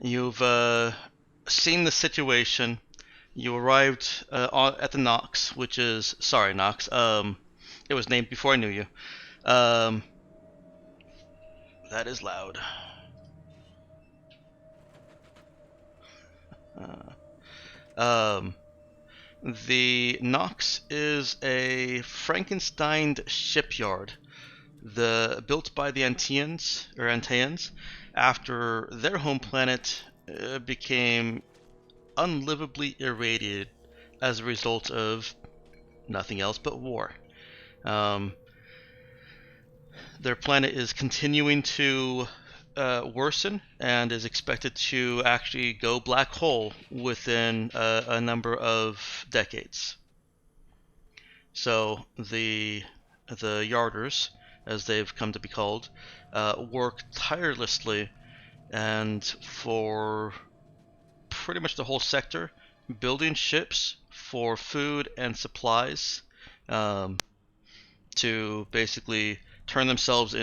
You've seen the situation. You arrived at the Nox, which is sorry, Nox. It was named before I knew you. Um, that is loud. Um, the Nox is a Frankenstein shipyard, built by the Antaeans after their home planet became unlivably irradiated as a result of nothing else but war. Um, their planet is continuing to worsen and is expected to actually go black hole within a number of decades. So the Yarders, as they've come to be called, work tirelessly and for pretty much the whole sector, building ships for food and supplies, um, to basically prepare themselves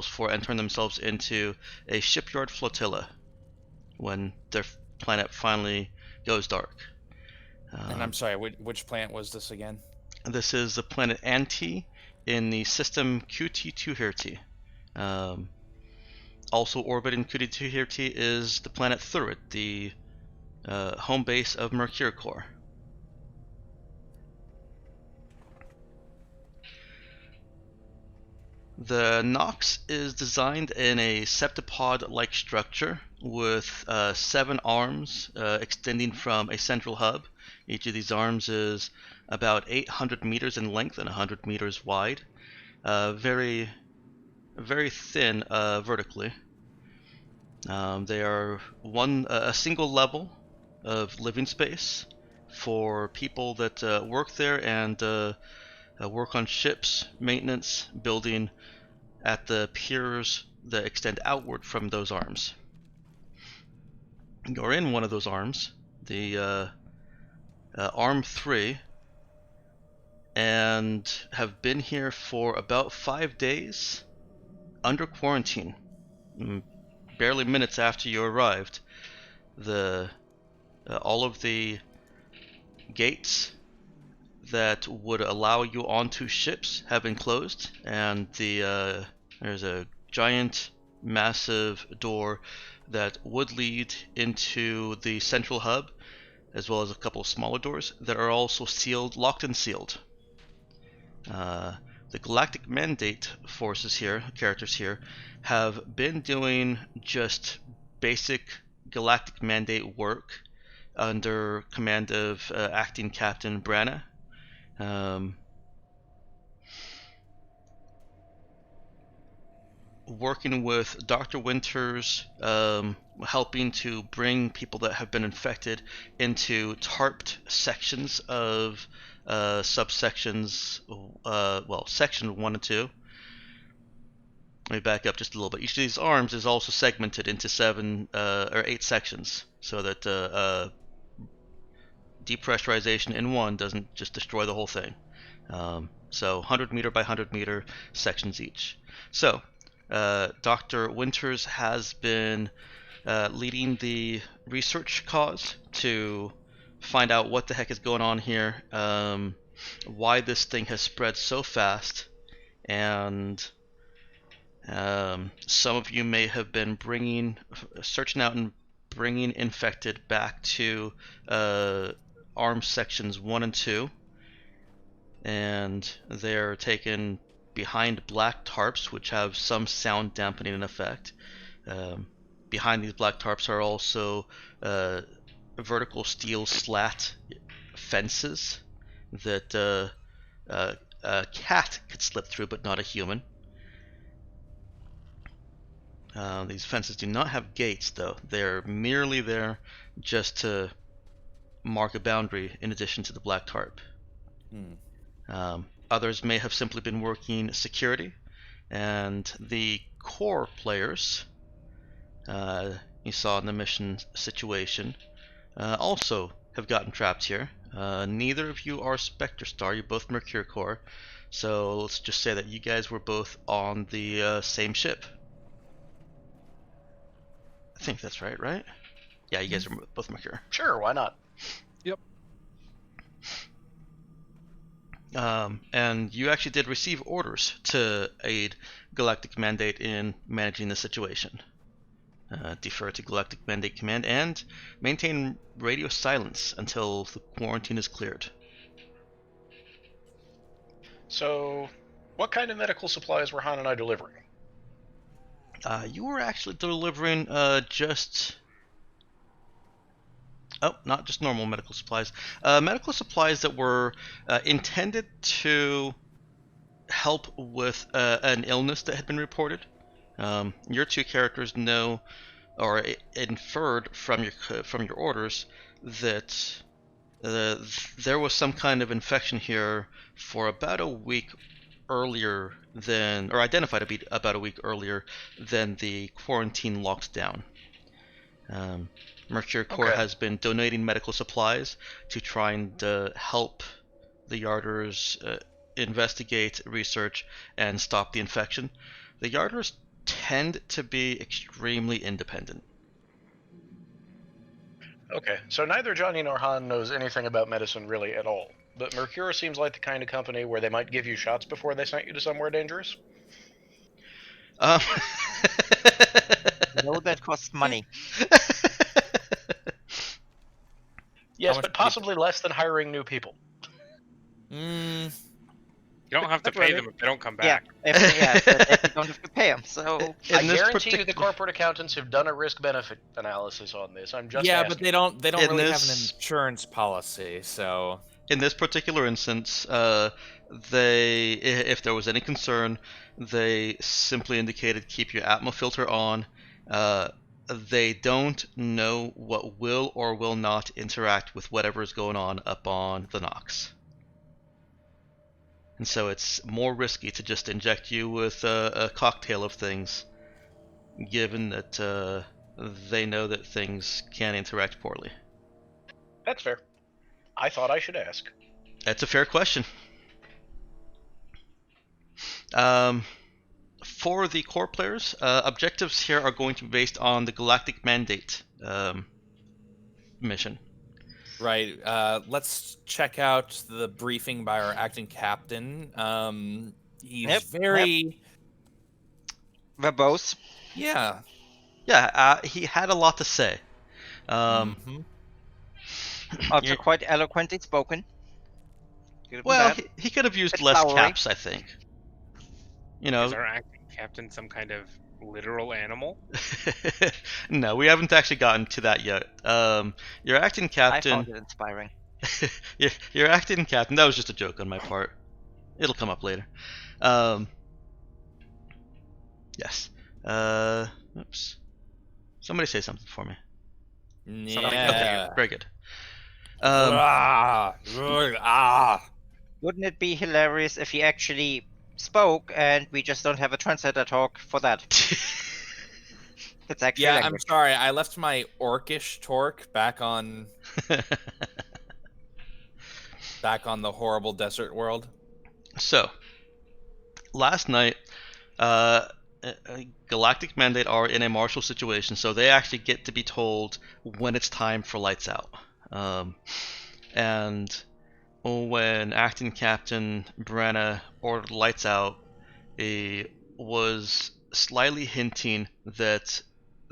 for and turn themselves into a shipyard flotilla when their planet finally goes dark. And Um, I'm sorry, which planet was this again? this is the planet Anti in the system QT2 Hirti. Um, Also orbiting QT2 Hirti is the planet Thurit, the home base of Mercuricore. The Nox is designed in a septipod-like structure with 7 arms extending from a central hub. Each of these arms is about 800 meters in length and 100 meters wide. Very, very thin vertically. They are a single level of living space for people that work there and work on ships, maintenance, building at the piers that extend outward from those arms. You're in one of those arms, the Arm 3, and have been here for about 5 days under quarantine. Barely minutes after you arrived, the all of the gates that would allow you onto ships have been closed, and there's a giant, massive door that would lead into the central hub, as well as a couple of smaller doors that are also sealed, locked and sealed. Uh, the Galactic Mandate forces here, characters here, have been doing just basic Galactic Mandate work under command of Acting Captain Branna. Um, Working with Dr. Winters, helping to bring people that have been infected into tarped sections of subsections, section 1 and 2. Let me back up just a little bit. Each of these arms is also segmented into 8 sections, so that depressurization in one doesn't just destroy the whole thing. So 100 meter by 100 meter sections each. So Dr. Winters has been leading the research cause to find out what the heck is going on here, why this thing has spread so fast, and some of you may have been searching out and bringing infected back to arm sections 1 and 2, and they're taken behind black tarps, which have some sound dampening effect. Um, Behind these black tarps are also vertical steel slat fences that a cat could slip through, but not a human. These fences do not have gates, though. They're merely there just to mark a boundary in addition to the black tarp. Hmm. Others may have simply been working security, and the core players you saw in the mission situation also have gotten trapped here. Neither of you are Spectre Star, you're both Mercury Core, so let's just say that you guys were both on the same ship. I think that's right? Yeah, you guys are both Mercure. Sure, why not? Yep. And you actually did receive orders to aid Galactic Mandate in managing the situation. Defer to Galactic Mandate Command and maintain radio silence until the quarantine is cleared. So, what kind of medical supplies were Han and I delivering? You were actually delivering just... Oh, not just normal medical supplies. Medical supplies that were intended to help with an illness that had been reported. Your two characters know, or inferred from your orders, that there was some kind of infection here for about a week earlier than, or identified about a week earlier than the quarantine locks down. Mercury Corps has been donating medical supplies to try and help the Yarders investigate, research, and stop the infection. The Yarders tend to be extremely independent. Okay, so neither Johnny nor Han knows anything about medicine really at all. But Mercure seems like the kind of company where they might give you shots before they sent you to somewhere dangerous. No, that costs money. Yes, but possibly less than hiring new people. Mm, You don't have to pay them if they don't come back. Yeah, if you don't have to pay them. So I guarantee you the corporate accountants have done a risk-benefit analysis on this. I'm just yeah, asking. but they don't really have an this- insurance policy, so In this particular instance, if there was any concern, they simply indicated keep your atmo filter on. They don't know what will or will not interact with whatever is going on up on the Nox. And so it's more risky to just inject you with a cocktail of things, given that they know that things can interact poorly. That's fair. I thought I should ask. That's a fair question. For the core players, objectives here are going to be based on the Galactic Mandate mission. right. Let's check out the briefing by our acting captain. He's very verbose. yeah. Yeah, he had a lot to say. Mhm. Also quite eloquently spoken. Give him Well, that. he could have used It's less flowery. caps, I think. You know, Is our acting captain some kind of literal animal? no, we haven't actually gotten to that yet. Your acting I captain, found it inspiring. your acting captain. That was just a joke on my part. It'll come up later. Yes. Oops. Somebody say something for me. Yeah. Okay, very good. Ah. Wouldn't it be hilarious if he actually spoke and we just don't have a translator talk for that? That's actually Yeah, I'm language. sorry. I left my orcish torque back on the horrible desert world. So, last night, Galactic Mandate are in a martial situation, so they actually get to be told when it's time for lights out. And when Acting Captain Brenna ordered lights out, he was slightly hinting that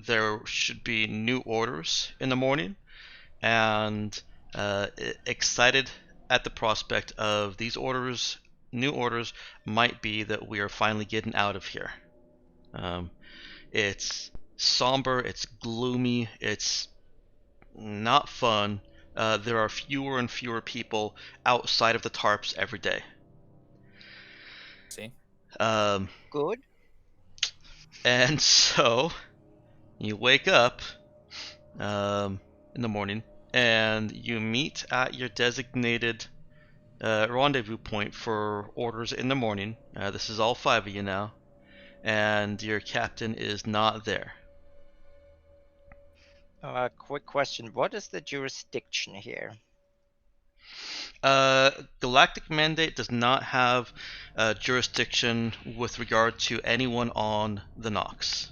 there should be new orders in the morning, and excited at the prospect of these orders, new orders, might be that we are finally getting out of here. It's somber, it's gloomy, it's not fun. There are fewer and fewer people outside of the tarps every day. See? Good. And so you wake up in the morning and you meet at your designated rendezvous point for orders in the morning. This is all 5 of you now, and your captain is not there. Quick question. What is the jurisdiction here? Galactic Mandate does not have jurisdiction with regard to anyone on the Nox.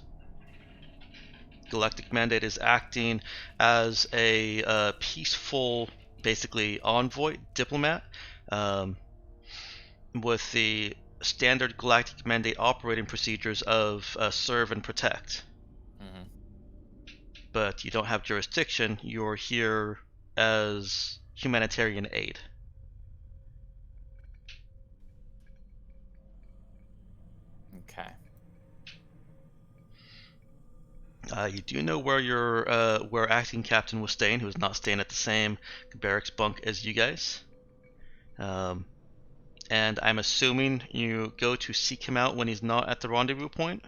Galactic Mandate is acting as a peaceful, basically envoy diplomat, with the standard Galactic Mandate operating procedures of serve and protect. Mhm. But you don't have jurisdiction. You're here as humanitarian aid. Okay. You do know where where acting captain was staying, who is not staying at the same barracks bunk as you guys. And I'm assuming you go to seek him out when he's not at the rendezvous point.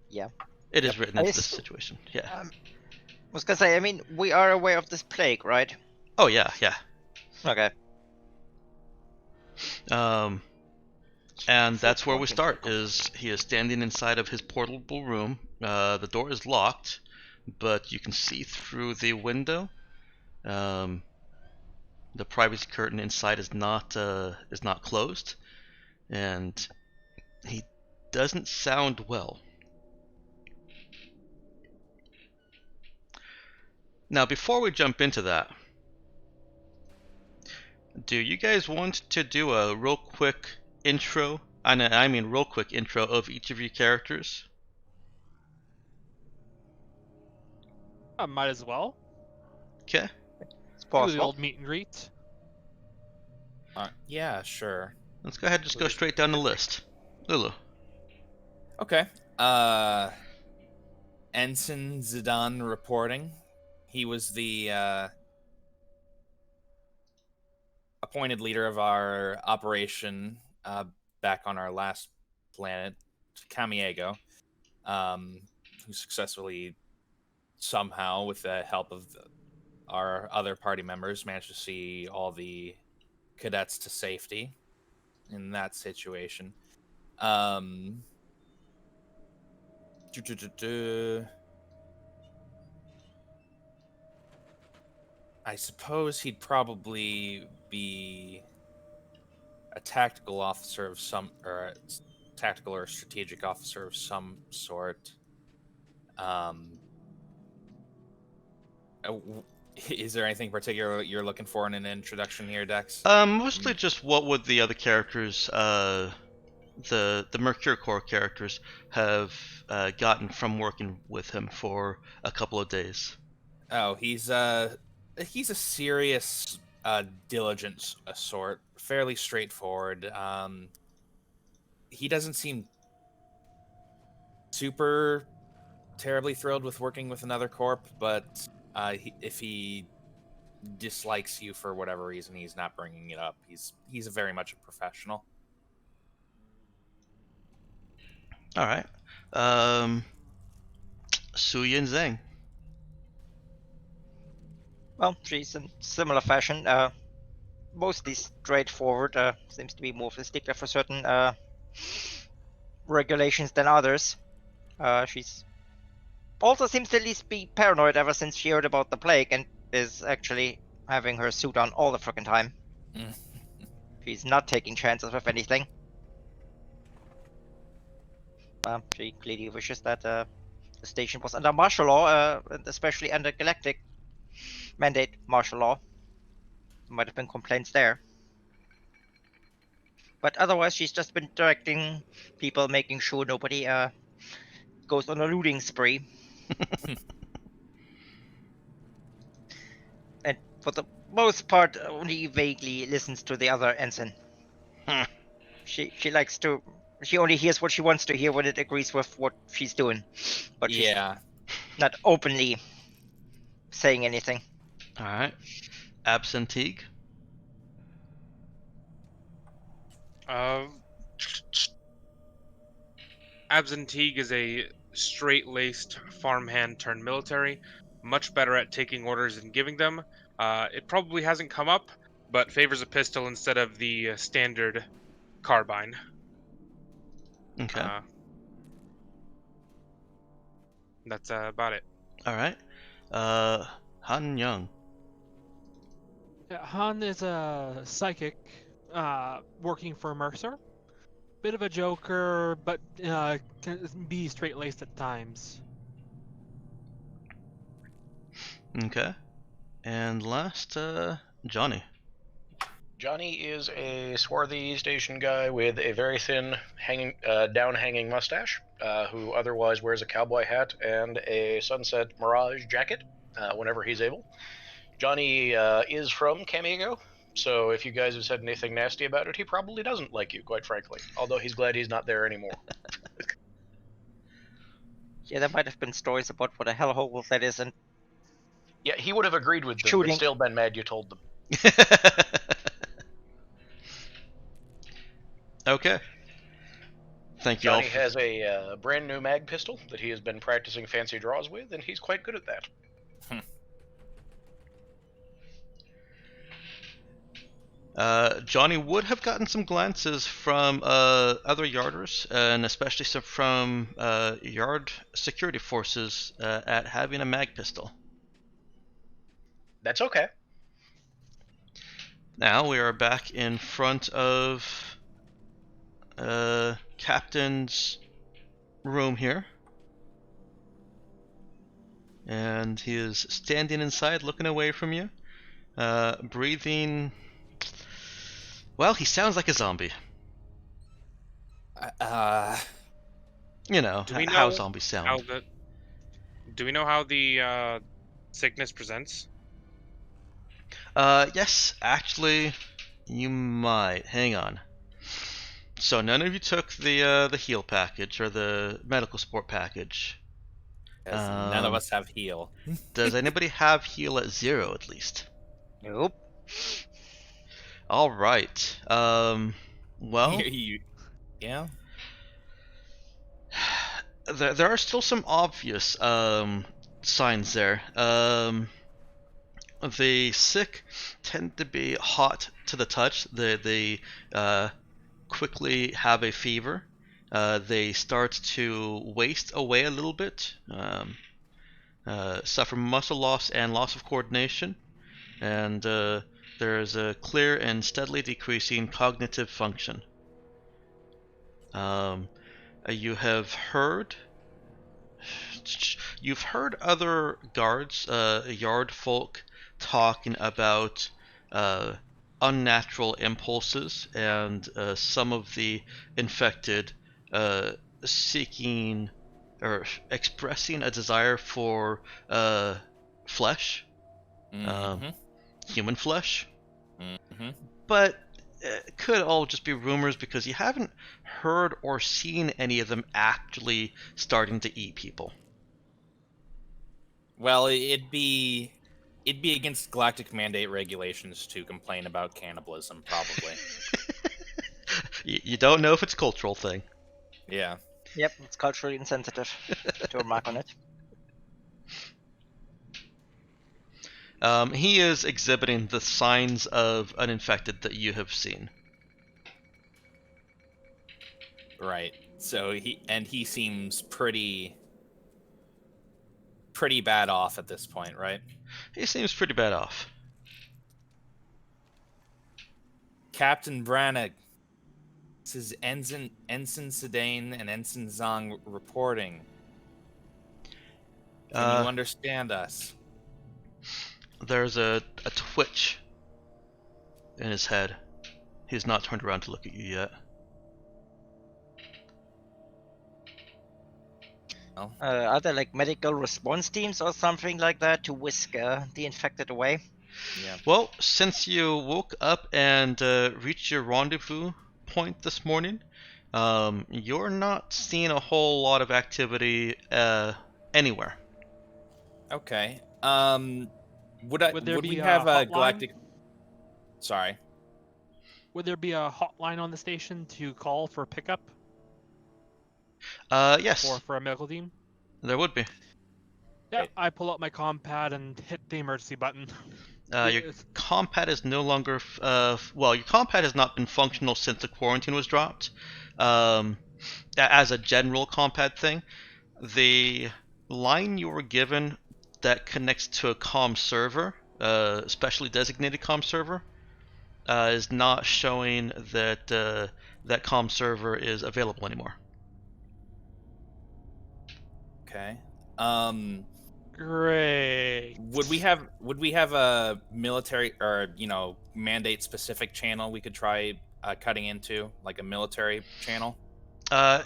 Yeah. It is written I into this s- situation. Yeah. I was gonna say, I mean, we are aware of this plague, right? Oh yeah, yeah. Okay. And that's where we start. Is he is standing inside of his portable room. The door is locked, but you can see through the window. The privacy curtain inside is not closed, and he doesn't sound well. Now, before we jump into that, do you guys want to do a real quick intro? I mean, real quick intro of each of your characters. Might as well. Okay. It's Do the possible. old meet and greet. Yeah, sure. Let's go ahead and just go straight down the list. Lulu. Okay. Ensign Zidane reporting. He was the appointed leader of our operation back on our last planet, Camiego, who successfully, somehow, with the help of our other party members, managed to see all the cadets to safety in that situation. I suppose he'd probably be a tactical officer of some, or a tactical or strategic officer of some sort. Is there anything particular you're looking for in an introduction here, Dex? Mostly just what would the other characters, the Mercure Corps characters, have gotten from working with him for a couple of days. Oh, he's a serious, diligent sort, fairly straightforward. He doesn't seem super terribly thrilled with working with another corp, but if he dislikes you for whatever reason, he's not bringing it up. He's very much a professional. All right. Suyin Zhang. Well, she's in similar fashion. Mostly straightforward. Seems to be more of a stickler for certain regulations than others. She's also seems to at least be paranoid ever since she heard about the plague and is actually having her suit on all the frickin' time. She's not taking chances with anything. She clearly wishes that the station was under martial law, and especially under Galactic Mandate martial law. There might have been complaints there. But otherwise, she's just been directing people, making sure nobody goes on a looting spree. And for the most part, only vaguely listens to the other ensign. She likes to. She only hears what she wants to hear when it agrees with what she's doing. But she's not openly saying anything. All right. Absentee. Absentee is a straight-laced farmhand turned military, much better at taking orders and giving them. It probably hasn't come up, but favors a pistol instead of the standard carbine. Okay. That's about it. All right. Han Young. Yeah, Han is a psychic working for Mercer. Bit of a joker, but can be straight-laced at times. Okay. And last, Johnny. Johnny is a swarthy station guy with a very thin, down-hanging mustache, who otherwise wears a cowboy hat and a Sunset Mirage jacket whenever he's able. Johnny is from Camiego, so if you guys have said anything nasty about it, he probably doesn't like you, quite frankly. Although he's glad he's not there anymore. Yeah, there might have been stories about what a hellhole that is, and Yeah, he would have agreed with them, Shooting. but still been mad you told them. Okay. Thank you all. Johnny has a brand new mag pistol that he has been practicing fancy draws with, and he's quite good at that. Johnny would have gotten some glances from other yarders, and especially some from yard security forces at having a mag pistol. That's okay. Now we are back in front of Captain's room here. And he is standing inside looking away from you, breathing. Well, he sounds like a zombie. You know, Do we how know zombies sound. Do we know how the sickness presents? Yes, actually, you might. Hang on. So none of you took the heal package or the medical support package. None of us have heal. Does anybody have heal at 0 at least? nope. All right. Well, Yeah. there are still some obvious signs there. The sick tend to be hot to the touch. They quickly have a fever. They start to waste away a little bit, suffer muscle loss and loss of coordination, and there's a clear and steadily decreasing cognitive function. You've heard other guards, yard folk, talking about unnatural impulses, and some of the infected seeking or expressing a desire for flesh, human flesh. But it could all just be rumors because you haven't heard or seen any of them actually starting to eat people. Well, it'd be against galactic mandate regulations to complain about cannibalism, probably. You don't know if it's a cultural thing. Yeah. Yep, it's culturally insensitive to remark on it. He is exhibiting the signs of an infected that you have seen. Right. So he seems pretty bad off at this point, right? He seems pretty bad off. Captain Branagh, this is Ensign Sedain and Ensign Zong reporting. Can you understand us? There's a twitch in his head. He's not turned around to look at you yet. Are there like medical response teams or something like that to whisk the infected away? Yeah. Well, since you woke up and reached your rendezvous point this morning, you're not seeing a whole lot of activity anywhere. Okay. Would there Would be we a have a hotline? galactic? Sorry. Would there be a hotline on the station to call for pickup Yes, or for a medical team? there would be. Yeah, Right. I pull out my comm pad and hit the emergency button. Your Yes. compad is no longer. Well, your compad has not been functional since the quarantine was dropped. As a general compad thing, the line you were given that connects to a comm server, specially designated comm server, is not showing that that comm server is available anymore. Okay. Great. Would we have a military or mandate specific channel we could try cutting into, like a military channel?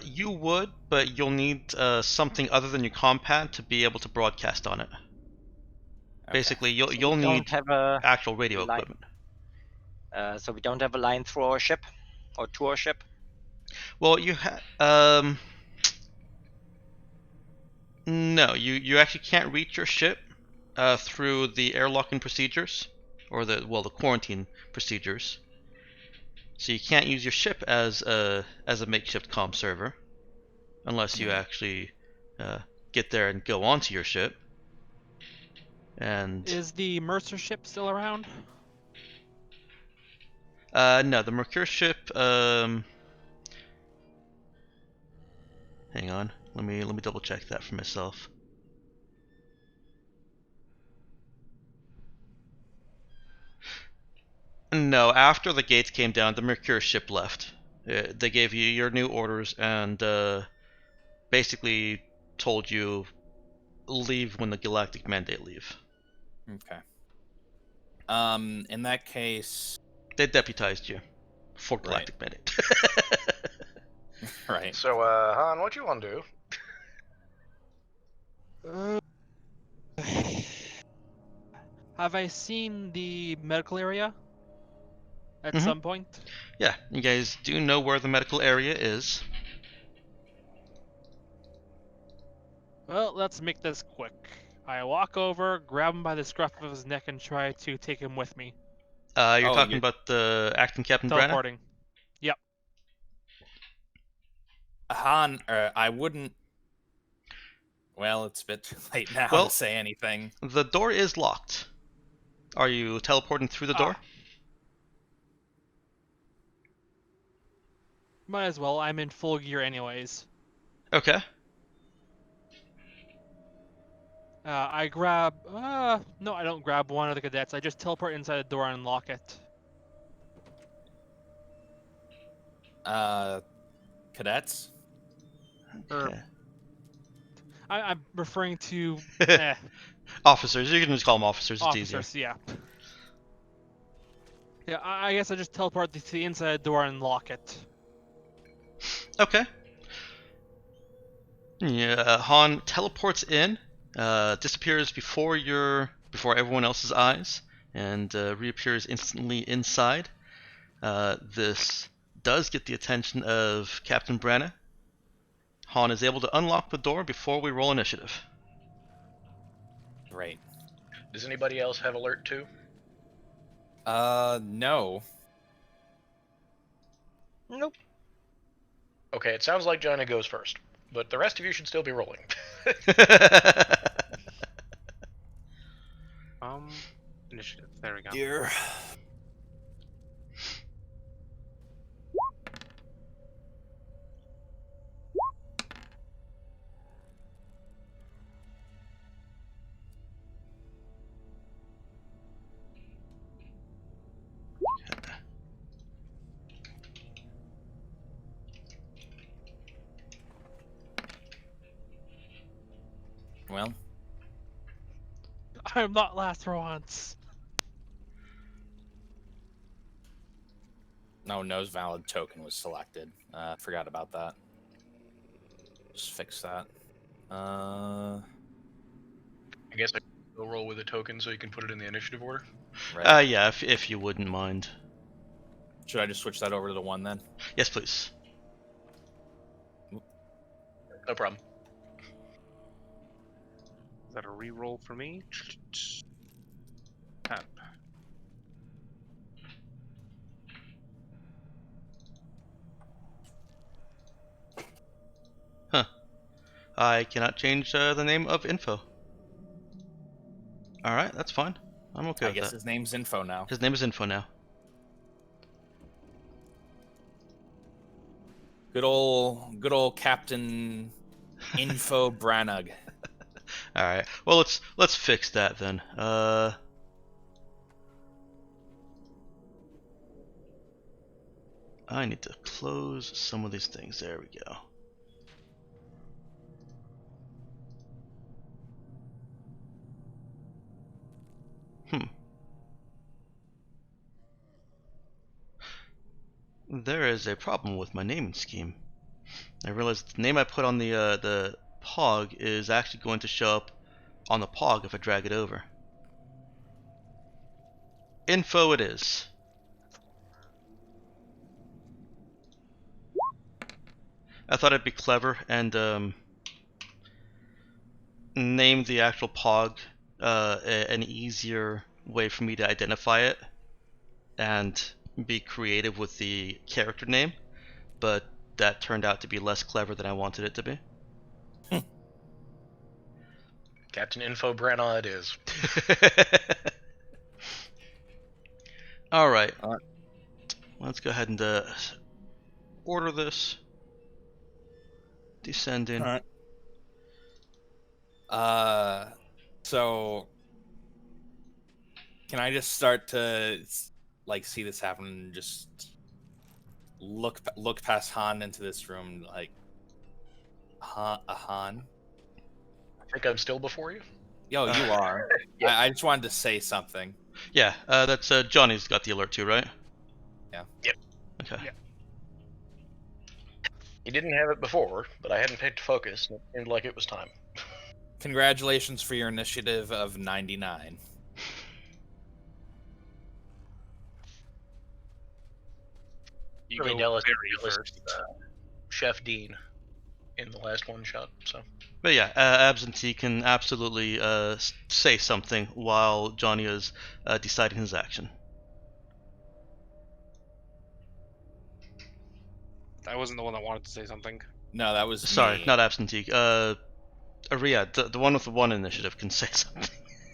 You would, but you'll need something other than your compad to be able to broadcast on it. Okay. Basically, you'll So you'll we need don't have a actual radio line. equipment. So we don't have a line through our ship or to our ship. Well, no, you actually can't reach your ship through the airlocking procedures, or the quarantine procedures. So you can't use your ship as a makeshift comm server, unless you actually get there and go onto your ship. And Is the Mercer ship still around? no, the Mercure ship. Hang on, let me double check that for myself. No, after the gates came down, the Mercure ship left. They gave you your new orders and basically told you leave when the Galactic Mandate leave. Okay. In that case, They deputized you for Galactic Mandate. right. So, Han, what you want to do? Have I seen the medical area at Mhm. some point? Yeah, you guys do know where the medical area is. Well, let's make this quick. I walk over, grab him by the scruff of his neck, and try to take him with me. You're Oh, talking you're- about the acting Captain Brenna? Teleporting. Yep. Han, I wouldn't. Well, it's a bit too late now Well- to say anything. The door is locked. Are you teleporting through the door? Might as well. I'm in full gear anyways. Okay. I grab. No, I don't grab one of the cadets. I just teleport inside the door and lock it. Cadets? Okay. I'm referring to Officers. You can just call them officers. It's easier. officers. Yeah. Yeah. I guess I just teleport to the inside the door and lock it. Okay. Yeah, Han teleports in, disappears before everyone else's eyes, and reappears instantly inside. This does get the attention of Captain Branna. Han is able to unlock the door before we roll initiative. Right. Does anybody else have alert 2? No. Nope. Okay, it sounds like Johnny goes first, but the rest of you should still be rolling. Initiative. There we go. Dear. Well, I'm not last for once. no valid token was selected. Forgot about that. Just fix that. I guess I will roll with a token so you can put it in the initiative order. Right. Yeah, if you wouldn't mind. Should I just switch that over to the 1 then? Yes, please. No problem. Is that a reroll for me? Tap. Huh. I cannot change the name of info. Alright, that's fine. I'm okay I with guess that. his name's Info now. His name is Info now. Good old Captain Info Branagh. Alright. Well, let's fix that then. I need to close some of these things. There we go. There is a problem with my naming scheme. I realized the name I put on the pog is actually going to show up on the pog if I drag it over. Info it is. I thought it'd be clever and name the actual pog an easier way for me to identify it and be creative with the character name, but that turned out to be less clever than I wanted it to be. Captain Info Branna it is. Alright. Alright. Let's go ahead and order this. Descend in. Alright. So can I just start to like see this happen and just look past Han into this room like Han? I think I'm still before you. Yo, you are. Yeah. I just wanted to say something. Yeah, that's Johnny's got the alert too, right? Yeah. Yep. Okay. Yeah. He didn't have it before, but I hadn't picked focus, and it seemed like it was time. Congratulations for your initiative of 99. You Really go jealous very of first. Chef Dean in the last one shot. So But yeah, Absentee can absolutely say something while Johnny is deciding his action. I wasn't the one that wanted to say something. No, that was Sorry, me. not Absentee. Aria, the one with the one initiative can say something.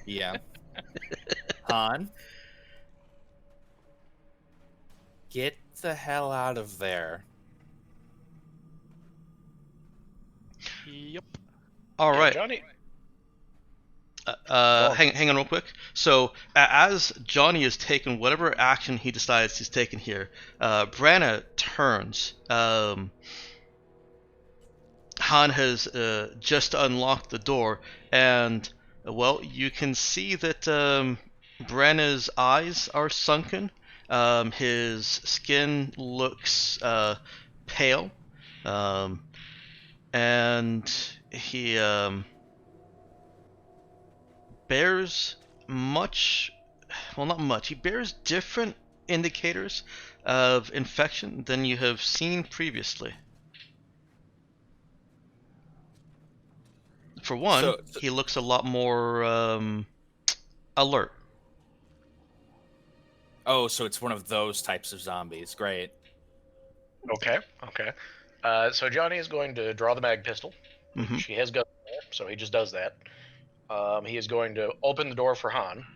Yeah. Han, get the hell out of there. Yep. All yeah, right. Johnny. Hang on real quick. So, as Johnny is taking whatever action he decides he's taking here, Branna turns. Han has just unlocked the door, and, well, you can see that Branna's eyes are sunken. His skin looks pale, and he bears much, well, not much, he bears different indicators of infection than you have seen previously. For one, So- he looks a lot more alert. Oh, so it's one of those types of zombies. Great. Okay. So Johnny is going to draw the mag pistol. Mhm. She has guns there, so he just does that. He is going to open the door for Han,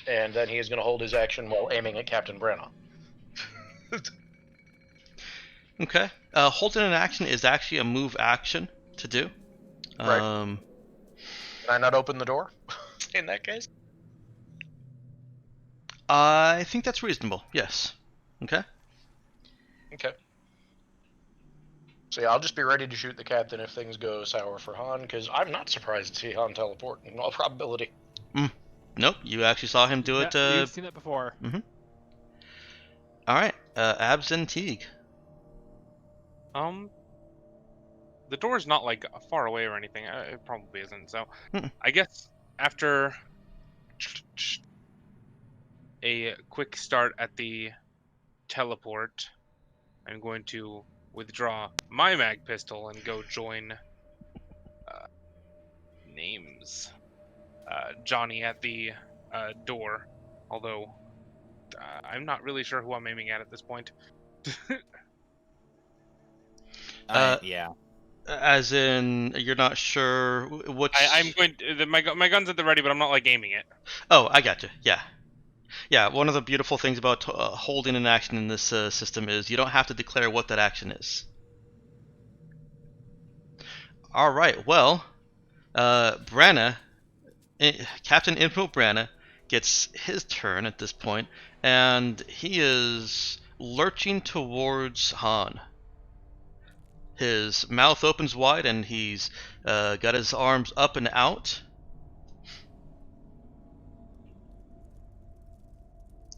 and then he is going to hold his action while aiming at Captain Branna. Okay. Holding an action is actually a move action to do. Right. Can I not open the door in that case? I think that's reasonable. Yes. Okay. Okay. So yeah, I'll just be ready to shoot the captain if things go sour for Han, because I'm not surprised to see Han teleport in all probability. Nope. You actually saw him do it. Yeah, you've seen it before. All right. Abs and Teague. The door's not like far away or anything. It probably isn't. So, Mm-mm. I guess after a quick start at the teleport, I'm going to withdraw my mag pistol and go join Johnny at the door. Although I'm not really sure who I'm aiming at this point. Yeah. As in, you're not sure which. I'm going. My gun's at the ready, but I'm not like aiming it. Oh, I gotcha. Yeah. Yeah, one of the beautiful things about holding an action in this system is you don't have to declare what that action is. Alright, well, Branna, Captain Info Branna, gets his turn at this point, and he is lurching towards Han. His mouth opens wide, and he's got his arms up and out.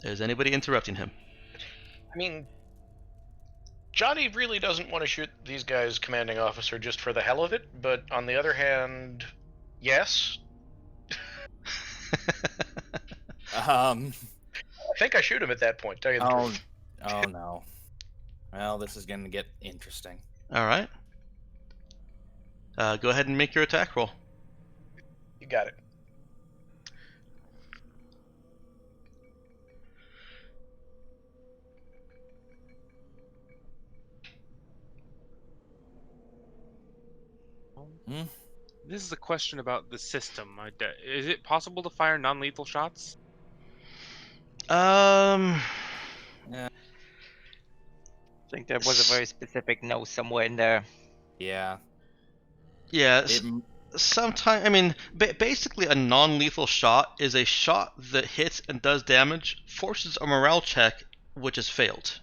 Is anybody interrupting him? I mean, Johnny really doesn't want to shoot these guys' commanding officer just for the hell of it, but on the other hand, yes. Um. I think I shoot him at that point, tell you the truth. Oh no. Well, this is gonna get interesting. All right. Go ahead and make your attack roll. You got it. This is a question about the system. Is it possible to fire non-lethal shots? I think there was a very specific no somewhere in there. Yeah. Yeah. It, Sometimes, I mean, basically, a non-lethal shot is a shot that hits and does damage, forces a morale check, which is failed.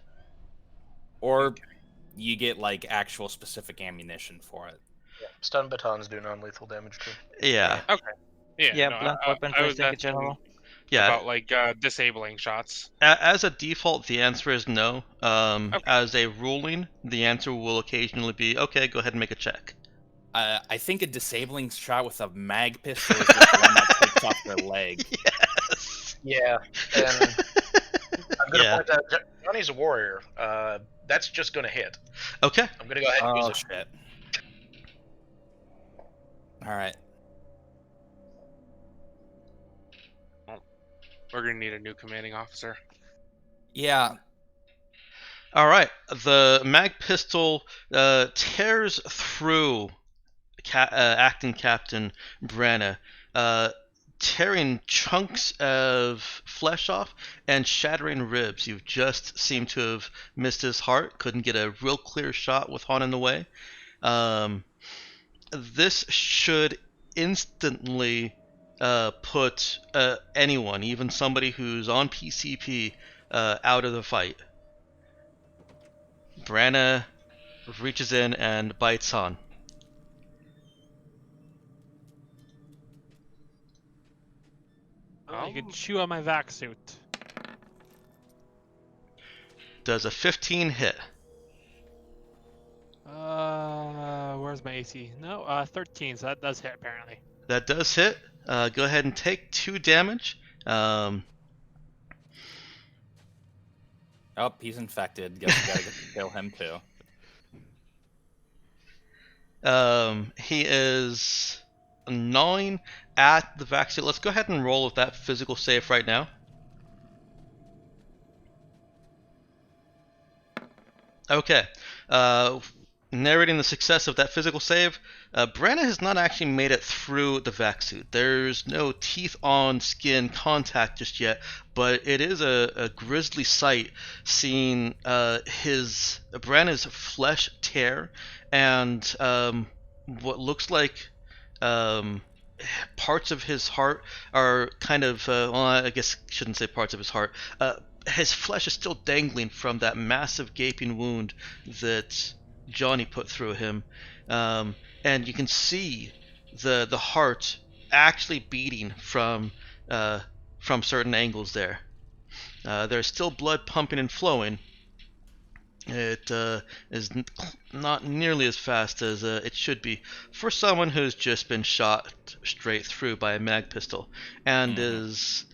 or you get like actual specific ammunition for it. Yeah. Stun batons do non-lethal damage too. Yeah. Yeah, no, blunt weapons, I I was think, in asking general. Yeah. about like disabling shots. As a default, the answer is no. As a ruling, the answer will occasionally be, okay, go ahead and make a check. I think a disabling shot with a mag pistol is just one that takes off their leg. Yes. Yeah, and I'm gonna Yeah. point out Johnny's a warrior. That's just gonna hit. Okay. I'm gonna go ahead and Oh use it. shit! All right. We're gonna need a new commanding officer. Yeah. All right. The mag pistol tears through acting captain Branna, tearing chunks of flesh off and shattering ribs. You just seem to have missed his heart. Couldn't get a real clear shot with Han in the way. This should instantly put anyone, even somebody who's on PCP, out of the fight. Branna reaches in and bites Han. You can chew on my vac suit. Does a 15 hit? Where's my AC? No, 13, so that does hit apparently. That does hit. Go ahead and take 2 damage. Oh, he's infected. Guess we gotta get to kill him too. He is gnawing at the vaccine. Let's go ahead and roll with that physical save right now. Okay. Narrating the success of that physical save, Branna has not actually made it through the vac suit. There's no teeth on skin contact just yet, but it is a grisly sight seeing Branna's flesh tear and what looks like parts of his heart are kind of, well, I guess I shouldn't say parts of his heart. His flesh is still dangling from that massive gaping wound that Johnny put through him, and you can see the heart actually beating from certain angles there. There's still blood pumping and flowing. It is not nearly as fast as it should be for someone who's just been shot straight through by a mag pistol, and is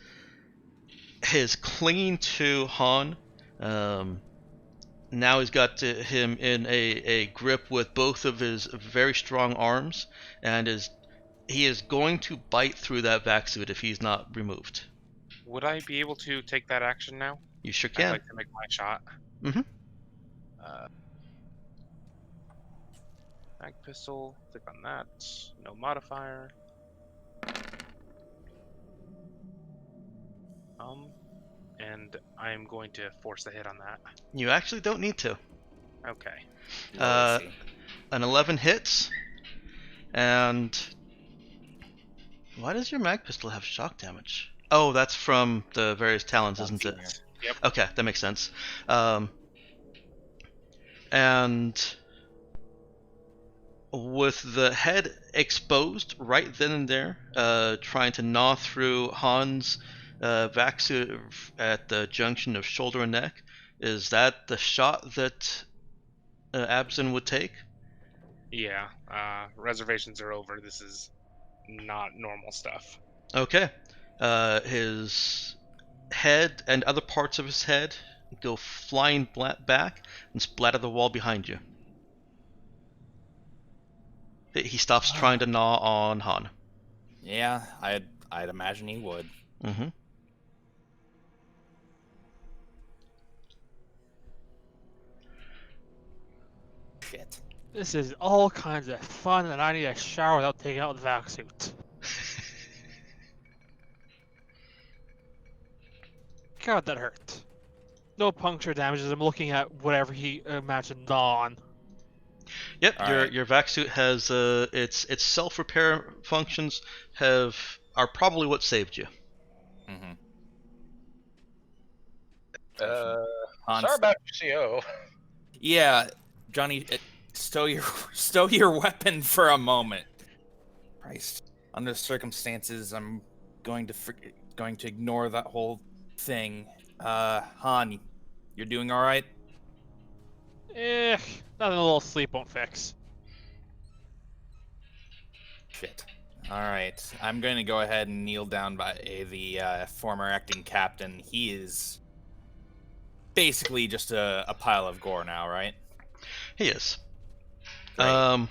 clinging to Han. Now he's got him in a grip with both of his very strong arms, and he is going to bite through that vac suit if he's not removed. Would I be able to take that action now? You sure I'd can. like to make my shot. Mm-hmm. Mag pistol. Click on that. No modifier. And I'm going to force the hit on that. You actually don't need to. Okay. An 11 hits, and why does your mag pistol have shock damage? Oh, that's from the various talents, isn't it? Yep. Okay, that makes sense. And with the head exposed right then and there, trying to gnaw through Han's vac suit at the junction of shoulder and neck, is that the shot that Absin would take? Yeah, reservations are over. This is not normal stuff. Okay. His head and other parts of his head go flying back and splatter the wall behind you. He stops trying to gnaw on Han. Yeah, I'd imagine he would. Mm-hmm. Shit. This is all kinds of fun, and I need a shower without taking out the vac suit. God, that hurt. No puncture damages. I'm looking at whatever he imagined on. Yep, All your right. your vac suit has its self repair functions are probably what saved you. Mm-hmm. Sorry about your CO. Yeah, Johnny, stow your weapon for a moment. Christ. Under the circumstances, I'm going to ignore that whole thing. Han, you're doing all right? Nothing a little sleep won't fix. Shit. All right, I'm going to go ahead and kneel down by the former acting captain. He is basically just a pile of gore now, right? He is. Great.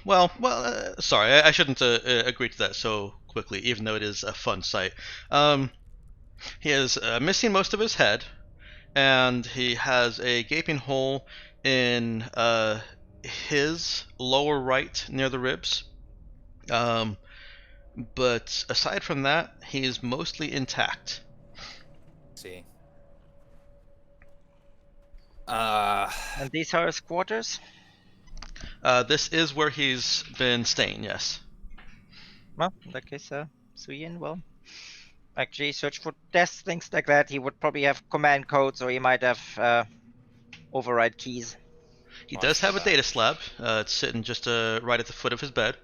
Sorry, I shouldn't agree to that so quickly, even though it is a fun sight. He is missing most of his head, and he has a gaping hole in his lower right near the ribs. But aside from that, he is mostly intact. Let's see. And these are his quarters? This is where he's been staying, yes. Well, in that case, Suyin will actually search for desks, things like that. He would probably have command codes, or he might have override keys. He does have a data slab. It's sitting just right at the foot of his bed.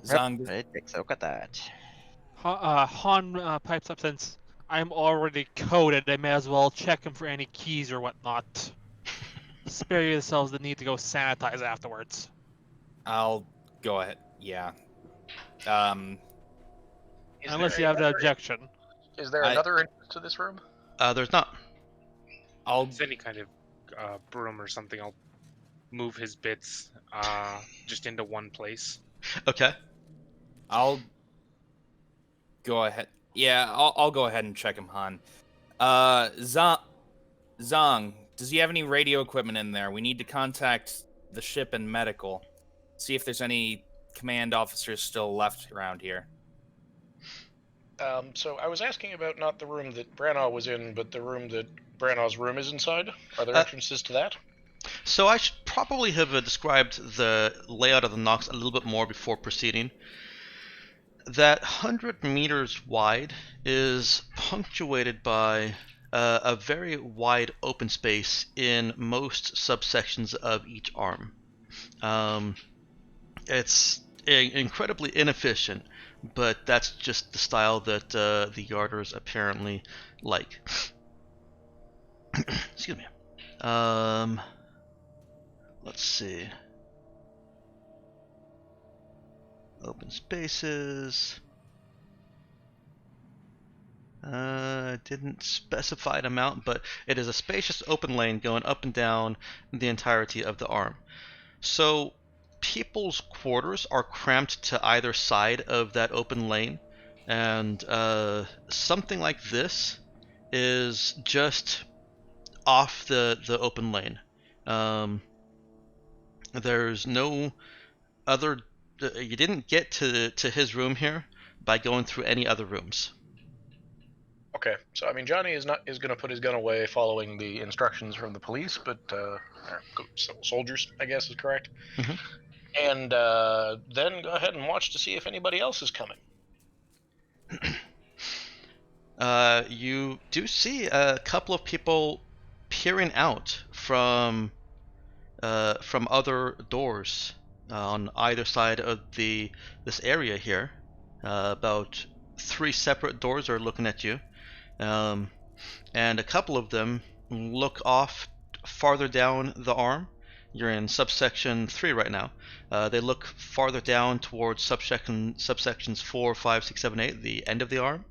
Zang, Right, takes a look at that. Han pipes up, since I'm already coded, I may as well check him for any keys or whatnot. Spare yourselves the need to go sanitize afterwards. I'll go ahead. Yeah. Unless you have the objection. Is there another entrance to this room? There's not. I'll It's any kind of broom or something. I'll move his bits just into one place. Okay. I'll go ahead. Yeah, I'll go ahead and check him, Han. Zang, does he have any radio equipment in there? We need to contact the ship and medical. See if there's any command officers still left around here. So I was asking about not the room that Branagh was in, but the room that Branagh's room is inside. Are there entrances to that? So I should probably have described the layout of the Nox a little bit more before proceeding. That 100 meters wide is punctuated by a very wide open space in most subsections of each arm. It's incredibly inefficient, but that's just the style that the Yarders apparently like. Excuse me. Let's see. Open spaces. Didn't specify an amount, but it is a spacious open lane going up and down the entirety of the arm. So people's quarters are cramped to either side of that open lane, and something like this is just off the open lane. There's no other. You didn't get to his room here by going through any other rooms. Okay, so I mean Johnny is going to put his gun away following the instructions from the police, but soldiers, I guess, is correct. Mhm. And then go ahead and watch to see if anybody else is coming. You do see a couple of people peering out from other doors on either side of this area here. About 3 separate doors are looking at you, and a couple of them look off farther down the arm. You're in subsection 3 right now. They look farther down towards subsections 4, 5, 6, 7, 8, the end of the arm,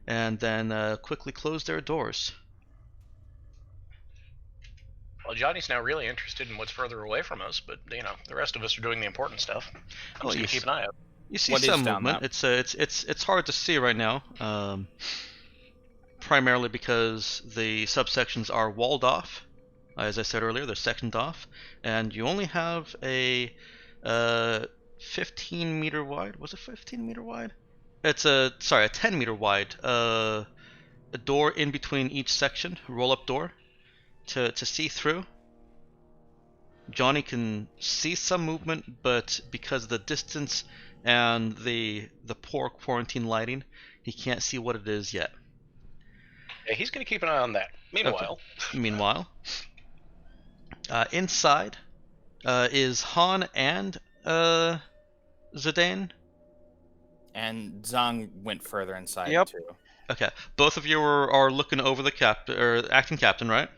and then quickly close their doors. Well, Johnny's now really interested in what's further away from us, but the rest of us are doing the important stuff. I'm just gonna keep an eye out. You see What is some down movement. that? It's hard to see right now, primarily because the subsections are walled off. As I said earlier, they're sectioned off, and you only have a 15 meter wide. Was it 15 meter wide? It's a 10 meter wide. A door in between each section, roll up door, to see through. Johnny can see some movement, but because of the distance and the poor quarantine lighting, he can't see what it is yet. Yeah, he's gonna keep an eye on that. Meanwhile, Inside is Han and Zidane. And Zhang went further inside Yep. too. Okay, both of you are looking over the acting captain, right?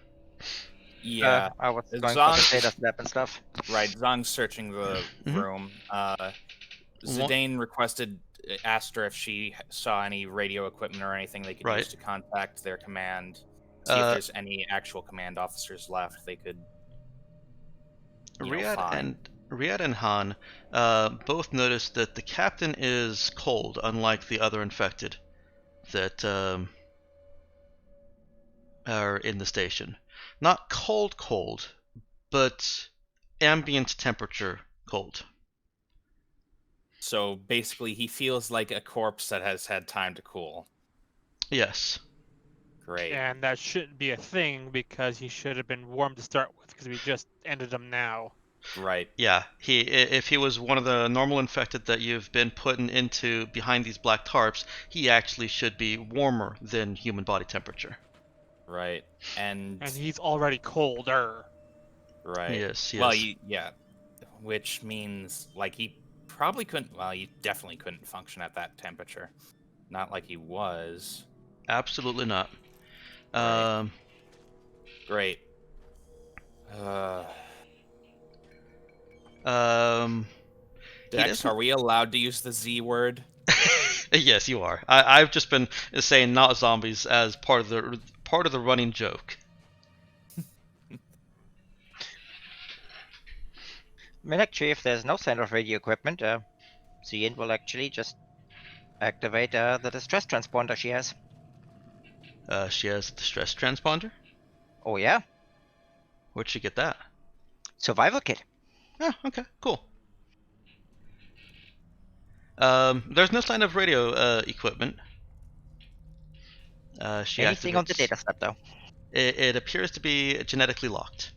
Yeah, I was going for the Zhang- data snap and stuff. right. Zhang's searching the Mhm. room. Zidane asked her if she saw any radio equipment or anything they could Right. use to contact their command. See if there's any actual command officers left they could. Find. Riyadh and Han both noticed that the captain is cold, unlike the other infected that are in the station. Not cold, but ambient temperature cold. So basically, he feels like a corpse that has had time to cool. Yes. Great. And that shouldn't be a thing because he should have been warm to start with because we just ended him now. Right. Yeah, if he was one of the normal infected that you've been putting into behind these black tarps, he actually should be warmer than human body temperature. Right. And he's already colder. right. Yes. Well, yeah. Which means he probably couldn't. Well, he definitely couldn't function at that temperature. Not like he was. Absolutely not. Right. Great. Dex, are we allowed to use the Z word? Yes, you are. I've just been saying not zombies as part of the running joke. I mean, actually, if there's no sign of radio equipment, Zian will actually just activate the distress transponder she has. She has a distress transponder. Oh yeah, Where'd she get that? survival kit. Oh, okay, cool. There's no sign of radio equipment. She Anything on the activates- data snap though. It appears to be genetically locked.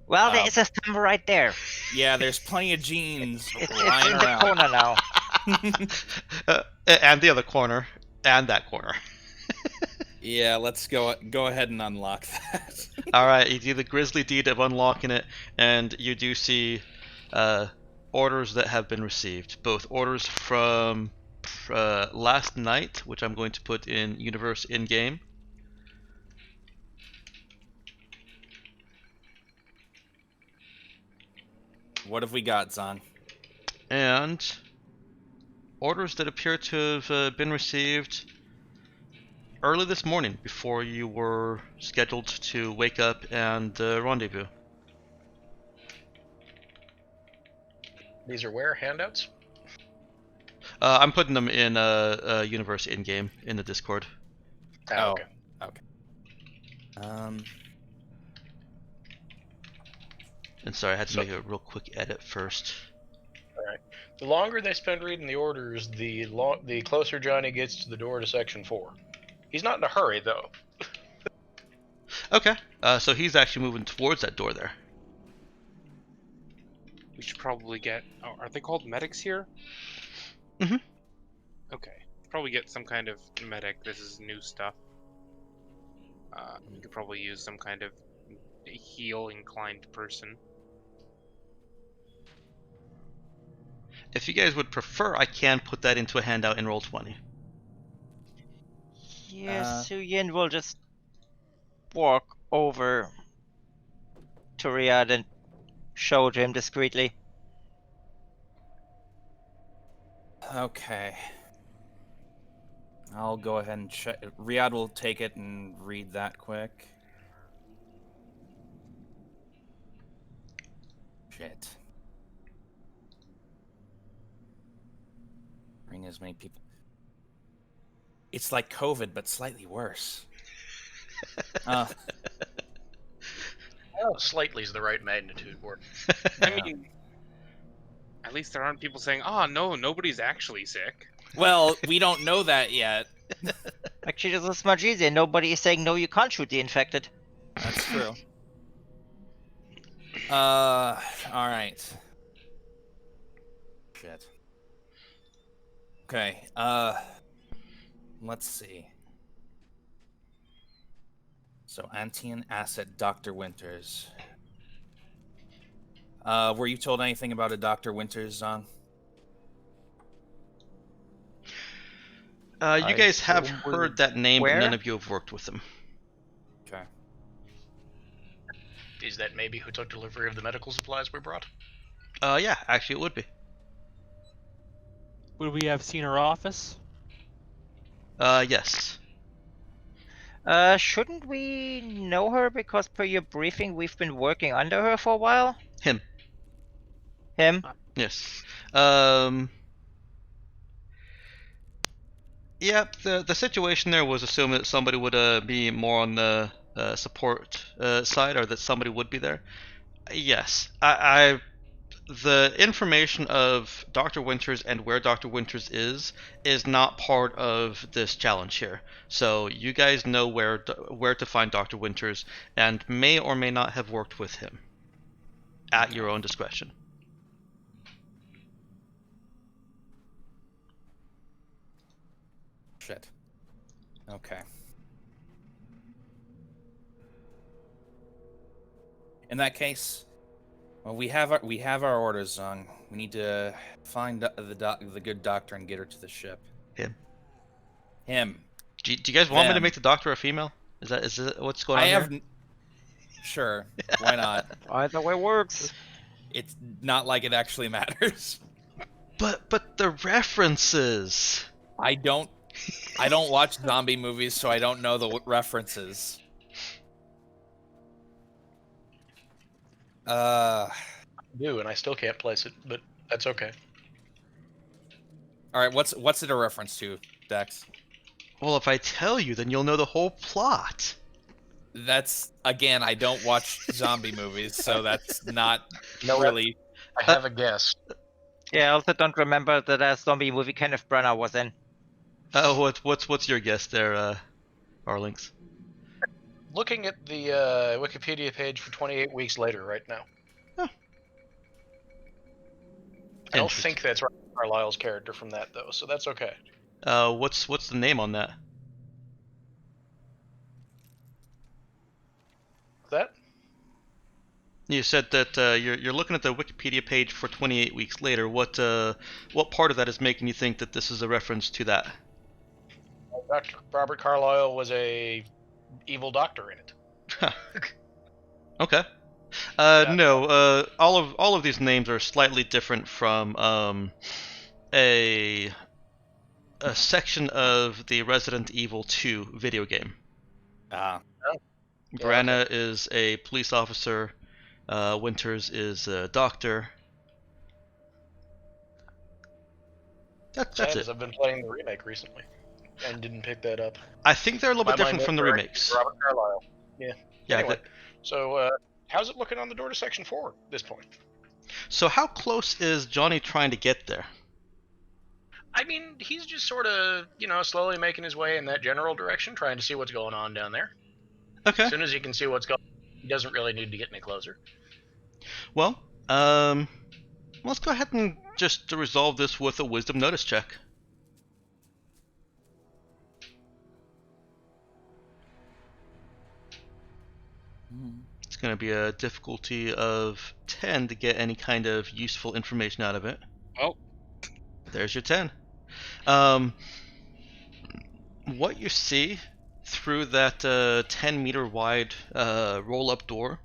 Well, there is a thumb right there. Yeah, there's plenty of genes It's lying in the around. corner now. And the other corner, and that corner. Yeah, let's go ahead and unlock that. All right, you do the grisly deed of unlocking it, and you do see orders that have been received. Both orders from last night, which I'm going to put in Universe in-game. What have we got, Zon? And orders that appear to have been received early this morning before you were scheduled to wake up and rendezvous. these are where handouts. I'm putting them in Universe in-game in the Discord. Oh. Okay. And sorry, I had to make a real quick edit first. The longer they spend reading the orders, the closer Johnny gets to the door to Section 4. He's not in a hurry, though. Okay, so he's actually moving towards that door there. We should probably get. Oh, are they called medics here? Mhm. Okay. Probably get some kind of medic. This is new stuff. We could probably use some kind of heal-inclined person. If you guys would prefer, I can put that into a handout in Roll20. Yes, Suyin will just walk over to Riyadh and show it to him discreetly. Okay. I'll go ahead and check. Riyadh will take it and read that quick. Shit. Bring as many people. It's like COVID, but slightly worse. Oh, slightly is the right magnitude word. I mean, at least there aren't people saying, "Oh no, nobody's actually sick." Well, we don't know that yet. Actually, this is much easier. Nobody is saying, no, you can't shoot the infected. That's true. All right. Shit. Okay. Let's see. So, Antian asset, Dr. Winters. Were you told anything about a Dr. Winters, Zong? You guys have assume heard that name, but where? none of you have worked with him. Okay. Is that maybe who took delivery of the medical supplies we brought? Yeah, actually it would be. Would we have seen her office? Yes. Shouldn't we know her because per your briefing we've been working under her for a while? Him. Him? Yes. Yep, the situation there was assuming that somebody would be more on the support side, or that somebody would be there. Yes, the information of Dr. Winters and where Dr. Winters is not part of this challenge here. So you guys know where to find Dr. Winters, and may or may not have worked with him at your own discretion. Shit. Okay. In that case, well, we have our orders, Zong. We need to find the good doctor and get her to the ship. Him. Do you guys want me to Them. make the doctor a female? Is that what's going on I here? have. Sure. Why not? Either way works. It's not like it actually matters. But the references. I don't watch zombie movies, so I don't know the references. I do, and I still can't place it, but that's okay. All right. What's it a reference to, Dex? Well, if I tell you, then you'll know the whole plot. That's again, I don't watch zombie movies, so that's not No, really. I have a guess. Yeah, I also don't remember that zombie movie Kenneth Branagh was in. What's your guess there, Arlinks? Looking at the Wikipedia page for 28 weeks later right now. Huh. I don't think that's Carlisle's character from that, though, so that's okay. What's the name on that? That? You said that you're looking at the Wikipedia page for 28 weeks later. What part of that is making you think that this is a reference to that? Dr. Robert Carlyle was a evil doctor in it. Huh. Okay. No. All of these names are slightly different from a section of the Resident Evil 2 video game. Branagh is a police officer. Winters is a doctor. That's it. I've been playing the remake recently and didn't pick that up. I think they're a little bit different from the remakes. Robert Carlyle. Yeah. Yeah. Anyway, so how's it looking on the door to Section 4 at this point? So how close is Johnny trying to get there? I mean, he's just sort of, slowly making his way in that general direction, trying to see what's going on down there. Okay. As soon as he can see what's going on, he doesn't really need to get any closer. Well, let's go ahead and just resolve this with a wisdom notice check. It's going to be a difficulty of 10 to get any kind of useful information out of it. Oh. There's your 10. What you see through that 10-meter wide roll-up door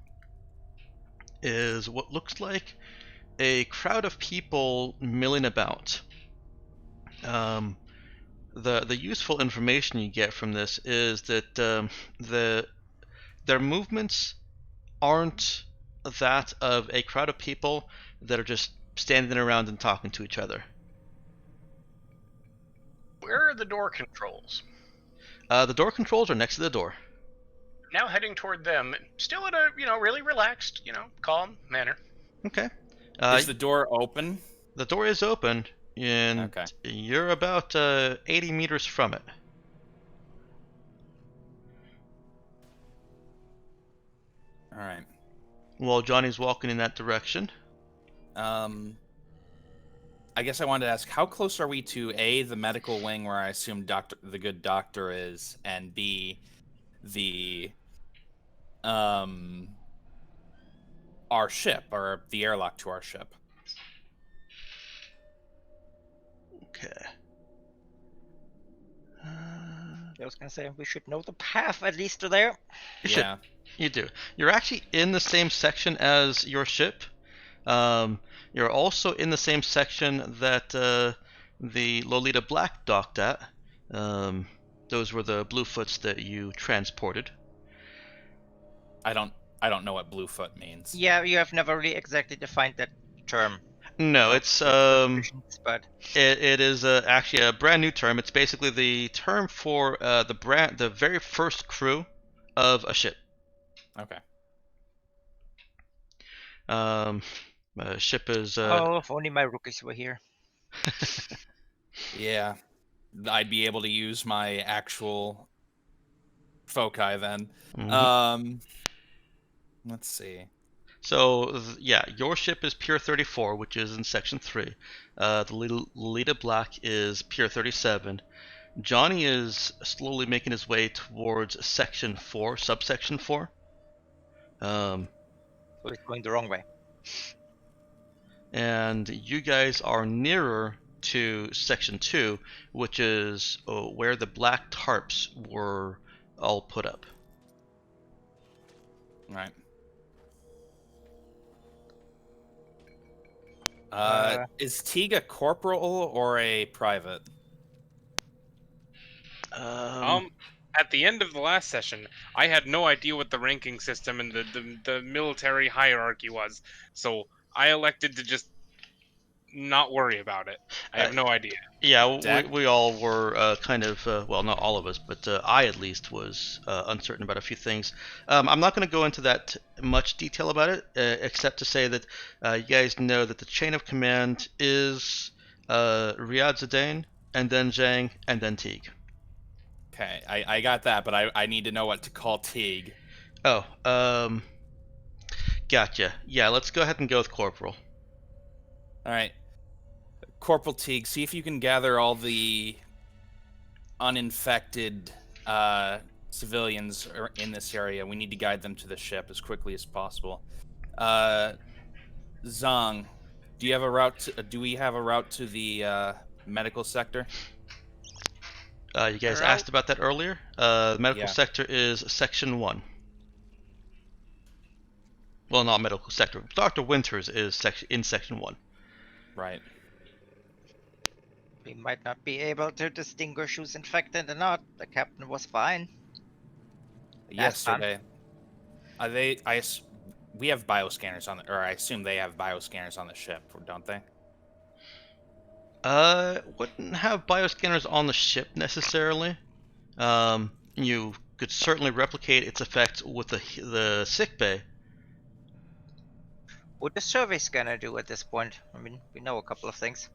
is what looks like a crowd of people milling about. The useful information you get from this is that their movements aren't that of a crowd of people that are just standing around and talking to each other. Where are the door controls? The door controls are next to the door. Now heading toward them, still in a really relaxed, calm manner. Okay. Is the door open? The door is open, and Okay. you're about 80 meters from it. All right. While Johnny's walking in that direction. I guess I wanted to ask, how close are we to A, the medical wing where I assume the good doctor is, and B, the our ship, or the airlock to our ship? Okay. I was gonna say we should know the path at least to there. Yeah. You do. You're actually in the same section as your ship. You're also in the same section that the Lolita Black docked at. Those were the Bluefoots that you transported. I don't know what Bluefoot means. Yeah, you have never really exactly defined that term. No, it's But it is actually a brand new term. It's basically the term for the very first crew of a ship. Okay. Ship is oh, if only my rookies were here. Yeah. I'd be able to use my actual foci then. Mhm. Let's see. So yeah, your ship is Pier 34, which is in Section 3. The Lolita Black is Pier 37. Johnny is slowly making his way towards Section 4, Subsection 4. So it's going the wrong way. And you guys are nearer to Section 2, which is where the black tarps were all put up. Right. Is Teague a corporal or a private? At the end of the last session, I had no idea what the ranking system and the military hierarchy was, so I elected to just not worry about it. I have no idea. Yeah, we all were kind of, well, not all of us, but I at least was uncertain about a few things. I'm not going to go into that much detail about it, except to say that you guys know that the chain of command is Riyad Zidane, and then Zhang, and then Teague. Okay, I got that, but I need to know what to call Teague. Oh, gotcha. Yeah, let's go ahead and go with Corporal. All right. Corporal Teague, see if you can gather all the uninfected civilians in this area. We need to guide them to the ship as quickly as possible. Zhang, do you have a route? Do we have a route to the medical sector? You guys asked about that earlier. The medical sector is Section 1. Well, not medical sector. Dr. Winters is in Section 1. Right. We might not be able to distinguish who's infected or not. The captain was fine. Yesterday. We have bioscanners on or I assume they have bioscanners on the ship, don't they? Wouldn't have bioscanners on the ship necessarily. You could certainly replicate its effects with the sickbay. What does survey scanner do at this point? I mean, we know a couple of things.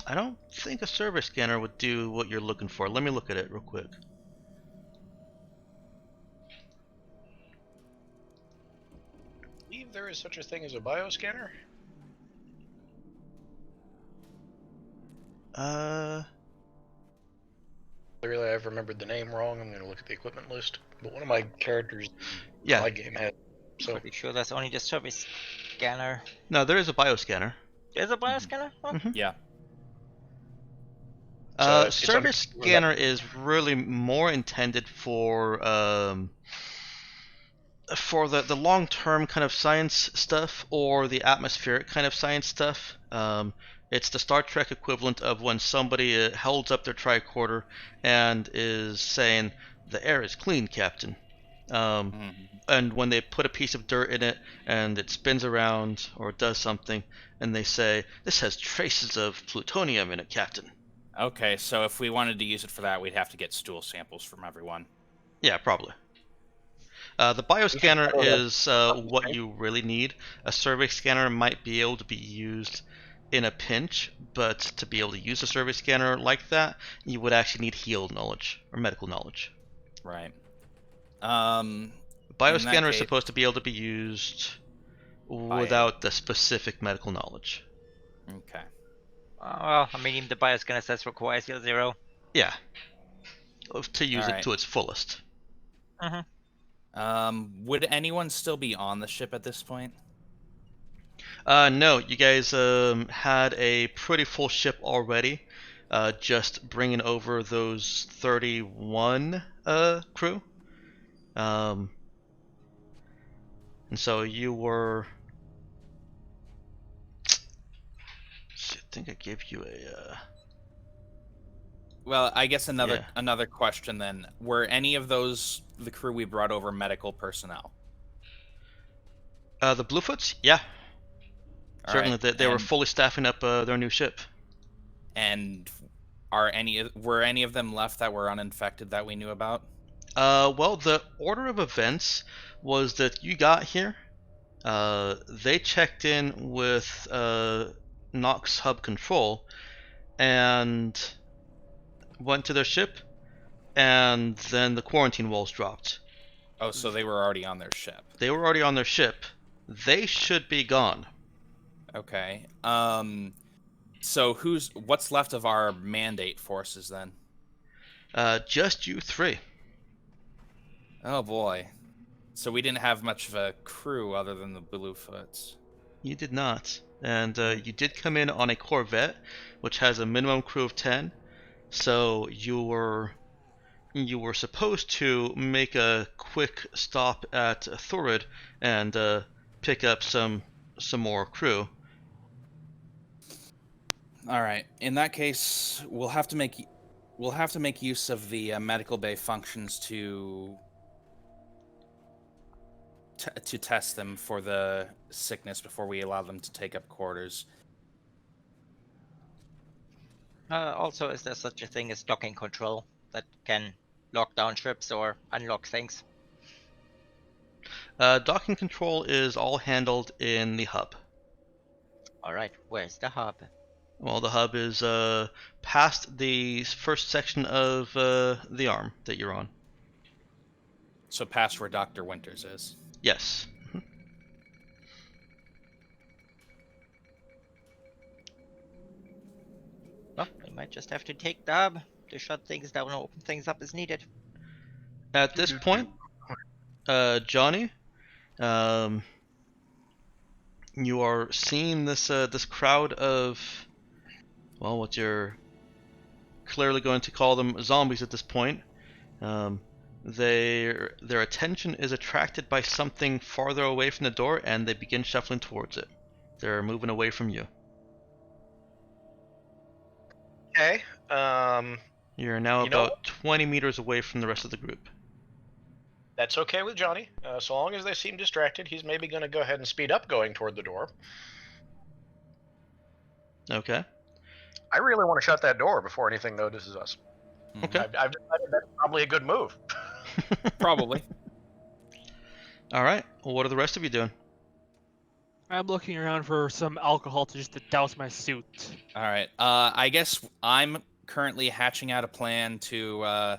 I don't think a survey scanner would do what you're looking for. Let me look at it real quick. I believe there is such a thing as a bioscanner. Clearly, I've remembered the name wrong. I'm going to look at the equipment list. But one of my characters in my game had. So pretty sure that's only the survey scanner. No, there is a bioscanner. There's a bioscanner? Mm-hmm. Yeah. It's Service under- scanner is really more intended for the long-term kind of science stuff or the atmospheric kind of science stuff. It's the Star Trek equivalent of when somebody holds up their tricorder and is saying, "The air is clean, Captain." And when they put a piece of dirt in it and it spins around or does something, and they say, "This has traces of plutonium in it, Captain." Okay, so if we wanted to use it for that, we'd have to get stool samples from everyone. Yeah, probably. The bioscanner is what you really need. A survey scanner might be able to be used in a pinch, but to be able to use a survey scanner like that, you would actually need healed knowledge or medical knowledge. Right. Bioscanner is case, supposed to be able to be used without the specific medical knowledge. Okay. Well, I mean, even the bioscanner says requires your 0. Yeah. To use it Alright. to its fullest. Would anyone still be on the ship at this point? No, you guys had a pretty full ship already. Just bringing over those 31 crew. And so you were. I think I gave you a. Well, I guess another question then. Were any of those the crew we brought over medical personnel? The Bluefoots? Yeah. Certainly, right. they were fully staffing up their new ship. And were any of them left that were uninfected that we knew about? Well, the order of events was that you got here. They checked in with Nox Hub Control and went to their ship, and then the quarantine walls dropped. Oh, so they were already on their ship. They were already on their ship. They should be gone. Okay. So what's left of our mandate forces then? Just you three. Oh boy. So we didn't have much of a crew other than the Bluefoots. You did not. And you did come in on a Corvette, which has a minimum crew of 10. So you were supposed to make a quick stop at Thurid and pick up some more crew. All right. In that case, we'll have to make use of the medical bay functions to test them for the sickness before we allow them to take up quarters. Also, is there such a thing as docking control that can lock down ships or unlock things? Docking control is all handled in the hub. Alright, where's the hub? Well, the hub is past the first section of the arm that you're on. So past where Dr. Winters is. Yes. Well, we might just have to take the hub to shut things down or open things up as needed. At this point, Johnny, you are seeing this crowd of, well, what you're clearly going to call them zombies at this point. Their attention is attracted by something farther away from the door, and they begin shuffling towards it. They're moving away from you. Okay. You're now about 20 meters away from the rest of the group. That's okay with Johnny. So long as they seem distracted, he's maybe going to go ahead and speed up going toward the door. Okay. I really want to shut that door before anything notices us. Okay. I've decided that's probably a good move. Probably. All right. Well, what are the rest of you doing? I'm looking around for some alcohol to douse my suit. All right. I guess I'm currently hatching out a plan to.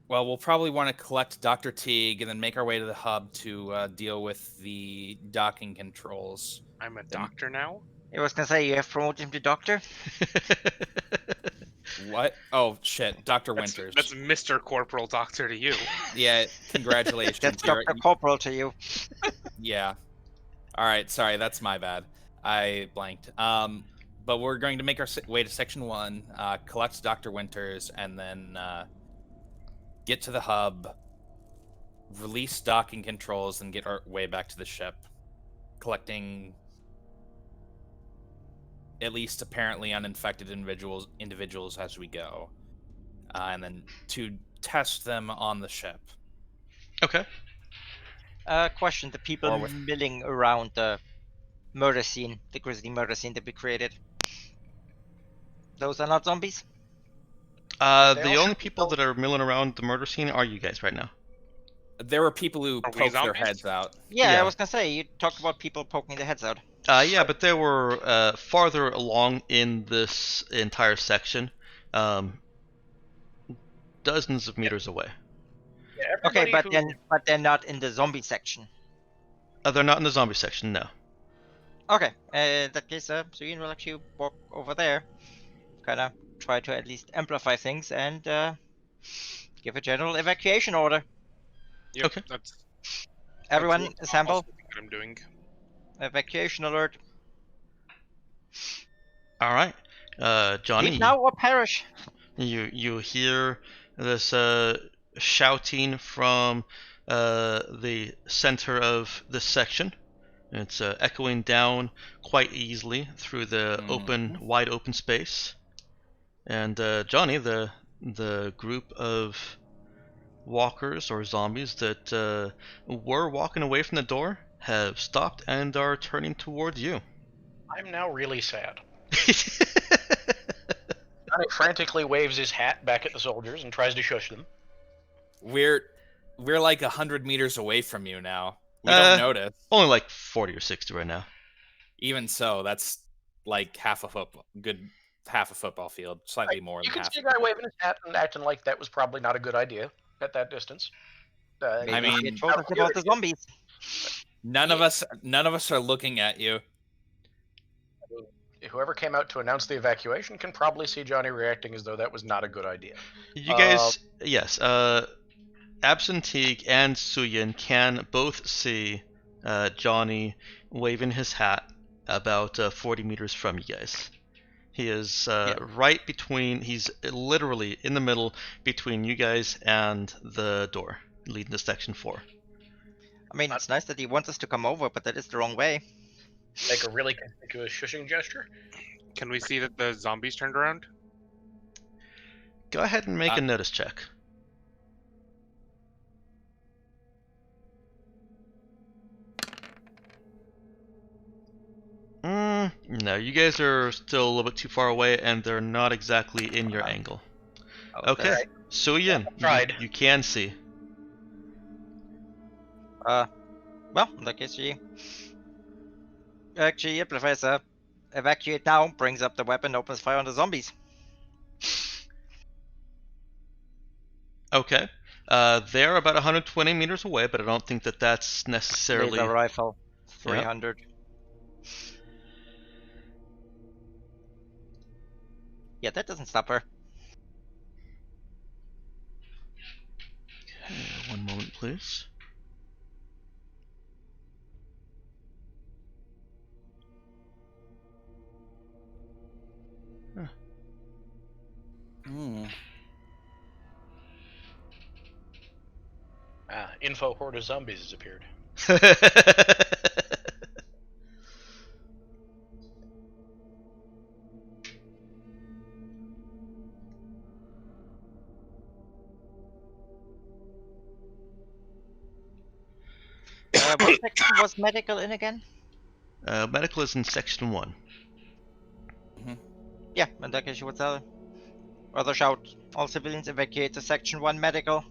Well, we'll probably want to collect Dr. Teague and then make our way to the hub to deal with the docking controls. I'm a doctor now? I was gonna say, you have promoted him to doctor? What? Oh, shit. Dr. Winters. That's Mr. Corporal Doctor to you. Yeah, congratulations. That's Dr. Corporal to you. Yeah. All right, sorry, that's my bad. I blanked. but we're going to make our way to Section 1, collect Dr. Winters, and then get to the hub, release docking controls, and get our way back to the ship, collecting at least apparently uninfected individuals as we go, and then to test them on the ship. Okay. Question: the people milling around the murder scene, the grisly murder scene that we created, those are not zombies? The only people that are milling around the murder scene are you guys right now. There were people who Are we poked their zombies? heads out. Yeah, Yeah. I was gonna say, you talked about people poking their heads out. Yeah, but they were farther along in this entire section, dozens of meters away. Yeah, Okay, but who... but they're not in the zombie section. They're not in the zombie section, no. Okay, in that case, Suyin will actually walk over there, kind of try to at least amplify things and give a general evacuation order. Yep, Okay. That's Everyone, what assemble. also what I'm doing. Evacuation alert. All right, Johnny. Leave now or perish. You hear this shouting from the center of this section. It's echoing down quite easily through the wide open space. And Johnny, the group of walkers or zombies that were walking away from the door have stopped and are turning towards you. I'm now really sad. Johnny frantically waves his hat back at the soldiers and tries to shush them. We're like 100 meters away from you now. We don't notice. Only like 40 or 60 right now. Even so, that's like half a football field, slightly more than You can half. see a guy waving his hat and acting like that was probably not a good idea at that distance. I mean, you told us about the zombies. None of us are looking at you. Whoever came out to announce the evacuation can probably see Johnny reacting as though that was not a good idea. You guys, yes, Absentee and Suyin can both see Johnny waving his hat about 40 meters from you guys. He is right between, he's literally in the middle between you guys and the door leading to Section 4. I mean, it's nice that he wants us to come over, but that is the wrong way. Make a really conspicuous shushing gesture. Can we see that the zombies turned around? Go ahead and make a notice check. No, you guys are still a little bit too far away, and they're not exactly in your angle. Okay, Right. Suyin, Tried. you can see. Well, in that case, she actually amplifies evacuate now, brings up the weapon, opens fire on the zombies. Okay. They're about 120 meters away, but I don't think that that's necessarily... Laser rifle, 300. Yeah, that doesn't stop her. Okay, one moment, please. Info horde of zombies has appeared. What section was medical in again? Medical is in Section 1. Yeah, in that case, she would tell other shout, all civilians evacuate to Section 1 medical.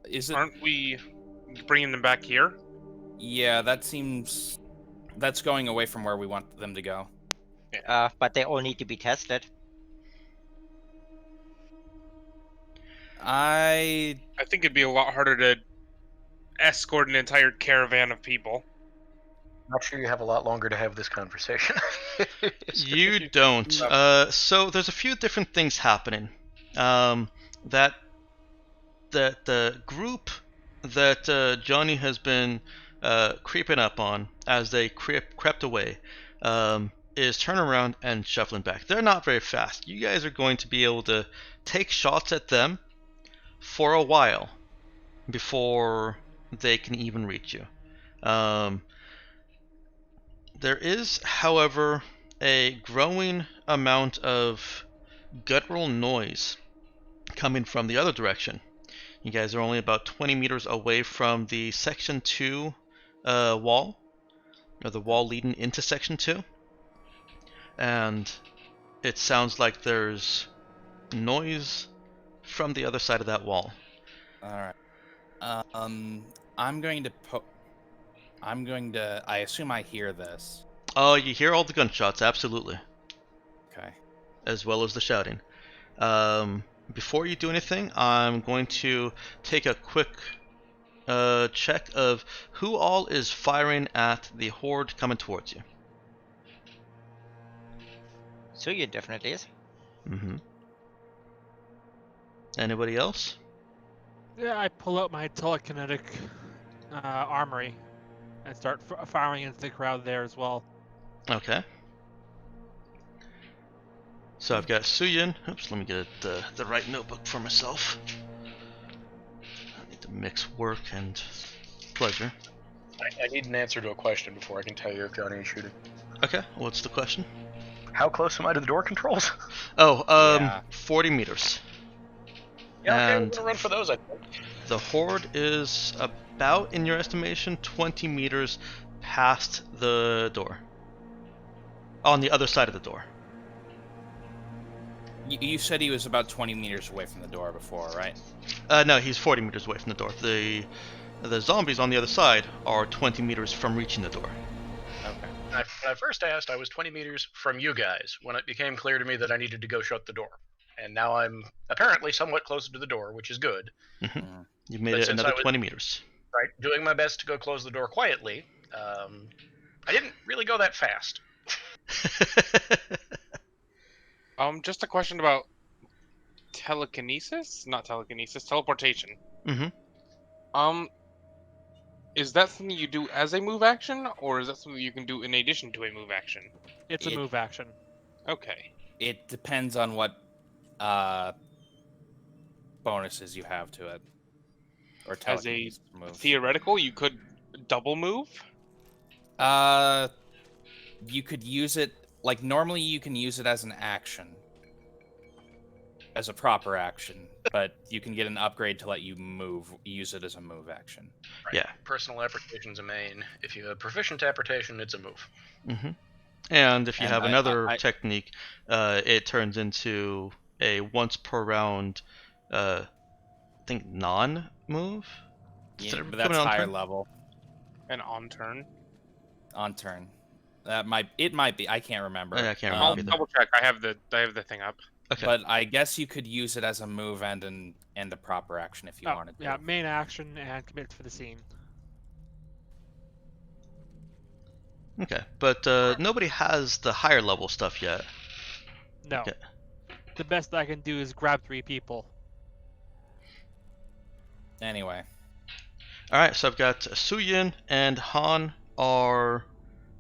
Is it? Aren't we bringing them back here? Yeah, that's going away from where we want them to go. But they all need to be tested. I think it'd be a lot harder to escort an entire caravan of people. Not sure you have a lot longer to have this conversation. You don't. So there's a few different things happening. That the group that Johnny has been creeping up on as they crept away, is turning around and shuffling back. They're not very fast. You guys are going to be able to take shots at them for a while before they can even reach you. There is, however, a growing amount of guttural noise coming from the other direction. You guys are only about 20 meters away from the Section 2 wall, or the wall leading into Section 2. And it sounds like there's noise from the other side of that wall. All right. I'm going to. I assume I hear this. Oh, you hear all the gunshots, absolutely, Okay. as well as the shouting. Before you do anything, I'm going to take a quick check of who all is firing at the horde coming towards you. Suya definitely is. Mm-hmm. Anybody else? Yeah, I pull out my telekinetic armory and start firing into the crowd there as well. Okay. So I've got Suyin. Oops, let me get the right notebook for myself. I need to mix work and pleasure. I need an answer to a question before I can tell you if Johnny is shooting. Okay, what's the question? How close am I to the door controls? Oh, Yeah. 40 meters. Yeah, okay, we're And gonna run for those, I think. the horde is about, in your estimation, 20 meters past the door. On the other side of the door. You said he was about 20 meters away from the door before, right? No, he's 40 meters away from the door. The zombies on the other side are 20 meters from reaching the door. Okay. When I first asked, I was 20 meters from you guys when it became clear to me that I needed to go shut the door. And now I'm apparently somewhat closer to the door, which is good. Mm. You've made But it since another I was- 20 meters. Right, doing my best to go close the door quietly. I didn't really go that fast. Just a question about telekinesis? Not telekinesis, teleportation. Mm-hmm. Is that something you do as a move action, or is that something you can do in addition to a move action? It's a move action. Okay. It depends on what bonuses you have to it. Or As a telekinesis move. theoretical, you could double move? You could use it, like, normally you can use it as an action. As a proper action. But you can get an upgrade to let you use it as a move action. Right. Yeah. Personal application's a main. If you have proficient application, it's a move. Mm-hmm. And if you And have I- another I- technique, it turns into a once per round, I think, non-move? Does Yeah, it but come that's in on higher turn? level. And on turn? On turn. It might be. I can't remember. I can't I'll remember either. double check. I have the thing up. Okay. But I guess you could use it as a move and a proper action if you wanted to. Yeah, main action and commit for the scene. Okay, but nobody has the higher level stuff yet. No. Okay. The best I can do is grab 3 people. Anyway. Alright, so I've got Suyin and Han are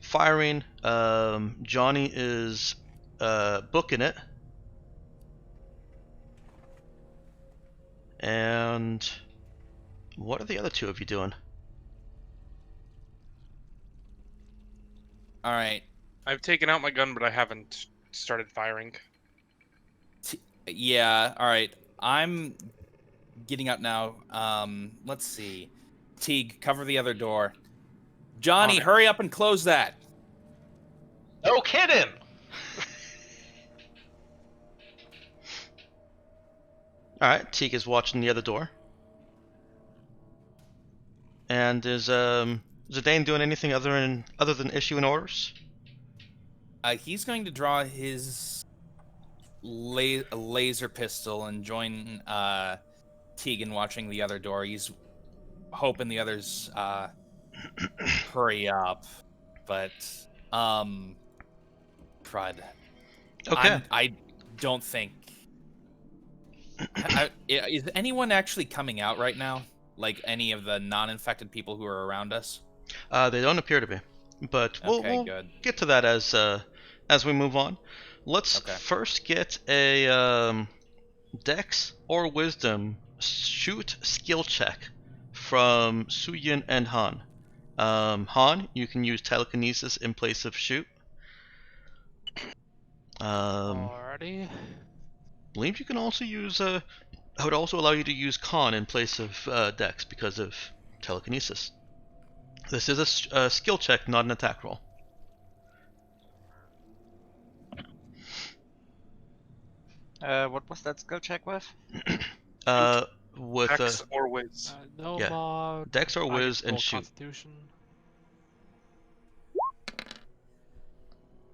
firing. Johnny is booking it. And what are the other two of you doing? All right. I've taken out my gun, but I haven't started firing. Yeah. All right. I'm getting up now. Let's see. Teague, cover the other door. Johnny, Okay. hurry up and close that. No kidding! Alright, Teague is watching the other door. And is Zidane doing anything other than issuing orders? He's going to draw his laser pistol and join Teague in watching the other door. He's hoping the others hurry up, but crud. Okay. I don't think. Is anyone actually coming out right now? Like any of the non-infected people who are around us? They don't appear to be. but we'll good. get to that as we move on. Let's Okay. first get a Dex or Wisdom shoot skill check from Suyin and Han. Han, you can use telekinesis in place of shoot. Alrighty. Believe you can also use I would also allow you to use Con in place of Dex because of telekinesis. This is a skill check, not an attack roll. What was that skill check with? With Dex or Wiz. No Yeah. mod. Dex or I Wiz can roll and shoot. Constitution.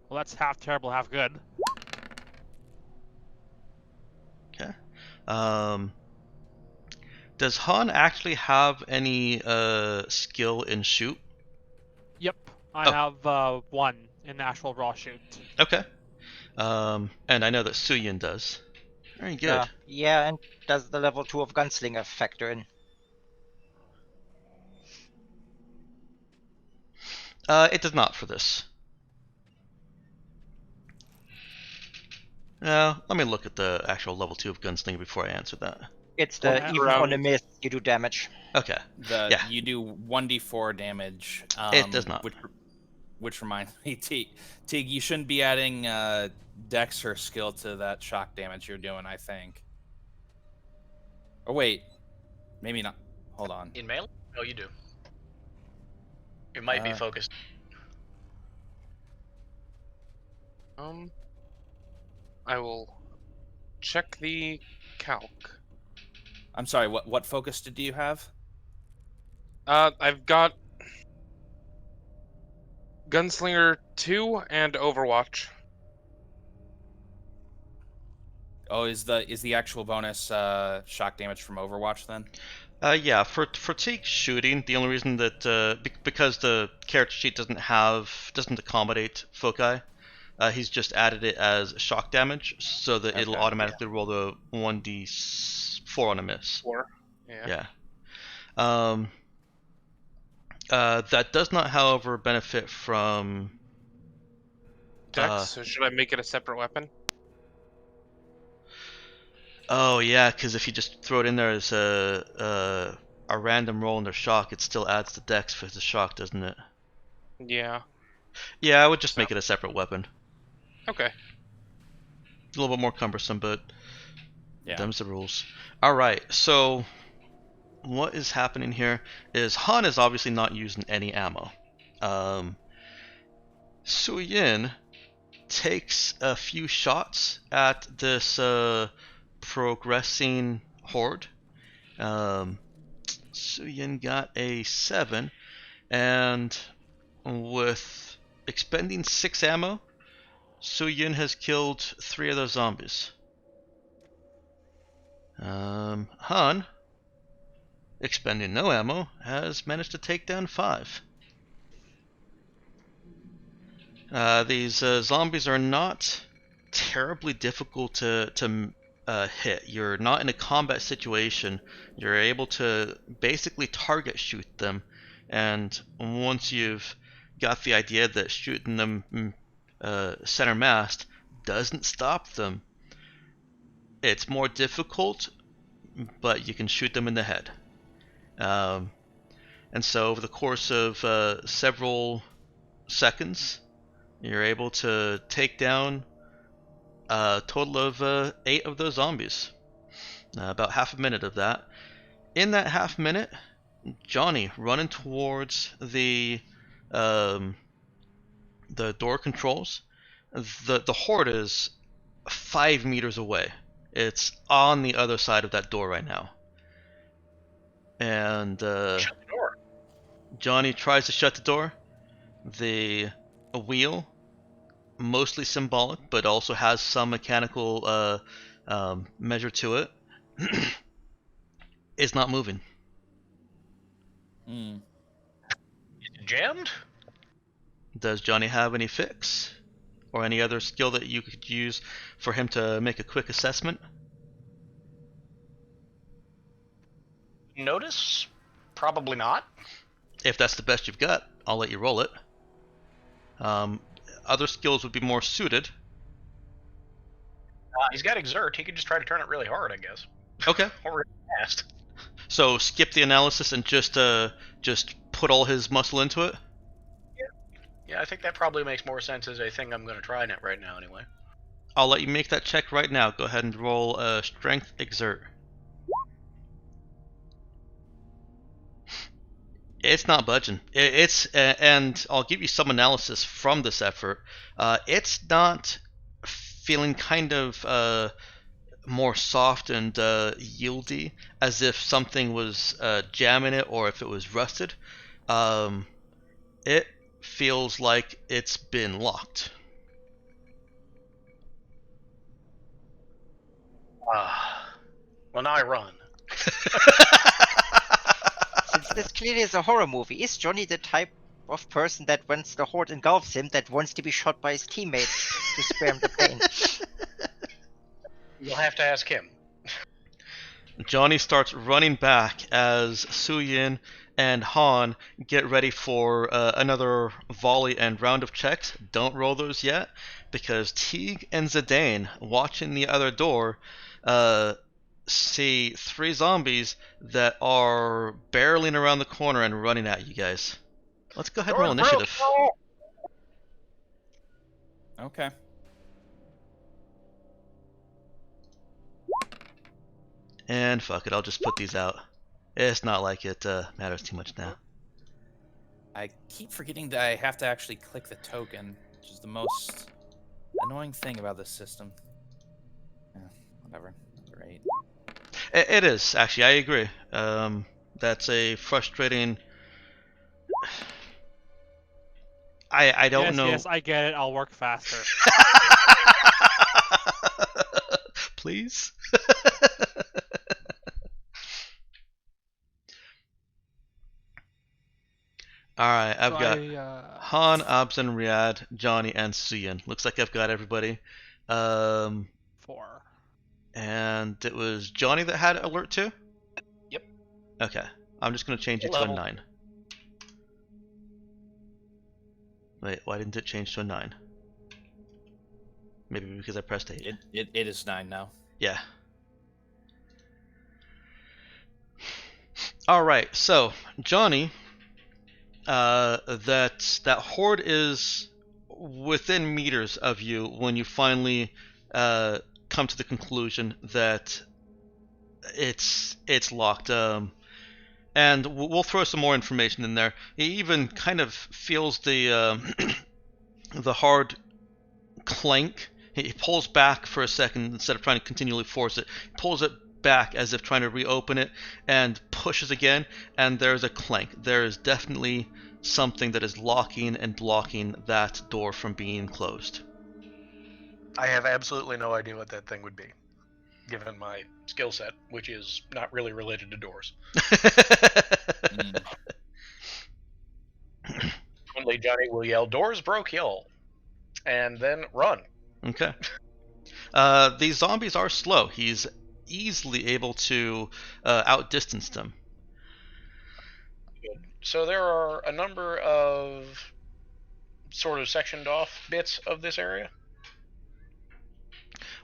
Well, that's half terrible, half good. Okay. Does Han actually have any skill in shoot? Yep. I Oh. have one in actual raw shoot. Okay. And I know that Suyin does. Very good. Yeah, and does the level 2 of Gunslinger factor in? It does not for this. Let me look at the actual level 2 of Gunslinger before I answer that. It's the Oh, even on a miss, you do damage. Okay. Yeah. You do 1d4 damage. It does not. Which reminds me, Teague, you shouldn't be adding Dex or skill to that shock damage you're doing, I think. Or wait, maybe not. Hold on. In melee? No, you do. It might be focused. I will check the calc. I'm sorry, what focus do you have? I've got Gunslinger 2 and Overwatch. Oh, is the actual bonus shock damage from Overwatch then? Yeah, for Teague shooting, the only reason that because the character sheet doesn't accommodate foci, he's just added it as shock damage, so that it'll automatically roll the 1d4 on a miss. 4. Yeah. That does not, however, benefit from Dex, so should I make it a separate weapon? Oh yeah, because if you just throw it in there as a random roll under shock, it still adds the dex for the shock, doesn't it? Yeah. Yeah, I would just make it a separate weapon. Okay. A little bit more cumbersome, but Yeah. them's the rules. Alright, so what is happening here is Han is obviously not using any ammo. Suyin takes a few shots at this progressing horde. Suyin got a 7, and with expending 6 ammo, Suyin has killed 3 of those zombies. Han, expending no ammo, has managed to take down 5. These zombies are not terribly difficult to hit. You're not in a combat situation. You're able to basically target shoot them, and once you've got the idea that shooting them center massed doesn't stop them, it's more difficult, but you can shoot them in the head. And so over the course of several seconds, you're able to take down a total of 8 of those zombies. About half a minute of that. In that half minute, Johnny running towards the door controls. The horde is 5 meters away. It's on the other side of that door right now. And Shut the door. Johnny tries to shut the door. The wheel, mostly symbolic, but also has some mechanical measure to it, is not moving. Mm. Is it jammed? Does Johnny have any fix? Or any other skill that you could use for him to make a quick assessment? Notice? Probably not. If that's the best you've got, I'll let you roll it. Other skills would be more suited. He's got exert. He could just try to turn it really hard, I guess. Okay. Or really fast. So skip the analysis and just put all his muscle into it. Yeah, I think that probably makes more sense as a thing I'm going to try right now anyway. I'll let you make that check right now. Go ahead and roll strength exert. It's not budging. And I'll give you some analysis from this effort. It's not feeling kind of more soft and yieldy, as if something was jamming it or if it was rusted. It feels like it's been locked. Well, now I run. Since this clearly is a horror movie, is Johnny the type of person that once the horde engulfs him, that wants to be shot by his teammates to spare him the pain? You'll have to ask him. Johnny starts running back as Suyin and Han get ready for another volley and round of checks. Don't roll those yet, because Teague and Zidane, watching the other door, see 3 zombies that are barreling around the corner and running at you guys. Let's go ahead and roll initiative. Okay. And fuck it, I'll just put these out. It's not like it matters too much now. I keep forgetting that I have to actually click the token, which is the most annoying thing about this system. Whatever. Great. It is, actually, I agree. That's a frustrating... I don't know... Yes, I get it. I'll work faster. Please? Alright, I've got Han, Abzan, Riyadh, Johnny, and Suyin. Looks like I've got everybody. 4. And it was Johnny that had alert 2? Yep. Okay, I'm just going to change it to a 9. Wait, why didn't it change to a 9? Maybe because I pressed 8. It is 9 now. Yeah. Alright, so, Johnny, that horde is within meters of you when you finally come to the conclusion that it's locked. And we'll throw some more information in there. He even kind of feels the the hard clank. He pulls back for a second instead of trying to continually force it. He pulls it back as if trying to reopen it and pushes again, and there's a clank. There is definitely something that is locking and blocking that door from being closed. I have absolutely no idea what that thing would be, given my skill set, which is not really related to doors. Only Johnny will yell, "Doors broke, y'all," and then run. Okay. These zombies are slow. He's easily able to outdistance them. Good. So there are a number of sort of sectioned off bits of this area.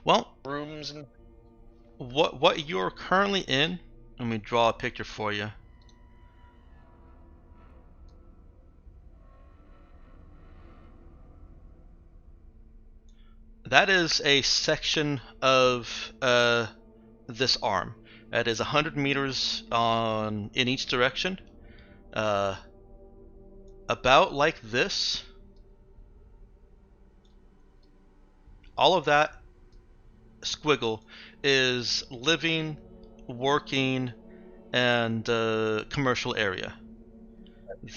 Well, Rooms and what you're currently in, let me draw a picture for you. That is a section of this arm. That is 100 meters in each direction. About like this. All of that squiggle is living, working, and commercial area.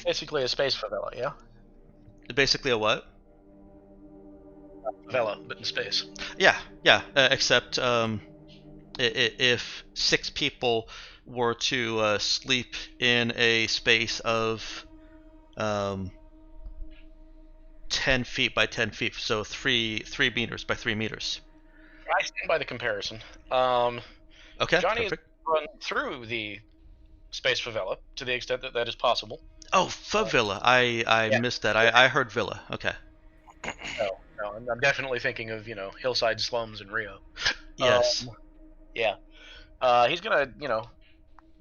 basically a space favela, yeah? Basically a what? Favela, but in space. Yeah. Except if 6 people were to sleep in a space of 10 feet by 10 feet, so 3 meters by 3 meters. I stand by the comparison. Okay, Johnny perfect. has run through the space favela to the extent that that is possible. Oh, favela. I Yeah. missed that. I heard villa. Okay. No, I'm definitely thinking of hillside slums in Rio. Yes. Yeah. He's gonna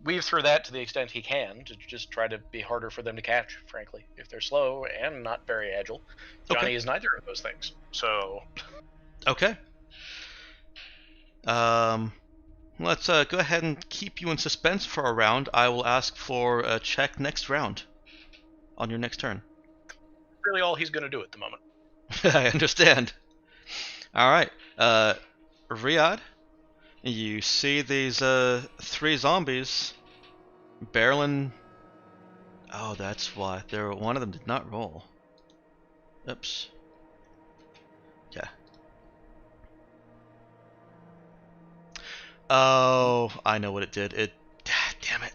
weave through that to the extent he can to just try to be harder for them to catch. Frankly, if they're slow and not very agile, Johnny Okay. is neither of those things. So Okay. Let's go ahead and keep you in suspense for a round. I will ask for a check next round on your next turn. really, all he's gonna do at the moment. I understand. All right. Riyadh, you see these 3 zombies barreling. Oh, that's why. One of them did not roll. Oops. Okay. Oh, I know what it did. Damn it.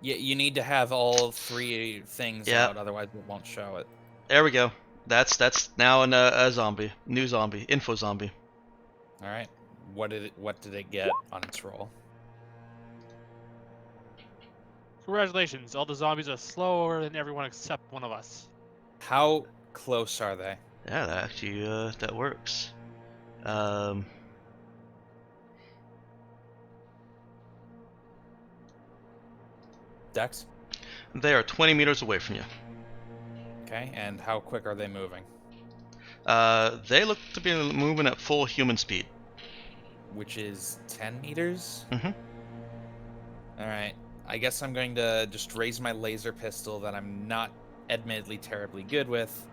You need to have all 3 things Yeah. out, otherwise it won't show it. There we go. That's now a zombie, new zombie, info zombie. All right. What did it get on its roll? Congratulations, all the zombies are slower than everyone except one of us. How close are they? Yeah, that actually that works. Dex? They are 20 meters away from you. Okay, and how quick are they moving? They look to be moving at full human speed. Which is 10 meters? Mhm. Alright. I guess I'm going to just raise my laser pistol that I'm not admittedly terribly good with.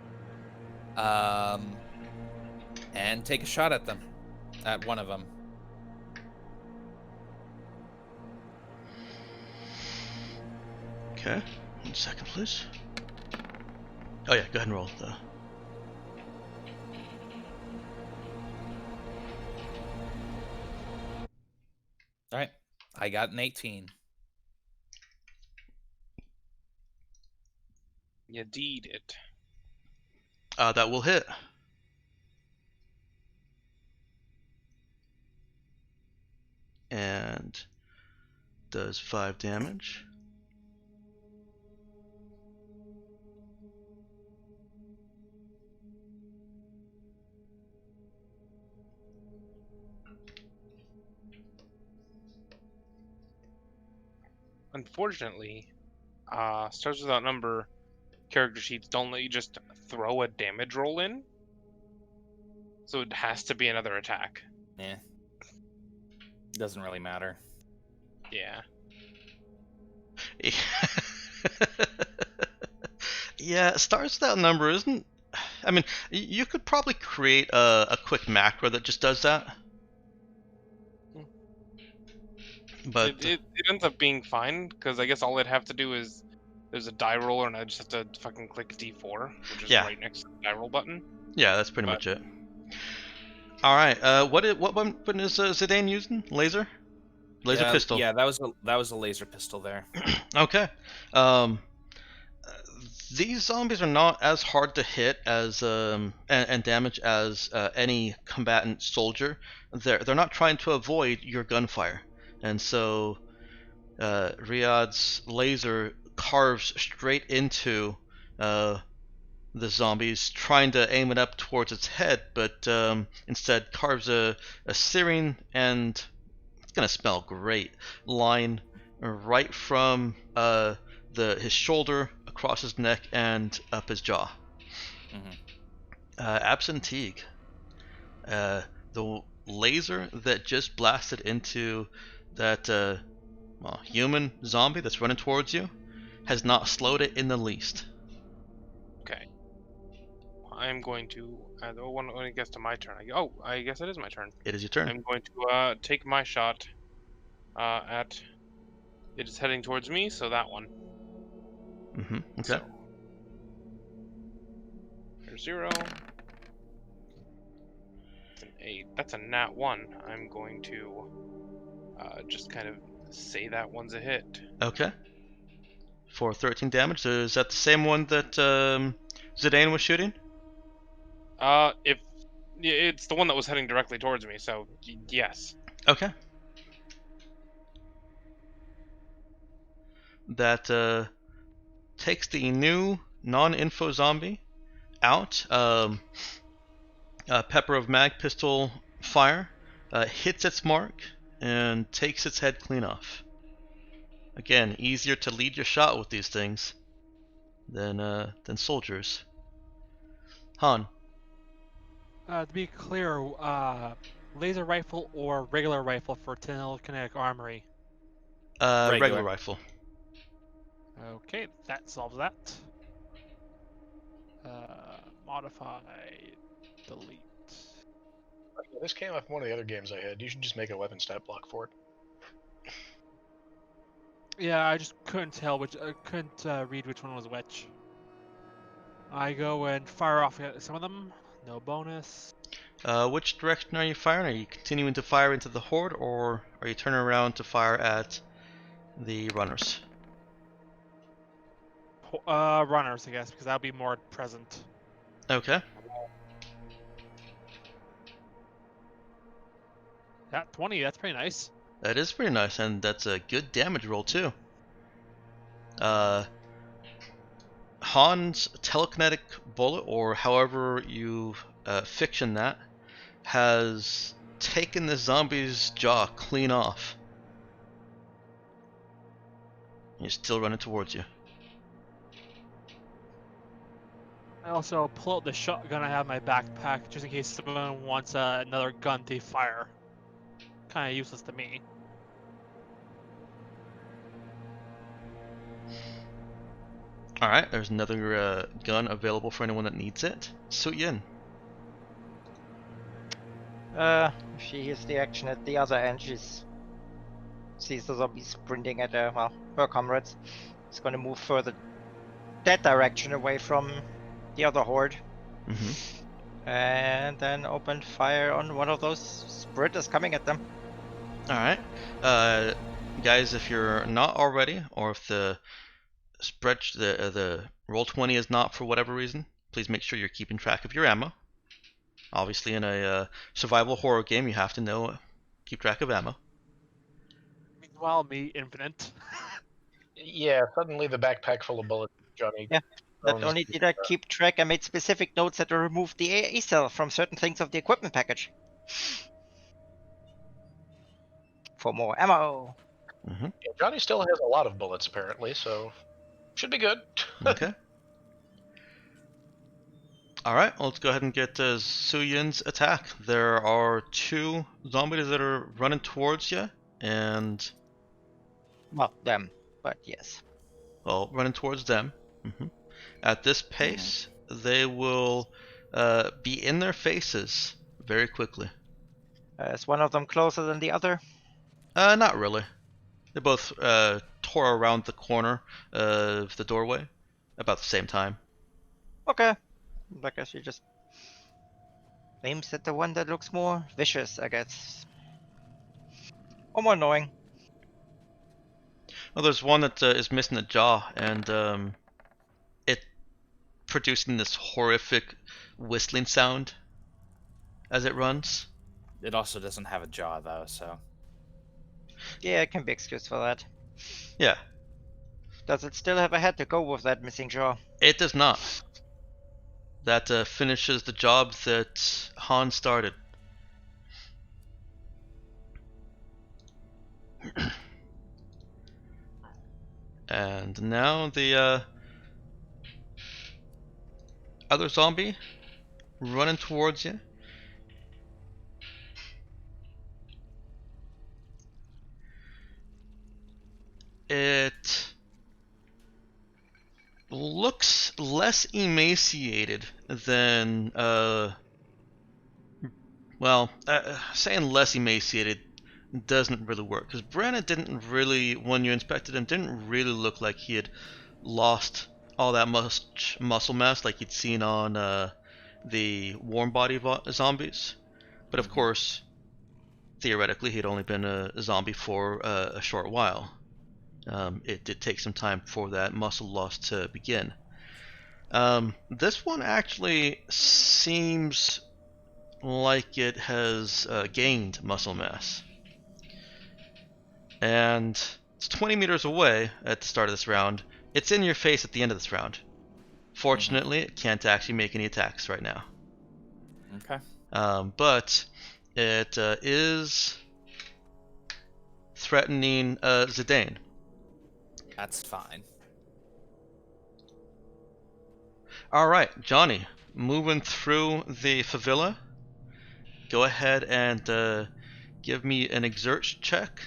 And take a shot at them. At one of them. Okay. 1 second, please. Oh yeah, go ahead and roll. Alright. I got an 18. You did it. That will hit. And does 5 damage. Unfortunately, Stars Without Number character sheets don't let you just throw a damage roll in. So it has to be another attack. Yeah. Doesn't really matter. Yeah. Yeah, stars without number isn't. I mean, you could probably create a quick macro that just does that. But It ends up being fine, because I guess all I'd have to do is there's a die roller and I just have to fucking click D4, which is Yeah. right next to the die roll button. yeah, that's pretty much it. All right. What weapon is Zidane using? Laser pistol. Yeah, that was a laser pistol there. Okay. These zombies are not as hard to hit as and damage as any combatant soldier. They're not trying to avoid your gunfire, and so Riyadh's laser carves straight into the zombies, trying to aim it up towards its head, but instead carves a searing and it's gonna smell great line right from his shoulder across his neck and up his jaw. Mm-hmm. Absentee, the laser that just blasted into that human zombie that's running towards you has not slowed it in the least. Okay. I'm going to. When it gets to my turn, I guess it is my turn. It is your turn. I'm going to take my shot at. It is heading towards me, so that one. Mm-hmm. Okay. So, there's 0. It's an 8. That's a nat 1. I'm going to just kind of say that one's a hit. Okay. For 13 damage. Is that the same one that Zidane was shooting? If it's the one that was heading directly towards me, so yes. Okay. That takes the new non-info zombie out. Pepper of mag pistol fire hits its mark and takes its head clean off. Again, easier to lead your shot with these things than soldiers. Han. To be clear, laser rifle or regular rifle for telekinetic armory? Regular rifle. Okay, that solves that. Modify, delete. This came up in one of the other games I had. You should just make a weapon stat block for it. Yeah, I just couldn't tell couldn't read which one was which. I go and fire off at some of them. No bonus. Which direction are you firing? Are you continuing to fire into the horde, or are you turning around to fire at the runners? Runners, I guess, because that'll be more present. Okay. That 20, that's pretty nice. That is pretty nice, and that's a good damage roll too. Han's telekinetic bullet, or however you fiction that, has taken the zombie's jaw clean off. He's still running towards you. I also pull out the shotgun I have in my backpack just in case someone wants another gun to fire. Kind of useless to me. Alright, there's another gun available for anyone that needs it. Suit Yin. She hears the action at the other end. She sees the zombies sprinting at her comrades. She's gonna move further that direction away from the other horde. And then open fire on one of those sprinters coming at them. Alright. Guys, if you're not already, or if the roll 20 is not for whatever reason, please make sure you're keeping track of your ammo. Obviously, in a survival horror game, you have to keep track of ammo. Meanwhile, me infinite. Yeah, suddenly the backpack full of bullets, Johnny. Yeah. Not only did I keep track, I made specific notes that I removed the AE cell from certain things of the equipment package. For more ammo. Yeah, Johnny still has a lot of bullets, apparently, so should be good. Okay. Alright, let's go ahead and get Suyin's attack. There are 2 zombies that are running towards you, and... Well, them, but yes. Well, running towards them. At this pace, they will be in their faces very quickly. Is one of them closer than the other? Not really. They both tore around the corner of the doorway about the same time. Okay. I guess she just aims at the one that looks more vicious, I guess. Or more annoying. Well, there's one that is missing a jaw, and it producing this horrific whistling sound as it runs. It also doesn't have a jaw, though, so... Yeah, it can be excused for that. Yeah. Does it still have a head to go with that missing jaw? It does not. That finishes the job that Han started. And now the other zombie running towards you. It looks less emaciated than saying less emaciated doesn't really work, because Brandon didn't really, when you inspected him, didn't really look like he had lost all that much muscle mass like you'd seen on the warm body zombies. But of course, theoretically, he'd only been a zombie for a short while. It did take some time for that muscle loss to begin. This one actually seems like it has gained muscle mass. And it's 20 meters away at the start of this round. It's in your face at the end of this round. Fortunately, it can't actually make any attacks right now. Okay. But it is threatening Zidane. That's fine. All right, Johnny, moving through the favela. Go ahead and give me an exert check.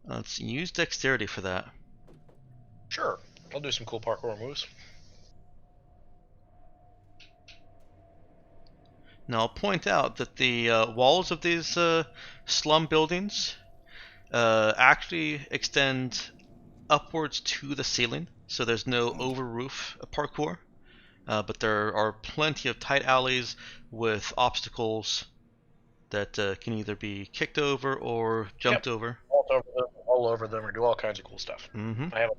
Let's use dexterity for that. Sure. I'll do some cool parkour moves. Now, I'll point out that the walls of these slum buildings actually extend upwards to the ceiling, so there's no over roof parkour. But there are plenty of tight alleys with obstacles that can either be kicked over or jumped over. All over them, or do all kinds of cool stuff. Mm-hmm. I have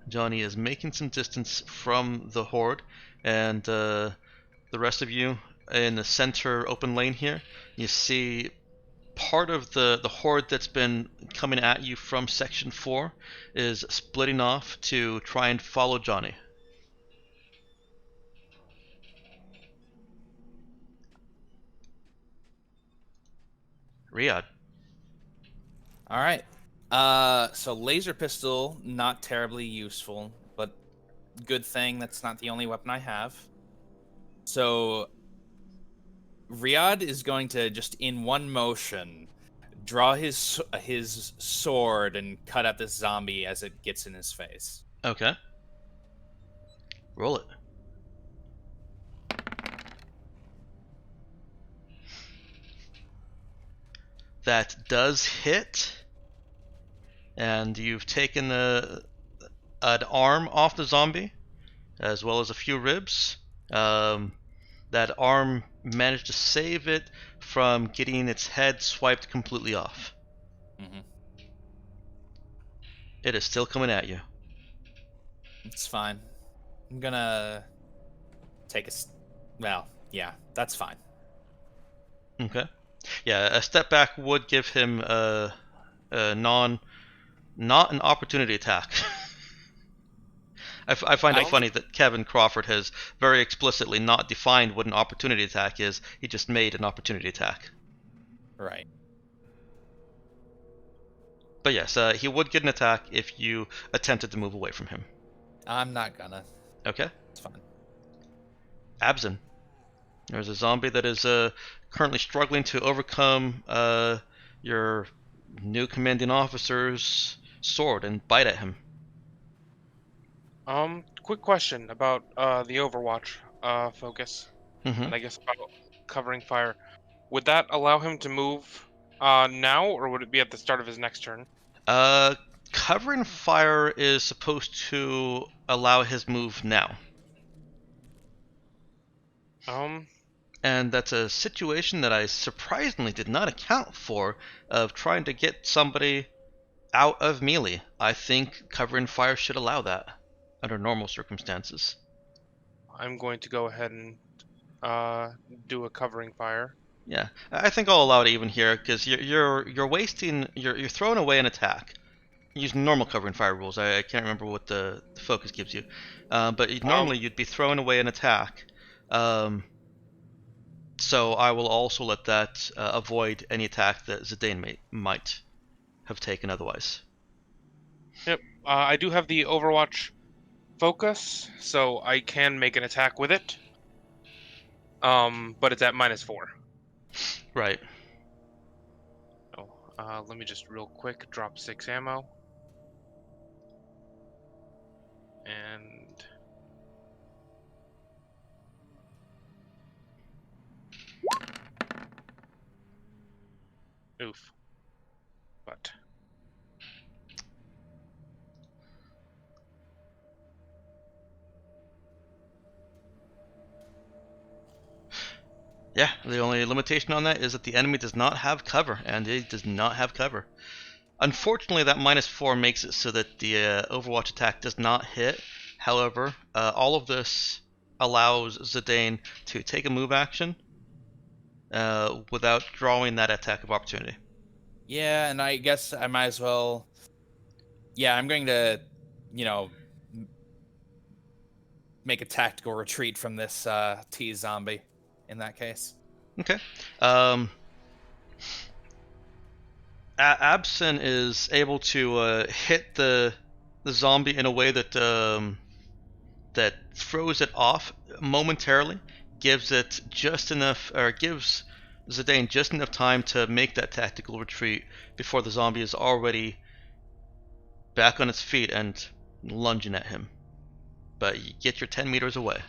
Johnny is making some distance from the horde, and the rest of you in the center open lane here, you see part of the horde that's been coming at you from section 4 is splitting off to try and follow Johnny. Riyadh. All right. So laser pistol, not terribly useful, but good thing that's not the only weapon I have. So Riyadh is going to just in one motion draw his sword and cut at this zombie as it gets in his face. Okay. Roll it. That does hit. And you've taken an arm off the zombie, as well as a few ribs. That arm managed to save it from getting its head swiped completely off. Mm-hmm. It is still coming at you. It's fine. I'm gonna take a... Well, yeah, that's fine. Okay. Yeah, a step back would give him a not an opportunity attack. I find it funny that Kevin Crawford has very explicitly not defined what an opportunity attack is. He just made an opportunity attack. Right. But yes, he would get an attack if you attempted to move away from him. I'm not gonna. Okay. It's fine. Abzin. There's a zombie that is currently struggling to overcome your new commanding officer's sword and bite at him. Quick question about the Overwatch focus, Mm-hmm. and I guess about covering fire. Would that allow him to move now, or would it be at the start of his next turn? Covering fire is supposed to allow his move now. And that's a situation that I surprisingly did not account for, of trying to get somebody out of melee. I think covering fire should allow that under normal circumstances. I'm going to go ahead and do a covering fire. Yeah, I think I'll allow it even here, because you're wasting, you're throwing away an attack. Using normal covering fire rules. I can't remember what the focus gives you, but normally you'd be throwing away an attack. So I will also let that avoid any attack that Zidane might have taken otherwise. Yep. I do have the Overwatch focus, so I can make an attack with it. But it's at -4. Right. Oh, let me just real quick drop 6 ammo. And oof. But yeah, the only limitation on that is that the enemy does not have cover, and it does not have cover. Unfortunately, that -4 makes it so that the Overwatch attack does not hit. However, all of this allows Zidane to take a move action without drawing that attack of opportunity. Yeah, and I guess I might as well Yeah, I'm going to, make a tactical retreat from this T zombie. In that case. Okay. Absin is able to hit the zombie in a way that that throws it off momentarily, gives it just enough, or gives Zidane just enough time to make that tactical retreat before the zombie is already back on its feet and lunging at him. But you get your 10 meters away.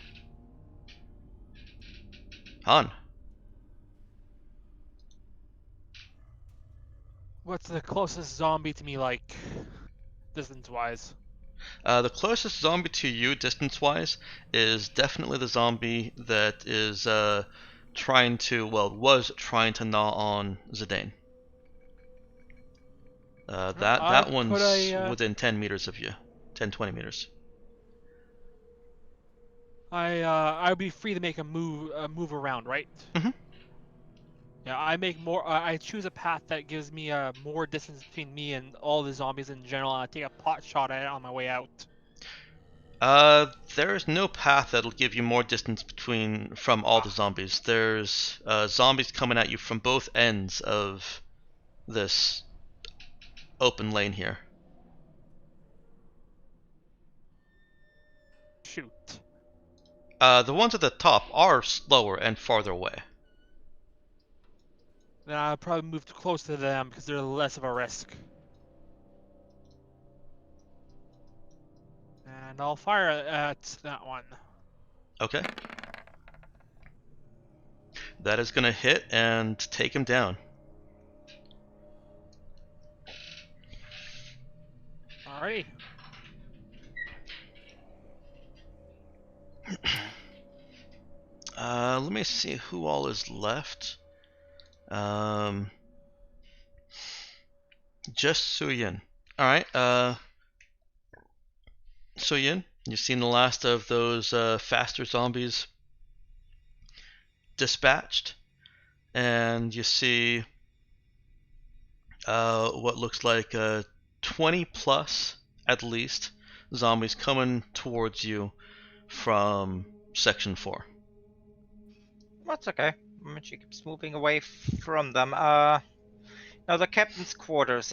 Han. What's the closest zombie to me, like, distance-wise? The closest zombie to you, distance-wise, is definitely the zombie that is was trying to gnaw on Zidane. That one's within 10 meters of you. 10, 20 meters. I'd be free to make a move around, right? Mhm. Yeah, I choose a path that gives me more distance between me and all the zombies in general, and I take a pot shot at it on my way out. There's no path that'll give you more distance from all the zombies. There's zombies coming at you from both ends of this open lane here. Shoot. The ones at the top are slower and farther away. Then I'll probably move close to them because they're less of a risk. And I'll fire at that one. Okay. That is gonna hit and take him down. Alrighty. Let me see who all is left. Just Suyin. Alright, Suyin, you've seen the last of those faster zombies dispatched, and you see what looks like 20 plus, at least, zombies coming towards you from Section 4. That's okay. She keeps moving away from them. Now the captain's quarters.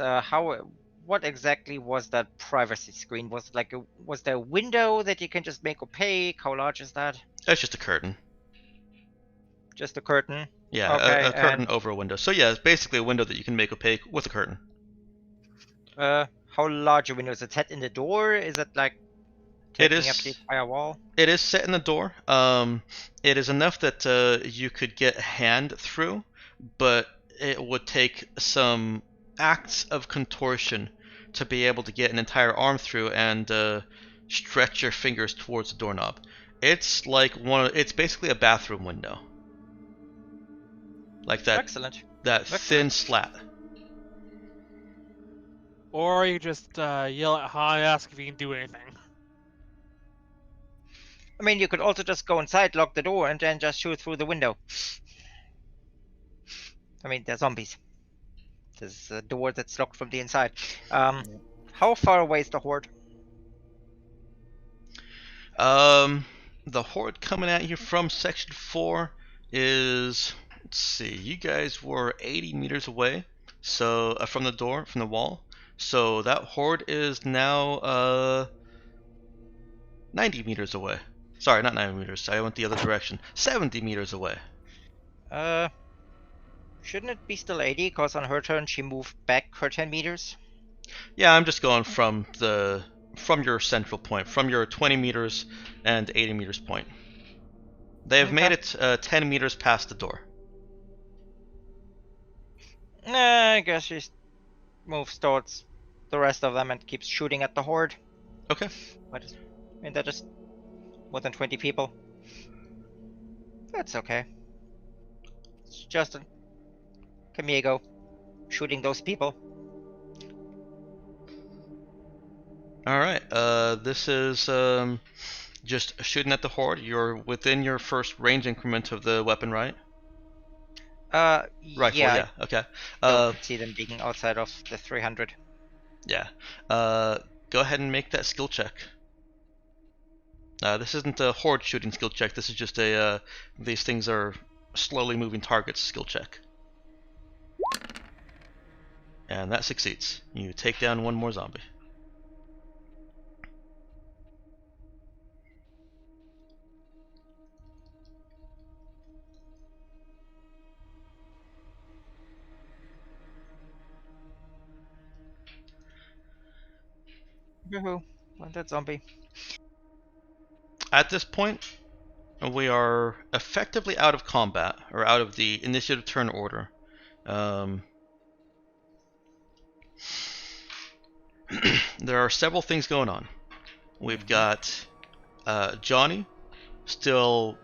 What exactly was that privacy screen? Was there a window that you can just make opaque? How large is that? That's just a curtain. Just a curtain. Yeah, okay, a curtain over a window. So yeah, it's basically a window that you can make opaque with a curtain. How large a window is it? Set in the door? Is it like taking up the entire wall? It is set in the door. It is enough that you could get a hand through, but it would take some acts of contortion to be able to get an entire arm through and stretch your fingers towards the doorknob. It's like it's basically a bathroom window. Like that. Excellent. That Excellent. thin slat. Or you just yell at Han and ask if he can do anything. I mean, you could also just go inside, lock the door, and then just shoot through the window. I mean, they're zombies. There's a door that's locked from the inside. How far away is the horde? The horde coming at you from Section 4 is... Let's see, you guys were 80 meters away, so from the wall. So that horde is now 90 meters away. Sorry, not 90 meters. I went the other direction. 70 meters away. Shouldn't it be still 80? Because on her turn she moved back her 10 meters. Yeah, I'm just going from your central point, from your 20 meters and 80 meters point. They have made it 10 meters past the door. I guess she moves towards the rest of them and keeps shooting at the horde. Okay. I mean, they're just more than 20 people. That's okay. It's just a Camiego shooting those people. Alright, this is just shooting at the horde. You're within your first range increment of the weapon, right? Rifle, yeah. Okay. I don't see them being outside of the 300. Yeah. Go ahead and make that skill check. This isn't a horde shooting skill check. This is just a these things are slowly moving targets skill check. And that succeeds. You take down one more zombie. Woohoo! Want that zombie? At this point, we are effectively out of combat, or out of the initiative turn order. There are several things going on. We've got Johnny still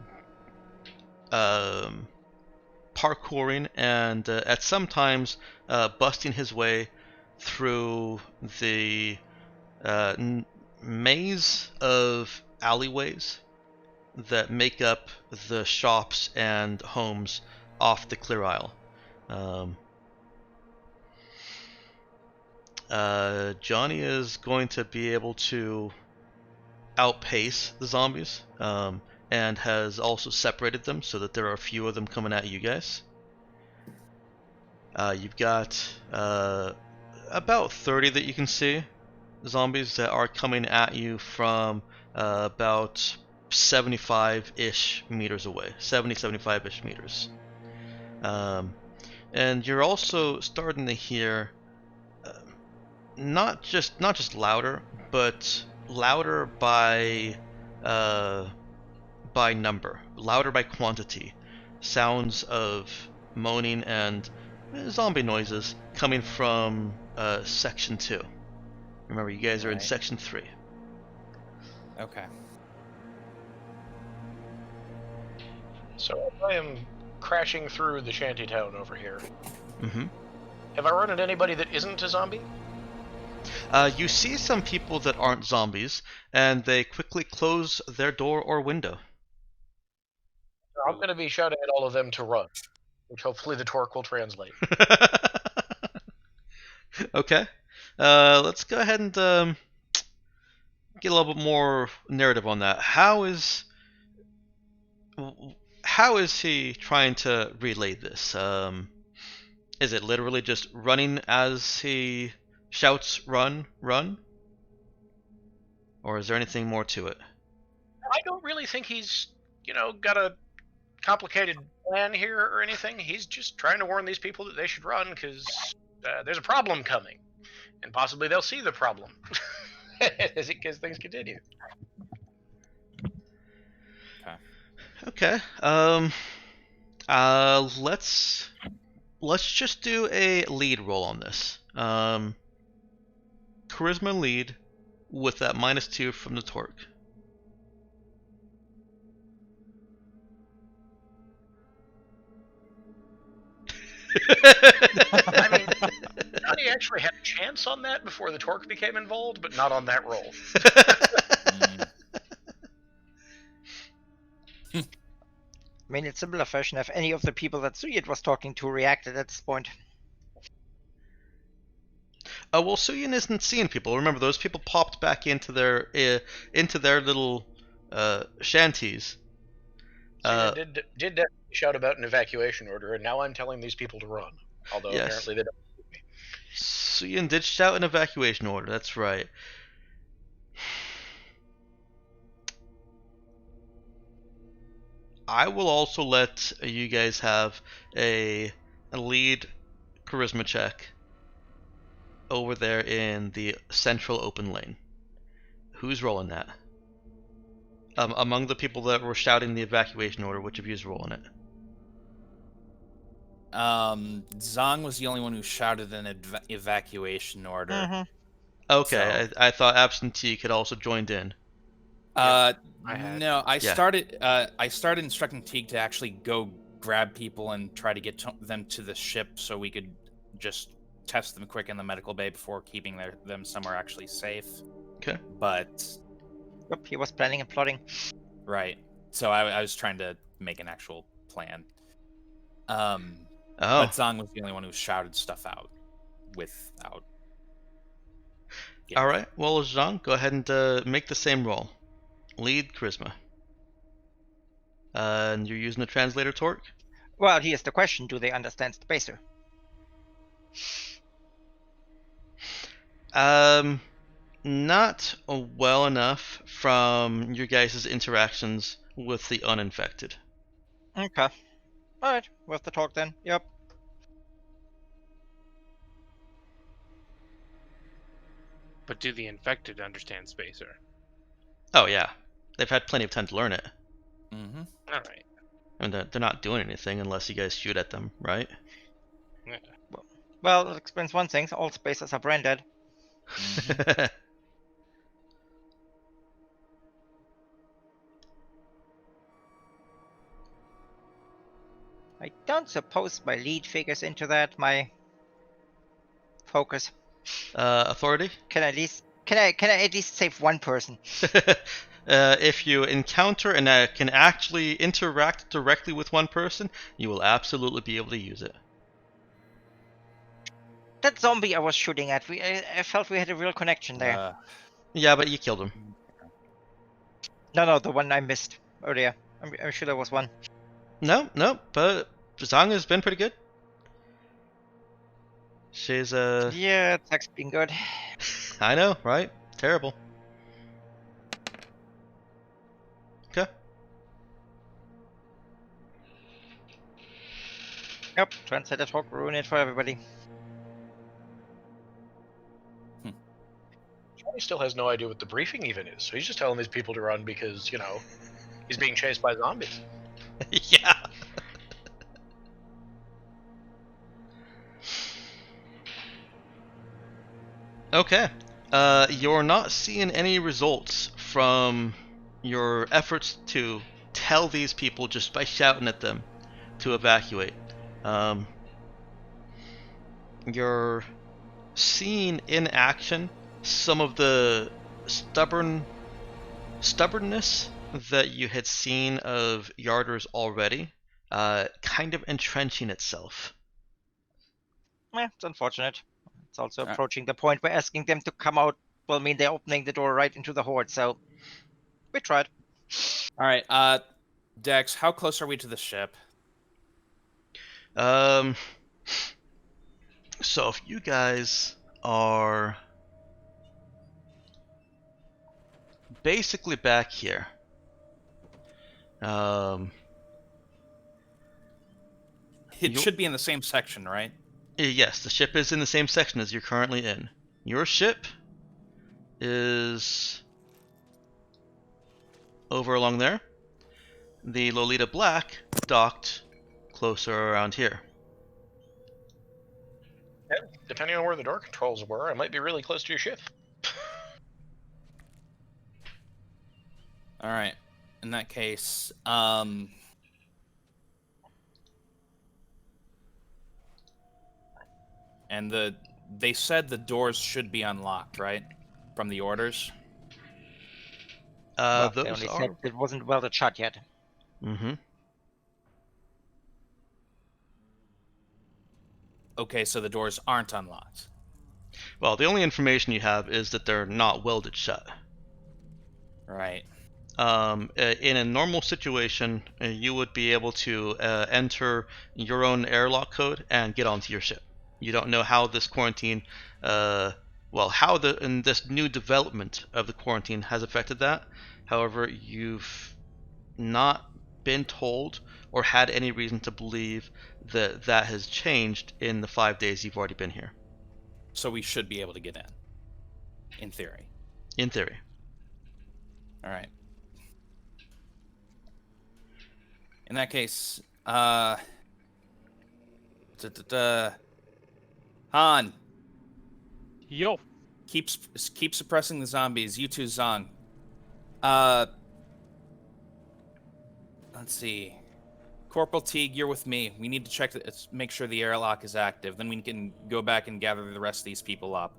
parkouring and at some times busting his way through the maze of alleyways that make up the shops and homes off the clear aisle. Johnny is going to be able to outpace the zombies, and has also separated them so that there are a few of them coming at you guys. You've got about 30 that you can see, zombies that are coming at you from about 75-ish meters away. 75-ish meters. And you're also starting to hear not just louder, but louder by number, louder by quantity, sounds of moaning and zombie noises coming from section 2. Remember, you guys are in section 3. Okay. So I am crashing through the shantytown over here. Mm-hmm. Have I run into anybody that isn't a zombie? You see some people that aren't zombies, and they quickly close their door or window. I'm going to be shouting at all of them to run, which hopefully the torque will translate. Okay. Let's go ahead and get a little bit more narrative on that. How is he trying to relay this? Is it literally just running as he shouts, "Run, run"? Or is there anything more to it? I don't really think he's, got a complicated plan here or anything. He's just trying to warn these people that they should run because there's a problem coming, and possibly they'll see the problem as things continue. Okay. Let's just do a lead roll on this. Charisma lead with that -2 from the torque. I mean, Johnny actually had a chance on that before the torque became involved, but not on that roll. I mean, in similar fashion, have any of the people that Suyet was talking to reacted at this point? Well, Suyin isn't seeing people. Remember, those people popped back into their little shanties. So did definitely shout about an evacuation order, and now I'm telling these people to run. Although yes. Apparently they don't believe me. Suyin did shout an evacuation order. That's right. I will also let you guys have a lead charisma check over there in the central open lane. Who's rolling that? Among the people that were shouting the evacuation order, which of you is rolling it? Zong was the only one who shouted an evacuation order. Mm-hmm. Okay, so. I thought absentee could also joined in. No, I started instructing Teague to actually go grab people and try to get them to the ship so we could just test them quick in the medical bay before keeping them somewhere actually safe. Okay. But Yep, he was planning and plotting. Right. So I was trying to make an actual plan. But Zong was the only one who shouted stuff out without give. All right. Well, Jean, go ahead and make the same roll. Lead charisma. And you're using a translator torque? Well, here's the question: do they understand Spacer? Not well enough from your guys' interactions with the uninfected. Okay. All right. Worth the talk then. Yep. But do the infected understand Spacer? Oh yeah, they've had plenty of time to learn it. Mm-hmm. All right. I mean, they're not doing anything unless you guys shoot at them, right? Yeah. Well, it explains one thing: all Spacers are brain dead. Mm-hmm. I don't suppose my lead figures into that. My focus. Authority? Can I at least save one person? If you encounter and can actually interact directly with one person, you will absolutely be able to use it. That zombie I was shooting at, I felt we had a real connection there. Yeah, but you killed him. No, the one I missed earlier. I'm sure there was one. No, but Zhang has been pretty good. She's Yeah, attack's been good. I know, right? Terrible. Okay. Yep, translator talk ruin it for everybody. Johnny still has no idea what the briefing even is, so he's just telling these people to run because, he's being chased by zombies. Yeah. Okay. You're not seeing any results from your efforts to tell these people just by shouting at them to evacuate. You're seeing in action some of the stubbornness that you had seen of Yarders already, kind of entrenching itself. It's unfortunate. It's also approaching the point where asking them to come out will mean they're opening the door right into the horde, so we tried. All right, Dex, how close are we to the ship? So if you guys are basically back here, it should be in the same section, right? Yes, the ship is in the same section as you're currently in. Your ship is over along there. The Lolita Black docked closer around here. Yeah, depending on where the door controls were, I might be really close to your ship. All right. In that case, and they said the doors should be unlocked, right? From the orders. Well, Those they only are. said it wasn't welded shut yet. Mm-hmm. Okay, so the doors aren't unlocked. Well, the only information you have is that they're not welded shut. Right. In a normal situation, you would be able to enter your own airlock code and get onto your ship. You don't know how this quarantine, in this new development of the quarantine has affected that. However, you've not been told or had any reason to believe that that has changed in the 5 days you've already been here. So we should be able to get in theory. In theory. All right. In that case, Han, Yo. keep suppressing the zombies. You too, Zong. Let's see. Corporal Teague, you're with me. We need to check make sure the airlock is active. Then we can go back and gather the rest of these people up.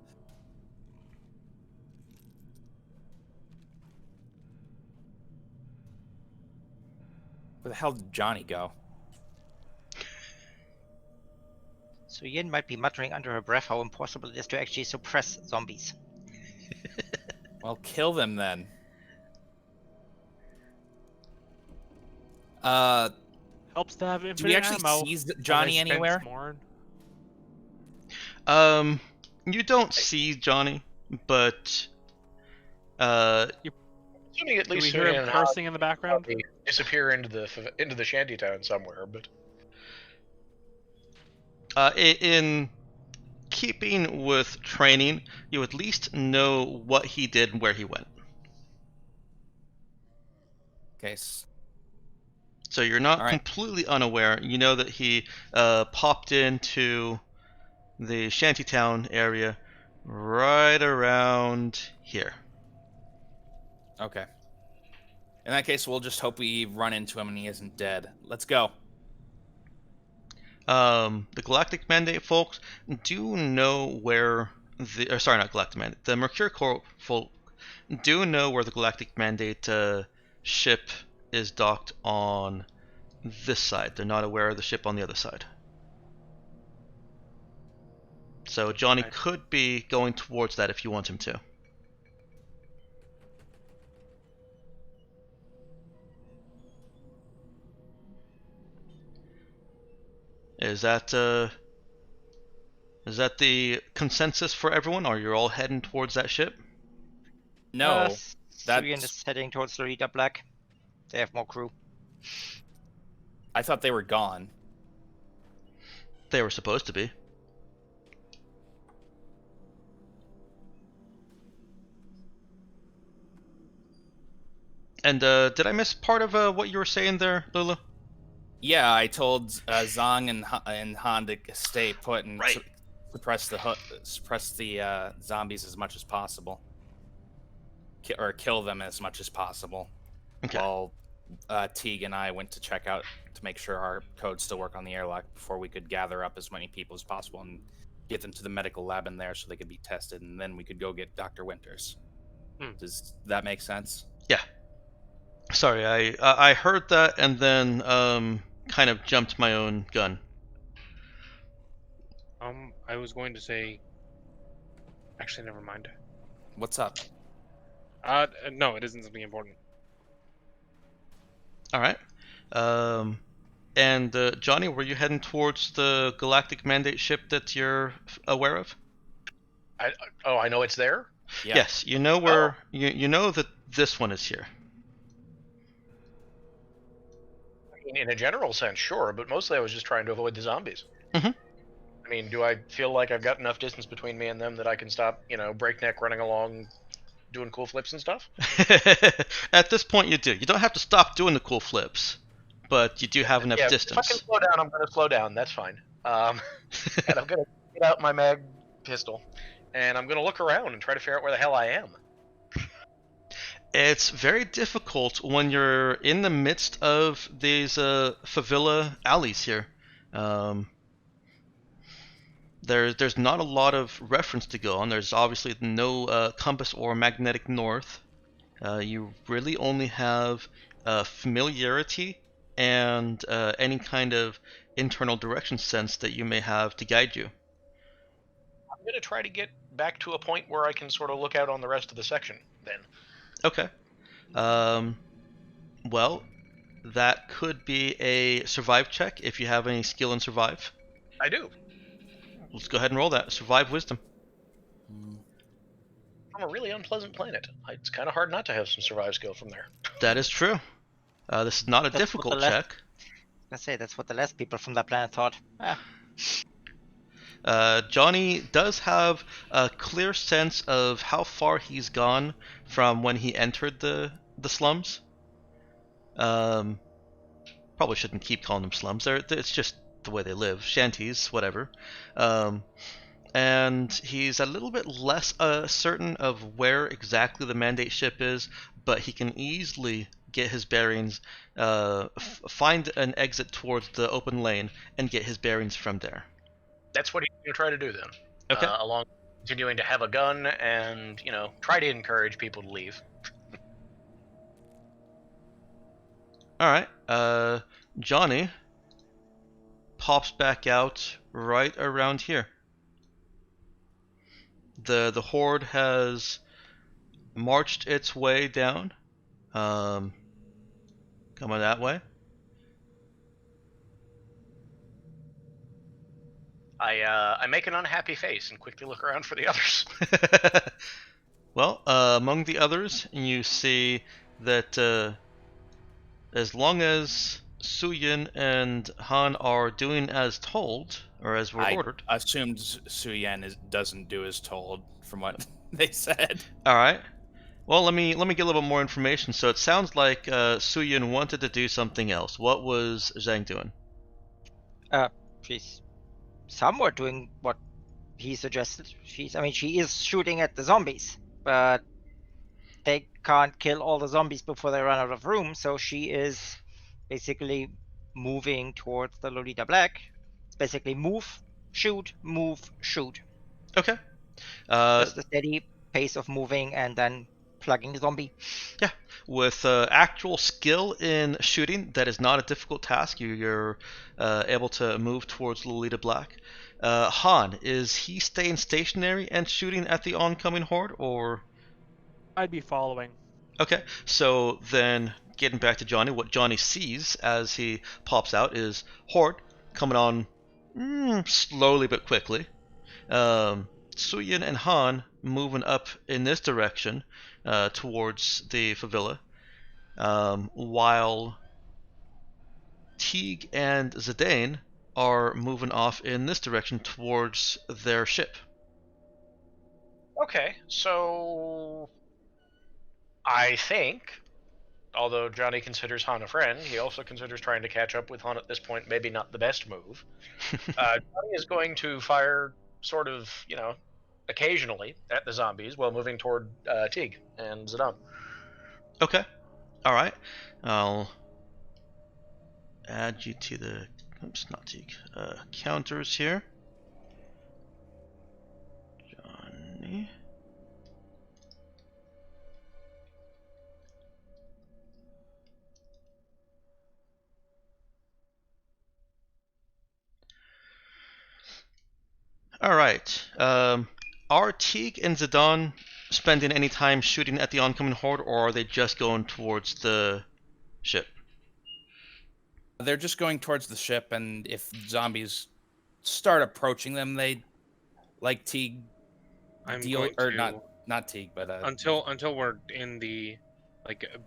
Where the hell did Johnny go? So Yin might be muttering under her breath how impossible it is to actually suppress zombies. Well, kill them then. Helps to have Do we infinite actually ammo. see as I Johnny spend anywhere? more. You don't see Johnny, but Assuming at Do least we hear him Sunan cursing in the background? probably disappear into the shantytown somewhere. But in keeping with training, you at least know what he did and where he went. Okay. So you're not All right. completely unaware. You know that he popped into the shantytown area right around here. Okay. In that case, we'll just hope we run into him and he isn't dead. Let's go. The Galactic Mandate folks do know where the... sorry, not Galactic Mandate. The Mercure Corp folk do know where the Galactic Mandate ship is docked on this side. They're not aware of the ship on the other side. So Johnny could be going towards that if you want him to. Is that the consensus for everyone? Are you all heading towards that ship? No, Syrian that's. is heading towards Lorita Black. They have more crew. I thought they were gone. They were supposed to be. And did I miss part of what you were saying there, Lulu? Yeah, I told Zhang and Han to stay put and Right. suppress the zombies as much as possible, or kill them as much as possible. Okay. While Teague and I went to check out to make sure our codes still work on the airlock before we could gather up as many people as possible and get them to the medical lab in there so they could be tested, and then we could go get Dr. Winters. Does that make sense? Yeah. Sorry, I heard that and then kind of jumped my own gun. I was going to say. Actually, never mind. What's up? No, it isn't something important. All right. And Johnny, were you heading towards the Galactic Mandate ship that you're aware of? I know it's there. Yeah. Yes, you know where. You know that this one is here. In a general sense, sure, but mostly I was just trying to avoid the zombies. Mhm. I mean, do I feel like I've got enough distance between me and them that I can stop, breakneck running along, doing cool flips and stuff? At this point, you do. You don't have to stop doing the cool flips, but you do have enough Yeah, distance. if I can slow down, I'm going to slow down. That's fine. And I'm going to get out my mag pistol, and I'm going to look around and try to figure out where the hell I am. It's very difficult when you're in the midst of these favela alleys here. There's not a lot of reference to go on. There's obviously no compass or magnetic north. You really only have familiarity and any kind of internal direction sense that you may have to guide you. I'm going to try to get back to a point where I can sort of look out on the rest of the section, then. Okay. Well, that could be a survive check if you have any skill in survive. I do. Let's go ahead and roll that. Survive wisdom. From a really unpleasant planet. It's kind of hard not to have some survive skill from there. That is true. This is not a That's what difficult the check. I say that's what the last people from that planet thought. Johnny does have a clear sense of how far he's gone from when he entered the slums. Probably shouldn't keep calling them slums. It's just the way they live. Shanties, whatever. And he's a little bit less certain of where exactly the Mandate ship is, but he can easily get his bearings, find an exit towards the open lane, and get his bearings from there. That's what he's going to try to do then. Okay. Along continuing to have a gun and, try to encourage people to leave. Alright, Johnny pops back out right around here. The horde has marched its way down. Coming that way. I make an unhappy face and quickly look around for the others. Well, among the others, you see that as long as Suyin and Han are doing as told, or as we're ordered. I assumed Suyen doesn't do as told from what they said. All right. Well, let me get a little bit more information. So it sounds like Suyin wanted to do something else. What was Zhang doing? She's somewhat doing what he suggested. She is shooting at the zombies, but they can't kill all the zombies before they run out of room, so she is basically moving towards the Lolita Black. It's basically move, shoot, move, shoot. Okay. Just a steady pace of moving and then plugging the zombie. Yeah, with actual skill in shooting, that is not a difficult task. You're able to move towards Lolita Black. Han, is he staying stationary and shooting at the oncoming horde, or? I'd be following. Okay, so then getting back to Johnny, what Johnny sees as he pops out is horde coming on slowly but quickly. Suyin and Han moving up in this direction towards the favela, while Teague and Zidane are moving off in this direction towards their ship. Okay, so I think, although Johnny considers Han a friend, he also considers trying to catch up with Han at this point maybe not the best move. Johnny is going to fire sort of, occasionally at the zombies while moving toward Teague and Zidane. Okay. All right. I'll add you to the not Teague, counters here. Johnny. All right. Are Teague and Zidane spending any time shooting at the oncoming horde, or are they just going towards the ship? They're just going towards the ship, and if zombies start approaching them, they like Teague. Not Teague, but until we're in the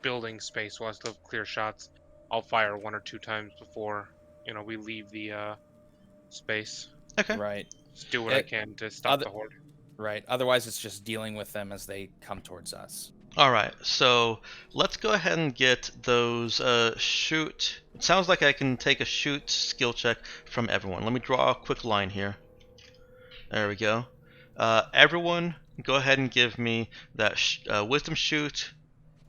building space, we'll still have clear shots. I'll fire 1 or 2 times before we leave the space. Okay. Right. Just do what I can to stop the horde. Right. Otherwise, it's just dealing with them as they come towards us. All right. So let's go ahead and get those shoot. It sounds like I can take a shoot skill check from everyone. Let me draw a quick line here. There we go. Everyone, go ahead and give me that wisdom shoot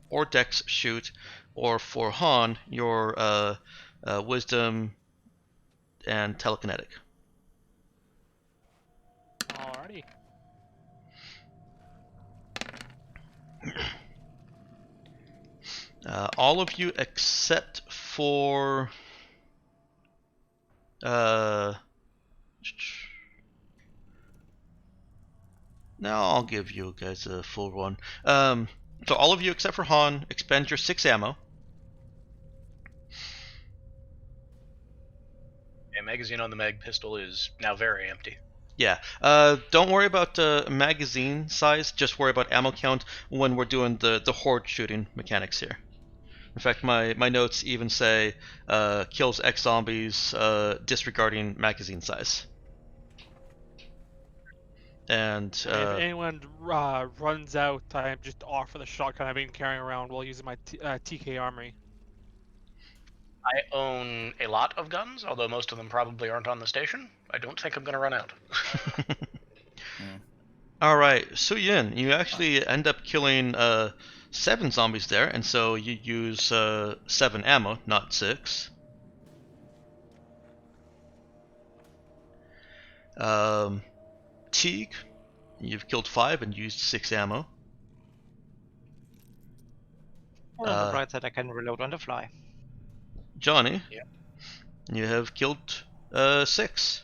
or dex shoot, or for Han, your wisdom and telekinetic. Alrighty. All of you except for now I'll give you guys a full one. So all of you except for Han expend your 6 ammo. A magazine on the mag pistol is now very empty. Yeah. Don't worry about magazine size. Just worry about ammo count when we're doing the horde shooting mechanics here. In fact, my notes even say kills X zombies disregarding magazine size. And if anyone runs out, I'm just offer the shotgun I've been carrying around while using my TK armory. I own a lot of guns, although most of them probably aren't on the station. I don't think I'm going to run out. All right, Suyin, you actually end up killing 7 zombies there, and so you use 7 ammo, not 6. Teague, you've killed 5 and used 6 ammo. On the bright side, I can reload on the fly. Johnny, yeah. You have killed 6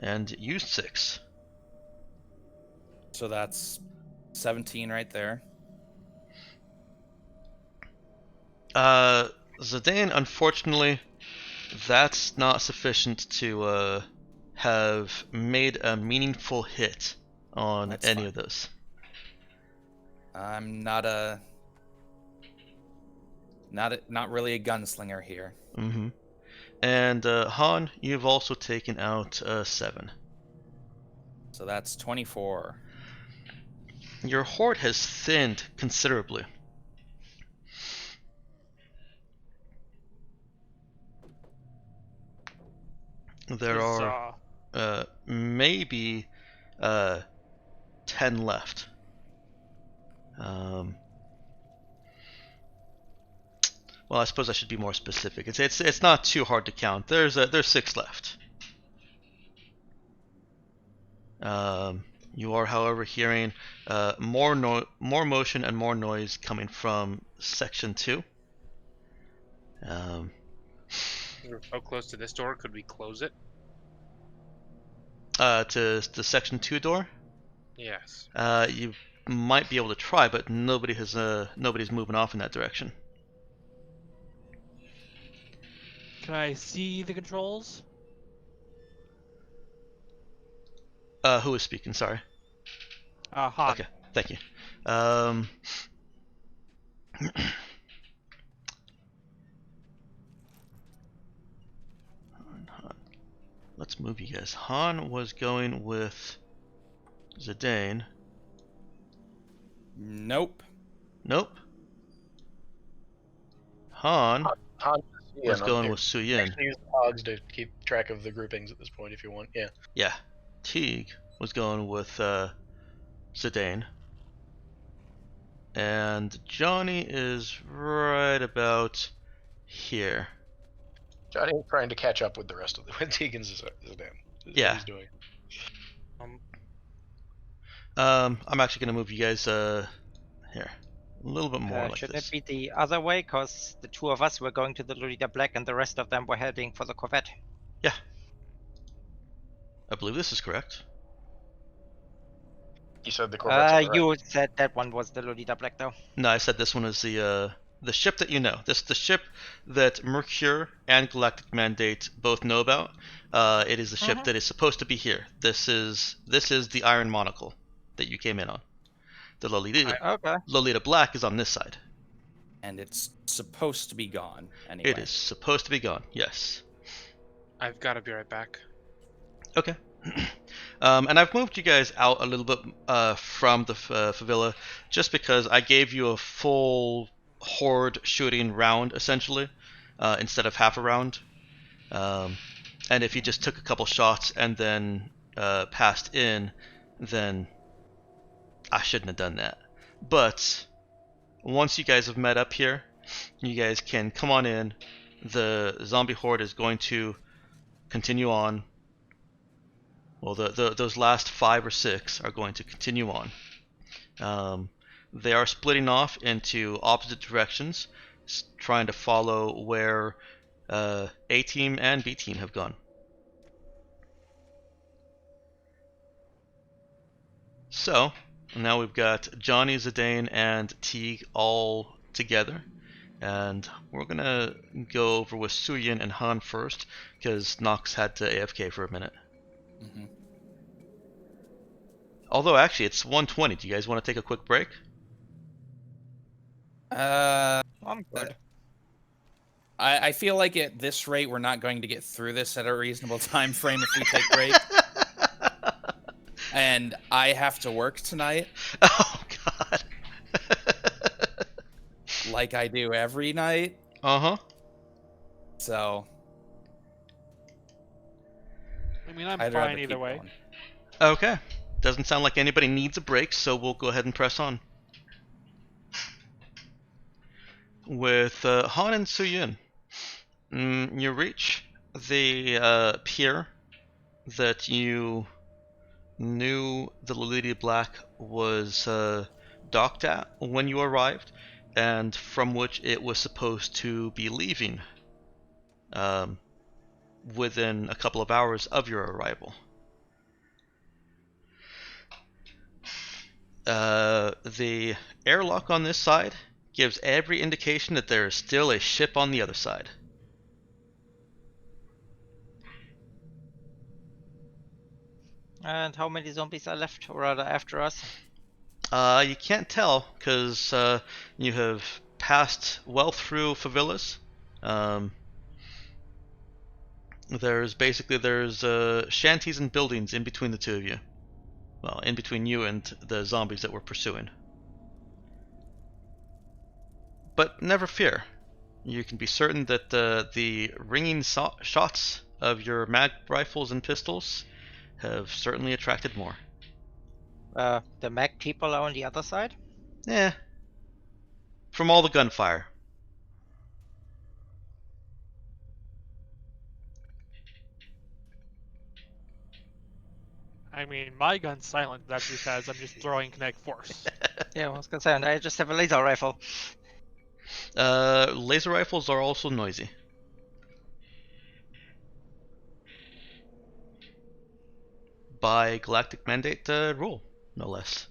and used 6. So that's 17 right there. Zidane, unfortunately, that's not sufficient to have made a meaningful hit on That's any fine. of those. I'm not really a gunslinger here. Mm-hmm. And Han, you've also taken out 7. So that's 24. Your horde has thinned considerably. There are maybe 10 left. Well, I suppose I should be more specific. It's not too hard to count. There's 6 left. You are, however, hearing more motion and more noise coming from Section 2. We're so close to this door. Could we close it? To the Section 2 door. Yes. You might be able to try, but nobody's moving off in that direction. Can I see the controls? Who is speaking? Sorry. Han. Okay, thank you. Let's move you guys. Han was going with Zidane. Nope. Nope. Han Han was going with Suyin. Actually use the hogs to keep track of the groupings at this point if you want. Yeah. Yeah. Teague was going with Zidane. And Johnny is right about here. Johnny is trying to catch up with the rest of the with Tegan's Zidane. Yeah. He's doing. I'm actually gonna move you guys here. A little bit more like Shouldn't this. it be the other way? Because the 2 of us were going to the Lolita Black and the rest of them were heading for the Corvette. Yeah. I believe this is correct. You said the Corvette's You said that one was the Lolita Black, though. No, I said this one is the ship that you know. The ship that Mercure and Galactic Mandate both know about. It is the ship that is supposed to be here. This is the Iron Monocle that you came in on. The Lolita Black is on this side. And it's supposed to be gone anyway. It is supposed to be gone. Yes. I've got to be right back. Okay. And I've moved you guys out a little bit from the favela just because I gave you a full horde shooting round essentially instead of half a round. And if you just took a couple shots and then passed in, then I shouldn't have done that. But once you guys have met up here, you guys can come on in. The zombie horde is going to continue on. Well, those last 5 or 6 are going to continue on. They are splitting off into opposite directions, trying to follow where A team and B team have gone. So now we've got Johnny, Zidane, and Teague all together, and we're gonna go over with Suyin and Han first because Nox had to AFK for a minute. Mm-hmm. Although actually it's 1:20. Do you guys want to take a quick break? I'm good. I feel like at this rate we're not going to get through this at a reasonable time frame if we take breaks. And I have to work tonight. Oh God. Like I do every night. Uh-huh. So I mean, I'm I'd rather fine either keep way. going. Okay. Doesn't sound like anybody needs a break, so we'll go ahead and press on. With Han and Suyin, you reach the pier that you knew the Lolita Black was docked at when you arrived, and from which it was supposed to be leaving within a couple of hours of your arrival. The airlock on this side gives every indication that there is still a ship on the other side. And how many zombies are left, or rather after us? You can't tell because you have passed well through favelas. There's shanties and buildings in between the two of you. Well, in between you and the zombies that we're pursuing. But never fear. You can be certain that the ringing shots of your mag rifles and pistols have certainly attracted more. The mag people are on the other side? Yeah. From all the gunfire. I mean, my gun's silent. That's because I'm just throwing kinetic force. Yeah, I was gonna say, and I just have a laser rifle. Laser rifles are also noisy. By Galactic Mandate rule, no less.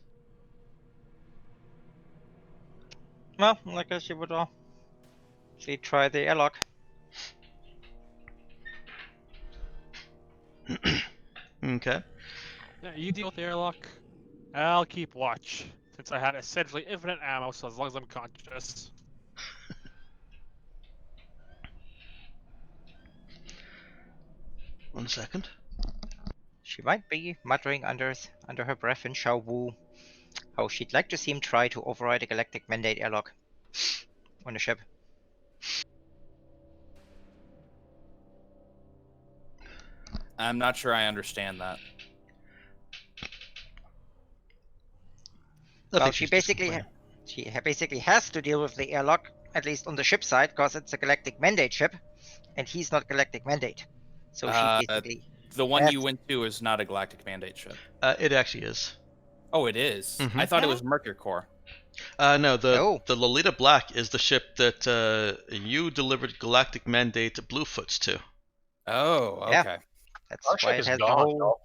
Well, I guess you would all. We try the airlock. Okay. Yeah, you deal with the airlock. I'll keep watch, since I had essentially infinite ammo, so as long as I'm conscious. One second. She might be muttering under her breath in Shao Wu how she'd like to see him try to override a Galactic Mandate airlock on a ship. I'm not sure I understand that. Well, she basically has to deal with the airlock, at least on the ship side, because it's a Galactic Mandate ship, and he's not Galactic Mandate. So she basically. The one you went to is not a Galactic Mandate ship. It actually is. Oh, it is? Mhm. I thought it was Mercury Core. No, the Lolita Black is the ship that you delivered Galactic Mandate Bluefoots to. Oh, okay. Yeah. That's Our why ship it is has the gone, whole. y'all.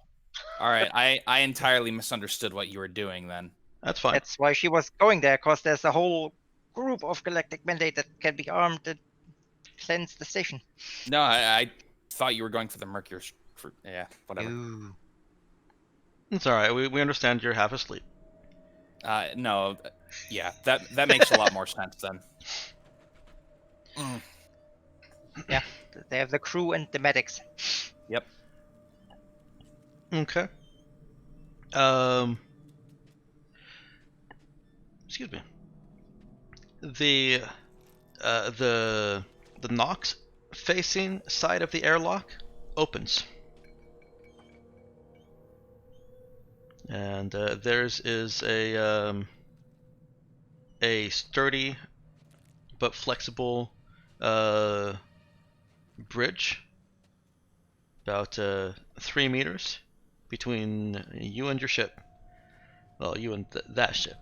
All right, I entirely misunderstood what you were doing then. That's fine. That's why she was going there, because there's a whole group of Galactic Mandate that can be armed that cleanse the station. No, I thought you were going for the Mercury. Yeah, whatever. Ooh. It's alright, we understand you're half asleep. No, yeah, that makes a lot more sense then. Yeah, they have the crew and the medics. Yep. Okay. Excuse me. The Nox facing side of the airlock opens. And theirs is a sturdy but flexible bridge, about 3 meters between you and your ship. Well, you and that ship.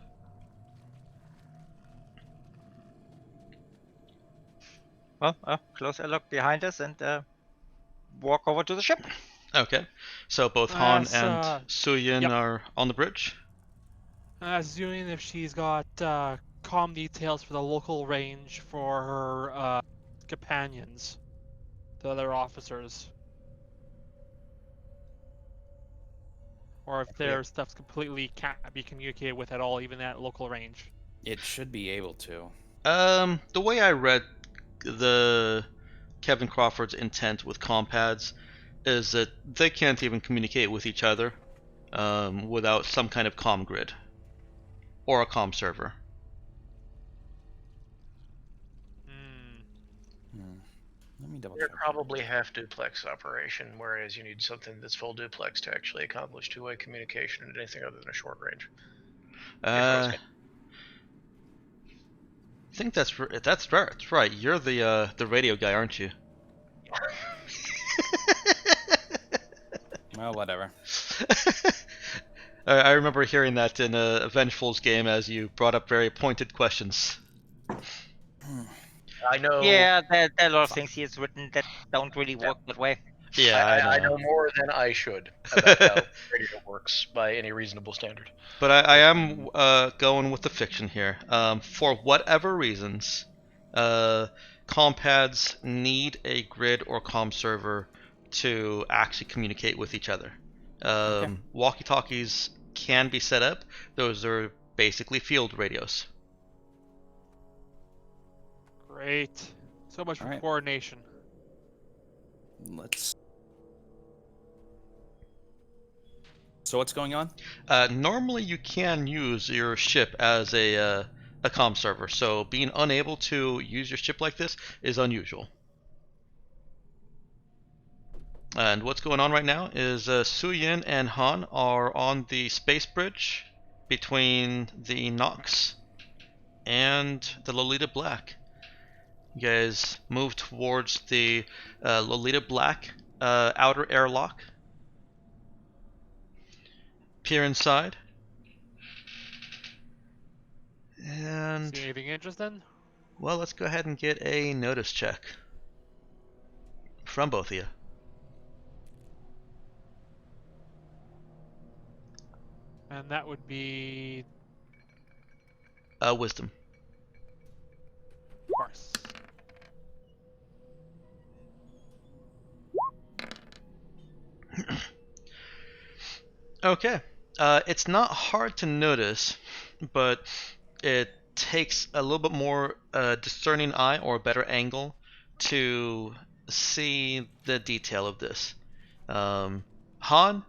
Well, close airlock behind us and walk over to the ship. Okay, so both Han As, and Suyin yep. are on the bridge. Assuming if she's got comm details for the local range for her companions, the other officers, or if their stuff's completely can't be communicated with at all, even at local range. It should be able to. The way I read the Kevin Crawford's intent with compads is that they can't even communicate with each other without some kind of comm grid or a comm server. Let me double They're check. probably half duplex operation, whereas you need something that's full duplex to actually accomplish two-way communication at anything other than a short range. I think that's right. You're the radio guy, aren't you? Well, whatever. I remember hearing that in a Vengeful's game as you brought up very pointed questions. I know. Yeah, there are a lot of things he has written that don't really work that way. Yeah, I I know. know more than I should about how radio works by any reasonable standard. But I am going with the fiction here. For whatever reasons, compads need a grid or comm server to actually communicate with each other. Walkie-talkies can be set up. Those are basically field radios. Great. So much for Alright. coordination. Let's. So what's going on? Normally, you can use your ship as a comm server, so being unable to use your ship like this is unusual. And what's going on right now is Suyin and Han are on the space bridge between the Nox and the Lolita Black. You guys move towards the Lolita Black outer airlock. Peer inside. And, See anything interesting? well, let's go ahead and get a notice check from both of you. And that would be, Wisdom. of course. Okay. It's not hard to notice, but it takes a little bit more discerning eye or a better angle to see the detail of this. Han,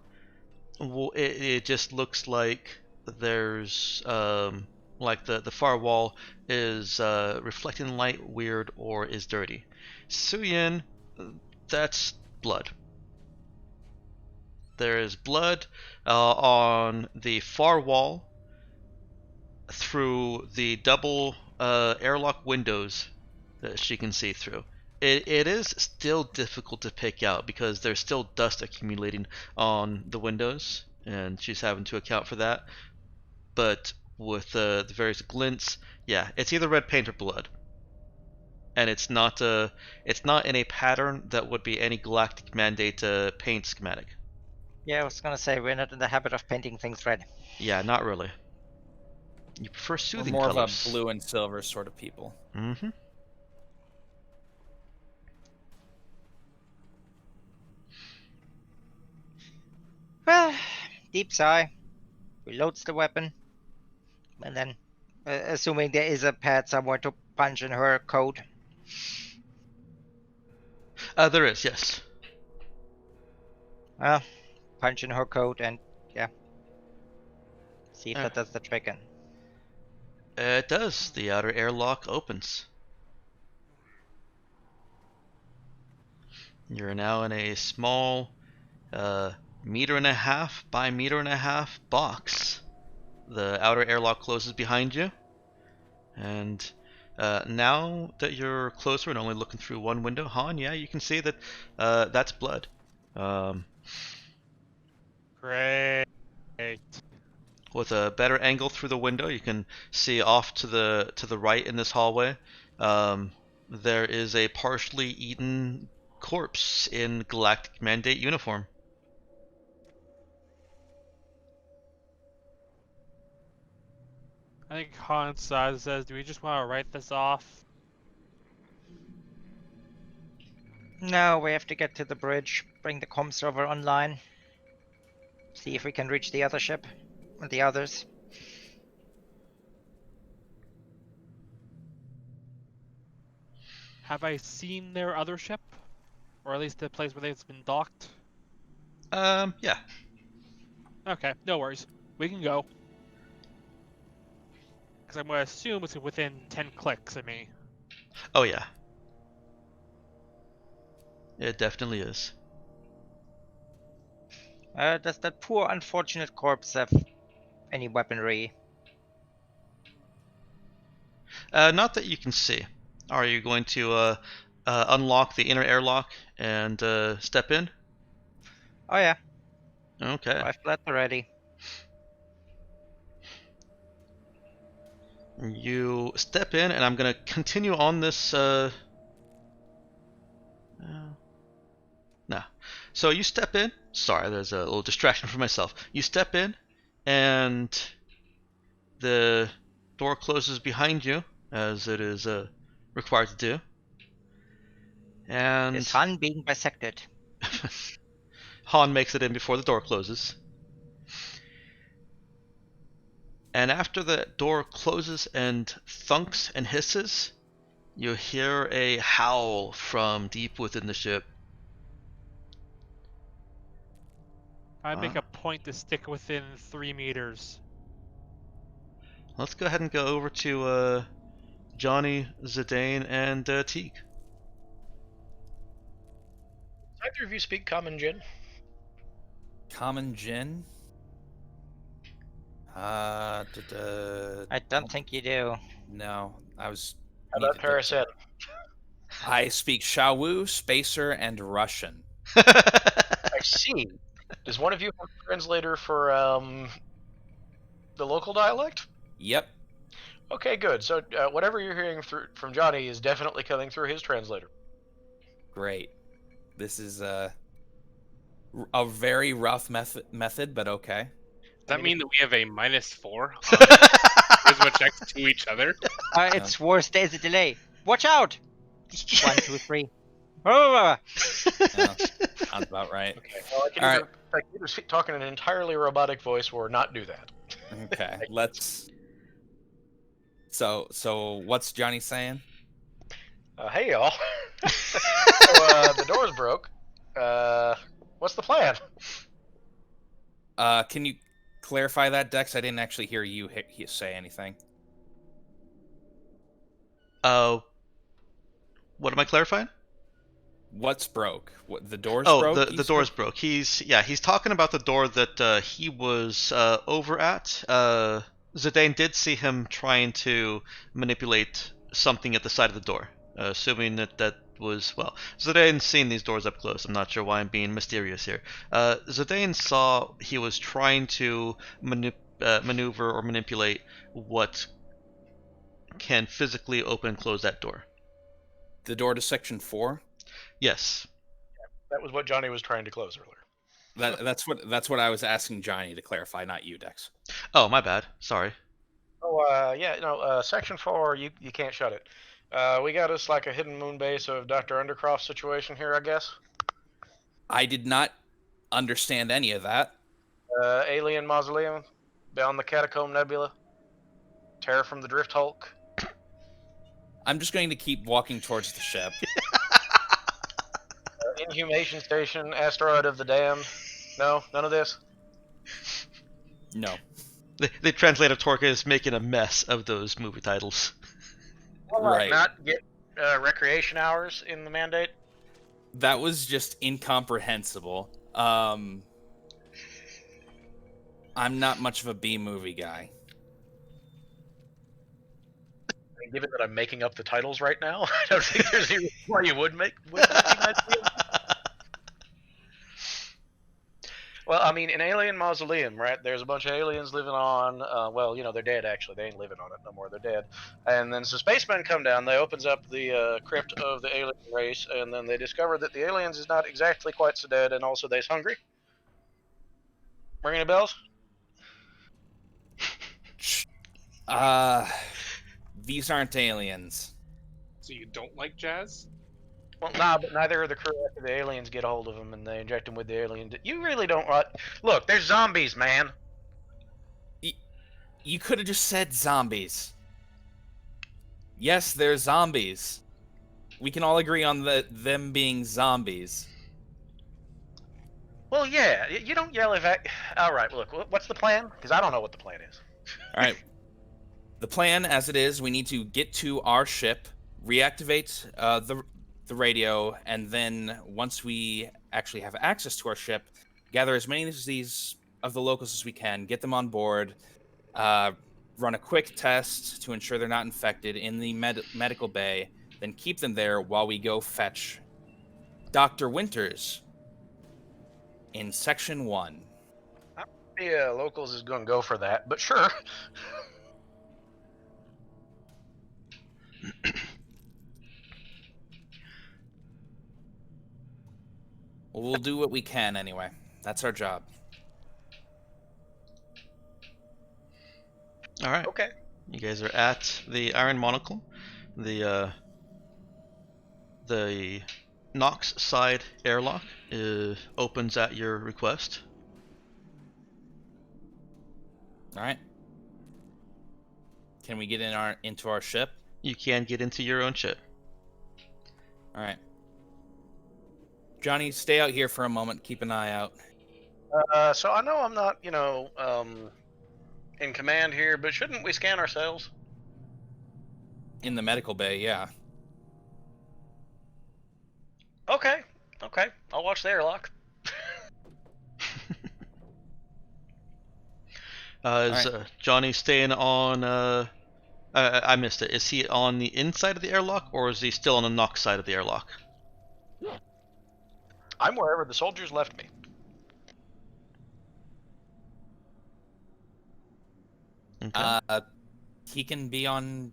it just looks like there's like the far wall is reflecting light, weird, or is dirty. Suyin, that's blood. There is blood on the far wall through the double airlock windows that she can see through. It is still difficult to pick out because there's still dust accumulating on the windows, and she's having to account for that. But with the various glints, yeah, it's either red paint or blood, and it's not in a pattern that would be any galactic mandate paint schematic. Yeah, I was gonna say, we're not in the habit of painting things red. Yeah, not really. You prefer We're soothing more colors. of a blue and silver sort of people. Mm-hmm. Well, deep sigh, reloads the weapon, and then, assuming there is a pad somewhere to punch in her code. There is, yes. Punch in her code and, yeah. See if that does the trick. And It does. The outer airlock opens. You're now in a small, 1.5 by 1.5 box. The outer airlock closes behind you, and now that you're closer and only looking through one window, Han, yeah, you can see that that's blood. Great. With a better angle through the window, you can see off to the right in this hallway. There is a partially eaten corpse in Galactic Mandate uniform. I think Han says, "Do we just want to write this off?" no, we have to get to the bridge, bring the comm server online, see if we can reach the other ship and the others. Have I seen their other ship? Or at least the place where it's been docked? Yeah. Okay, no worries. We can go. Because I'm going to assume it's within 10 clicks of me. Oh yeah. It definitely is. Does that poor unfortunate corpse have any weaponry? Not that you can see. Are you going to unlock the inner airlock and step in? Oh yeah, Okay. I've left already. You step in, and I'm going to continue on this. No. So you step in. Sorry, there's a little distraction for myself. You step in, and the door closes behind you, as it is required to do. And Is Han being bisected? Han makes it in before the door closes. And after the door closes and thunks and hisses, you hear a howl from deep within the ship. I make a point to stick within 3 meters. Let's go ahead and go over to Johnny, Zidane, and Teague. Does either of you speak Common Jin? Common Jin? I don't think you do. No, I was. How about Paraset? I speak Shawu, Spacer, and Russian. I see. Does one of you have a translator for the local dialect? Yep. Okay, good. So whatever you're hearing from Johnny is definitely coming through his translator. Great. This is a very rough method, but okay. Does that mean that we have a -4 on charisma checks to each other? It's worse. There's a delay. Watch out! 1, 2, 3. Oh! Yeah, sounds about right. Okay. Well, I can All either talk in an entirely robotic voice or not do that. Okay, let's. So what's Johnny saying? Hey y'all. So the doors broke. What's the plan? Can you clarify that, Dex? I didn't actually hear you say anything. What am I clarifying? What's broke? What, the doors Oh, broke? the door's broke. He's talking about the door that he was over at. Zidane did see him trying to manipulate something at the side of the door, assuming that was, well, Zidane's seen these doors up close. I'm not sure why I'm being mysterious here. Zidane saw he was trying to maneuver or manipulate what can physically open and close that door. The door to section 4? Yes. That was what Johnny was trying to close earlier. That's what I was asking Johnny to clarify, not you, Dex. Oh, my bad. Sorry. Oh, yeah, no, Section 4, you can't shut it. We got us like a hidden moon base of Dr. Undercroft situation here, I guess. I did not understand any of that. Alien mausoleum, beyond the Catacomb Nebula, terror from the Drift Hulk. I'm just going to keep walking towards the ship. Inhumation Station, Asteroid of the Damned. No, none of this. No. The translator Torque is making a mess of those movie titles. Right. Not get recreation hours in the mandate. That was just incomprehensible. I'm not much of a B-movie guy. Given that I'm making up the titles right now, I don't think there's any reason why you would recognize them. Well, I mean, in Alien Mausoleum, right, there's a bunch of aliens living on, well, you know, they're dead, actually. They ain't living on it no more. They're dead. And then some spacemen come down. They opens up the crypt of the alien race, and then they discover that the aliens is not exactly quite so dead, and also they's hungry. Ring any bells? These aren't aliens. So you don't like jazz? Well, nah, but neither are the crew after the aliens get a hold of them and they inject them with the alien. You really don't want... Look, there's zombies, man. You could have just said zombies. Yes, they're zombies. We can all agree on them being zombies. Well, yeah, you don't yell if I... All right, look, what's the plan? Because I don't know what the plan is. All right. The plan, as it is, we need to get to our ship, reactivate the radio, and then once we actually have access to our ship, gather as many of the locals as we can, get them on board, run a quick test to ensure they're not infected in the medical bay, then keep them there while we go fetch Dr. Winters in Section 1. Yeah, locals is going to go for that, but sure. Well, we'll do what we can anyway. That's our job. All right. Okay. You guys are at the Iron Monocle. The Nox side airlock opens at your request. All right. Can we get into our ship? You can get into your own ship. All right. Johnny, stay out here for a moment. Keep an eye out. So I know I'm not, in command here, but shouldn't we scan ourselves? In the medical bay, yeah. Okay. I'll watch the airlock. Is Johnny staying on? I missed it. Is he on the inside of the airlock, or is he still on the Nox side of the airlock? I'm wherever the soldiers left me. Okay. He can be on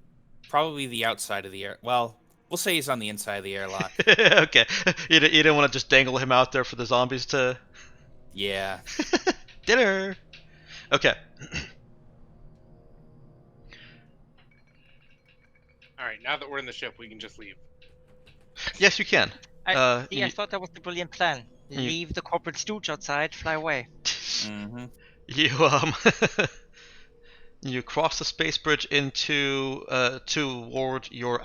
probably the outside of the air. Well, we'll say he's on the inside of the airlock. Okay. You didn't want to just dangle him out there for the zombies to. Yeah. Dinner. Okay. All right, now that we're in the ship, we can just leave. Yes, you can. I you- thought that was the brilliant plan. Leave the corporate stooge outside, fly away. Mm-hmm. You you cross the space bridge into toward your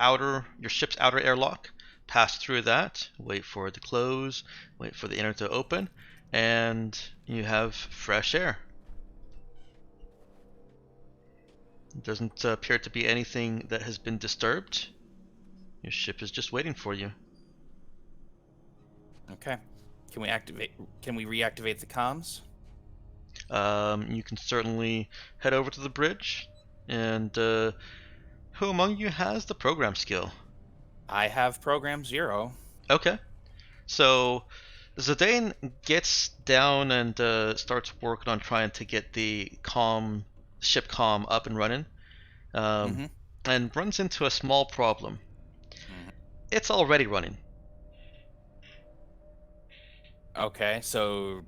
ship's outer airlock. Pass through that. Wait for it to close. Wait for the inner to open, and you have fresh air. Doesn't appear to be anything that has been disturbed. Your ship is just waiting for you. Okay. Can we reactivate the comms? You can certainly head over to the bridge. And who among you has the program skill? I have program 0. Okay. So Zidane gets down and starts working on trying to get the ship comm up and running. And runs into a small problem. It's already running. Okay, so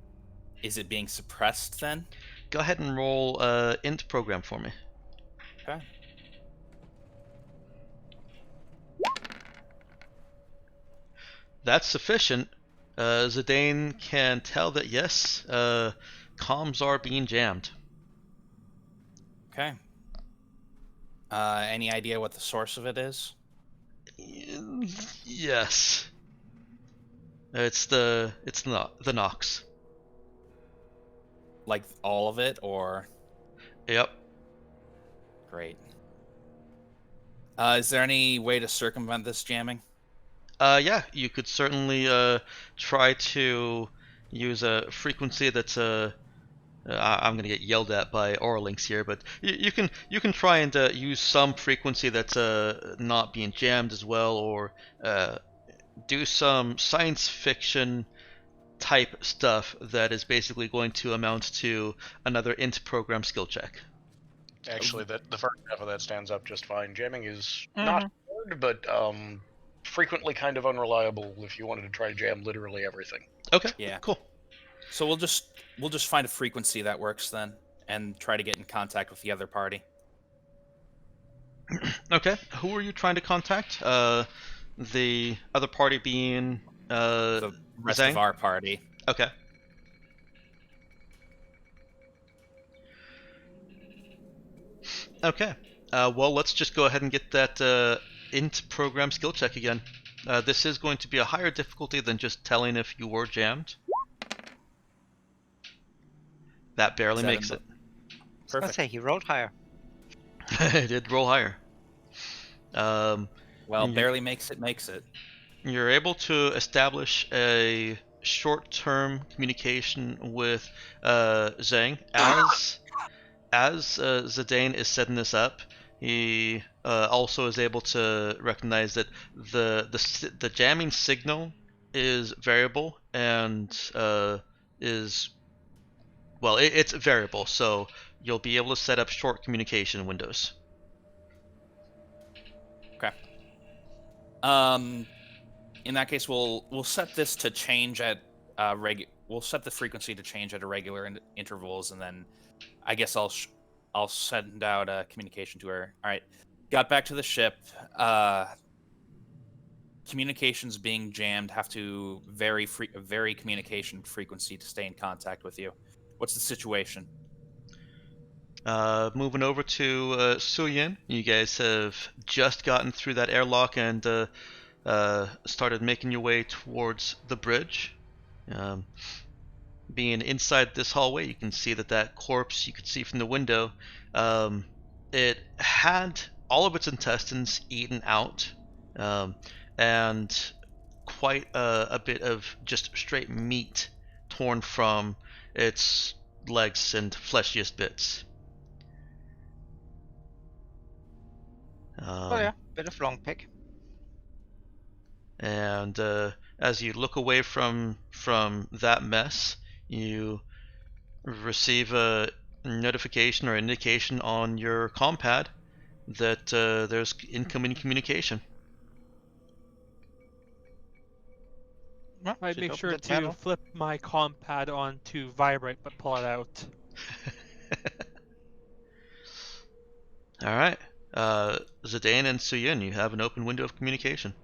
is it being suppressed then? Go ahead and roll int program for me. Okay. That's sufficient. Zidane can tell that yes, comms are being jammed. Okay. Any idea what the source of it is? Yes. It's not the Nox. Like all of it, or? Yep. Great. Is there any way to circumvent this jamming? Yeah, you could certainly try to use a frequency that's I'm gonna get yelled at by Oralinks here, but you can try and use some frequency that's not being jammed as well, or do some science fiction type stuff that is basically going to amount to another int program skill check. Actually, the first half of that stands up just fine. Jamming is not hard, but frequently kind of unreliable if you wanted to try to jam literally everything. Okay. Yeah. Cool. So we'll just find a frequency that works then, and try to get in contact with the other party. Okay. Who are you trying to contact? The other party being The rest Zhang? of our party. Okay. Okay. Well, let's just go ahead and get that int program skill check again. This is going to be a higher difficulty than just telling if you were jammed. That barely Is that makes a- it. I Perfect. say he rolled higher. It did roll higher. Well, you- barely makes it. You're able to establish a short-term communication with Zhang. As Zidane is setting this up, he also is able to recognize that the jamming signal is variable and it's variable, so you'll be able to set up short communication windows. Okay. In that case, we'll set this to change at we'll set the frequency to change at irregular intervals, and then I guess I'll send out a communication to her. All right, got back to the ship. Communications being jammed. Have to vary communication frequency to stay in contact with you. What's the situation? Moving over to Suyin. You guys have just gotten through that airlock and started making your way towards the bridge. Being inside this hallway, you can see that corpse you could see from the window, it had all of its intestines eaten out, and quite a bit of just straight meat torn from its legs and fleshiest bits. Oh yeah, bit of long pick. And as you look away from that mess, you receive a notification or indication on your compad that there's incoming communication. Well, I'd should make open sure the to channel. flip my compad on to vibrate, but pull it out. All right, Zidane and Suyin, you have an open window of communication.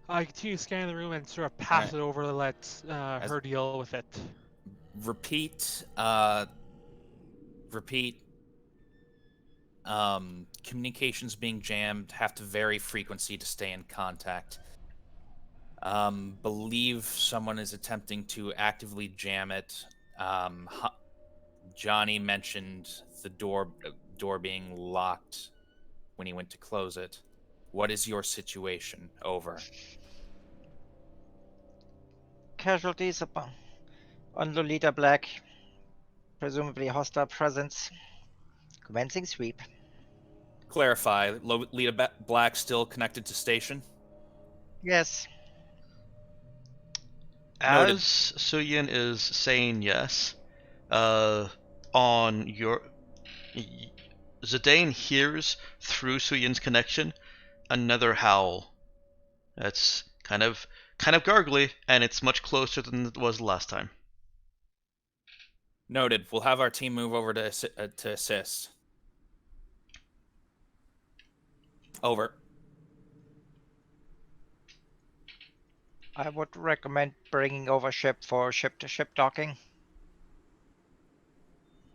I continue scanning the room and sort of pass Alright. it over to let her deal with it. Repeat. Repeat. Communications being jammed. Have to vary frequency to stay in contact. Believe someone is attempting to actively jam it. Johnny mentioned the door being locked when he went to close it. What is your situation? Over. Casualties on Lolita Black. Presumably hostile presence. Commencing sweep. Clarify. Lolita Black still connected to station? Yes. Noted. As Suyin is saying yes, on your Zidane hears through Suyin's connection another howl. That's kind of gargly, and it's much closer than it was last time. Noted. We'll have our team move over to assist. Over. I would recommend bringing over ship for ship-to-ship docking.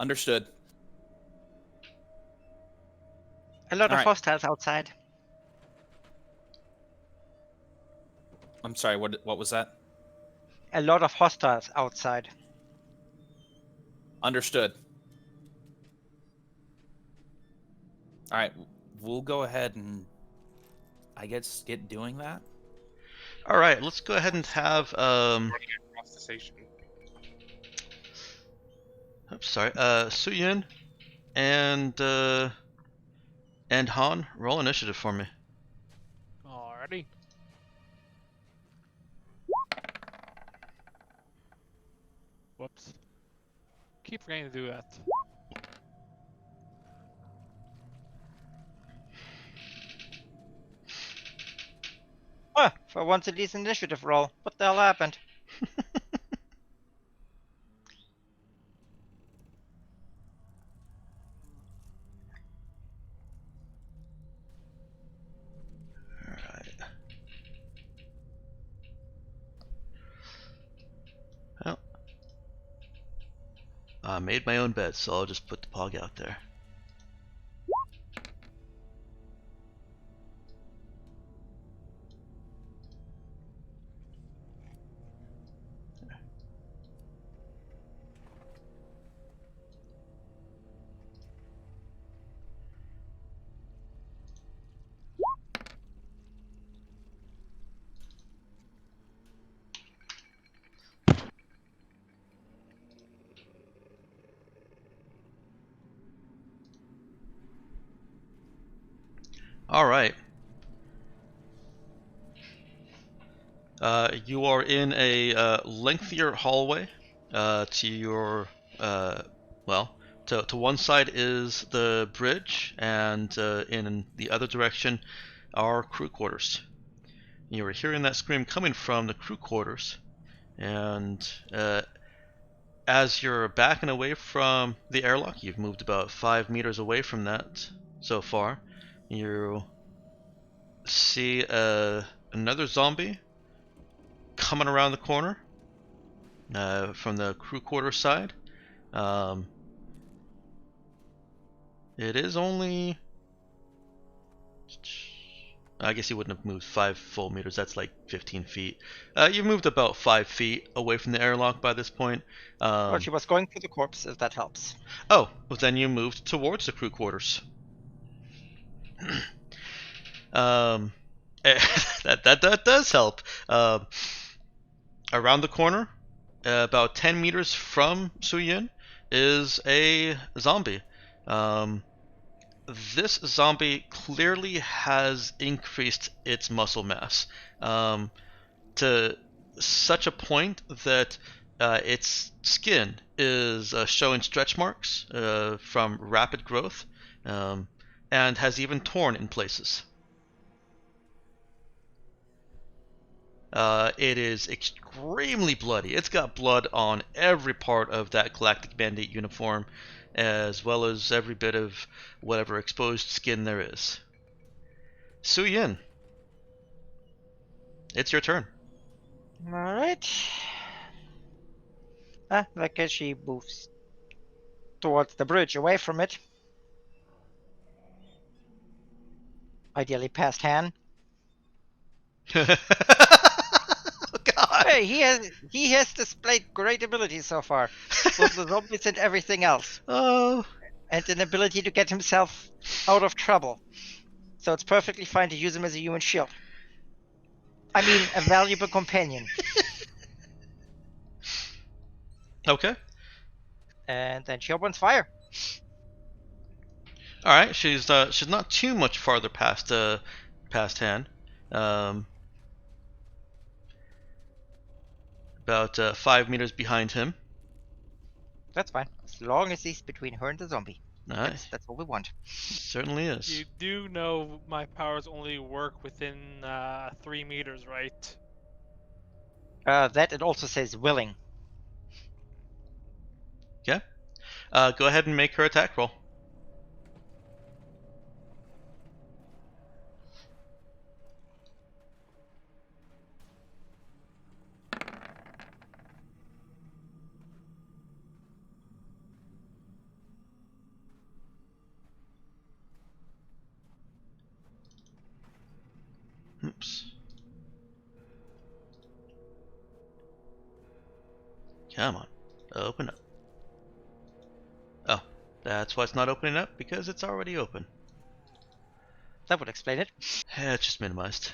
Understood. A lot of Alright. hostiles outside. I'm sorry, what was that? A lot of hostiles outside. Understood. Alright, we'll go ahead and I guess get doing that. All right, let's go ahead and have Running across the station. oops, sorry, Suyin and Han, roll initiative for me. Alrighty. Whoops. Keep forgetting to do that. For once a decent initiative roll. What the hell happened? Well, I made my own bed, so I'll just put the pog out there. All right. You are in a lengthier hallway. To your well, to one side is the bridge, and in the other direction are crew quarters. You were hearing that scream coming from the crew quarters, and as you're backing away from the airlock, you've moved about 5 meters away from that so far. You see another zombie coming around the corner from the crew quarter side. It is only... I guess you wouldn't have moved 5 full meters. That's like 15 feet. You've moved about 5 feet away from the airlock by this point. Well, she was going for the corpse, if that helps. Oh, well then you moved towards the crew quarters. That does help. Around the corner, about 10 meters from Suyin, is a zombie. This zombie clearly has increased its muscle mass to such a point that its skin is showing stretch marks from rapid growth, and has even torn in places. It is extremely bloody. It's got blood on every part of that Galactic Bandit uniform, as well as every bit of whatever exposed skin there is. Suyin, it's your turn. Alright. I guess she moves towards the bridge, away from it. Ideally past Han. Oh, God. Hey, he has displayed great ability so far. With the zombies and everything else. Oh. And an ability to get himself out of trouble. So it's perfectly fine to use him as a human shield. I mean, a valuable companion. Okay. And then she opens fire. All right. She's not too much farther past Han. About 5 meters behind him. That's fine, as long as he's between her and the zombie. Nice. That's what we want. Certainly is. You do know my powers only work within 3 meters, right? That it also says willing. Yeah. Go ahead and make her attack roll. Oops. Come on. Open up. Oh, that's why it's not opening up, because it's already open. That would explain it. Yeah, it's just minimized.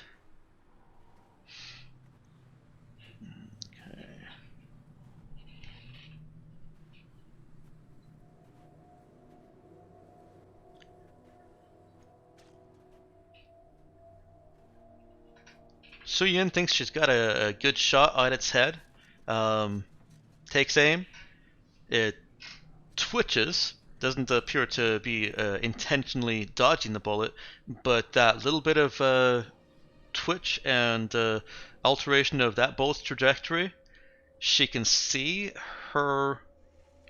Okay. Suyin thinks she's got a good shot on its head. Takes aim. It twitches. Doesn't appear to be intentionally dodging the bullet, but that little bit of twitch and alteration of that bullet's trajectory, she can see her...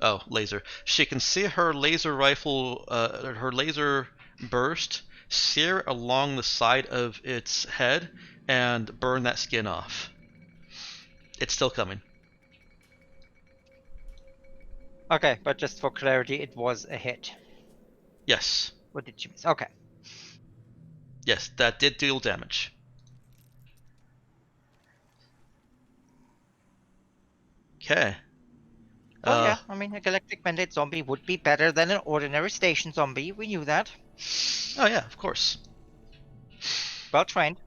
Oh, laser. She can see her laser rifle, her laser burst, sear along the side of its head and burn that skin off. It's still coming. Okay, but just for clarity, it was a hit. Yes. What did you miss? Okay. Yes, that did deal damage. Okay. Oh yeah, I mean, a Galactic Mandate zombie would be better than an ordinary station zombie. We knew that. Oh yeah, of course. Well trained.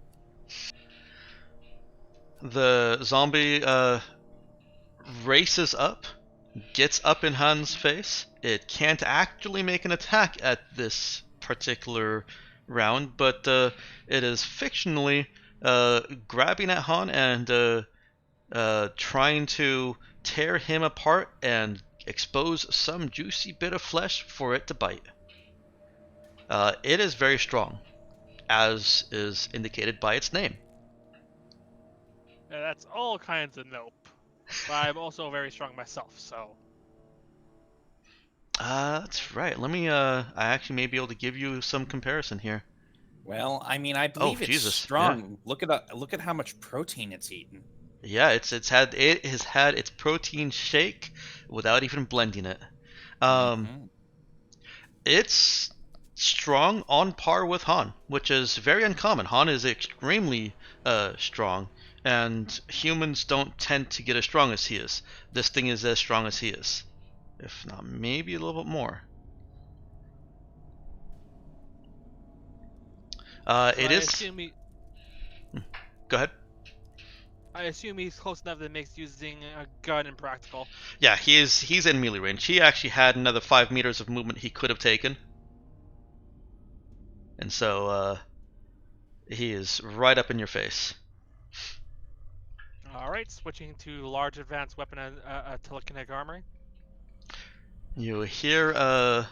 The zombie races up, gets up in Han's face. It can't actually make an attack at this particular round, but it is fictionally grabbing at Han and trying to tear him apart and expose some juicy bit of flesh for it to bite. It is very strong, as is indicated by its name. That's all kinds of nope. But I'm also very strong myself, so. That's right. Let me, I actually may be able to give you some comparison here. Well, I mean, I Oh, believe it's Jesus, strong. Look at how much protein it's eaten. Yeah, it has had its protein shake without even blending it. Mhm. It's strong on par with Han, which is very uncommon. Han is extremely strong, and humans don't tend to get as strong as he is. This thing is as strong as he is, if not maybe a little bit more. So It I is. assume he, Go ahead. I assume he's close enough that makes using a gun impractical. Yeah, he's in melee range. He actually had another 5 meters of movement he could have taken, and so he is right up in your face. Alright, switching to large advanced weapon and telekinetic armor. You hear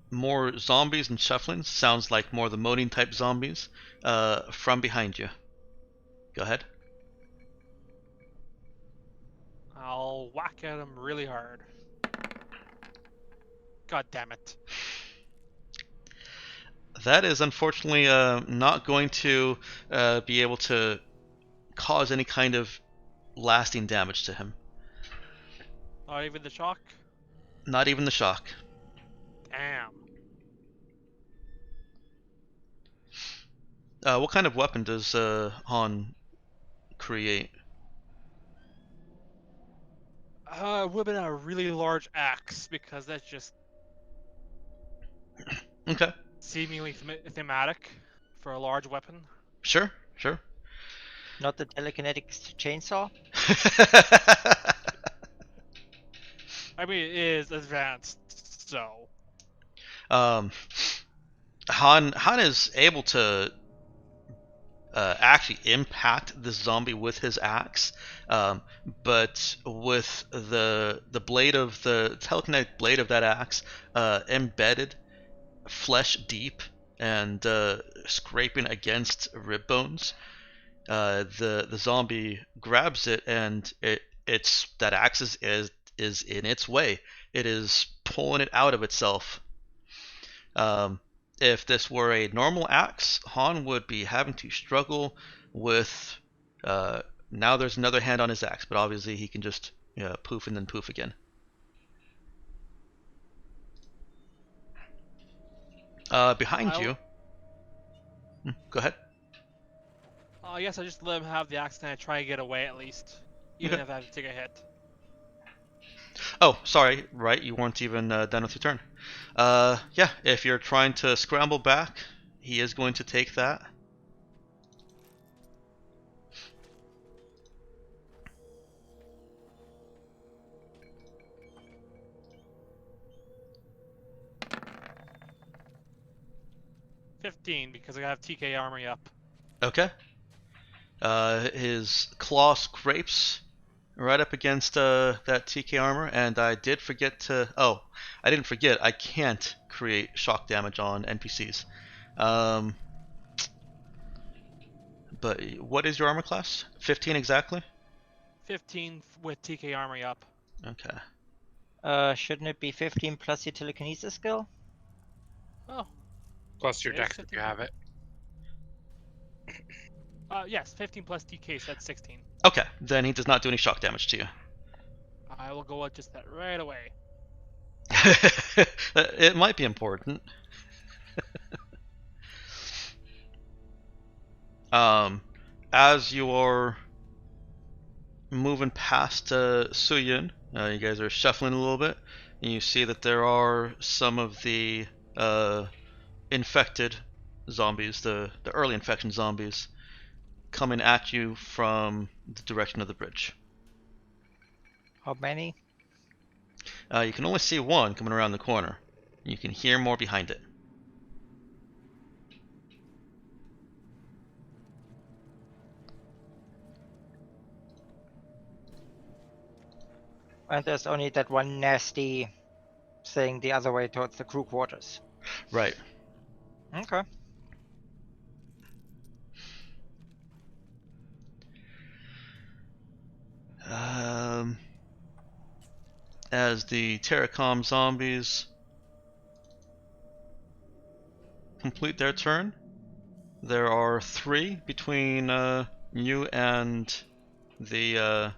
more zombies and shuffling. Sounds like more the moaning type zombies from behind you. Go ahead. I'll whack at him really hard. God damn it. That is unfortunately not going to be able to cause any kind of lasting damage to him. Not even the shock? Not even the shock. Damn. What kind of weapon does Han create? It would have been a really large axe, because that's just Okay. seemingly thematic for a large weapon. Sure. Sure. Not the telekinetic chainsaw? I mean, it is advanced, so. Han is able to actually impact this zombie with his axe, but with the blade of the telekinetic blade of that axe embedded flesh deep and scraping against rib bones, the zombie grabs it, and it's that axe is in its way. It is pulling it out of itself. If this were a normal axe, Han would be having to struggle with. Now there's another hand on his axe, but obviously he can just poof and then poof again. Behind you. Go ahead. I guess I just let him have the axe and I try and get away at least, even Okay. if I have to take a hit. Oh, sorry, right, you weren't even done with your turn. Yeah, if you're trying to scramble back, he is going to take that. $15 because I have TK armory up. Okay. His claw scrapes right up against that TK armor, and I did forget to. Oh, I didn't forget. I can't create shock damage on NPCs. But what is your armor class? 15 exactly? 15 with TK armory up. Okay. Shouldn't it be 15 plus your telekinesis skill? Oh. Plus your It is dex if you 15. have it. Yes, 15 plus TK, so that's 16. Okay, then he does not do any shock damage to you. I will go adjust that right away. It might be important. As you're moving past Suyun, you guys are shuffling a little bit, and you see that there are some of the infected zombies, the early infection zombies, coming at you from the direction of the bridge. How many? You can only see one coming around the corner. You can hear more behind it. And there's only that one nasty thing the other way towards the crew quarters. Right. Okay. as the Terracom zombies complete their turn. There are 3 between you and the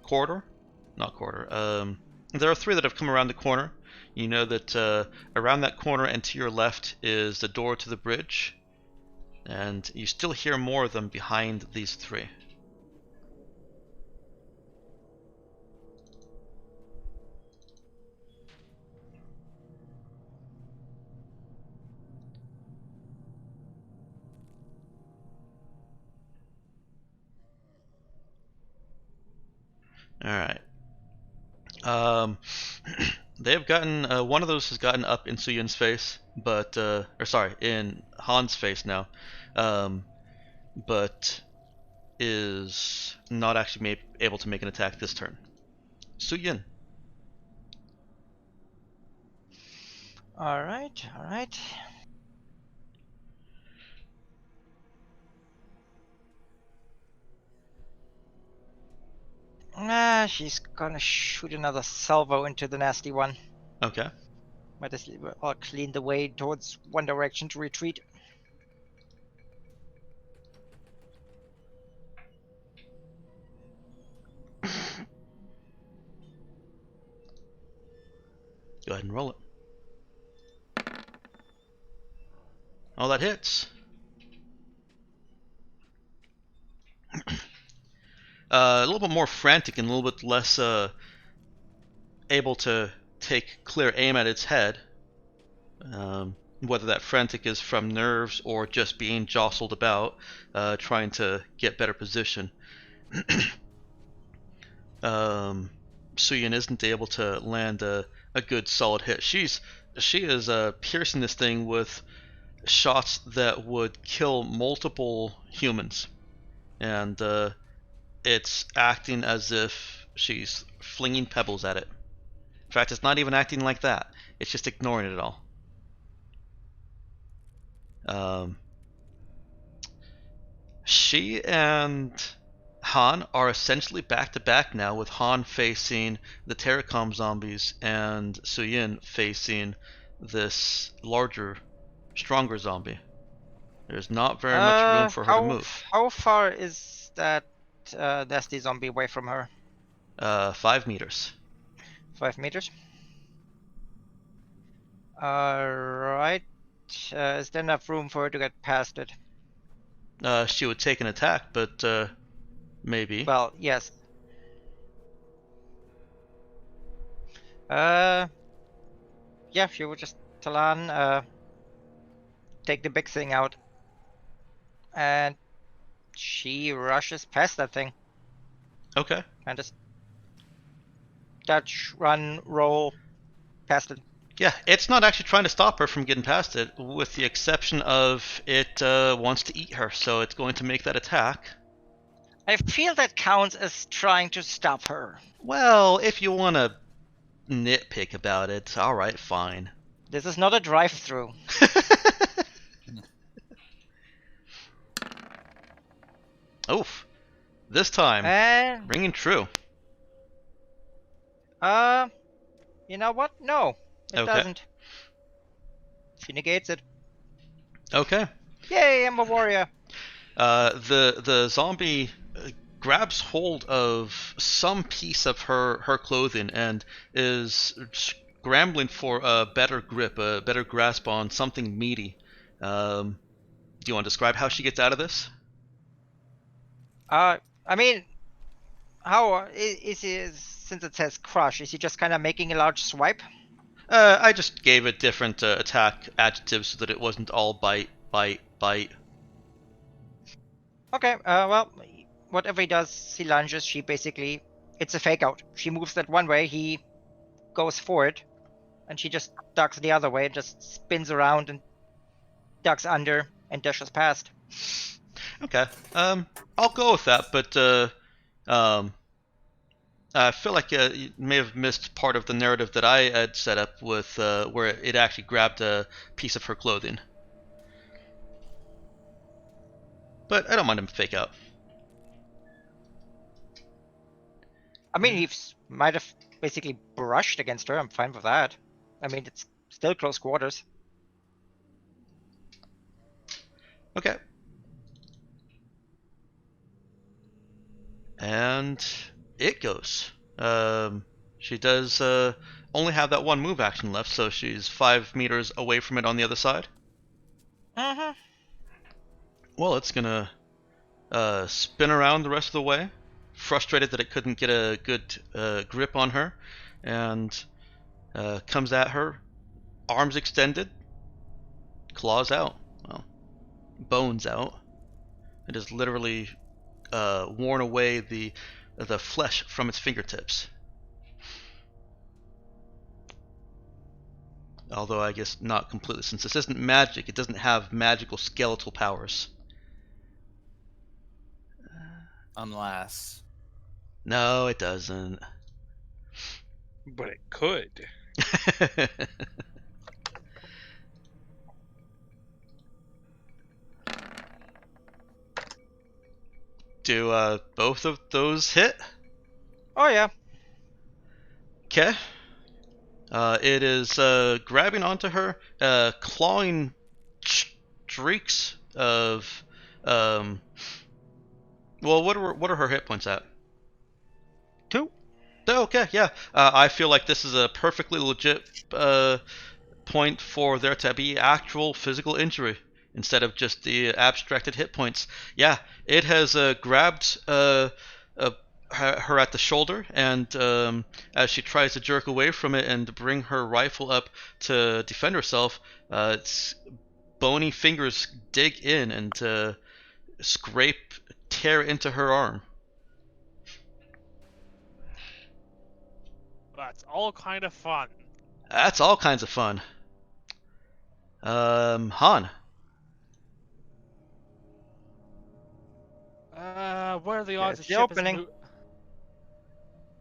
corridor. Not corridor. There are 3 that have come around the corner. You know that around that corner and to your left is the door to the bridge. And you still hear more of them behind these 3. Alright. They've gotten one of those has gotten up in Suyun's face, but or sorry, in Han's face now, but is not actually able to make an attack this turn. Suyun. All right, all right. She's gonna shoot another salvo into the nasty one. Okay. Might as well clean the way towards one direction to retreat. Go ahead and roll it. Oh, that hits. A little bit more frantic and a little bit less able to take clear aim at its head. Whether that frantic is from nerves or just being jostled about, trying to get better position. Suyun isn't able to land a good solid hit. She is piercing this thing with shots that would kill multiple humans, and it's acting as if she's flinging pebbles at it. In fact, it's not even acting like that. It's just ignoring it all. She and Han are essentially back to back now, with Han facing the Terracom zombies and Suyun facing this larger, stronger zombie. There's not very much room for her to move. How far is that nasty zombie away from her? 5 meters. 5 meters. Alright. Is there enough room for her to get past it? She would take an attack, but maybe. Well, yes. Yeah, she would just tell Han, take the big thing out. And she rushes past that thing. Okay. And just dodge, run, roll past it. Yeah, it's not actually trying to stop her from getting past it, with the exception of it wants to eat her, so it's going to make that attack. I feel that counts as trying to stop her. Well, if you want to nitpick about it, alright, fine. This is not a drive-through. Oof. This time, ringing true. You know what? No, it Okay. doesn't. She negates it. Okay. Yay, I'm a warrior. The zombie grabs hold of some piece of her clothing and is scrambling for a better grip, a better grasp on something meaty. Do you want to describe how she gets out of this? I mean, how is he, since it says crush, is he just kind of making a large swipe? I just gave it different attack adjectives so that it wasn't all bite, bite, bite. Okay, well, whatever he does, he lunges, she basically, it's a fake out. She moves that one way, he goes forward, and she just ducks the other way, just spins around and ducks under and dashes past. Okay. I'll go with that, but I feel like you may have missed part of the narrative that I had set up with where it actually grabbed a piece of her clothing. But I don't mind him fake out. I mean, he might have basically brushed against her. I'm fine with that. I mean, it's still close quarters. Okay. And it goes. She does only have that one move action left, so she's 5 meters away from it on the other side. Mm-hmm. Well, it's gonna spin around the rest of the way, frustrated that it couldn't get a good grip on her, and comes at her, arms extended, claws out, well, bones out. It has literally worn away the flesh from its fingertips. Although I guess not completely, since this isn't magic, it doesn't have magical skeletal powers. Unless. No, it doesn't. But it could. Do both of those hit? Oh yeah. Okay. It is grabbing onto her, clawing streaks of. Well, what are her hit points at? 2. Oh, okay, yeah. I feel like this is a perfectly legit point for there to be actual physical injury instead of just the abstracted hit points. Yeah, it has grabbed her at the shoulder, and as she tries to jerk away from it and bring her rifle up to defend herself, its bony fingers dig in and tear into her arm. That's all kind of fun. That's all kinds of fun. Han. What are the odds There's the the ship opening. has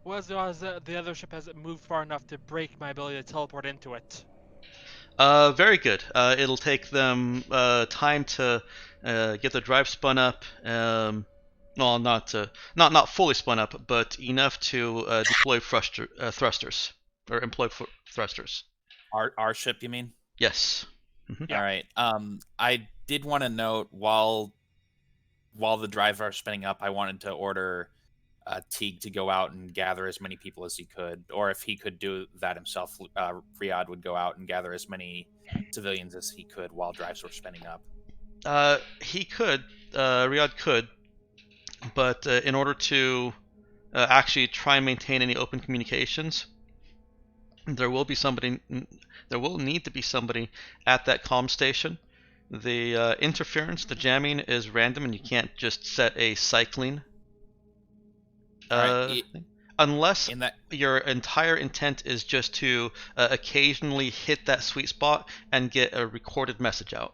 what is the odds that the other ship hasn't moved far enough to break my ability to teleport into it? Very good. It'll take them time to get the drive spun up. Well, not fully spun up, but enough to deploy thrusters or employ thrusters. Our ship, you mean? Yes. Yeah. All right. I did want to note while the drives are spinning up, I wanted to order Teague to go out and gather as many people as he could, or if he could do that himself, Riyadh would go out and gather as many civilians as he could while drives were spinning up. He could. Riyadh could, but in order to actually try and maintain any open communications, there will need to be somebody at that comm station. The interference, the jamming is random, and you can't just set a cycling. Unless your entire intent is just to occasionally hit that sweet spot and get a recorded message out.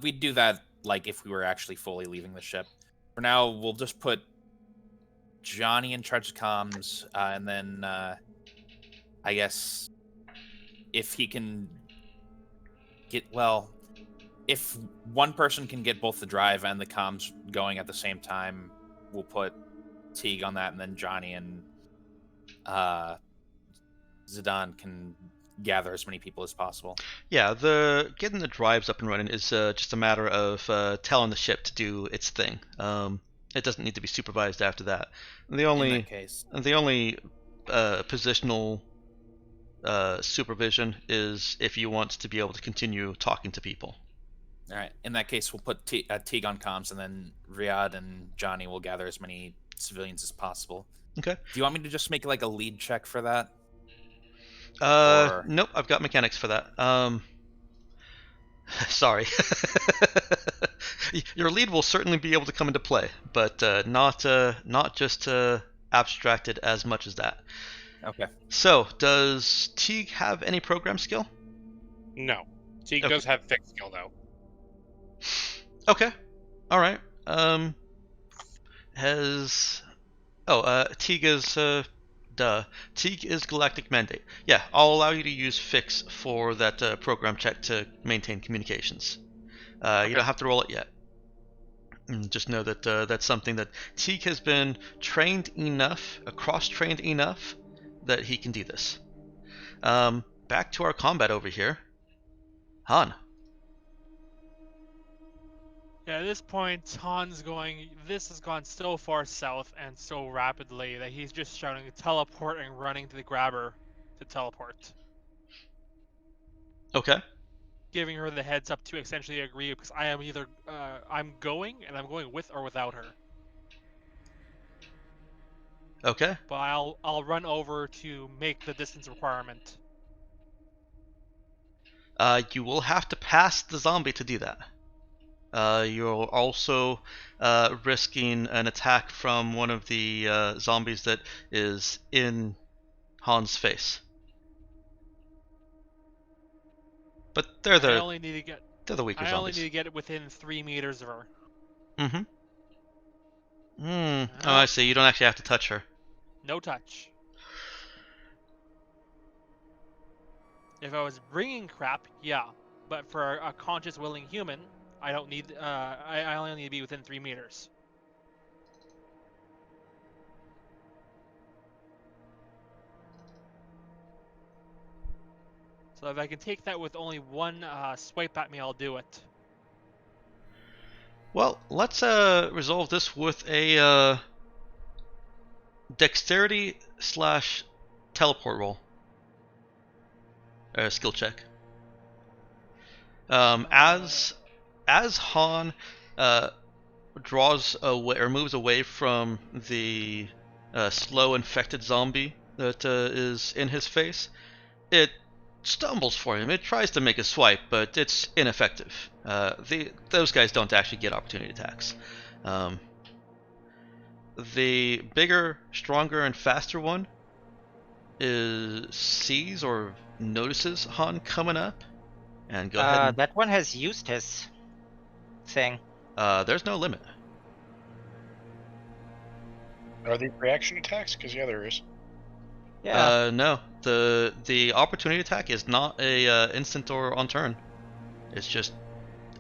We'd do that like if we were actually fully leaving the ship. For now, we'll just put Johnny in charge of comms, and then I guess if he can if one person can get both the drive and the comms going at the same time, we'll put Teague on that, and then Johnny and Zidane can gather as many people as possible. Yeah, getting the drives up and running is just a matter of telling the ship to do its thing. It doesn't need to be supervised after that. The only positional supervision is if you want to be able to continue talking to people. All right. In that case, we'll put Teague on comms, and then Riyadh and Johnny will gather as many civilians as possible. Okay. Do you want me to just make like a lead check for that? Nope. I've got mechanics for that. Sorry. Your lead will certainly be able to come into play, but not just abstracted as much as that. Okay. So, does Teague have any program skill? No. Teague does have fixed skill though. Okay. All right. Teague is Teague is Galactic Mandate. Yeah, I'll allow you to use Fix for that program check to maintain communications. Okay. You don't have to roll it yet. Just know that that's something that Teague has been cross-trained enough that he can do this. Back to our combat over here. Han. Yeah, at this point, Han's going. This has gone so far south and so rapidly that he's just shouting teleport and running to the grabber to teleport. Okay. Giving her the heads up to essentially agree because I am either I'm going and I'm going with or without her. Okay. But I'll run over to make the distance requirement. You will have to pass the zombie to do that. You're also risking an attack from one of the zombies that is in Han's face. But they're I the only need to get. they're the weaker I only zombies. need to get it within 3 meters of her. Oh, I see. You don't actually have to touch her. No touch. If I was bringing crap, yeah. But for a conscious, willing human, I don't need. I only need to be within 3 meters. So if I can take that with only one swipe at me, I'll do it. Well, let's resolve this with a dexterity / teleport roll. Skill check. As Han draws away or moves away from the slow infected zombie that is in his face, it stumbles for him. It tries to make a swipe, but it's ineffective. Those guys don't actually get opportunity attacks. The bigger, stronger, and faster one sees or notices Han coming up, and go ahead. And, that one has used his thing. there's no limit. Are these reaction attacks? Because yeah, there is. Yeah. No, the opportunity attack is not a instant or on turn. It's just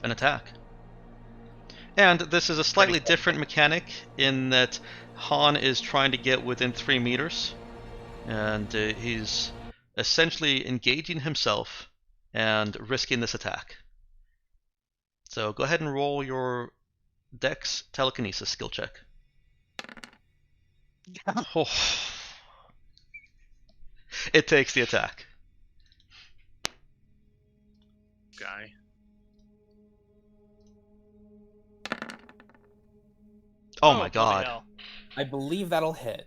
an attack. And this is a slightly different mechanic in that Han is trying to get within 3 meters, and he's essentially engaging himself and risking this attack. So go ahead and roll your Dex Telekinesis skill check. Oh. It takes the attack. Guy. Oh my bloody god. hell. I believe that'll hit.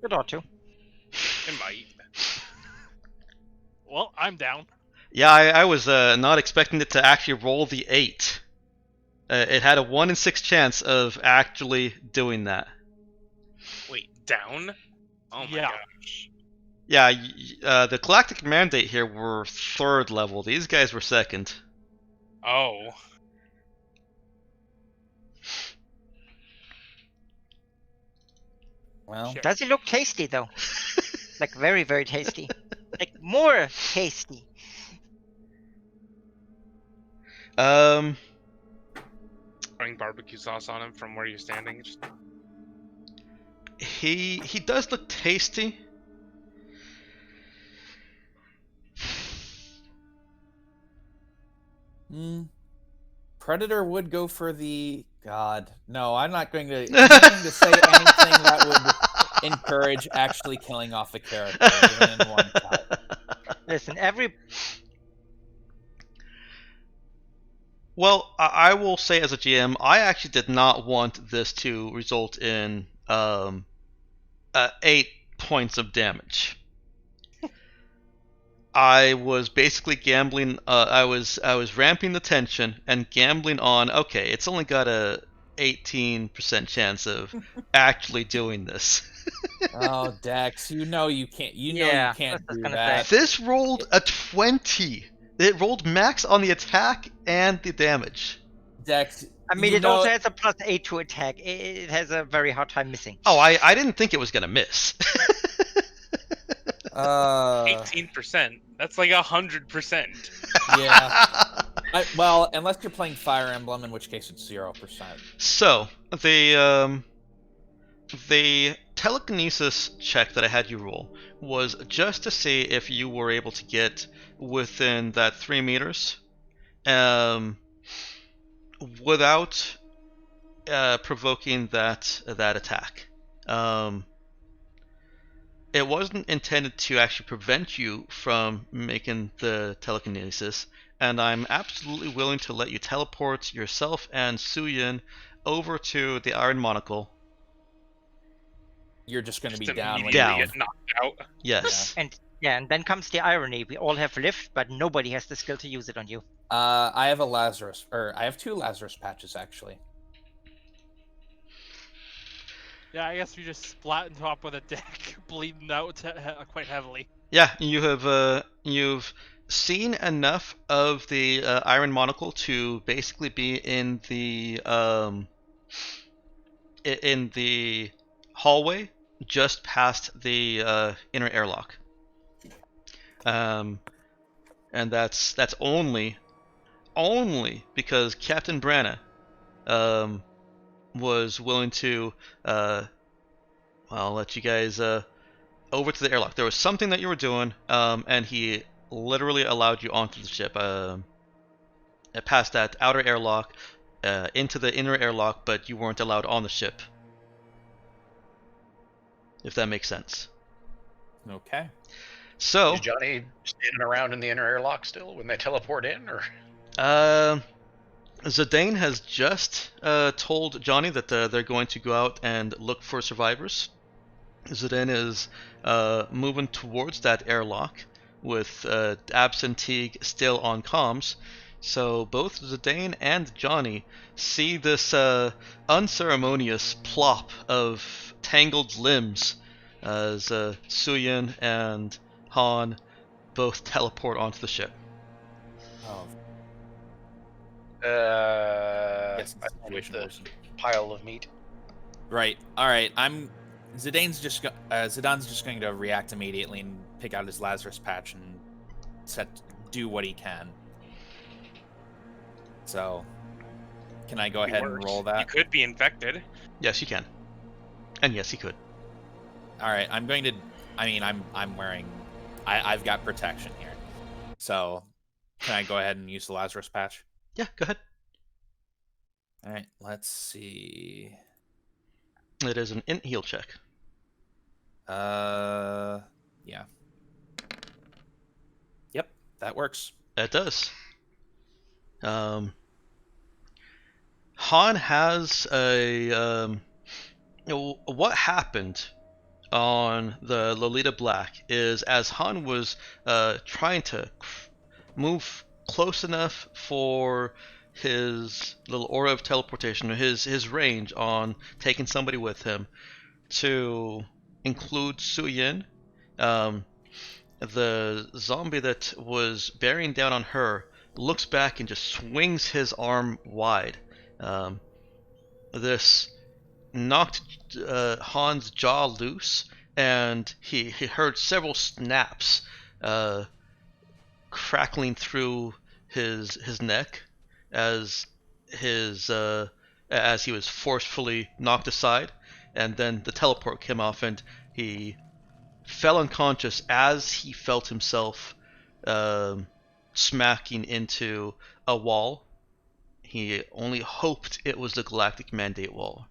It ought to. It might. Well, I'm down. Yeah, I was not expecting it to actually roll the 8. It had a 1 in 6 chance of actually doing that. Wait, down? Oh my Yeah. gosh. Yeah, the Galactic Mandate here were 3rd level. These guys were 2nd. Oh. Well, Shit. Does he look tasty though? Like very, very tasty. Like more tasty. Um, Throwing barbecue sauce on him from where you're standing. Just... he does look tasty. Predator would go for the God. No, I'm not going to. I'm not going to say anything that would encourage actually killing off a character even in one cut. Listen, Well, I will say as a GM, I actually did not want this to result in 8 points of damage. I was basically gambling. I was ramping the tension and gambling on. Okay, it's only got a 18% chance of actually doing this. Oh, Dex, you know you can't. You know Yeah, you can't that's do gonna that. This rolled a 20. It rolled max on the attack and the damage. Dex. I mean, you it know, also has a +8 to attack. It has a very hard time missing. Oh, I didn't think it was gonna miss. 18%. That's like 100%. Yeah. Well, unless you're playing Fire Emblem, in which case it's 0%. So the telekinesis check that I had you roll was just to see if you were able to get within that 3 meters without provoking that attack. It wasn't intended to actually prevent you from making the telekinesis, and I'm absolutely willing to let you teleport yourself and Suyin over to the Iron Monocle. You're just going to be Just down when immediately Down. get knocked out. Yes. And then comes the irony. We all have lift, but nobody has the skill to use it on you. I have I have 2 Lazarus patches actually. Yeah, I guess we just splat on top of the deck, bleeding out quite heavily. Yeah, you've seen enough of the Iron Monocle to basically be in the hallway just past the inner airlock. And that's only because Captain Branna was willing to let you guys over to the airlock. There was something that you were doing, and he literally allowed you onto the ship, past that outer airlock, into the inner airlock, but you weren't allowed on the ship. If that makes sense. Okay. So, Is Johnny standing around in the inner airlock still when they teleport in, or? Zidane has just told Johnny that they're going to go out and look for survivors. Zidane is moving towards that airlock with Absentee still on comms. So both Zidane and Johnny see this unceremonious plop of tangled limbs as Suyin and Han both teleport onto the ship. Oh, Yes, the situation the worsened. pile of meat. Right. All right. Zidane's just Zidane's just going to react immediately and pick out his Lazarus patch and do what he can. So, can I go ahead and roll that? You could be infected. Yes, you can. And yes, he could. All right. I'm going to. I mean, I'm wearing. I've got protection here. So, can I go ahead and use the Lazarus patch? Yeah, go ahead. All right. Let's see. It is an int heal check. Yeah. Yep, that works. It does. Han has a what happened on the Lolita Black is as Han was trying to move close enough for his little aura of teleportation, his range on taking somebody with him, to include Suyin, the zombie that was bearing down on her looks back and just swings his arm wide. This knocked Han's jaw loose, and he heard several snaps crackling through his neck as he was forcefully knocked aside, and then the teleport came off and he fell unconscious as he felt himself smacking into a wall. He only hoped it was the Galactic Mandate wall,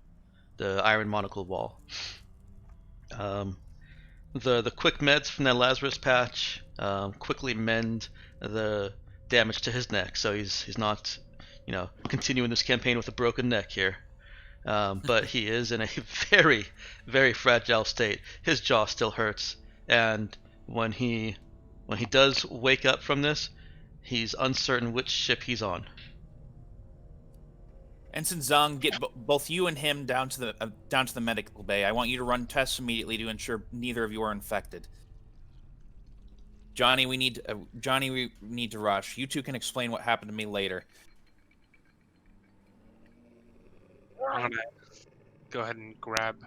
the Iron Monocle wall. The quick meds from that Lazarus patch quickly mend the damage to his neck, so he's not, continuing this campaign with a broken neck here. But he is in a very, very fragile state. His jaw still hurts, and when he does wake up from this, he's uncertain which ship he's on. Ensign Zhang, get both you and him down to the medical bay. I want you to run tests immediately to ensure neither of you are infected. Johnny, we need to rush. You two can explain what happened to me later. I'm gonna go ahead and grab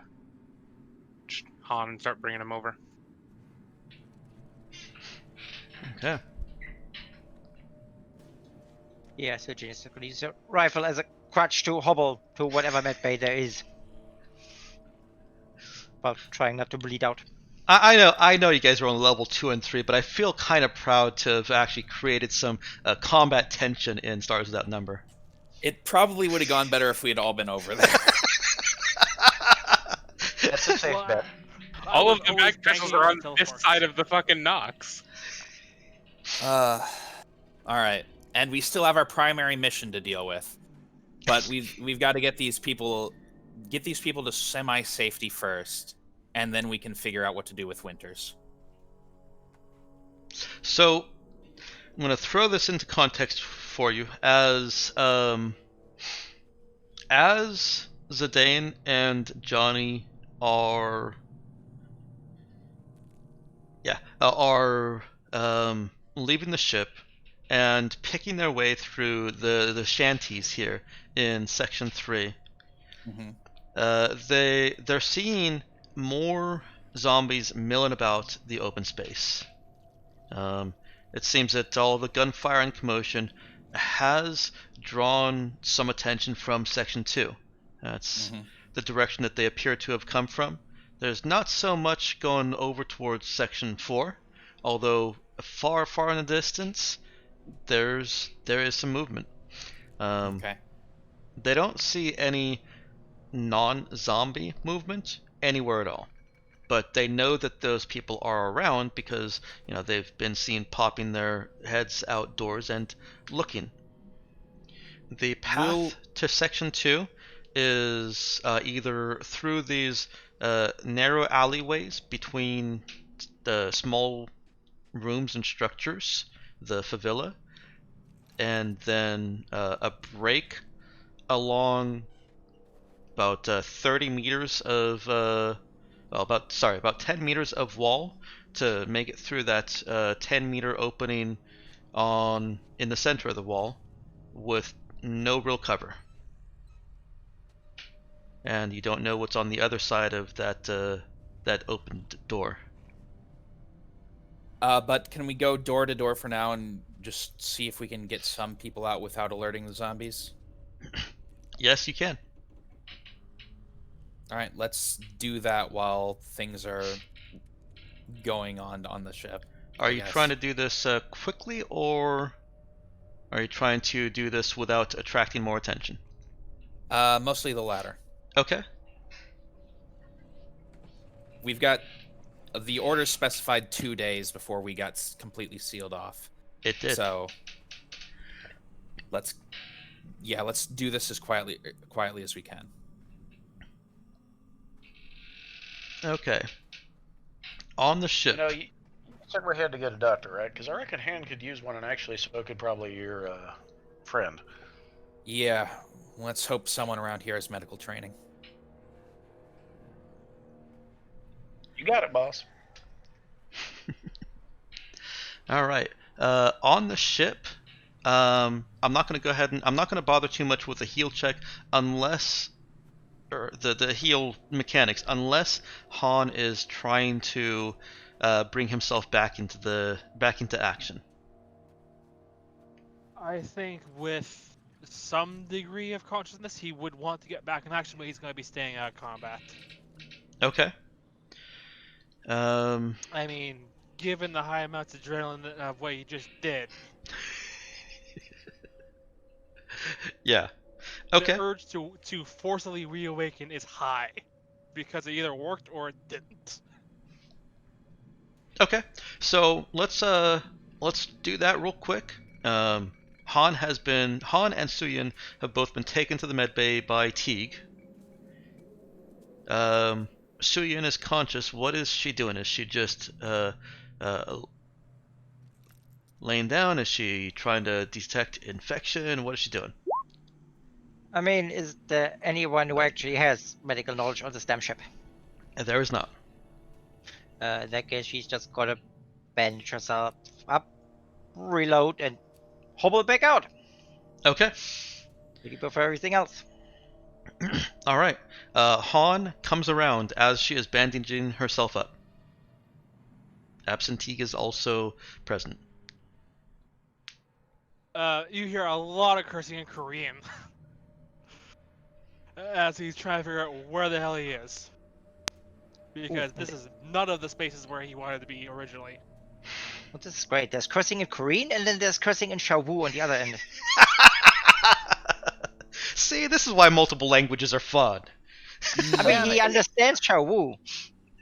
Han and start bringing him over. Okay. Yeah, so Genius could use your rifle as a crutch to hobble to whatever med bay there is. while trying not to bleed out. I know you guys are on level 2 and 3, but I feel kind of proud to have actually created some combat tension in Stars Without Number. It probably would have gone better if we had all been over there. That's a safe bet. All of the back vessels are on this side of the fucking Nox. All right, and we still have our primary mission to deal with, but we've got to get these people to semi-safety first, and then we can figure out what to do with Winters. So, I'm going to throw this into context for you as Zidane and Johnny are leaving the ship and picking their way through the shanties here in Section 3. Mm-hmm. They're seeing more zombies milling about the open space. It seems that all the gunfire and commotion has drawn some attention from Section 2. That's the direction that they appear to have come from. There's not so much going over towards Section 4, although far, far in the distance, there is some movement. Okay. They don't see any non-zombie movement anywhere at all, but they know that those people are around because they've been seen popping their heads outdoors and looking. The path to Section 2 is either through these narrow alleyways between the small rooms and structures, the favela, and then a break along about 30 meters of about 10 meters of wall to make it through that 10-meter opening in the center of the wall with no real cover. And you don't know what's on the other side of that opened door. But can we go door to door for now and just see if we can get some people out without alerting the zombies? Yes, you can. All right, let's do that while things are going on the ship. Are you trying to do this quickly, or are you trying to do this without attracting more attention? Mostly the latter. Okay. We've got the order specified 2 days before we got completely sealed off. It did. So let's do this as quietly as we can. Okay. On the ship. You said we had to get a doctor, right? Because I reckon Han could use one, and actually so could probably your friend. Yeah, let's hope someone around here has medical training. You got it, boss. All right. On the ship, I'm not going to go ahead and I'm not going to bother too much with the heal check unless, or the heal mechanics, unless Han is trying to bring himself back into action. I think with some degree of consciousness, he would want to get back in action, but he's going to be staying out of combat. Okay. I mean, given the high amounts of adrenaline of what he just did. Yeah. Okay. The urge to forcibly reawaken is high, because it either worked or it didn't. Okay. So let's do that real quick. Han and Suyin have both been taken to the medbay by Teague. Suyin is conscious. What is she doing? Is she just laying down? Is she trying to detect infection? What is she doing? I mean, is there anyone who actually has medical knowledge on the STEM ship? There is not. In that case, she's just gotta bandage herself up, reload, and hobble back out. Okay. Really prefer everything else. All right. Han comes around as she is bandaging herself up. Absentee is also present. You hear a lot of cursing in Korean as he's trying to figure out where the hell he is. because this is none of the spaces where he wanted to be originally. Well, this is great. There's cursing in Korean, and then there's cursing in Shawu on the other end. See, this is why multiple languages are fun. I mean, he understands Shawu,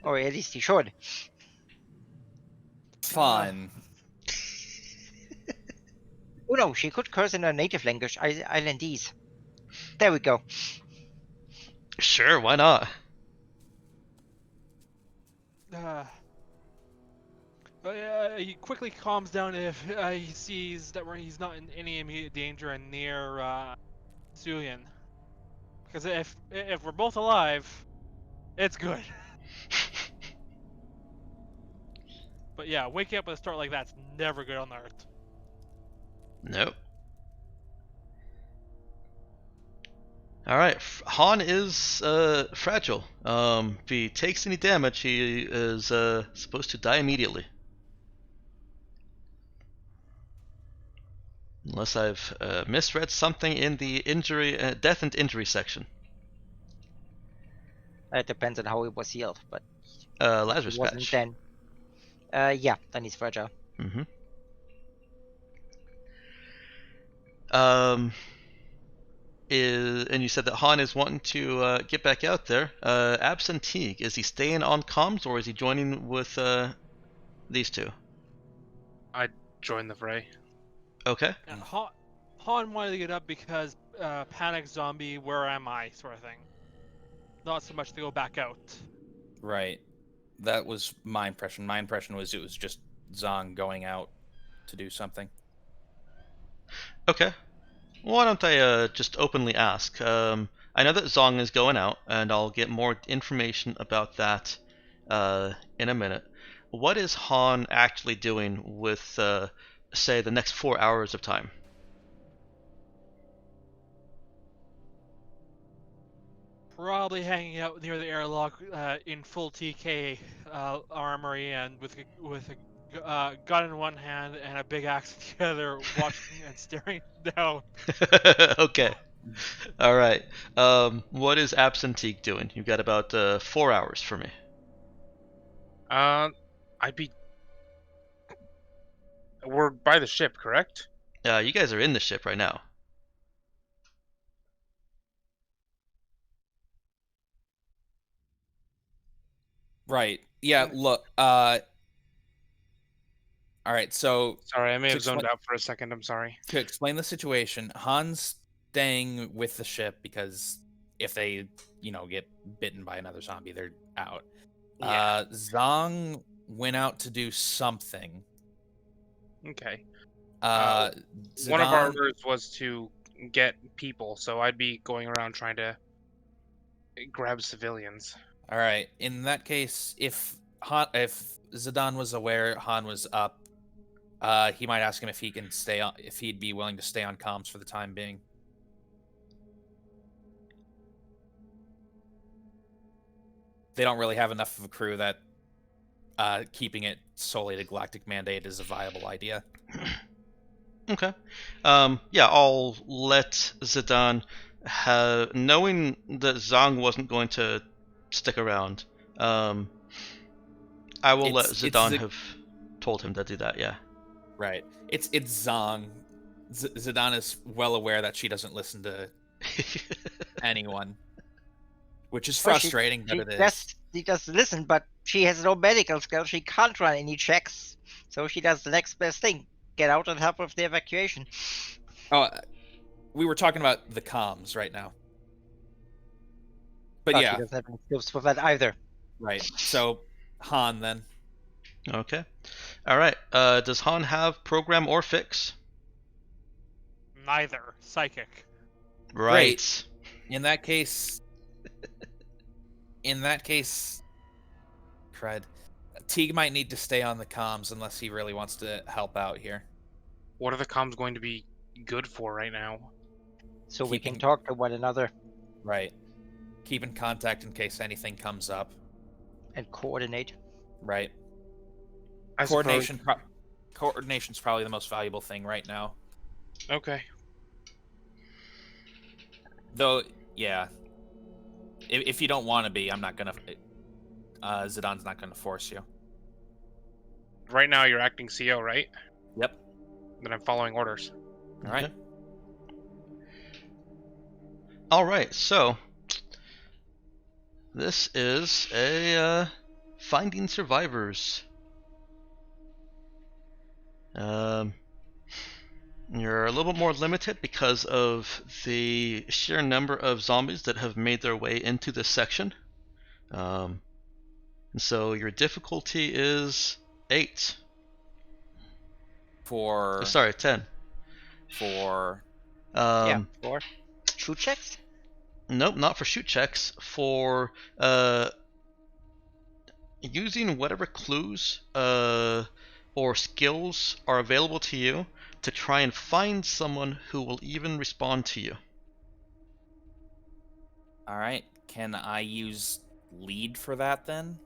or at least he should. Fun. Oh no, she could curse in her native language, Islandese. There we go. Sure, why not? But he quickly calms down if he sees that he's not in any immediate danger and near Sulian. Because if we're both alive, it's good. But yeah, waking up with a start like that's never good on Earth. Nope. Alright, Han is fragile. If he takes any damage, he is supposed to die immediately. Unless I've misread something in the injury, death and injury section. It depends on how he was healed, but Lazarus it wasn't patch. then. Yeah, then he's fragile. Mm-hmm. And you said that Han is wanting to get back out there. Absentee, is he staying on comms or is he joining with these two? Join the fray. Okay. And Han wanted to get up because panic zombie, where am I sort of thing. Not so much to go back out. Right. That was my impression. My impression was it was just Zong going out to do something. Okay. Why don't I just openly ask? I know that Zong is going out, and I'll get more information about that in a minute. What is Han actually doing with, say, the next 4 hours of time? Probably hanging out near the airlock in full TK armory and with a gun in one hand and a big axe in the other, watching and staring down. Okay. All right. What is Absentee doing? You've got about 4 hours for me. We're by the ship, correct? You guys are in the ship right now. Right. Yeah, look, all right, so Sorry, I may to have zoned out for a second. I'm sorry. to explain the situation, Han's staying with the ship because if they, get bitten by another zombie, they're out. Yeah. Zong went out to do something. Okay. One of our Zidane- orders was to get people, so I'd be going around trying to grab civilians. All right. In that case, if Zidane was aware Han was up, he might ask him if he can stay on, if he'd be willing to stay on comms for the time being. They don't really have enough of a crew that keeping it solely to Galactic Mandate is a viable idea. Okay. Yeah, I'll let Zidane have, knowing that Zong wasn't going to stick around. I will let Zidane have told him to do that. Yeah. Right. It's Zong. Zidane is well aware that she doesn't listen to anyone, which is frustrating, but it is. She does listen, but she has no medical skills. She can't run any checks, so she does the next best thing: get out and help with the evacuation. Oh, we were talking about the comms right now. But yeah, she doesn't have any skills for that either. Right. So Han then. Okay. All right. Does Han have program or fix? Neither. Psychic. Right. In that case, crud. Teague might need to stay on the comms unless he really wants to help out here. What are the comms going to be good for right now? So we can talk to one another. Right. Keep in contact in case anything comes up. And coordinate. Right. Coordination's probably the most valuable thing right now. Okay. Though, yeah. If you don't want to be, I'm not gonna. Zidon's not going to force you. Right now, you're acting CO, right? Yep. Then I'm following orders. All right. Okay. All right, so this is a finding survivors. You're a little bit more limited because of the sheer number of zombies that have made their way into this section. And so your difficulty is 8. Sorry, 10. For Yeah, for shoot checks. Nope, not for shoot checks. For using whatever clues or skills are available to you to try and find someone who will even respond to you. All right. Can I use lead for that then?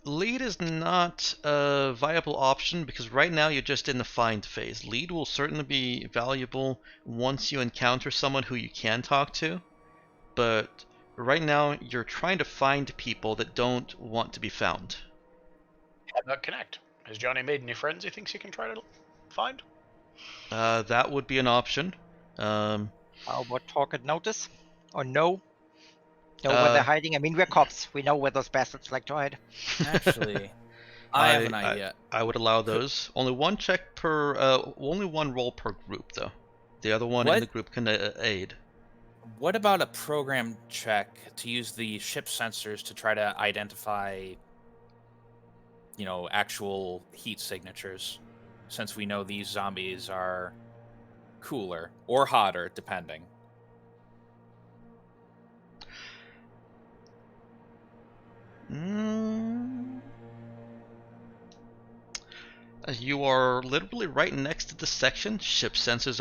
Lead is not a viable option because right now you're just in the find phase. Lead will certainly be valuable once you encounter someone who you can talk to, but right now you're trying to find people that don't want to be found. How about connect? Has Johnny made any friends he thinks he can try to find? That would be an option. How about talk and notice? Or know where they're hiding? I mean, we're cops. We know where those bastards like to hide. Actually, I have an idea. I would allow those. Only one check per. Only one roll per group, though. The other one in the group can aid. What about a program check to use the ship sensors to try to identify, actual heat signatures? Since we know these zombies are cooler or hotter, depending. You are literally right next to the section. Ship sensors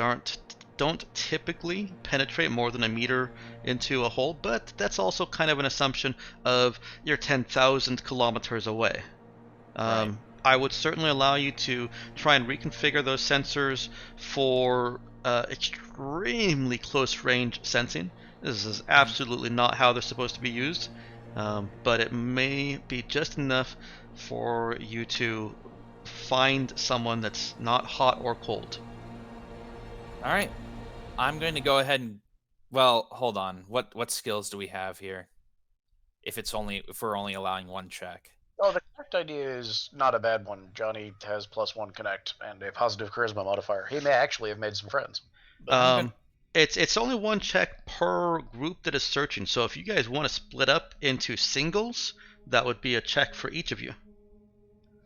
don't typically penetrate more than a meter into a hole, but that's also kind of an assumption of you're 10,000 kilometers away. Right. I would certainly allow you to try and reconfigure those sensors for extremely close range sensing. This is absolutely not how they're supposed to be used, but it may be just enough for you to find someone that's not hot or cold. All right. I'm going to go ahead and... Well, hold on. What skills do we have here? If we're only allowing one check. Oh, the connect idea is not a bad one. Johnny has +1 connect and a positive charisma modifier. He may actually have made some friends. It's only one check per group that is searching. So if you guys want to split up into singles, that would be a check for each of you.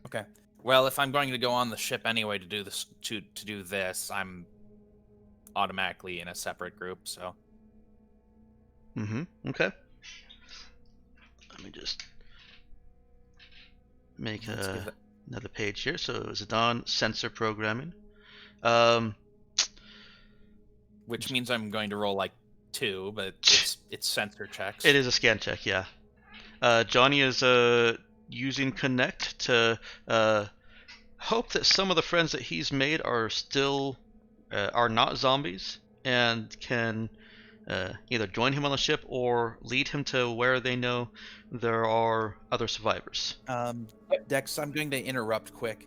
Okay. Well, if I'm going to go on the ship anyway to do this, I'm automatically in a separate group. So. Okay. Let me just make another page here. So Zidon sensor programming. Which means I'm going to roll like 2, but it's sensor checks. It is a scan check, yeah. Johnny is using Connect to hope that some of the friends that he's made are still are not zombies and can either join him on the ship or lead him to where they know there are other survivors. Dex, I'm going to interrupt quick.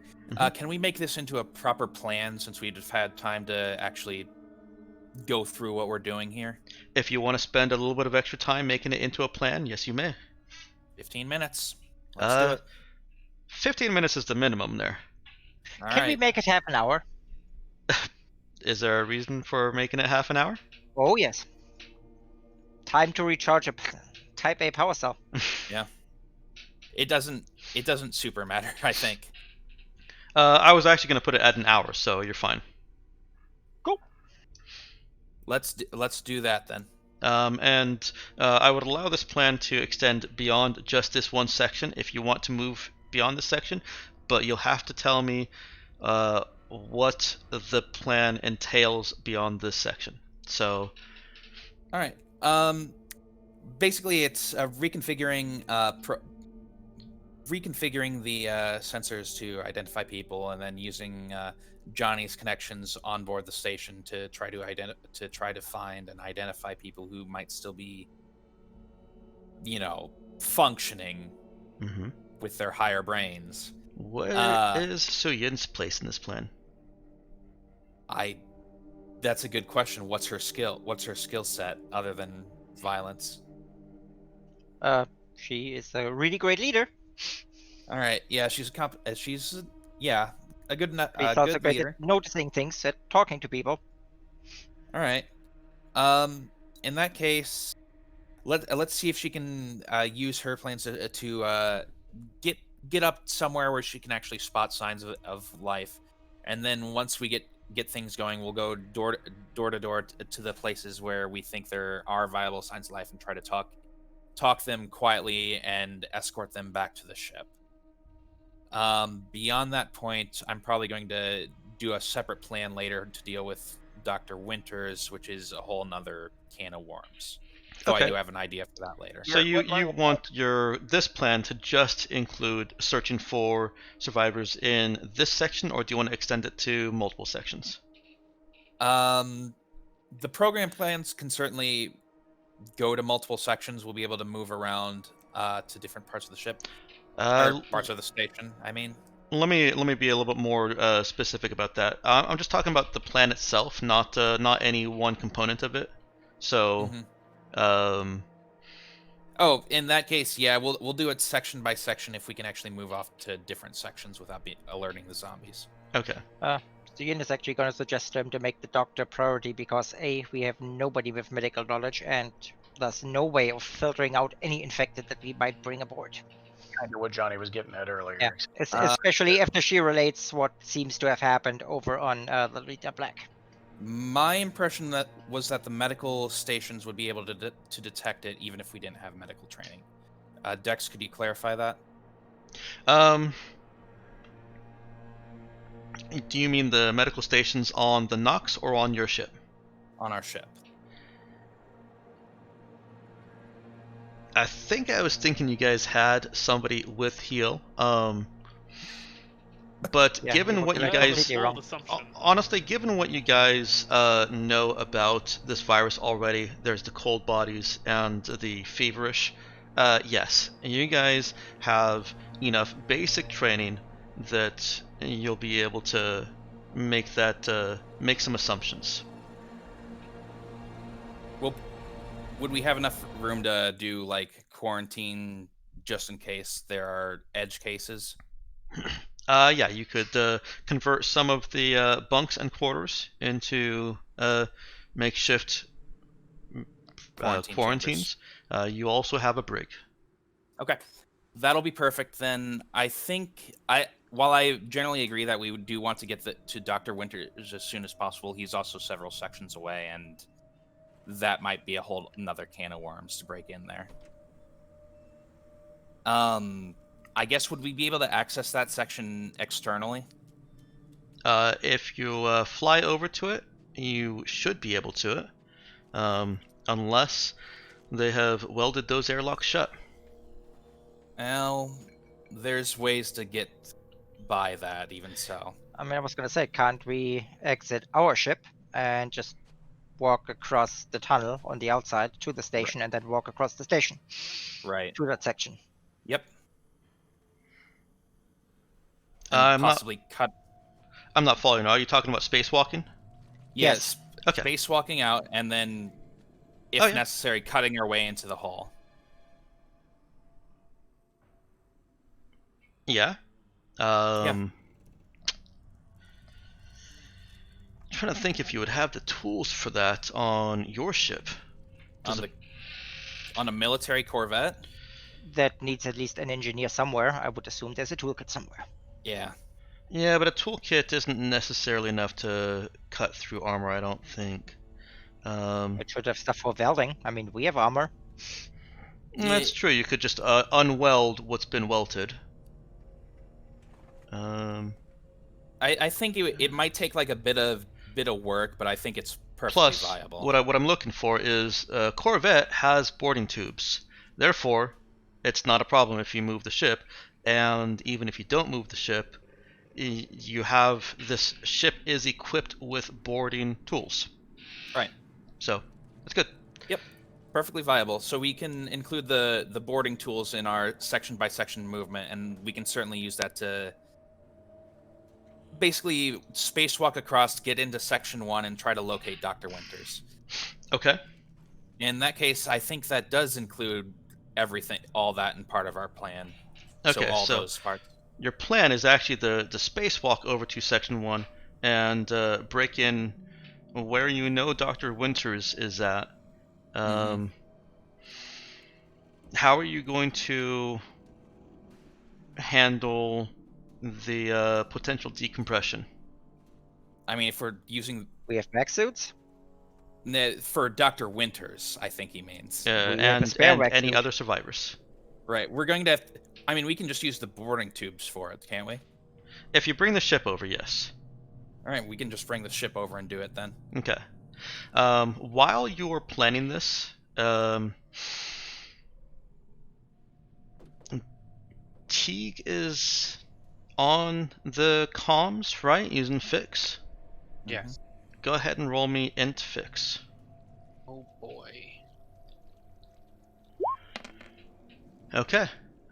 Can we make this into a proper plan since we've had time to actually go through what we're doing here? If you want to spend a little bit of extra time making it into a plan, yes, you may. 15 minutes. Let's do it. 15 minutes is the minimum there. Can we make it half an hour? Is there a reason for making it half an hour? Oh, yes. Time to recharge a Type A power cell. Yeah. It doesn't super matter, I think. I was actually going to put it at an hour, so you're fine. Cool. Let's do that then. And I would allow this plan to extend beyond just this one section if you want to move beyond this section, but you'll have to tell me what the plan entails beyond this section. So, all right. Basically, it's reconfiguring the sensors to identify people, and then using Johnny's connections on board the station to try to find and identify people who might still be functioning Mm-hmm. with their higher brains. Where is Suyin's place in this plan? That's a good question. What's her skill? What's her skill set other than violence? She is a really great leader. All right. Yeah, she's a a good She's also good great leader. at noticing things, at talking to people. All right. In that case, let's see if she can use her plans to get up somewhere where she can actually spot signs of life, and then once we get things going, we'll go door to door to the places where we think there are viable signs of life and try to talk them quietly and escort them back to the ship. Beyond that point, I'm probably going to do a separate plan later to deal with Dr. Winters, which is a whole nother can of worms. Though I do have an idea for that later. So you want this plan to just include searching for survivors in this section, or do you want to extend it to multiple sections? The program plans can certainly go to multiple sections. We'll be able to move around to different parts of the ship, or parts of the station. I mean, let me be a little bit more specific about that. I'm just talking about the plan itself, not any one component of it. So, oh, in that case, yeah, we'll do it section by section if we can actually move off to different sections without alerting the zombies. Okay. Ian is actually going to suggest to make the doctor priority because A, we have nobody with medical knowledge, and there's no way of filtering out any infected that we might bring aboard. Kind of what Johnny was getting at earlier. Yeah, especially after she relates what seems to have happened over on Lolita Black. My impression was that the medical stations would be able to detect it even if we didn't have medical training. Dex, could you clarify that? Do you mean the medical stations on the Nox or on your ship? On our ship. I think I was thinking you guys had somebody with heal. But Yeah, given what you guys, honestly, given what you guys know about this virus already, there's the cold bodies and the feverish. Yes, you guys have enough basic training that you'll be able to make some assumptions. Well, would we have enough room to do like quarantine just in case there are edge cases? Yeah, you could convert some of the bunks and quarters into makeshift quarantines. You also have a brig. Okay, that'll be perfect then. I think while I generally agree that we do want to get to Dr. Winters as soon as possible, he's also several sections away, and that might be a whole another can of worms to break in there. I guess would we be able to access that section externally? If you fly over to it, you should be able to unless they have welded those airlocks shut. Well, there's ways to get by that, even so. I mean, I was going to say, can't we exit our ship and just walk across the tunnel on the outside to the station, and then walk across the station? Right. To that section. Yep. Possibly cut. I'm not following. Are you talking about spacewalking? Yes. Okay. Spacewalking out, and then, if necessary, cutting our way into the hull. Yeah. I'm trying to think if you would have the tools for that on your ship. On a military corvette? That needs at least an engineer somewhere. I would assume there's a toolkit somewhere. Yeah. Yeah, but a toolkit isn't necessarily enough to cut through armor, I don't think. It should have stuff for welding. I mean, we have armor. That's true. You could just unweld what's been welted. I think it might take like a bit of work, but I think it's perfectly viable. Plus, what I'm looking for is Corvette has boarding tubes. Therefore, it's not a problem if you move the ship, and even if you don't move the ship, you have this ship is equipped with boarding tools. Right. So that's good. Yep. Perfectly viable. So we can include the boarding tools in our section by section movement, and we can certainly use that to basically spacewalk across, get into section 1, and try to locate Dr. Winters. Okay. In that case, I think that does include everything, all that in part of our plan. Okay, So all so those parts. your plan is actually the spacewalk over to Section 1 and break in where you know Dr. Winters is at. How are you going to handle the potential decompression? I mean, if we're using We have mech suits. for Dr. Winters, I think he means. We have a And spare mech any suit. other survivors. Right. We're going to have. I mean, we can just use the boarding tubes for it, can't we? If you bring the ship over, yes. All right, we can just bring the ship over and do it then. Okay. While you're planning this, Teague is on the comms, right? Using Fix. Yes. Go ahead and roll me int Fix. Oh boy. Okay,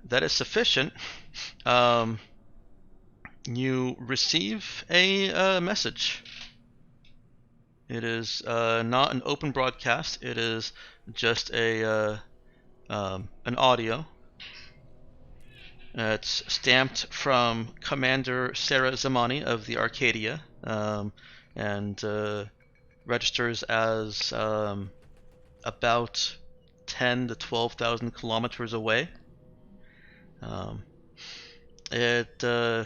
that is sufficient. You receive a message. It is not an open broadcast. It is just an audio. It's stamped from Commander Sarah Zamani of the Arcadia, and registers as about 10 to 12,000 kilometers away. Commander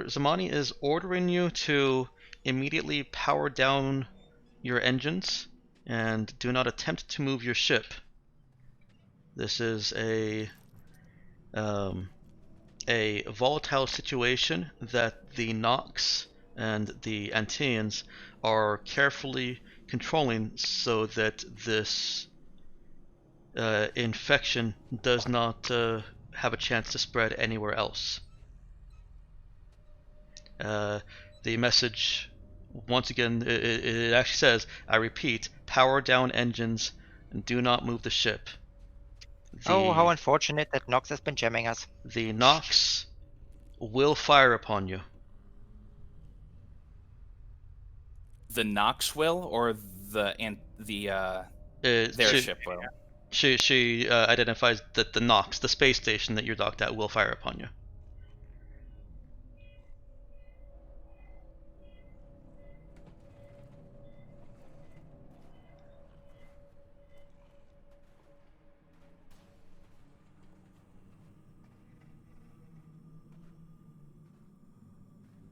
Zamani is ordering you to immediately power down your engines and do not attempt to move your ship. This is a volatile situation that the Nox and the Anteans are carefully controlling so that this infection does not have a chance to spread anywhere else. The message, once again, it actually says, I repeat, power down engines and do not move the ship. Oh, how unfortunate that Nox has been jamming us. The Nox will fire upon you. The Nox will, or their ship will? She identifies that the Nox, the space station that you're docked at, will fire upon you.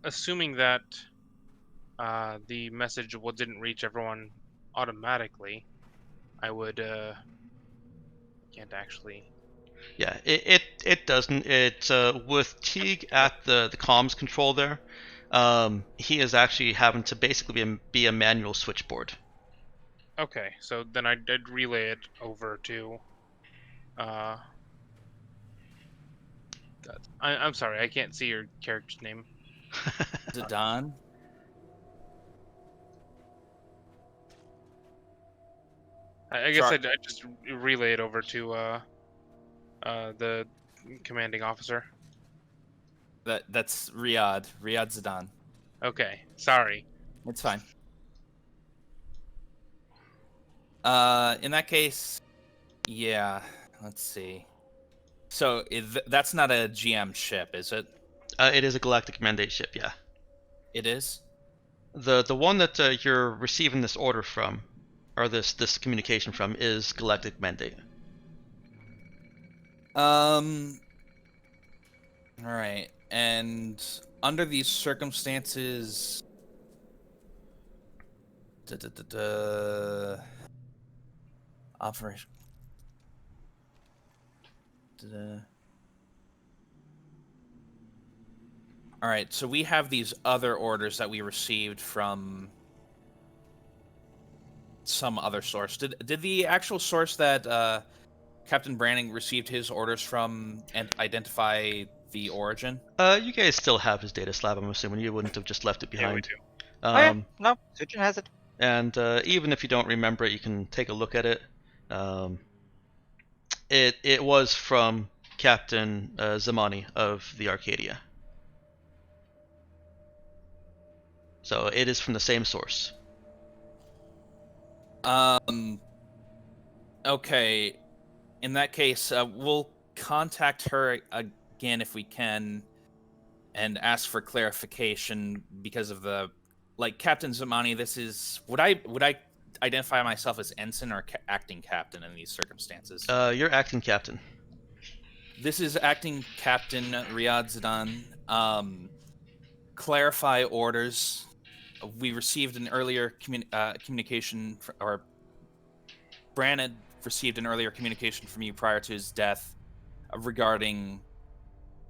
Assuming that the message didn't reach everyone automatically, I would can't actually. Yeah, it doesn't. It's with Teague at the comms control there. He is actually having to basically be a manual switchboard. Okay, so then I'd relay it over to. God, I'm sorry, I can't see your character's name. Zidane? I guess Sure. I'd just relay it over to the commanding officer. That's Riyadh Zidane. Okay, sorry. It's fine. In that case, yeah. Let's see. So that's not a GM ship, is it? It is a Galactic Mandate ship, yeah. It is? The one that you're receiving this order from, or this communication from, is Galactic Mandate. Alright. And under these circumstances... Operation... Alright, so we have these other orders that we received from some other source. Did the actual source that Captain Branning received his orders from and identify the origin? You guys still have his data slab, I'm assuming. You wouldn't have just left it Yeah, we behind. do. Oh yeah, no, Sujin has it. And even if you don't remember it, you can take a look at it. It was from Captain Zamani of the Arcadia. So it is from the same source. Okay. In that case, we'll contact her again if we can and ask for clarification because of the Captain Zamani. This is would I identify myself as ensign or acting captain in these circumstances? You're acting captain. This is acting captain Riyad Zidan. Clarify orders. We received an earlier communication, or Bran had received an earlier communication from you prior to his death regarding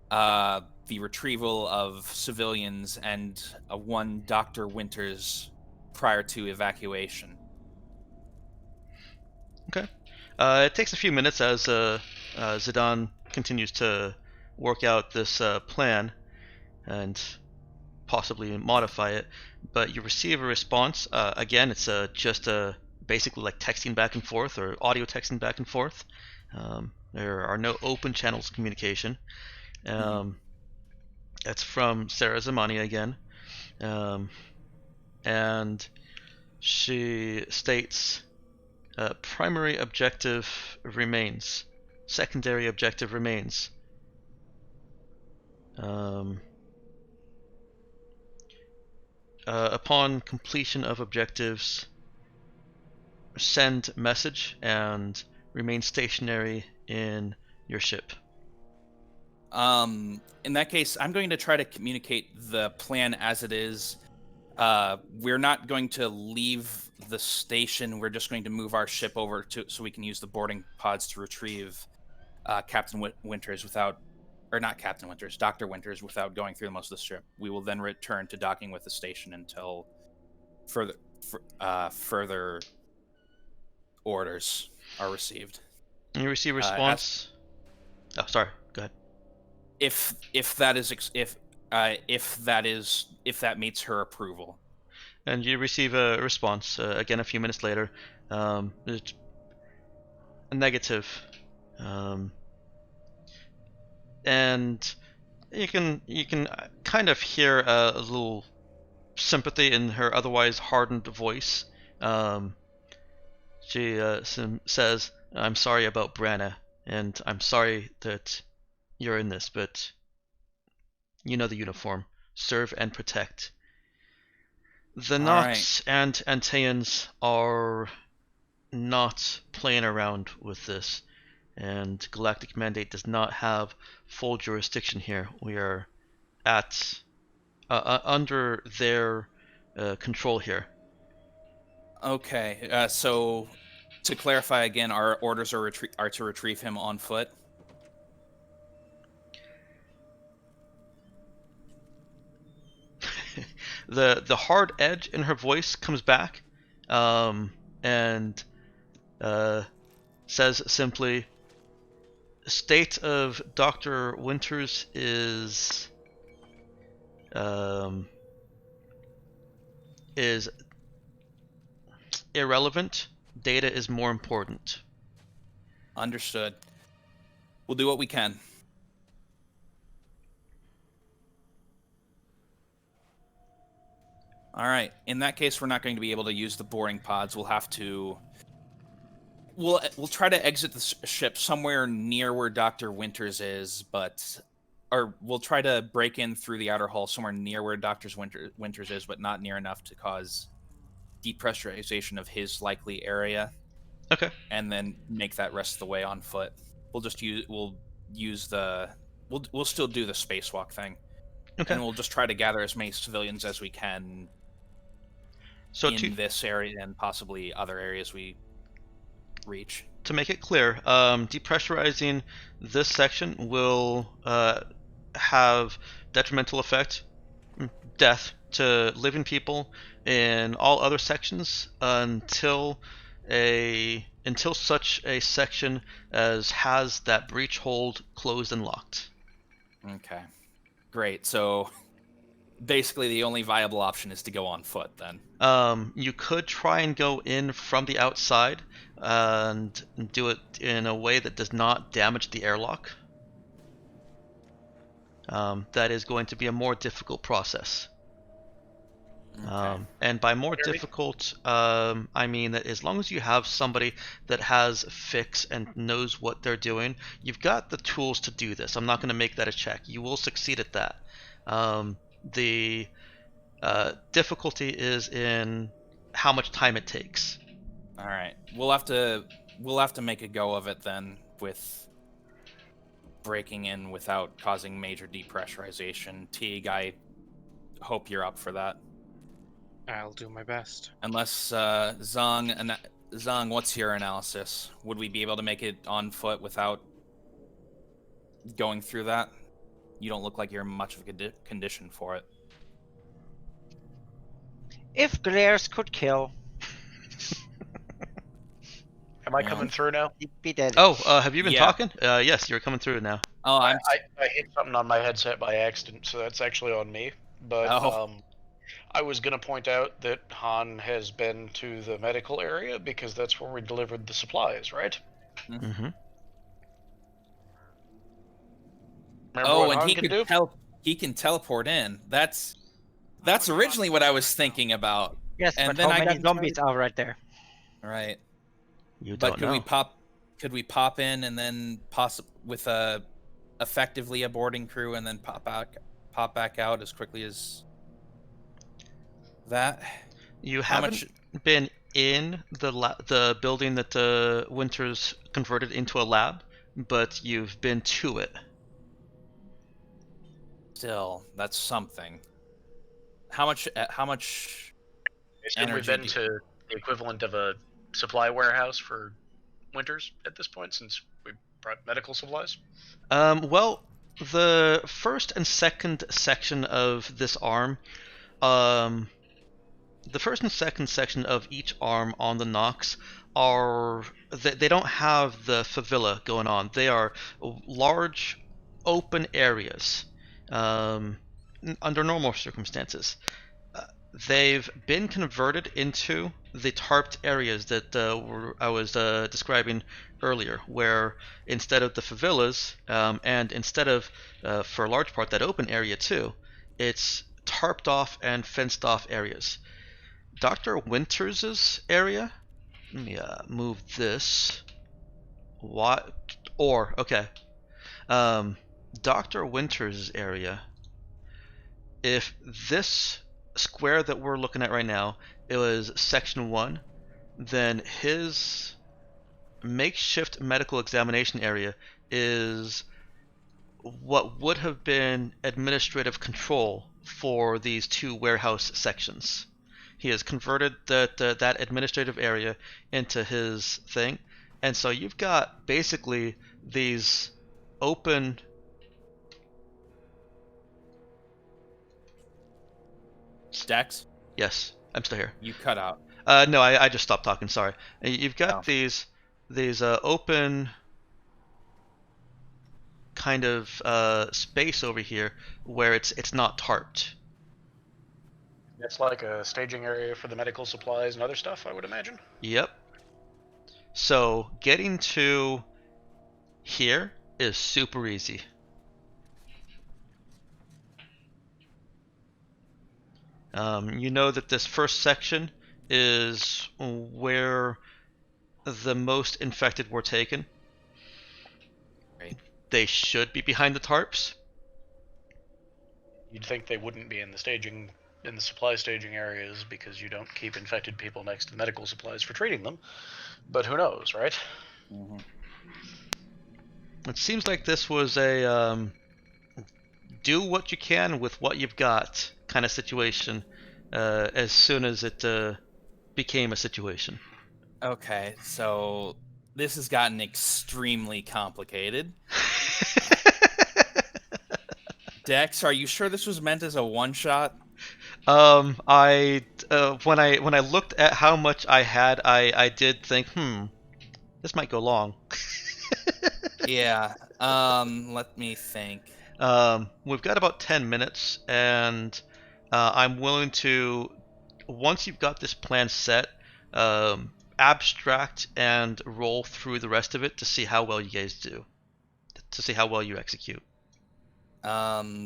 the retrieval of civilians and one Dr. Winters prior to evacuation. Okay. It takes a few minutes as Zidane continues to work out this plan and possibly modify it, but you receive a response. Again, it's just basically like texting back and forth or audio texting back and forth. There are no open channels of communication. It's from Sarah Zamani again, and she states, primary objective remains, secondary objective remains. Upon completion of objectives, send message and remain stationary in your ship. In that case, I'm going to try to communicate the plan as it is. We're not going to leave the station. We're just going to move our ship over so we can use the boarding pods to retrieve Captain Winters without, or not Captain Winters, Dr. Winters without going through most of the ship. We will then return to docking with the station until further orders are received. And you receive a response. Oh, sorry. Go ahead. If that meets her approval. And you receive a response again a few minutes later. It's a negative, and you can kind of hear a little sympathy in her otherwise hardened voice. She says, "I'm sorry about Branna, and I'm sorry that you're in this, but you know the uniform. Serve and protect. The Nox and Antaeans are not playing around with this, and Galactic Mandate does not have full jurisdiction here. We are at under their control here." Okay, so to clarify again, our orders are to retrieve him on foot. The hard edge in her voice comes back, and says simply, "State of Dr. Winters is irrelevant. Data is more important." Understood. We'll do what we can. All right. In that case, we're not going to be able to use the boarding pods. We'll have to. We'll try to exit the ship somewhere near where Dr. Winters is, or we'll try to break in through the outer hull somewhere near where Dr. Winters is, but not near enough to cause depressurization of his likely area. Okay. And then make that rest of the way on foot. We'll still do the spacewalk thing. Okay. And we'll just try to gather as many civilians as we can in this area and possibly other areas we reach. To make it clear, depressurizing this section will have detrimental effect, death to living people in all other sections until such a section as has that breach hold closed and locked. Okay. Great. So basically the only viable option is to go on foot then. You could try and go in from the outside and do it in a way that does not damage the airlock. That is going to be a more difficult process. Okay. And by more Very. difficult, I mean that as long as you have somebody that has fix and knows what they're doing, you've got the tools to do this. I'm not going to make that a check. You will succeed at that. The difficulty is in how much time it takes. All right. We'll have to make a go of it then with breaking in without causing major depressurization. Teague, I hope you're up for that. I'll do my best. Unless Zong, what's your analysis? Would we be able to make it on foot without going through that? You don't look like you're in much of a condition for it. If glares could kill, Am I Yeah. coming through now? he'd be dead. Oh, have you been Yeah. talking? Yes, you're coming through now. Oh, I hit something on my headset by accident, so that's actually on me. But Oh. I was going to point out that Han has been to the medical area because that's where we delivered the supplies, right? Mm-hmm. Remember Oh, what and Han he can could do? he can teleport in. That's originally what I was thinking about. Yes, and but then how I many got zombies are right there? Right. You But don't could know. could we pop in and then with effectively a boarding crew and then pop back out as quickly as that? You How haven't much? been in the building that Winters converted into a lab, but you've been to it. Still, that's something. How much? I assume we've energy been to the equivalent of a supply warehouse for Winters at this point, since we brought medical supplies. Well, the first and second section of this arm, the first and second section of each arm on the Nox are they don't have the favela going on. They are large, open areas. Under normal circumstances, they've been converted into the tarped areas that I was describing earlier, where instead of the favelas, and instead of, for a large part, that open area too, it's tarped off and fenced off areas. Dr. Winters's area, let me move this. What? Okay. Dr. Winters' area, if this square that we're looking at right now, it was section 1, then his makeshift medical examination area is what would have been administrative control for these two warehouse sections. He has converted that administrative area into his thing, and so you've got basically these open. Dex? Yes, I'm still here. You cut out. No, I just stopped talking. Sorry. You've got Oh. these open kind of space over here where it's not tarped. It's like a staging area for the medical supplies and other stuff, I would imagine. Yep. So getting to here is super easy. You know that this first section is where the most infected were taken. Right. They should be behind the tarps. You'd think they wouldn't be in the supply staging areas because you don't keep infected people next to medical supplies for treating them. But who knows, right? Mm-hmm. It seems like this was a do what you can with what you've got kind of situation as soon as it became a situation. Okay, so this has gotten extremely complicated. Dex, are you sure this was meant as a one-shot? I when I looked at how much I had, I did think, this might go long. Yeah. Let me think. We've got about 10 minutes, and I'm willing to, once you've got this plan set, abstract and roll through the rest of it to see how well you guys do, to see how well you execute. All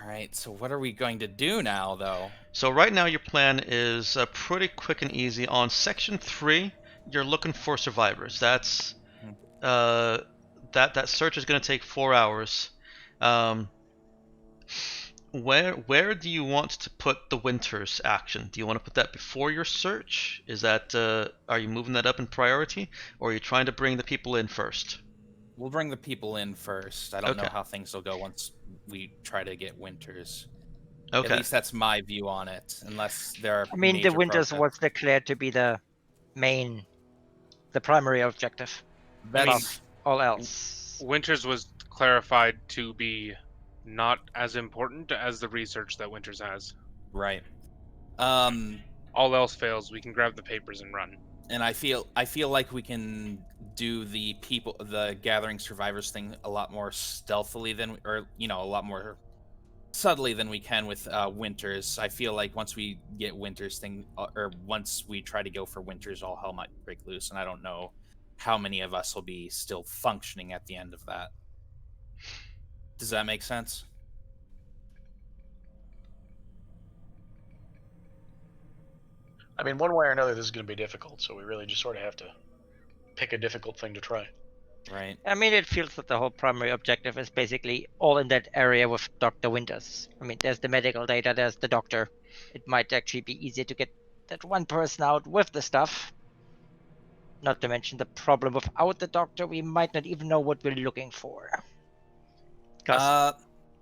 right. So what are we going to do now, though? So right now your plan is pretty quick and easy. On section 3, you're looking for survivors. That's that search is going to take 4 hours. Where do you want to put the Winters action? Do you want to put that before your search? Is that are you moving that up in priority, or are you trying to bring the people in first? We'll bring the people in first. I don't know Okay. how things will go once we try to get Winters. Okay. At least that's my view on it, unless there are I mean, the major Winters protests. was declared to be the primary objective. I mean, That's All else. Winters was clarified to be not as important as the research that Winters has. right. All else fails, we can grab the papers and run. And I feel like we can do the gathering survivors thing a lot more stealthily than, or a lot more subtly than we can with Winters. I feel like once we get Winters thing, or once we try to go for Winters, all hell might break loose, and I don't know how many of us will be still functioning at the end of that. Does that make sense? I mean, one way or another, this is going to be difficult, so we really just sort of have to pick a difficult thing to try. Right. I mean, it feels that the whole primary objective is basically all in that area with Dr. Winters. I mean, there's the medical data, there's the doctor. It might actually be easier to get that one person out with the stuff. Not to mention the problem without the doctor, we might not even know what we're looking for. Because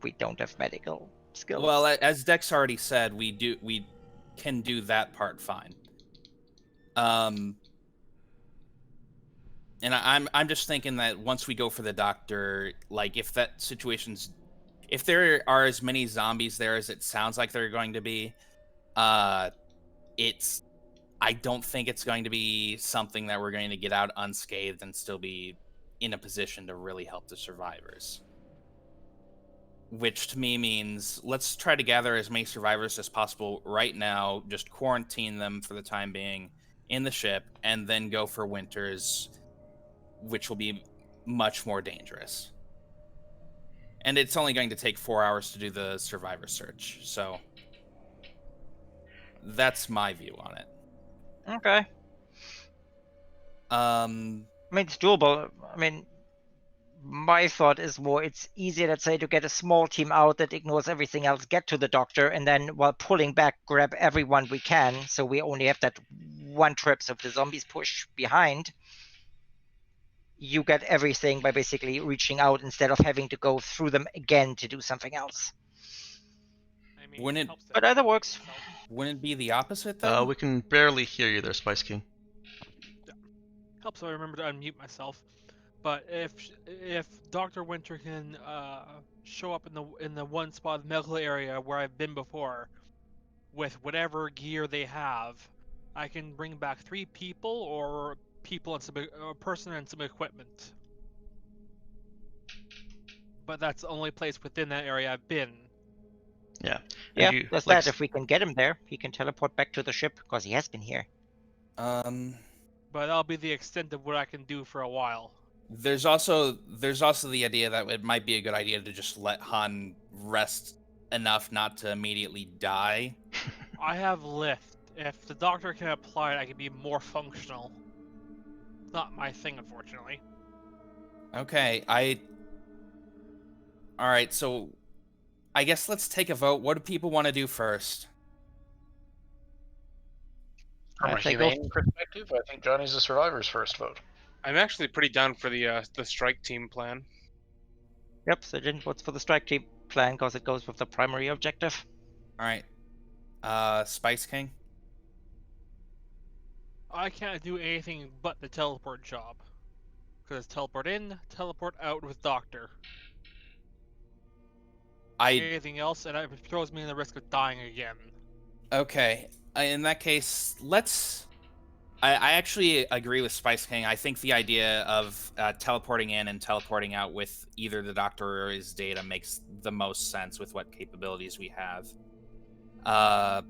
we don't have medical skills. Well, as Dex already said, we can do that part fine. And I'm just thinking that once we go for the doctor, like if there are as many zombies there as it sounds like there are going to be, I don't think it's going to be something that we're going to get out unscathed and still be in a position to really help the survivors. Which to me means let's try to gather as many survivors as possible right now, just quarantine them for the time being in the ship, and then go for Winters, which will be much more dangerous. And it's only going to take 4 hours to do the survivor search, so that's my view on it. Okay. I mean, it's doable. I mean, my thought is more it's easier, let's say, to get a small team out that ignores everything else, get to the doctor, and then while pulling back, grab everyone we can, so we only have that one trip, so if the zombies push behind, you get everything by basically reaching out instead of having to go through them again to do something else. I mean, Wouldn't it- helps But either works. Wouldn't it be the opposite, though? We can barely hear you there, Spice King. Helps I remember to unmute myself. But if Dr. Winter can show up in the one spot, the medical area where I've been before, with whatever gear they have, I can bring back 3 people or a person and some equipment. But that's the only place within that area I've been. Yeah. Yeah, you, that's like, that. If we can get him there, he can teleport back to the ship because he has been here. But that'll be the extent of what I can do for a while. There's also the idea that it might be a good idea to just let Han rest enough not to immediately die. I have lift. If the doctor can apply it, I can be more functional. Not my thing, unfortunately. Okay, Alright, so I guess let's take a vote. What do people want to do first? From a I think we'll- humane perspective, I think Johnny's the survivor's first vote. I'm actually pretty down for the strike team plan. Yep, so Jin votes for the strike team plan because it goes with the primary objective. Alright. Spice King? I can't do anything but the teleport job. Because teleport in, teleport out with Doctor. Anything else, and it throws me in the risk of dying again. Okay. In that case, I actually agree with Spice King. I think the idea of teleporting in and teleporting out with either the Doctor or his data makes the most sense with what capabilities we have. I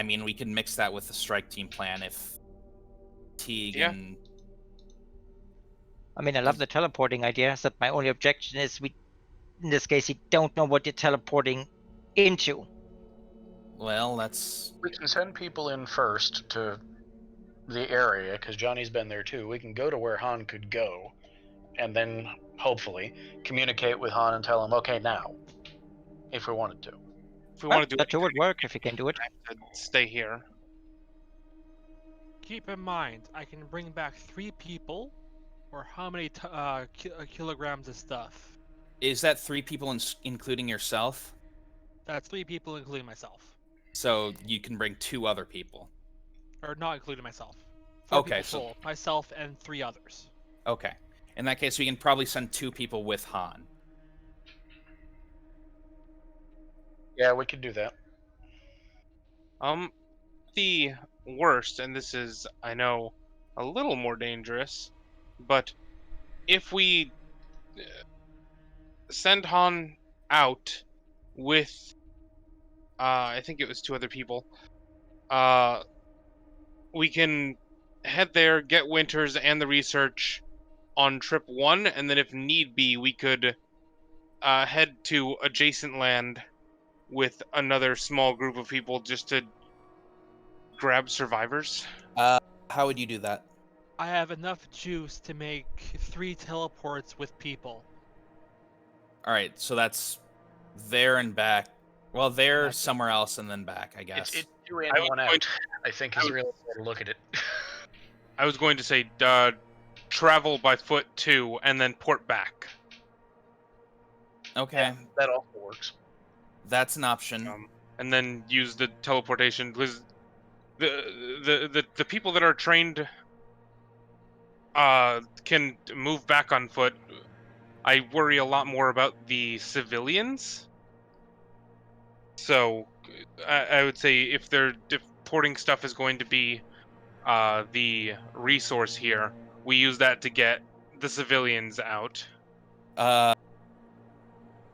mean, we can mix that with the strike team plan if Teague Yeah. and I mean, I love the teleporting idea, except my only objection is in this case, you don't know what you're teleporting into. well, that's We can send people in first to the area, because Johnny's been there too. We can go to where Han could go, and then, hopefully, communicate with Han and tell him, okay, now, if we wanted to. If we Well, want to do that too would work if you can do it. to stay here. Keep in mind, I can bring back 3 people, or how many kilograms of stuff? is that 3 people including yourself? That's 3 people, including myself, So you can bring 2 other people. or not including myself. 4 Okay, people full, myself and 3 others. Okay. In that case, we can probably send 2 people with Han. Yeah, we could do that. The worst, and this is, I know, a little more dangerous, but if we send Han out with, I think it was 2 other people, we can head there, get Winters and the research on trip 1, and then if need be, we could head to adjacent land with another small group of people just to grab survivors. How would you do that? I have enough juice to make 3 teleports with people. All right, so that's there and back. Well, there, That's- somewhere else, and then back, I guess. It's 2 in, I was 1 going out, I think is I was- really the way to look at it. I was going to say travel by foot 2 and then port back. Okay, That also works. that's an option. And then use the teleportation because the people that are trained can move back on foot. I worry a lot more about the civilians. So I would say if porting stuff is going to be the resource here, we use that to get the civilians out.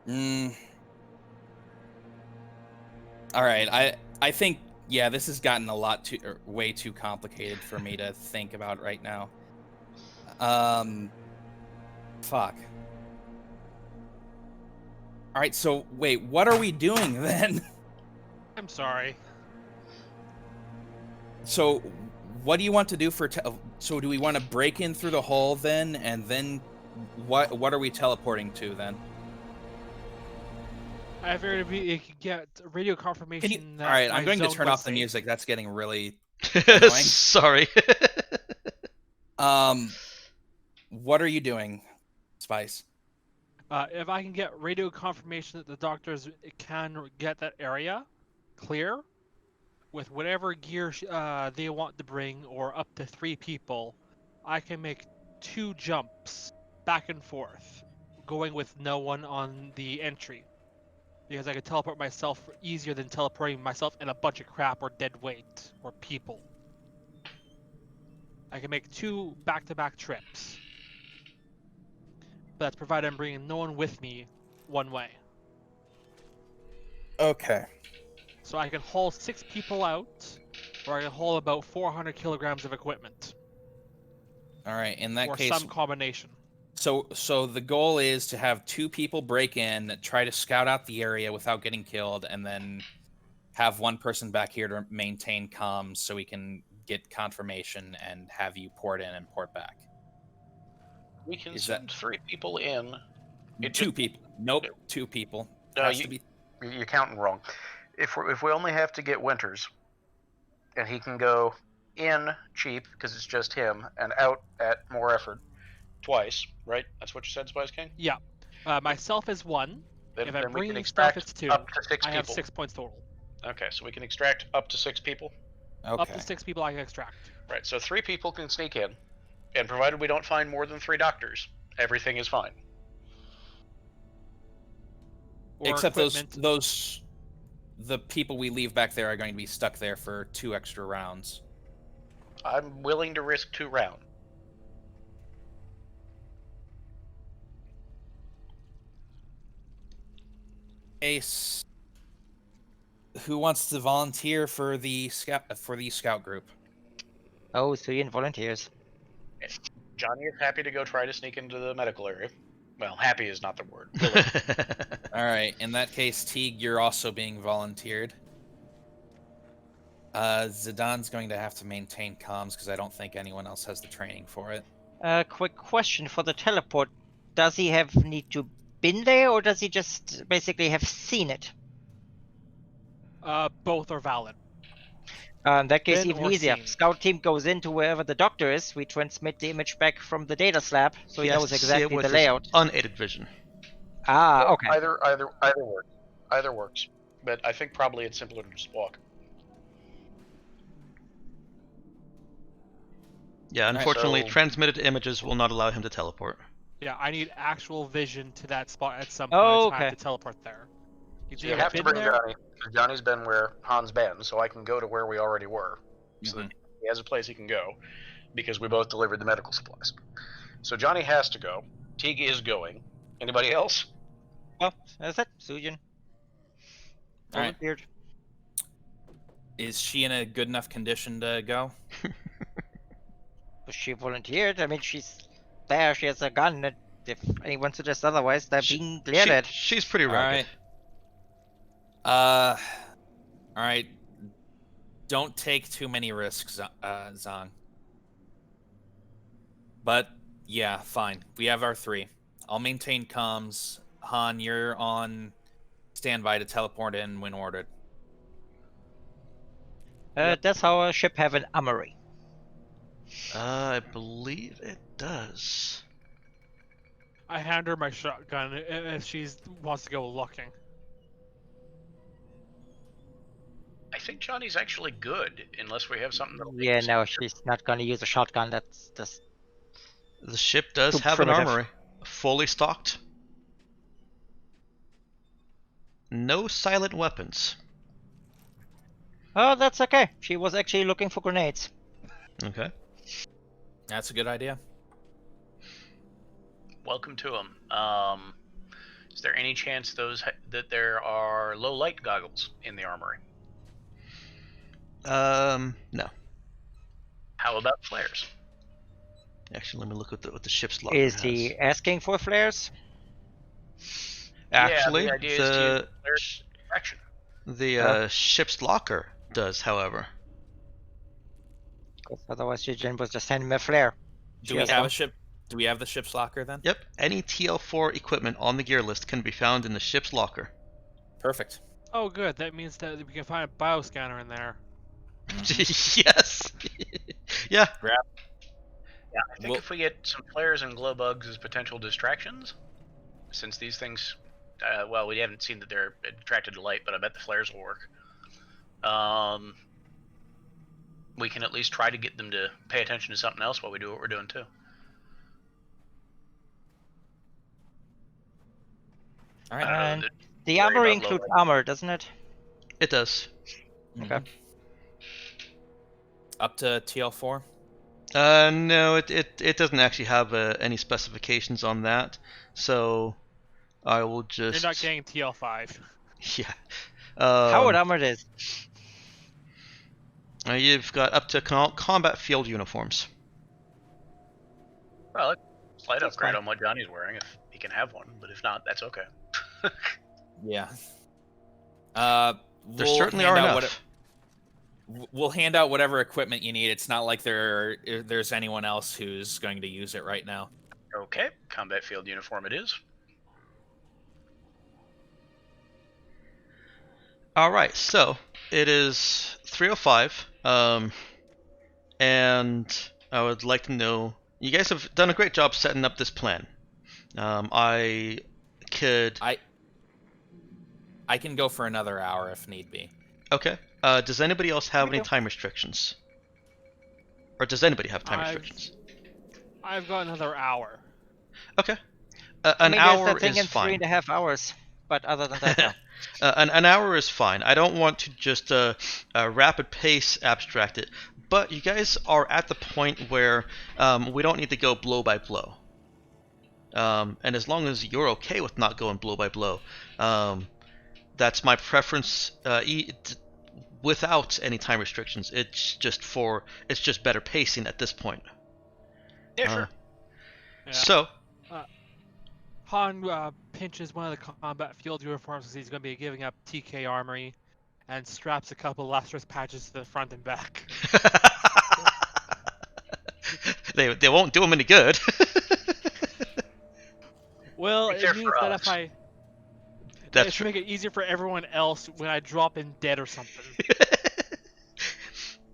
Mm, all right, I think this has gotten a lot way too complicated for me to think about right now. Fuck. All right, so wait, what are we doing then? I'm sorry. So, what do you want to do for? So, do we want to break in through the hole then, and then what are we teleporting to then? I figured we could get radio confirmation that All right, my I'm going to zone turn was off the safe. music. That's getting really annoying. Sorry. What are you doing, Spice? If I can get radio confirmation that the doctors can get that area clear with whatever gear they want to bring, or up to 3 people, I can make 2 jumps back and forth, going with no one on the entry. Because I can teleport myself easier than teleporting myself and a bunch of crap or dead weight or people. I can make 2 back-to-back trips. But that's provided I'm bringing no one with me one way. Okay. So I can haul 6 people out, or I can haul about 400 kilograms of equipment. All right. In that or case, some combination. So the goal is to have 2 people break in, try to scout out the area without getting killed, and then have 1 person back here to maintain comms so we can get confirmation and have you port in and port back. We can Is send 3 people in. 2 people. Nope, 2 people. Has to be. You're counting wrong. If we only have to get Winters, and he can go in cheap because it's just him, and out at more effort twice, right? That's what you said, Spice King? Yeah. Myself is 1. Then If I'm we can bringing stuff, extract it's 2. up to 6 I people. have 6 points total. Okay, so we can extract up to 6 people. Okay. Up to 6 people I can extract. Right, so 3 people can sneak in, and provided we don't find more than 3 doctors, everything is fine. Or Except equipment. the people we leave back there are going to be stuck there for 2 extra rounds. I'm willing to risk 2 rounds. Ace. who wants to volunteer for the scout group? Oh, Suyin volunteers. Johnny is happy to go try to sneak into the medical area. Well, happy is not the word. All right. In that case, Teague, you're also being volunteered. Zidane's going to have to maintain comms because I don't think anyone else has the training for it. Quick question for the teleport. Does he need to been there, or does he just basically have seen it? Both are valid. In that case, Been even or easier. seen. Scout team goes into wherever the doctor is. We transmit the image back from the data slab, so he has knows to see it exactly with the his layout. unaided vision. Ah, okay. Either works. Either works. But I think probably it's simpler to just walk. Yeah, unfortunately, so- transmitted images will not allow him to teleport. Yeah, I need actual vision to that spot at some Oh, point. I have okay. to teleport there. He's So you either have to been bring there. Johnny. Johnny's been where Han's been, so I can go to where we already were. So that he has a place he can go, because we both delivered the medical supplies. So Johnny has to go. Teague is going. Anybody else? Well, that's it. Suyin All right. volunteered. Is she in a good enough condition to go? She volunteered. I mean, she's there. She has a gun. And if anyone suggests otherwise, they're being glared at. She's pretty All rugged. right. All right. Don't take too many risks, Zong. But yeah, fine. We have our 3. I'll maintain comms. Han, you're on standby to teleport in when ordered. Does our ship have an armory? I believe it does. I hand her my shotgun if she wants to go looking. I think Johnny's actually good, unless we have something that'll make Yeah, us- no, she's not gonna use a shotgun. That's just The ship does Too have an primitive. armory, fully stocked. No silent weapons. Oh, that's okay. She was actually looking for grenades. Okay. That's a good idea. Welcome to them. Is there any chance that there are low light goggles in the armory? No. How about flares? Actually, let me look at what the ship's logger Is has. he asking for flares? Actually, yeah, the idea is to use flares for action. the ship's locker does, however. 'Cause otherwise, Jin was just sending me a flare. Do we have a ship? Do we have the ship's locker then? Yep, any TL4 equipment on the gear list can be found in the ship's locker. Perfect. Oh, good. That means that we can find a bioscanner in there. Yes. Yeah. Yeah, I think Well- if we get some flares and glow bugs as potential distractions, since these things, well, we haven't seen that they're attracted to light, but I bet the flares will work. We can at least try to get them to pay attention to something else while we do what we're doing too. All right. And the the worry armory about low includes light. armor, doesn't it? It does. Okay. Up to TL4. No, it doesn't actually have any specifications on that. So I will just. You're not getting TL5. Yeah. How armored is? You've got up to combat field uniforms. Well, it's a slight That's upgrade fine. on what Johnny's wearing if he can have one, but if not, that's okay. Yeah. There certainly are enough. We'll hand out whatever equipment you need. It's not like there's anyone else who's going to use it right now. Okay, combat field uniform it is. All right, so it is 3:05, and I would like to know. You guys have done a great job setting up this plan. I can go for another hour if need be. Okay. Does anybody else have any time restrictions? Or does anybody have time restrictions? I've got another hour. Okay. I An mean, there's hour that thing is in fine. 3.5 hours. But other than that, no. An hour is fine. I don't want to just rapid pace abstract it, but you guys are at the point where we don't need to go blow by blow. And as long as you're okay with not going blow by blow, That's my preference. Without any time restrictions, it's just better pacing at this point. Yeah, sure. Yeah. So, Han pinches one of the combat field uniforms because he's going to be giving up TK armory, and straps a couple lustrous patches to the front and back. they won't do him any good. Well, Like, they're it means for that us. if I That's it should true. make it easier for everyone else when I drop in dead or something.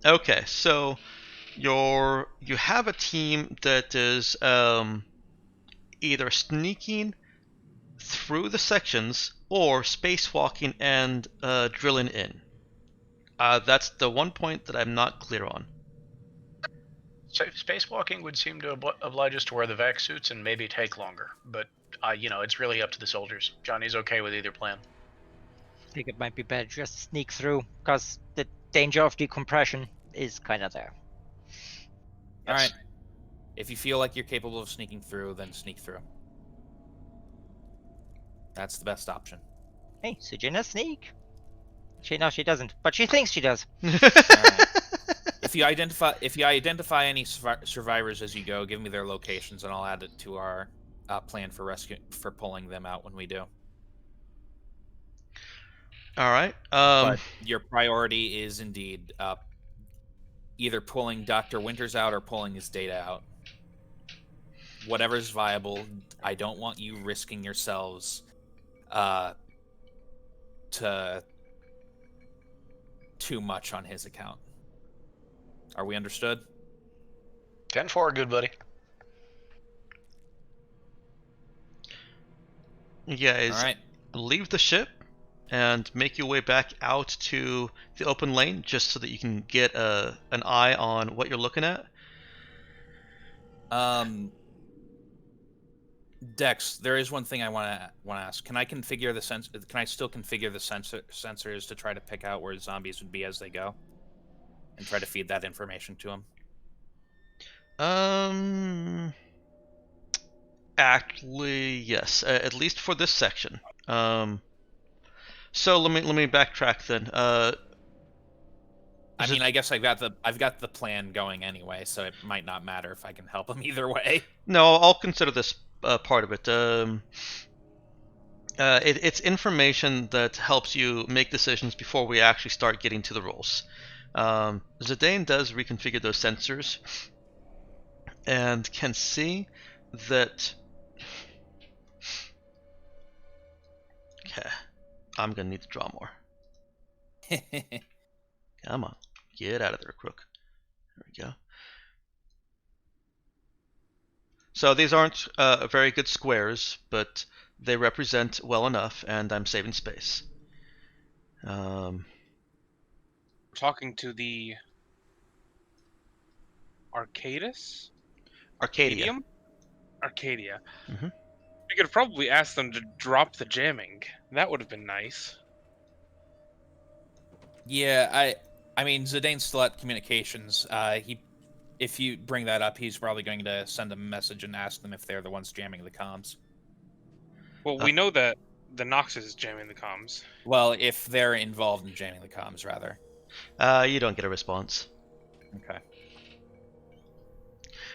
Okay, so you have a team that is either sneaking through the sections or spacewalking and drilling in. That's the one point that I'm not clear on. So spacewalking would seem to oblige us to wear the vac suits and maybe take longer, but it's really up to the soldiers. Johnny's okay with either plan. I think it might be better just sneak through, because the danger of decompression is kind of there. All Yes. right. If you feel like you're capable of sneaking through, then sneak through. That's the best option. Hey, Sujin, sneak. No, she doesn't, but she thinks she does. Alright. If you identify any survivors as you go, give me their locations, and I'll add it to our plan for pulling them out when we do. All right. But your priority is indeed either pulling Dr. Winters out or pulling his data out. Whatever's viable. I don't want you risking yourselves to too much on his account. Are we understood? 10-4, good buddy. You guys All right. leave the ship and make your way back out to the open lane, just so that you can get an eye on what you're looking at. Dex, there is one thing I want to ask. Can I configure the Can I still configure the sensors to try to pick out where zombies would be as they go, and try to feed that information to them? Actually, yes. At least for this section. So let me backtrack then. I mean, I guess I've got the plan going anyway, so it might not matter if I can help them either way. No, I'll consider this part of it. It's information that helps you make decisions before we actually start getting to the rolls. Zidane does reconfigure those sensors and can see that. Okay, I'm gonna need to draw more. Come on, get out of there, Crook. There we go. So these aren't very good squares, but they represent well enough, and I'm saving space. Talking to the Arcadis? Arcadia. Arcadium? Arcadia. Mhm. We could have probably asked them to drop the jamming. That would have been nice. Yeah, I mean, Zidane's still at communications. If you bring that up, he's probably going to send a message and ask them if they're the ones jamming the comms. Well, we know that the Nox is jamming the comms. Well, if they're involved in jamming the comms, rather. You don't get a response. Okay.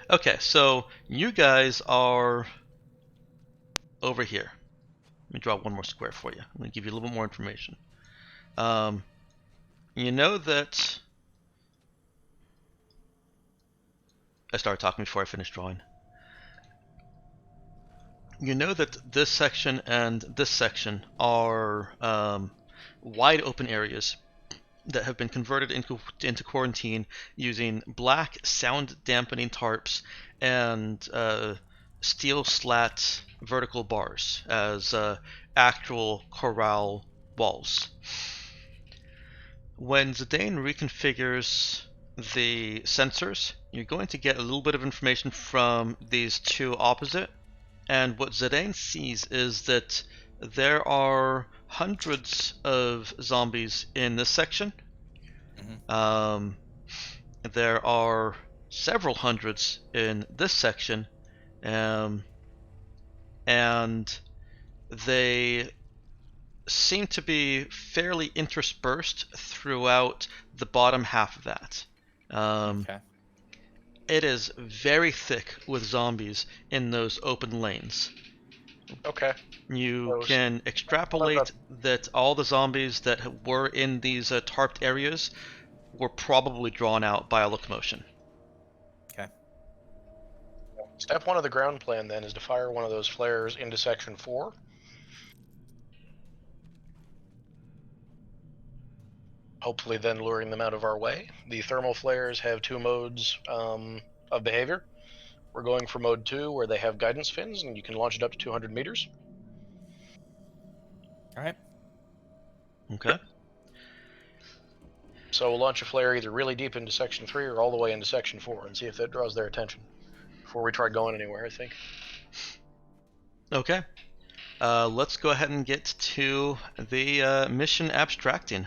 Okay, so you guys are over here. Let me draw one more square for you. I'm going to give you a little bit more information. You know that... I started talking before I finished drawing. You know that this section and this section are wide open areas that have been converted into quarantine using black sound dampening tarps and steel slat vertical bars as actual corral walls. When Zidane reconfigures the sensors, you're going to get a little bit of information from these two opposite, and what Zidane sees is that there are hundreds of zombies in this section. Mm-hmm. There are several hundreds in this section, and they seem to be fairly interspersed throughout the bottom half of that. Okay. It is very thick with zombies in those open lanes. Okay. You Those- can extrapolate that all the zombies that were in these tarped areas were probably drawn out by a locomotion. Step 1 of the ground plan then is to fire one of those flares into Section 4. Hopefully then luring them out of our way. The thermal flares have 2 modes of behavior. We're going for mode 2, where they have guidance fins, and you can launch it up to 200 meters. All right. Okay. So we'll launch a flare either really deep into Section 3 or all the way into Section 4 and see if that draws their attention before we try going anywhere, I think. Okay. Let's go ahead and get to the mission abstracting.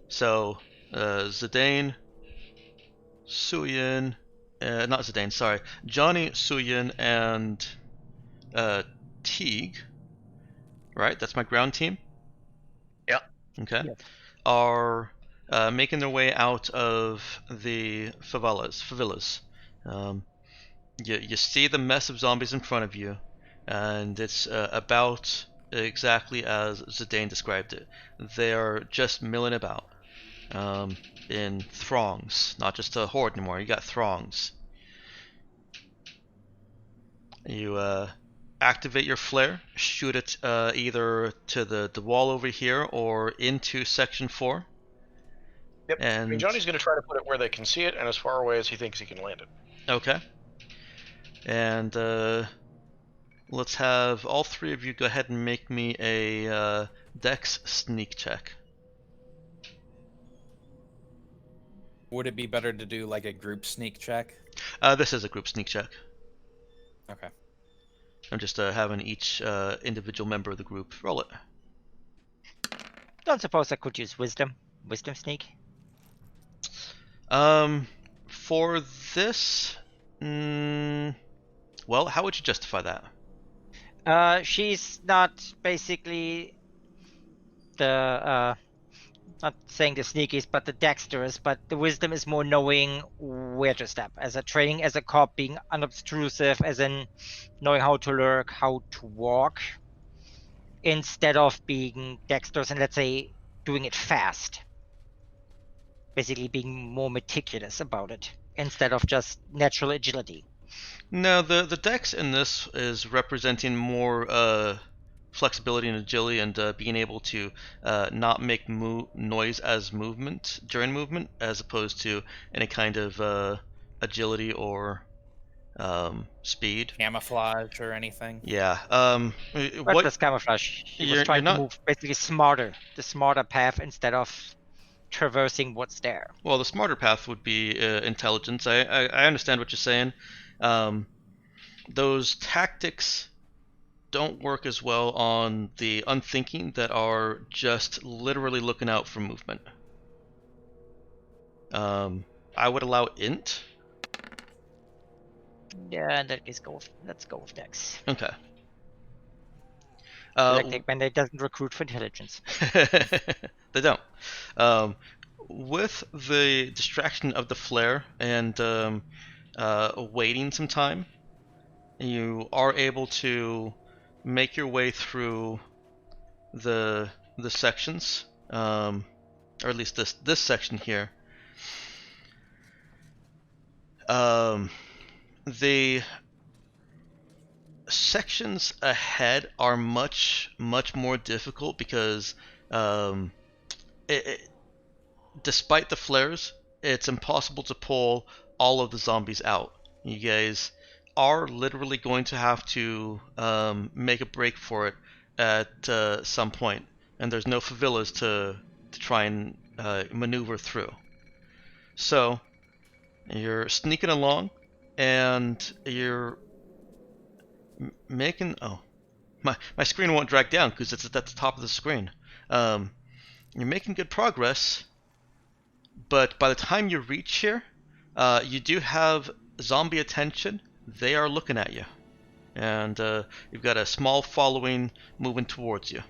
So, Zidane, Suyin, not Zidane, sorry, Johnny, Suyin, and Teague, right? That's my ground team? Yeah. Okay. Yes. Are making their way out of the favelas. You see the mess of zombies in front of you, and it's about exactly as Zidane described it. They are just milling about in throngs, not just a horde anymore. You got throngs. You activate your flare, shoot it either to the wall over here or into Section 4. Yep. And I mean, Johnny's going to try to put it where they can see it and as far away as he thinks he can land it. Okay. And let's have all three of you go ahead and make me a Dex sneak check. Would it be better to do like a group sneak check? This is a group sneak check. Okay. I'm just having each individual member of the group roll it. Don't suppose I could use wisdom sneak. For this, well, how would you justify that? She's not basically the not saying the sneakiest, but the dexterous. But the wisdom is more knowing where to step, as a training as a cop, being unobtrusive, as in knowing how to lurk, how to walk, instead of being dexterous and, let's say, doing it fast. Basically being more meticulous about it instead of just natural agility. No, the dex in this is representing more flexibility and agility and being able to not make noise as movement during movement, as opposed to any kind of agility or speed. Camouflage or anything? Yeah. But this camouflage, he was trying to move basically smarter, the smarter path instead of traversing what's there. Well, the smarter path would be intelligence. I understand what you're saying. Those tactics don't work as well on the unthinking that are just literally looking out for movement. I would allow int. Yeah, in that case, let's go with Dex. Okay. Galactic Mandate doesn't recruit for intelligence. They don't. With the distraction of the flare and waiting some time, you are able to make your way through the sections, or at least this section here. The sections ahead are much more difficult because despite the flares, it's impossible to pull all of the zombies out. You guys are literally going to have to make a break for it at some point, and there's no favelas to try and maneuver through. So you're sneaking along, and you're making my screen won't drag down because it's at the top of the screen. You're making good progress, but by the time you reach here, you do have zombie attention. They are looking at you, and you've got a small following moving towards you.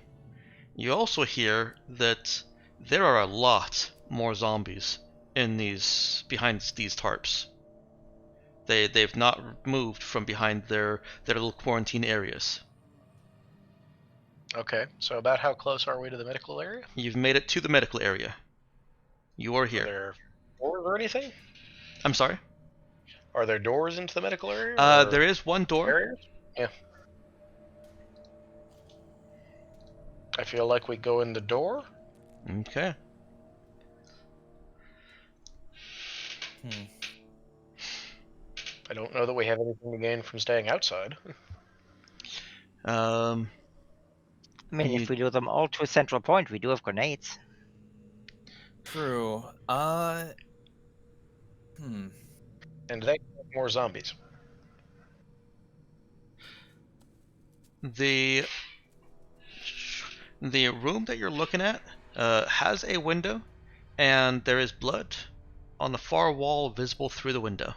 You also hear that there are a lot more zombies in behind these tarps. They've not moved from behind their little quarantine areas. Okay, so about how close are we to the medical area? You've made it to the medical area. You are Are here. there doors or anything? I'm sorry? Are there doors into the medical area? Or There is one door. barriers? Yeah. I feel like we go in the door. Okay. I don't know that we have anything to gain from staying outside. Um, I mean, if we do them all to a central point, we do have grenades. True. And they have more zombies. the room that you're looking at has a window, and there is blood on the far wall visible through the window.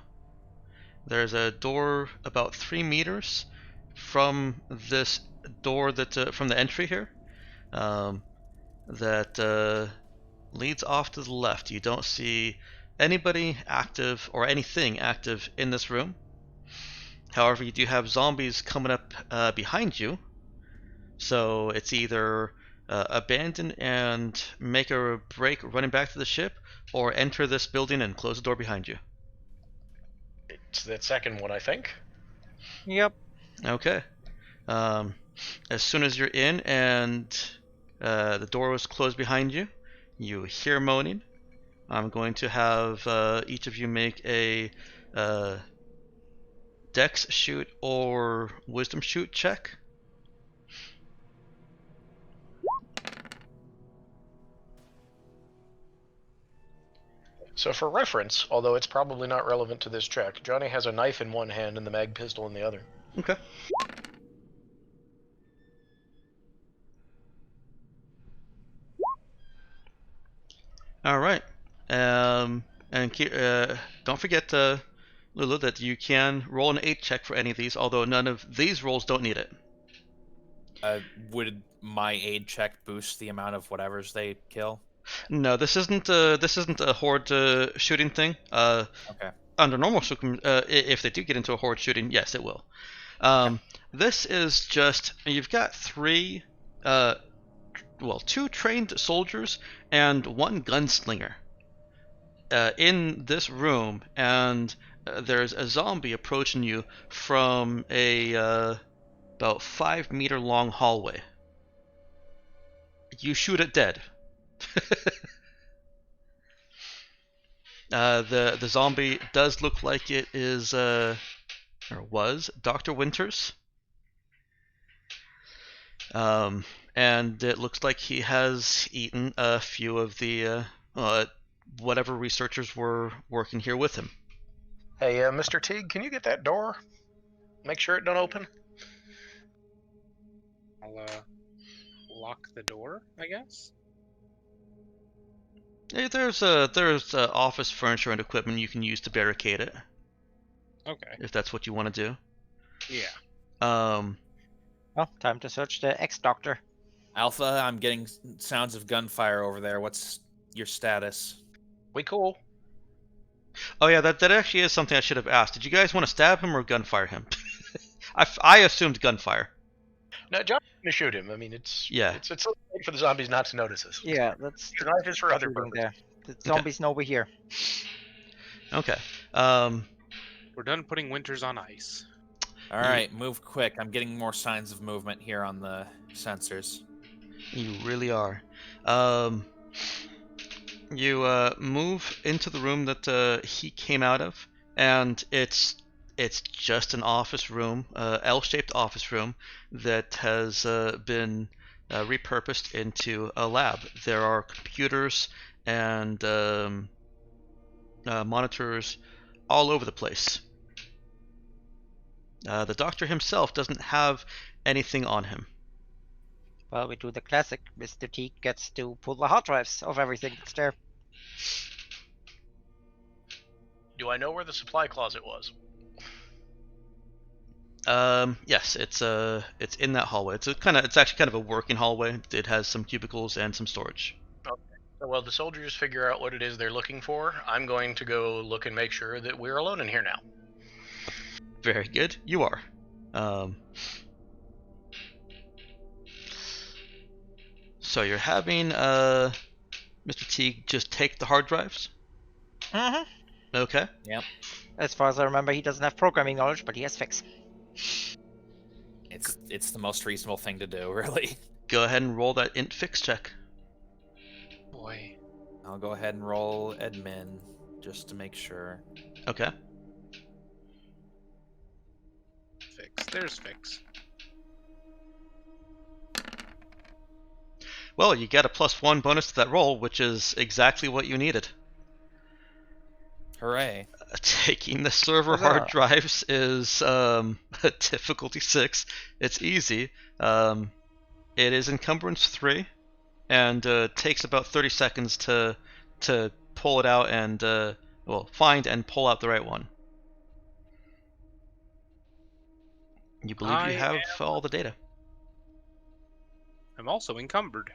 There's a door about 3 meters from this door that from the entry here that leads off to the left. You don't see anybody active or anything active in this room. However, you do have zombies coming up behind you, so it's either abandon and make a break running back to the ship, or enter this building and close the door behind you. It's that second one, I think. Yep. Okay. As soon as you're in and the door was closed behind you, you hear moaning. I'm going to have each of you make a Dex shoot or Wisdom shoot check. So for reference, although it's probably not relevant to this check, Johnny has a knife in one hand and the mag pistol in the other. Okay. All right. And don't forget, Lulu, that you can roll an 8 check for any of these, although none of these rolls don't need it. Would my aid check boost the amount of whatever's they kill? No, this isn't a horde shooting thing. Okay. Under normal if they do get into a horde shooting, yes, it will. This is just you've got 2 trained soldiers and 1 gunslinger in this room, and there's a zombie approaching you from a about 5-meter long hallway. You shoot it dead. The zombie does look like it is or was Dr. Winters. And it looks like he has eaten a few of the whatever researchers were working here with him. Hey, Mr. Teague, can you get that door? Make sure it don't open. I'll lock the door, I guess. Hey, there's office furniture and equipment you can use to barricade it. Okay. If that's what you want to do. Yeah. Well, time to search the ex-doctor. Alpha, I'm getting sounds of gunfire over there. What's your status? We cool. Oh yeah, that actually is something I should have asked. Did you guys want to stab him or gunfire him? I assumed gunfire. No, John's gonna shoot him. I mean, it's late for the zombies not to notice us. Yeah, that's The knife is for other shooting purposes. there. The zombies know we're here. Okay. We're done putting Winters on ice. All right, move quick. I'm getting more signs of movement here on the sensors. You really are. You move into the room that he came out of, and it's just an office room, L-shaped office room that has been repurposed into a lab. There are computers and monitors all over the place. The doctor himself doesn't have anything on him. Well, we do the classic. Mr. Teague gets to pull the hard drives of everything that's there. Do I know where the supply closet was? Yes, it's in that hallway. It's actually kind of a working hallway. It has some cubicles and some storage. Okay. So while the soldiers figure out what it is they're looking for, I'm going to go look and make sure that we're alone in here now. Very good. You are. So you're having Mr. Teague just take the hard drives? Mm-hmm. Okay. Yep. As far as I remember, he doesn't have programming knowledge, but he has fix. It's the most reasonable thing to do, really. Go ahead and roll that int fix check. Boy. I'll go ahead and roll admin just to make sure. Okay. Fix. There's fix. Well, you get a +1 bonus to that roll, which is exactly what you needed. Hooray. Taking the server Huzzah. hard drives is a difficulty 6. It's easy. It is encumbrance 3, and takes about 30 seconds to pull it out and find and pull out the right one. You believe you have all the data. I'm also encumbered.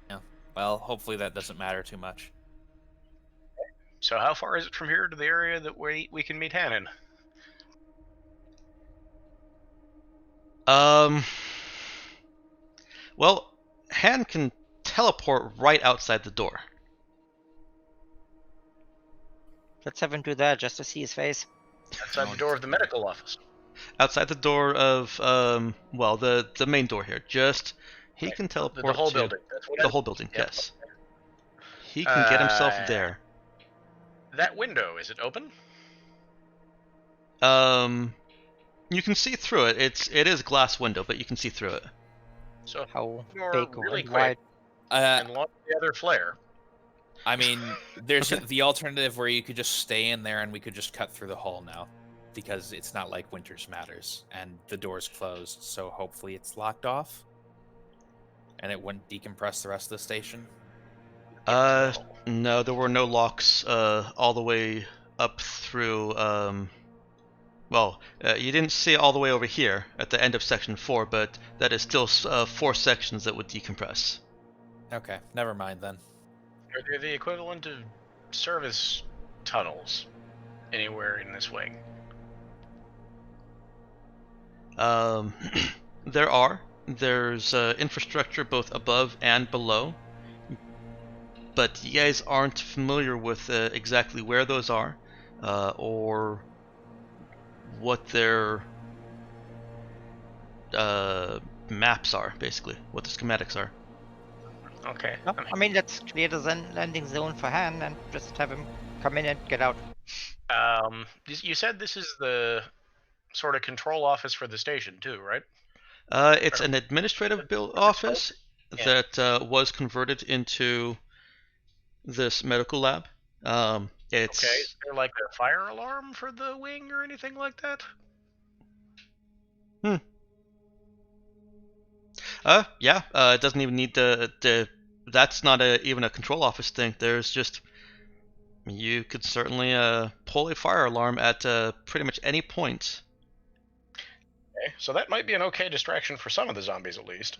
Yeah. Well, hopefully that doesn't matter too much. So how far is it from here to the area that we can meet Hannon? Well, Han can teleport right outside the door. Let's have him do that just to see his face. Outside the door of the medical office. Outside the door of the main door here. Just he Right. can teleport The whole to building. That's what the whole building. Yep. Yes. He can get himself there. That window, is it open? You can see through it. It is a glass window, but you can see through it. So How door big really and quick wide. and launch the other flare. I mean, there's Okay. the alternative where you could just stay in there and we could just cut through the hole now. Because it's not like Winters Matters, and the door's closed, so hopefully it's locked off. And it wouldn't decompress the rest of the station. No, there were no locks all the way up through. You didn't see it all the way over here at the end of section 4, but that is still 4 sections that would decompress. Okay, never mind then. Are they the equivalent of service tunnels anywhere in this wing? There are. There's infrastructure both above and below, but you guys aren't familiar with exactly where those are, or what their maps are, basically, what the schematics are. Okay. No, I mean, let's clear the landing zone for Han and just have him come in and get out. You said this is the sort of control office for the station too, right? It's an administrative office that was converted into this medical lab. It's Okay. Is there like a fire alarm for the wing or anything like that? It doesn't even need that's not even a control office thing. There's just, you could certainly pull a fire alarm at pretty much any point. Okay. So that might be an okay distraction for some of the zombies at least.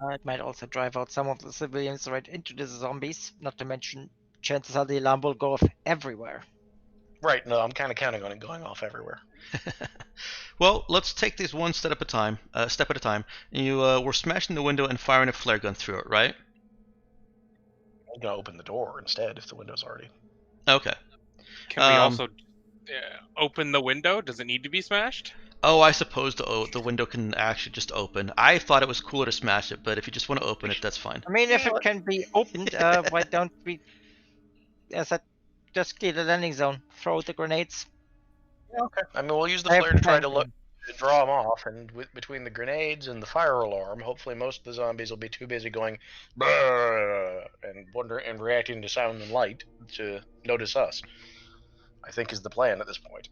It might also drive out some of the civilians right into the zombies, not to mention chances are the alarm will go off everywhere. Right, no, I'm kind of counting on it going off everywhere. Well, let's take these one step at a time. You were smashing the window and firing a flare gun through it, right? I'm going to open the door instead if the window's already... Okay. Can we also open the window? Does it need to be smashed? Oh, I suppose the window can actually just open. I thought it was cooler to smash it, but if you just want to open it, that's fine. I mean, if it can be opened, why don't we, just clear the landing zone, throw the grenades? Yeah, okay. I mean, we'll use the I have flare to try to plenty. draw them off, and between the grenades and the fire alarm, hopefully most of the zombies will be too busy going "Brrr" and reacting to sound and light to notice us. I think is the plan at this point.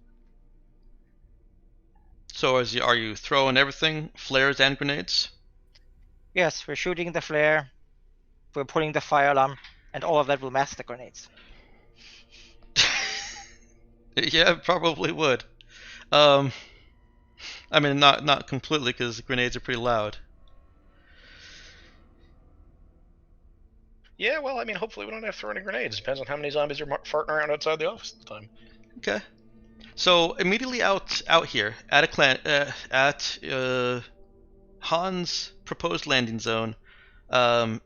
So are you throwing everything, flares and grenades? Yes, we're shooting the flare, we're pulling the fire alarm, and all of that will mask the grenades. Yeah, probably would. I mean, not completely, because grenades are pretty loud. Yeah, well, I mean, hopefully we don't have to throw any grenades. Depends on how many zombies are farting around outside the office at the time. Okay. So immediately out here at a clan at Han's proposed landing zone,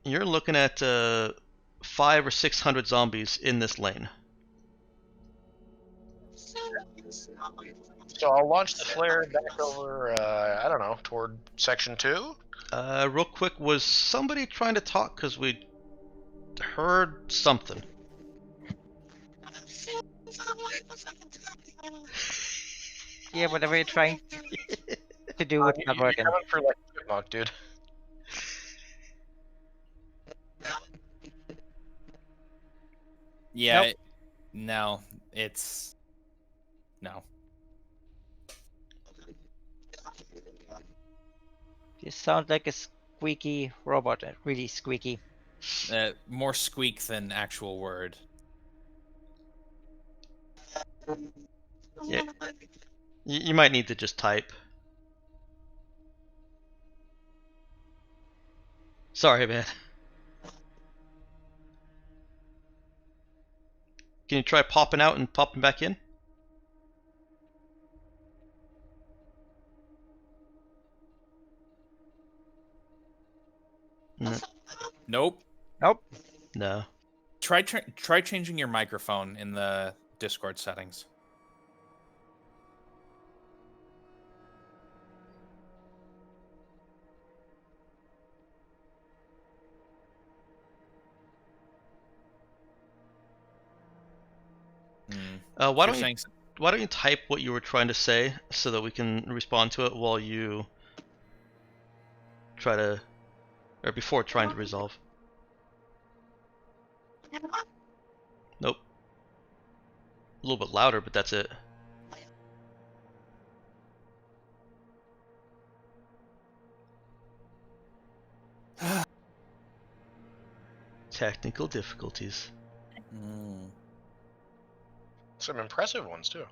you're looking at 500 or 600 zombies in this lane. So I'll launch the flare back over, I don't know, toward section 2? Real quick, was somebody trying to talk? Because we heard something. Yeah, whatever you're trying to do, it's not working. You're coming for like a chipmunk, dude. Yeah. Nope. No, it's no. You sound like a squeaky robot, really squeaky. More squeak than actual word. Yeah. You might need to just type. Sorry, man. Can you try popping out and popping back in? Nope. Nope. No. Try changing your microphone in the Discord settings. Why don't you type what you were trying to say so that we can respond to it while you try to, or before trying to resolve. Nope. A little bit louder, but that's it. Technical difficulties. Some impressive ones, too.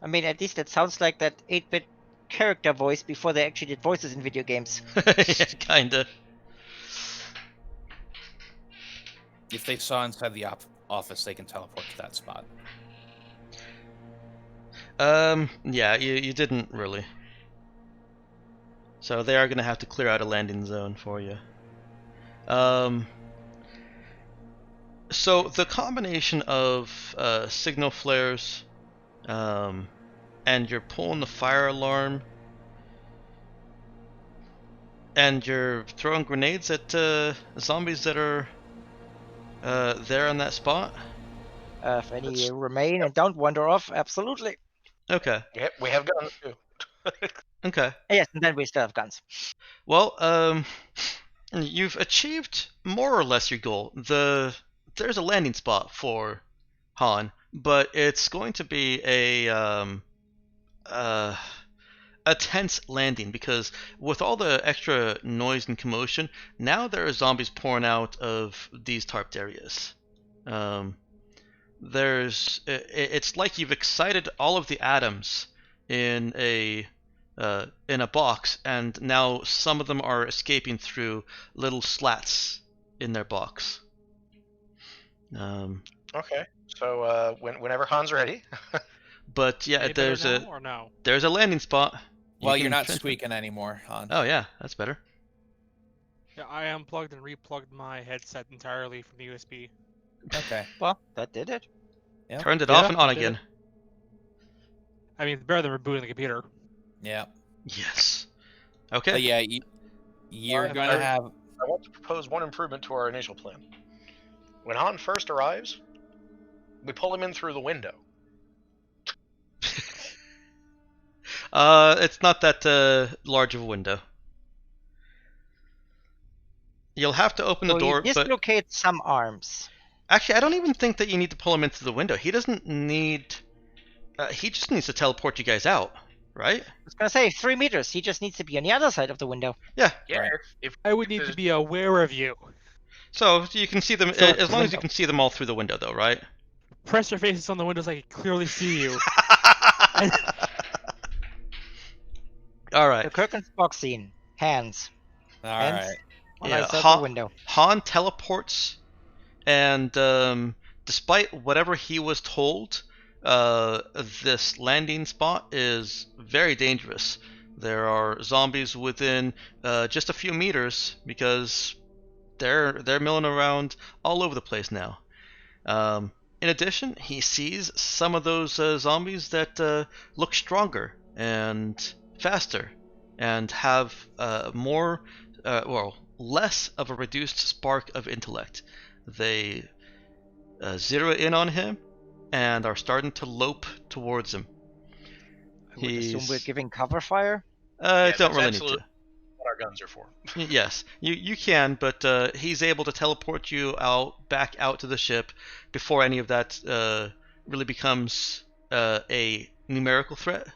I mean, at least it sounds like that 8-bit character voice before they actually did voices in video games. Yeah, kinda. If they saw inside the office, they can teleport to that spot. Yeah, you didn't really. So they are gonna have to clear out a landing zone for you. So the combination of signal flares, and you're pulling the fire alarm, and you're throwing grenades at zombies that are there on that spot. If any remain and don't wander off, absolutely. Okay. Yeah, we have guns, too. Okay. Yes, and then we still have guns. Well, you've achieved more or less your goal. There's a landing spot for Han, but it's going to be a tense landing because with all the extra noise and commotion, now there are zombies pouring out of these tarped areas. It's like you've excited all of the atoms in a box, and now some of them are escaping through little slats in their box. Okay, so whenever Han's ready. But yeah, Any there's better now or no? a landing spot. Well, You you're can not transfer- squeaking anymore, Han. Oh yeah, that's better. Yeah, I unplugged and replugged my headset entirely from the USB. Okay. Well, that did it. Yeah. Turned it Yeah, off and on I did again. it. I mean, it's better than rebooting the computer. Yeah. Yes. Okay. But yeah, you're Fine, gonna have. I want to propose one improvement to our initial plan. When Han first arrives, we pull him in through the window. It's not that large of a window. You'll have to open the So door, you but dislocate some arms. actually, I don't even think that you need to pull him into the window. He doesn't need. He just needs to teleport you guys out, right? I was gonna say 3 meters. He just needs to be on the other side of the window. Yeah. Yeah, Right. if I would need to be aware of you. So you can see them So as long as you window. can see them all through the window, though, right? press your faces on the windows so I can clearly see you. All The right. Kirkens box scene. Hands. All Hands right. on Yeah. my circle window. Han teleports, and despite whatever he was told, this landing spot is very dangerous. There are zombies within just a few meters because they're milling around all over the place now. In addition, he sees some of those zombies that look stronger and faster and have less of a reduced spark of intellect. They zero in on him and are starting to lope towards him. I would assume we're giving cover fire. Don't that's really need absolutely to. what our guns are for. Yes, you can, but he's able to teleport you back out to the ship before any of that really becomes a numerical threat.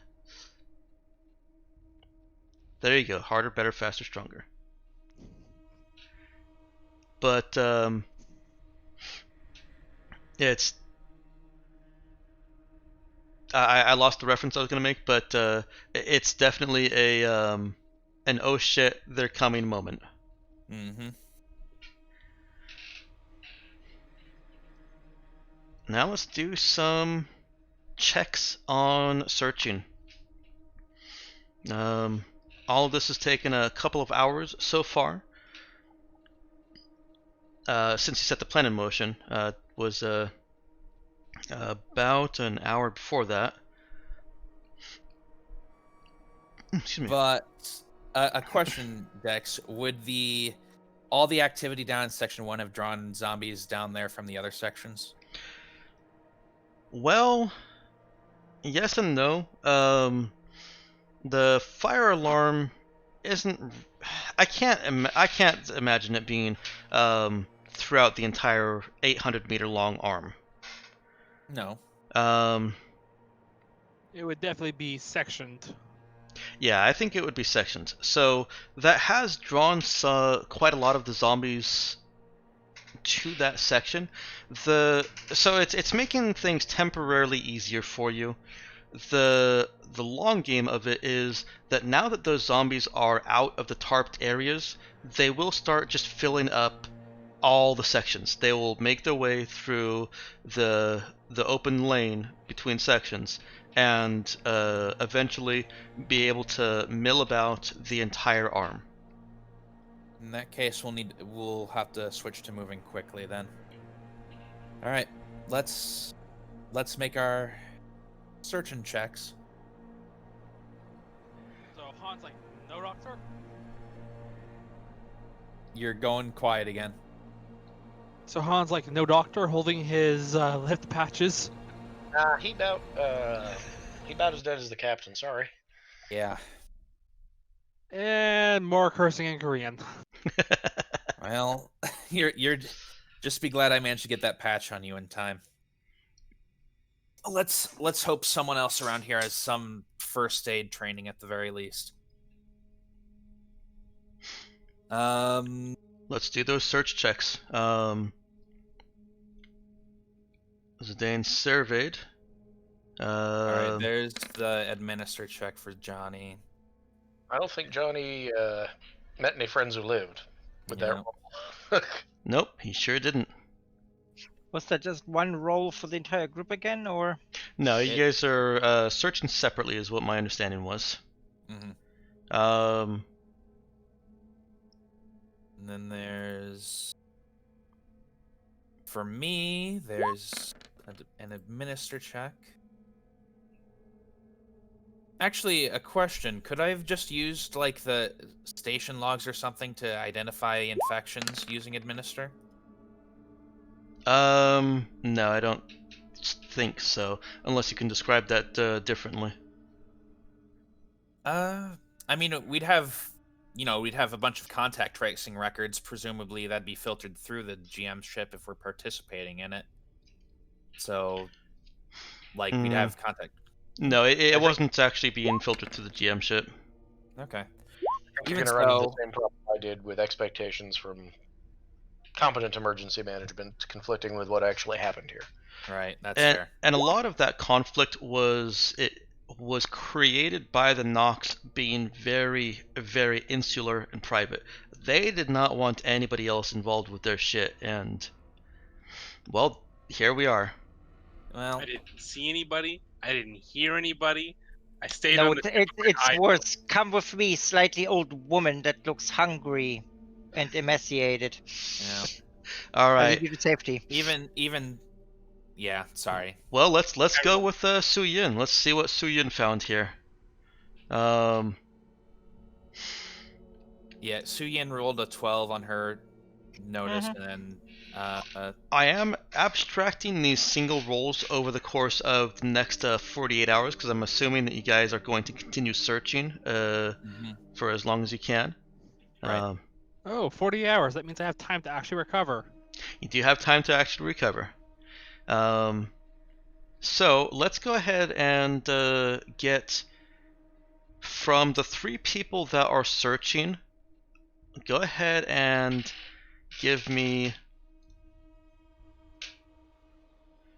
There you go. Harder, better, faster, stronger. But it's I lost the reference I was gonna make, but it's definitely an oh shit they're coming moment. Mm-hmm. Now let's do some checks on searching. All of this has taken a couple of hours so far. Since you set the plan in motion, was about an hour before that. Excuse me. But a question, Dex: would all the activity down in Section 1 have drawn zombies down there from the other sections? Well, yes and no. The fire alarm isn't. I can't imagine it being throughout the entire 800-meter long arm. No. It would definitely be sectioned. Yeah, I think it would be sectioned. So that has drawn quite a lot of the zombies to that section. So it's making things temporarily easier for you. The long game of it is that now that those zombies are out of the tarped areas, they will start just filling up all the sections. They will make their way through the open lane between sections and eventually be able to mill about the entire arm. In that case, we'll have to switch to moving quickly then. All right, let's make our searching checks. So Han's like, no, doctor? You're going quiet again. So Han's like, no, doctor, holding his left patches. He about as dead as the captain. Sorry. Yeah. And more cursing in Korean. Well, you're just be glad I managed to get that patch on you in time. Let's hope someone else around here has some first aid training at the very least. Let's do those search checks. Zidane surveyed. All right, there's the administer check for Johnny. I don't think Johnny met any friends who lived with that role. Nope, he sure didn't. Was that just one roll for the entire group again, or? No, you guys are searching separately, is what my understanding was. Mm-hmm. And then there's, for me, there's an administer check. Actually, a question. Could I have just used, like, the station logs or something to identify infections using administer? No, I don't think so. Unless you can describe that differently. I mean, we'd have a bunch of contact tracing records. Presumably, that'd be filtered through the GM ship if we're participating in it. So, like, we'd have contact. No, it wasn't actually being filtered through the GM ship. Okay. You're gonna run into the same problem I did with expectations from competent emergency management conflicting with what actually happened here. Right, that's and fair. and a lot of that conflict was created by the Nox being very, very insular and private. They did not want anybody else involved with their shit, and well, here we are. Well, I didn't see anybody. I didn't hear anybody. I stayed No, on the it's worse. Come with me, slightly old woman that looks hungry and emaciated. yeah. All I right. leave you to safety. Even yeah, sorry. Well, let's go with Su Yin. Let's see what Su Yin found here. Yeah, Su Yin rolled a 12 on her notice, and then I am abstracting these single rolls over the course of the next 48 hours because I'm assuming that you guys are going to continue searching for as long as you can. Right. Oh, 40 hours. That means I have time to actually recover. You do have time to actually recover. So let's go ahead and get from the 3 people that are searching. Go ahead and give me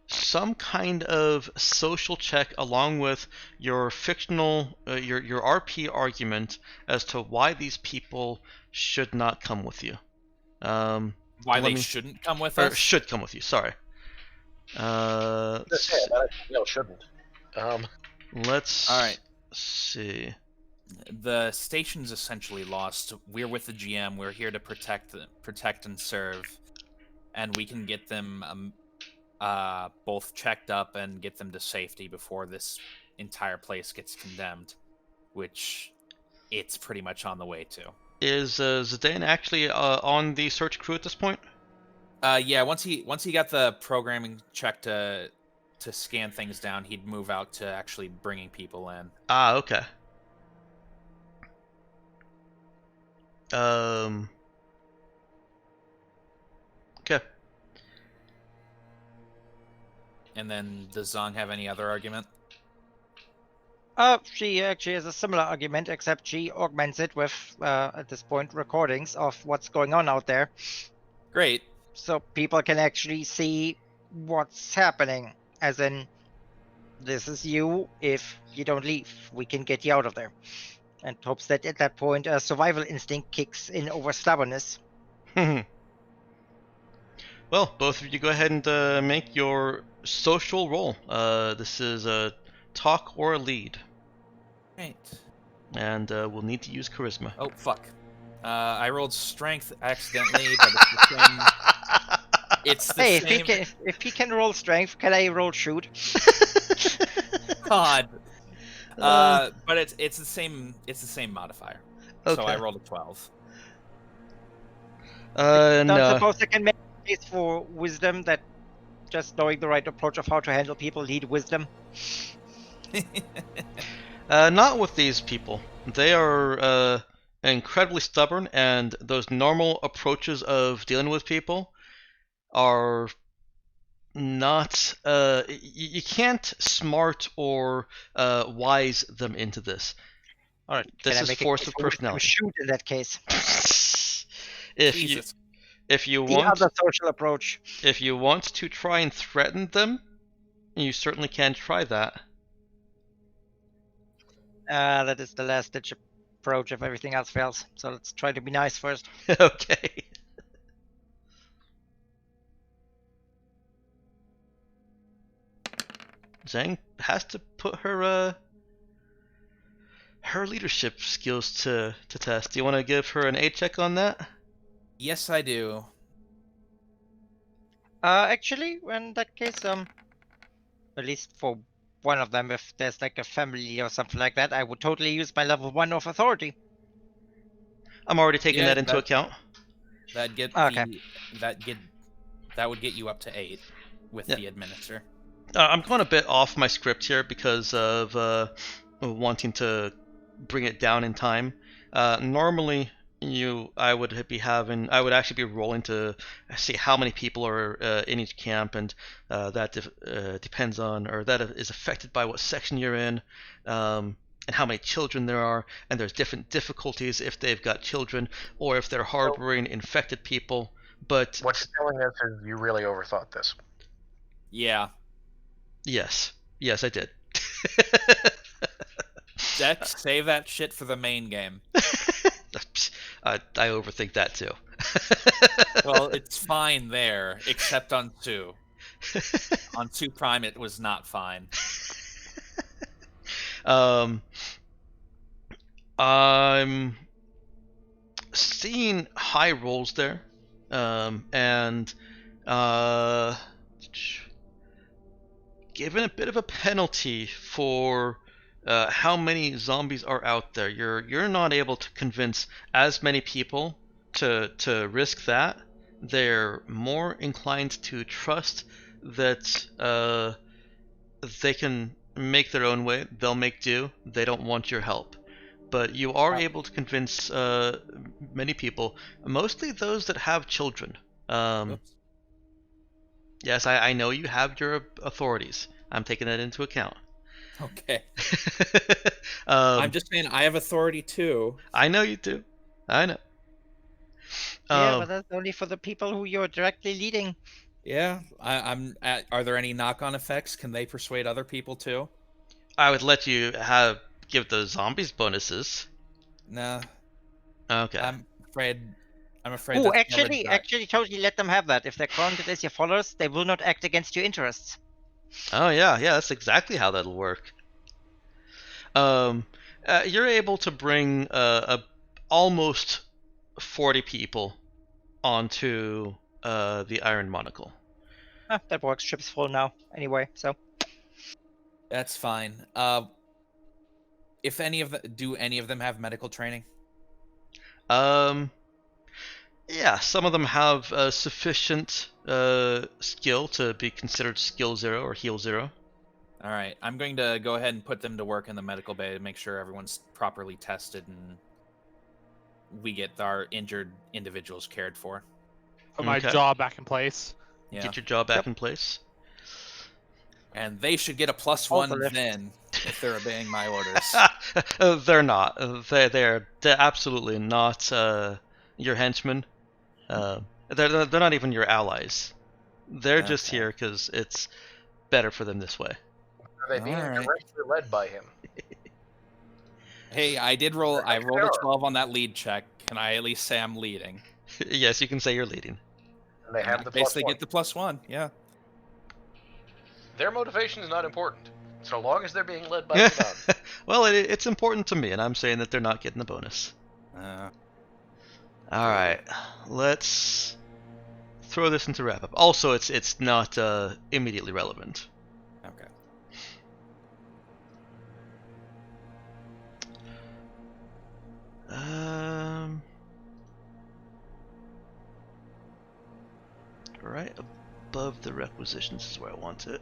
some kind of social check along with your fictional your RP argument as to why these people should not come with you. Why they shouldn't come with us? Or should come with you. Sorry. No, shouldn't. Let's. All right. See. The station's essentially lost. We're with the GM. We're here to protect and serve, and we can get them both checked up and get them to safety before this entire place gets condemned, which it's pretty much on the way to. Is Zidane actually on the search crew at this point? Yeah. Once he got the programming check to scan things down, he'd move out to actually bringing people in. Ah, okay. Okay. And then does Zong have any other argument? She actually has a similar argument, except she augments it with, at this point, recordings of what's going on out there. Great. So people can actually see what's happening. As in, this is you. If you don't leave, we can get you out of there. And hopes that at that point, a survival instinct kicks in over stubbornness. Well, both of you go ahead and make your social roll. This is a talk or a lead. Right. And we'll need to use charisma. Oh, fuck. I rolled strength accidentally, but it's the same. It's the Hey, same. if he can roll strength, can I roll shoot? God. But it's the same. It's the same modifier. Okay. So I rolled a 12. Don't No. suppose I can make a case for wisdom that just knowing the right approach of how to handle people lead wisdom? Not with these people. They are incredibly stubborn, and those normal approaches of dealing with people are not. You can't smart or wise them into this. All right. This can I is make a force case of for wisdom personality. shoot in that case. Jesus. If you The want other social approach. if you want to try and threaten them, you certainly can try that. That is the last ditch approach if everything else fails. So let's try to be nice first. Okay. Zhang has to put her leadership skills to test. Do you want to give her an A check on that? Yes, I do. Actually, in that case, at least for one of them, if there's like a family or something like that, I would totally use my level 1 of authority. I'm already taking Yeah, that into account. That get Okay. that would get you up to 8 with Yeah. the administer. I'm going a bit off my script here because of wanting to bring it down in time. Normally, I would actually be rolling to see how many people are in each camp, and that depends on, or that is affected by what section you're in, and how many children there are, and there's different difficulties if they've got children or if they're harboring infected people. But What you're telling us is you really overthought this. Yeah. Yes. Yes, I did. Dex, save that shit for the main game. I overthink that too. Well, it's fine there, except on 2. On 2 Prime, it was not fine. I'm seeing high rolls there, and given a bit of a penalty for how many zombies are out there. You're not able to convince as many people to risk that. They're more inclined to trust that they can make their own way. They'll make do. They don't want your help. But you are able to convince many people, mostly those that have children. Yes, I know you have your authorities. I'm taking that into account. Okay. I'm just saying I have authority too. I know you do. I know. Yeah, but that's only for the people who you're directly leading. Yeah, are there any knock-on effects? Can they persuade other people too? I would let you give the zombies bonuses. Nah. Okay. I'm afraid. Oh, actually, totally let them have that. If they're counted as your followers, they will not act against your interests. Oh yeah, that's exactly how that'll work. You're able to bring almost 40 people onto the Iron Monocle. That works. Ship's full now, anyway. So that's fine. If any of do any of them have medical training? Yeah, some of them have sufficient skill to be considered skill 0 or heal 0. All right, I'm going to go ahead and put them to work in the medical bay to make sure everyone's properly tested and we get our injured individuals cared for. Put my jaw back in place. Yeah. Get your jaw back in place. And they should get a +1 then, if they're obeying my orders. They're not. They're absolutely not your henchmen. They're not even your allies. They're just here because it's better for them this way. Are they being directly led by him? Hey, I rolled a 12 on that lead check. Can I at least say I'm leading? Yes, you can say you're leading. And they have the basically +1. Get the +1, yeah. Their motivation is not important, so long as they're being led by the Well, it's important to me, and I'm saying that they're not getting the bonus. Alright, let's throw this into wrap-up. Also, it's not immediately relevant. Okay. Right above the requisitions is where I want it.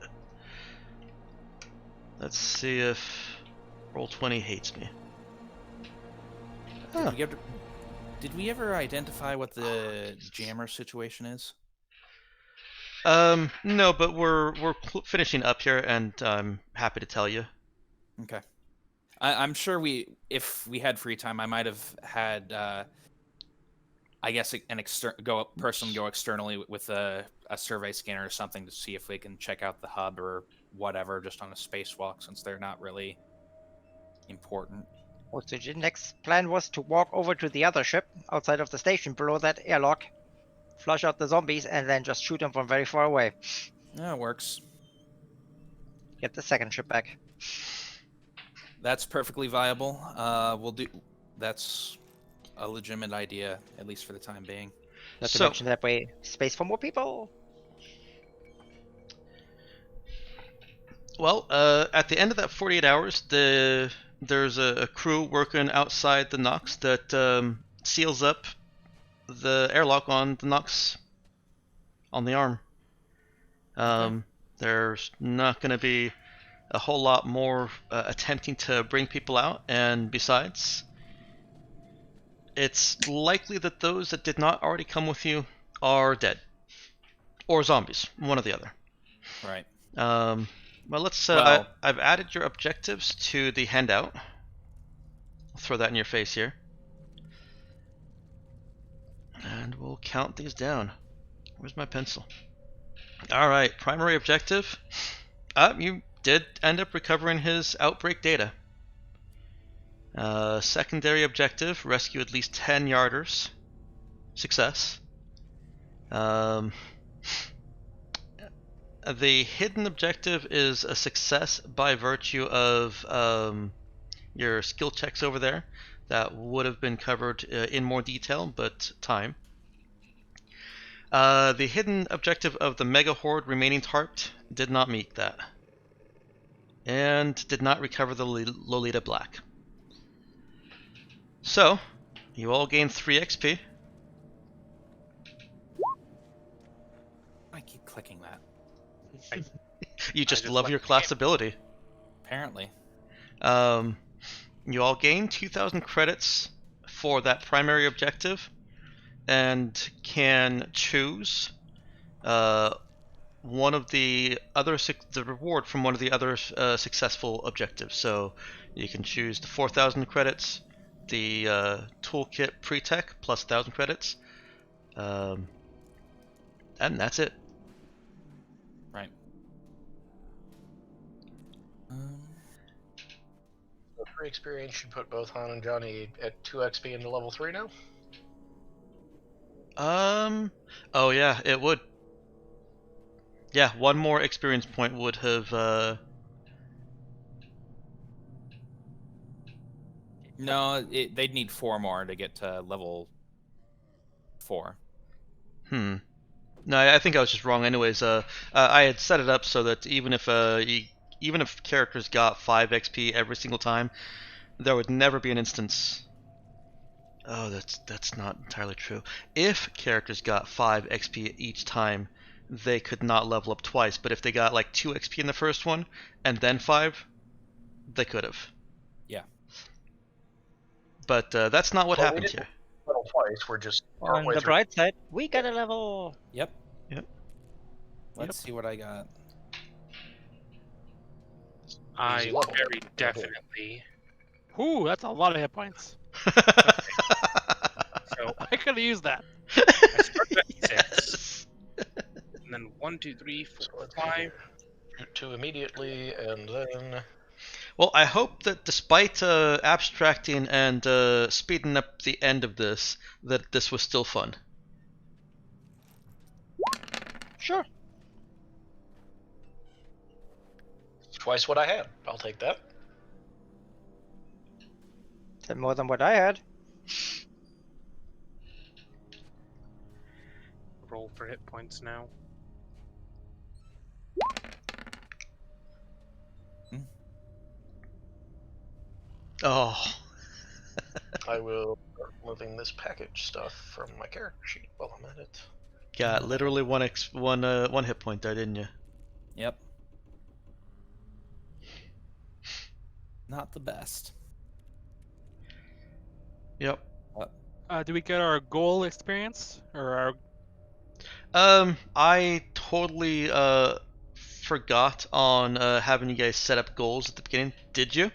Let's see if Roll20 hates me. Huh. Did we ever identify what the jammer situation is? No, but we're finishing up here, and I'm happy to tell you. Okay. I'm sure if we had free time, I might have had, I guess, person go externally with a survey scanner or something to see if we can check out the hub or whatever, just on a spacewalk, since they're not really important. So the next plan was to walk over to the other ship outside of the station below that airlock, flush out the zombies, and then just shoot them from very far away. Yeah, it works. Get the second ship back. That's perfectly viable. That's a legitimate idea, at least for the time being. Not to mention that way, space for more people. Well, at the end of that 48 hours, there's a crew working outside the Nox that seals up the airlock on the Nox, on the arm. There's not going to be a whole lot more attempting to bring people out, and besides, it's likely that those that did not already come with you are dead. Or zombies, one or the other. Right. Well, I've added your objectives to the handout. I'll throw that in your face here. And we'll count these down. Where's my pencil? All right, primary objective. You did end up recovering his outbreak data. Secondary objective, rescue at least 10 yarders. Success. The hidden objective is a success by virtue of your skill checks over there. That would have been covered in more detail, but time. The hidden objective of the Mega Horde remaining tarped did not meet that. And did not recover the Lolita Black. So, you all gain 3 XP. I keep clicking that. You just just love like your the class game. ability. Apparently. You all gain 2,000 credits for that primary objective, and can choose one of the other the reward from one of the other successful objectives. So you can choose the 4,000 credits, the toolkit pre-tech plus 1,000 credits, and that's it. Right. So 3 experience should put both Han and Johnny at 2 XP into level 3 now. Oh yeah, it would. Yeah, 1 more experience point would have. No, they'd need 4 more to get to level 4. No, I think I was just wrong. Anyways, I had set it up so that even if characters got 5 XP every single time, there would never be an instance. Oh, that's not entirely true. If characters got 5 XP each time, they could not level up twice. But if they got like 2 XP in the first one and then 5, they could have. Yeah. But that's not what Well, happened we didn't here. level twice. We're just On partway the through. bright side, we got a level. Yep. Yep. Let's see what I got. I Easy level. very definitely. Ooh, that's a lot of hit points. So I could have used that. I started at 6, and then 1, 2, 3, 4, So let's 5. shoot 2 immediately, and then Well, I hope that despite abstracting and speeding up the end of this, that this was still fun. Sure. twice what I had. I'll take that. Is that more than what I had? Roll for hit points now. Oh. I will start moving this package stuff from my character sheet while I'm at it. Got literally one hit point there, didn't you? Yep. Not the best. Yep. Do we get our goal experience or our? I totally forgot on having you guys set up goals at the beginning. Did you?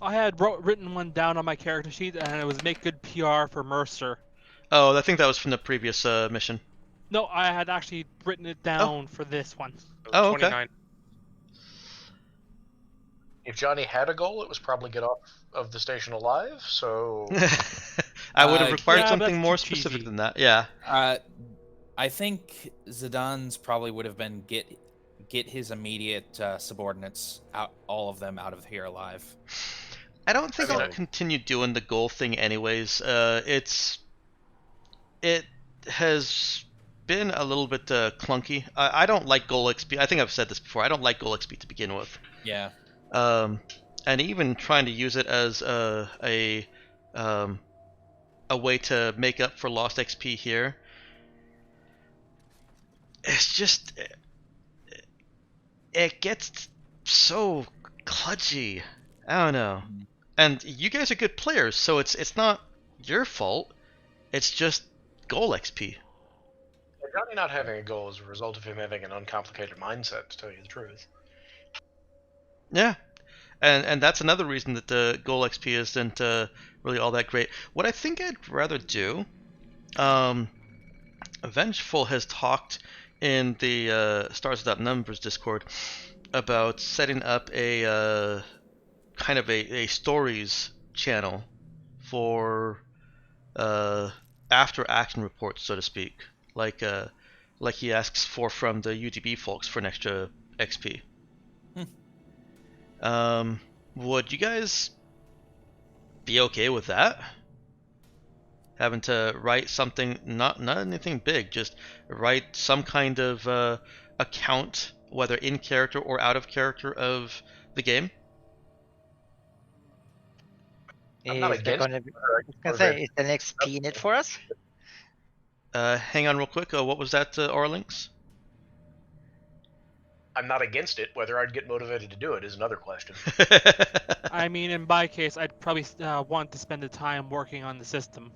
I had written one down on my character sheet, and it was make good PR for Mercer. Oh, I think that was from the previous mission. No, I had actually written it down for this one. So Oh, okay. 29. If Johnny had a goal, it was probably get off of the station alive. So I would have required yeah, something that's more too specific cheesy. than that. Yeah. I think Zidane's probably would have been get his immediate subordinates out, all of them out of here alive. I don't think I mean, I'll continue doing the goal thing anyways. It has been a little bit clunky. I don't like goal XP. I think I've said this before. I don't like goal XP to begin with. Yeah. And even trying to use it as a way to make up for lost XP here, it's just it gets so kludgy. I don't know. And you guys are good players, so it's not your fault. It's just goal XP. Johnny not having a goal is a result of him having an uncomplicated mindset, to tell you the truth. Yeah. And that's another reason that the goal XP isn't really all that great. What I think I'd rather do, Vengeful has talked in the Stars Without Numbers Discord about setting up a kind of a stories channel for after action reports, so to speak, like he asks for from the UDB folks for an extra XP. Would you guys be okay with that? Having to write something, not anything big, just write some kind of account, whether in character or out of character, of the game. I'm not Is there against gonna be, it. I was gonna say, is there an XP in it for us? Hang on real quick. What was that, Orlinks? I'm not against it. Whether I'd get motivated to do it is another question. I mean, in my case, I'd probably want to spend the time working on the system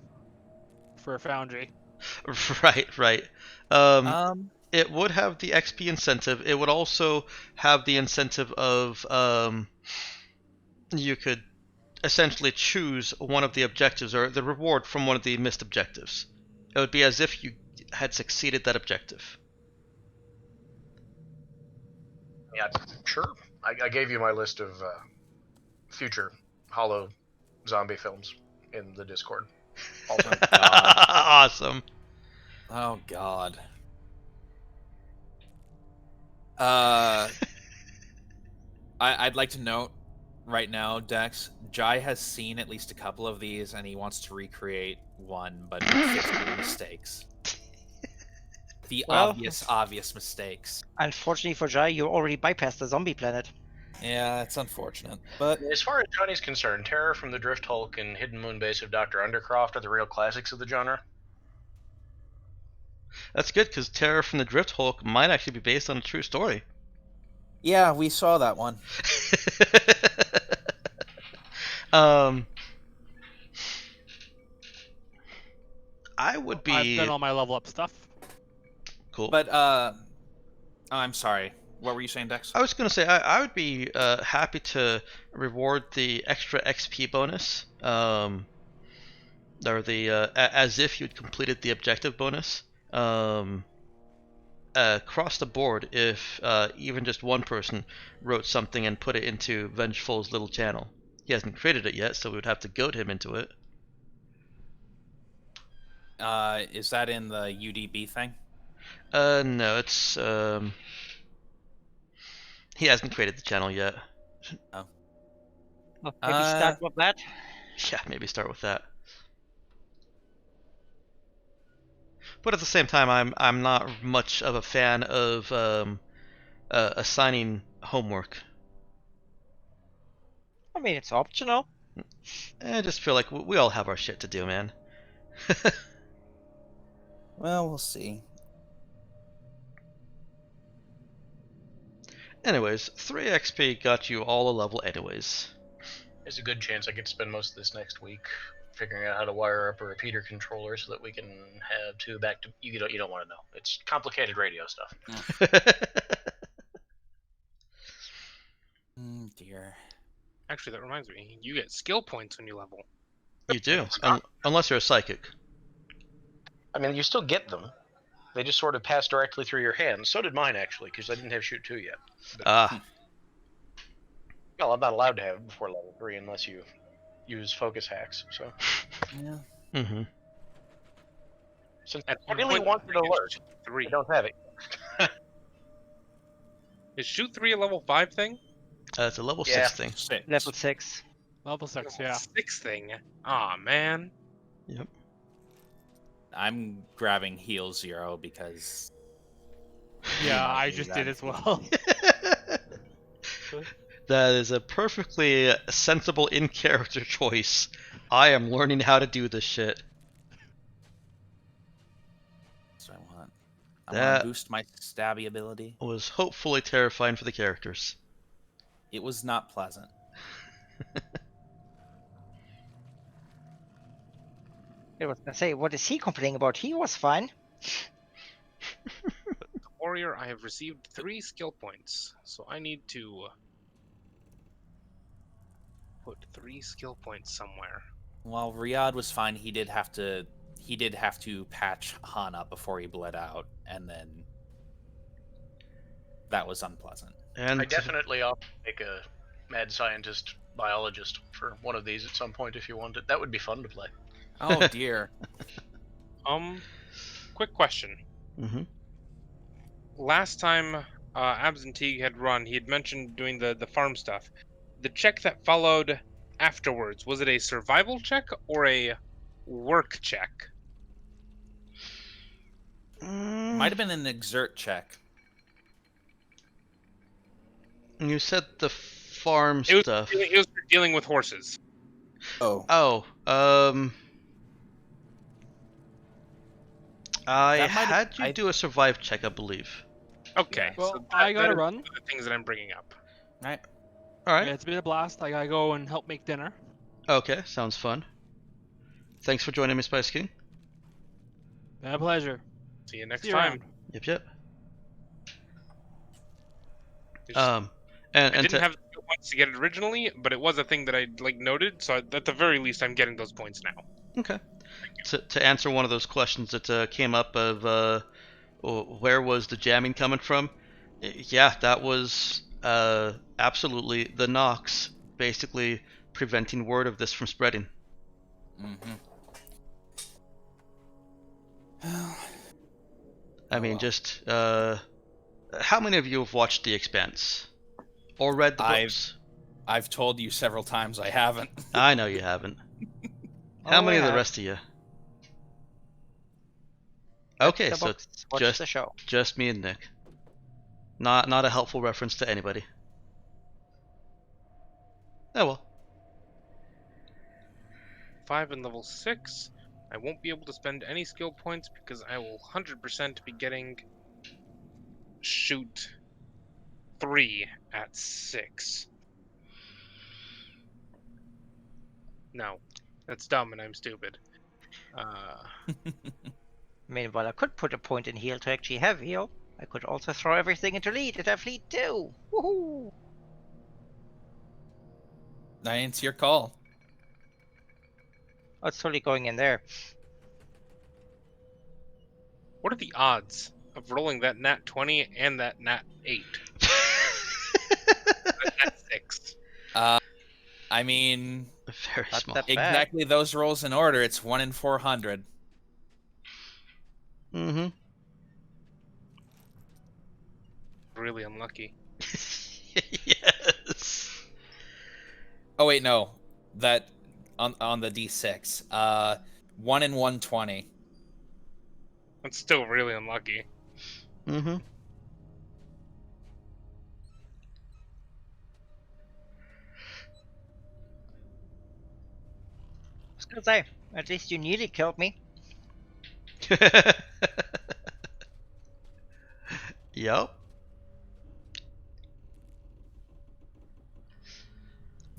for a Foundry. Right. It would have the XP incentive. It would also have the incentive of you could essentially choose one of the objectives or the reward from one of the missed objectives. It would be as if you had succeeded that objective. Yeah, sure. I gave you my list of future Hollow zombie films in the Discord. Also, Awesome. Oh God. I'd like to note right now, Dex, Jai has seen at least a couple of these, and he wants to recreate one, but fix the mistakes. The Well, obvious mistakes. Unfortunately for Jai, you already bypassed the zombie planet. Yeah, it's unfortunate, but as far as Johnny's concerned, Terror from the Drift Hulk and Hidden Moon Base of Dr. Undercroft are the real classics of the genre. That's good, because Terror from the Drift Hulk might actually be based on a true story. yeah, we saw that one. I would be... I've done all my level up stuff. Cool. But I'm sorry. What were you saying, Dex? I was going to say, I would be happy to reward the extra XP bonus, or the as if you'd completed the objective bonus, across the board if even just one person wrote something and put it into Vengeful's little channel. He hasn't created it yet, so we would have to goad him into it. Is that in the UDB thing? No, it's he hasn't created the channel yet. Well, maybe start with that. Yeah, maybe start with that. But at the same time, I'm not much of a fan of assigning homework. I mean, it's optional. I just feel like we all have our shit to do, man. Well, we'll see. Anyways, 3 XP got you all a level anyways. There's a good chance I get to spend most of this next week figuring out how to wire up a repeater controller so that we can have two back to... You don't want to know. It's complicated radio stuff. Dear. Actually, that reminds me. You get skill points when you level. You do, unless you're a psychic. I mean, you still get them. They just sort of pass directly through your hands. So did mine, actually, because I didn't have Shoot 2 yet. But, well, I'm not allowed to have it before level 3 unless you use focus hacks, so... Yeah. Mm-hmm. Since At I one really point, want I to think it's alert, Shoot 3. I don't have it. Is Shoot 3 a level 5 thing? It's a level Yeah. 6 thing. Level 6. Level 6, yeah. 6 thing. Aw, man. Yep. I'm grabbing heal 0 because... Yeah, I just did as well. That is a perfectly sensible in-character choice. I am learning how to do this shit. So I want to That boost my stabby ability. was hopefully terrifying for the characters. It was not pleasant. I was gonna say, what is he complaining about? He was fine. Warrior, I have received 3 skill points, so I need to put 3 skill points somewhere. While Riyadh was fine, he did have to patch Han up before he bled out, and then that was unpleasant. And I definitely ought to make a mad scientist biologist for one of these at some point if you want it. That would be fun to play. Oh dear. Quick question. Mhm. Last time Absentee had run, he had mentioned doing the farm stuff. The check that followed afterwards, was it a survival check or a work check? Might have been an exert check. You said the farm It was, stuff. it was for dealing with horses. Oh. Oh, I That might have- had you I- do a survive check, I believe. Okay. Well, so I gotta that is run. one of the things that I'm bringing up. Right. All right. It's been a blast. I gotta go and help make dinner. Okay, sounds fun. Thanks for joining me, Spice King. Been a pleasure. See you next See you time. around. Yep. Just- And I and didn't have the points to get it originally, but it was a thing that I noted. So at the very least, I'm getting those points now. okay. To answer one of those questions that came up of where was the jamming coming from? Yeah, that was absolutely the Nox, basically preventing word of this from spreading. Mm-hmm. I mean, well. just how many of you have watched The Expanse or read the books? I've told you several times I haven't. I know you haven't. How Oh, many I of the have. rest of you? Okay, The so books, watch just the show. just me and Nick. Not a helpful reference to anybody. Oh well. 5 and level 6. I won't be able to spend any skill points because I will 100% be getting shoot 3 at 6. No, that's dumb and I'm stupid. Meanwhile, I could put a point in heal to actually have heal. I could also throw everything into lead and have lead too. Woohoo! It's your call. Oh, it's totally going in there. What are the odds of rolling that nat 20 and that nat 8? That nat 6. I mean, Very Not small. that bad. exactly those rolls in order. It's 1 in 400. Mm-hmm. Really unlucky. Yes. Oh wait, no, that on the d6. 1 in 120. That's still really unlucky. Mm-hmm. I was gonna say, at least you nearly killed me. Yep.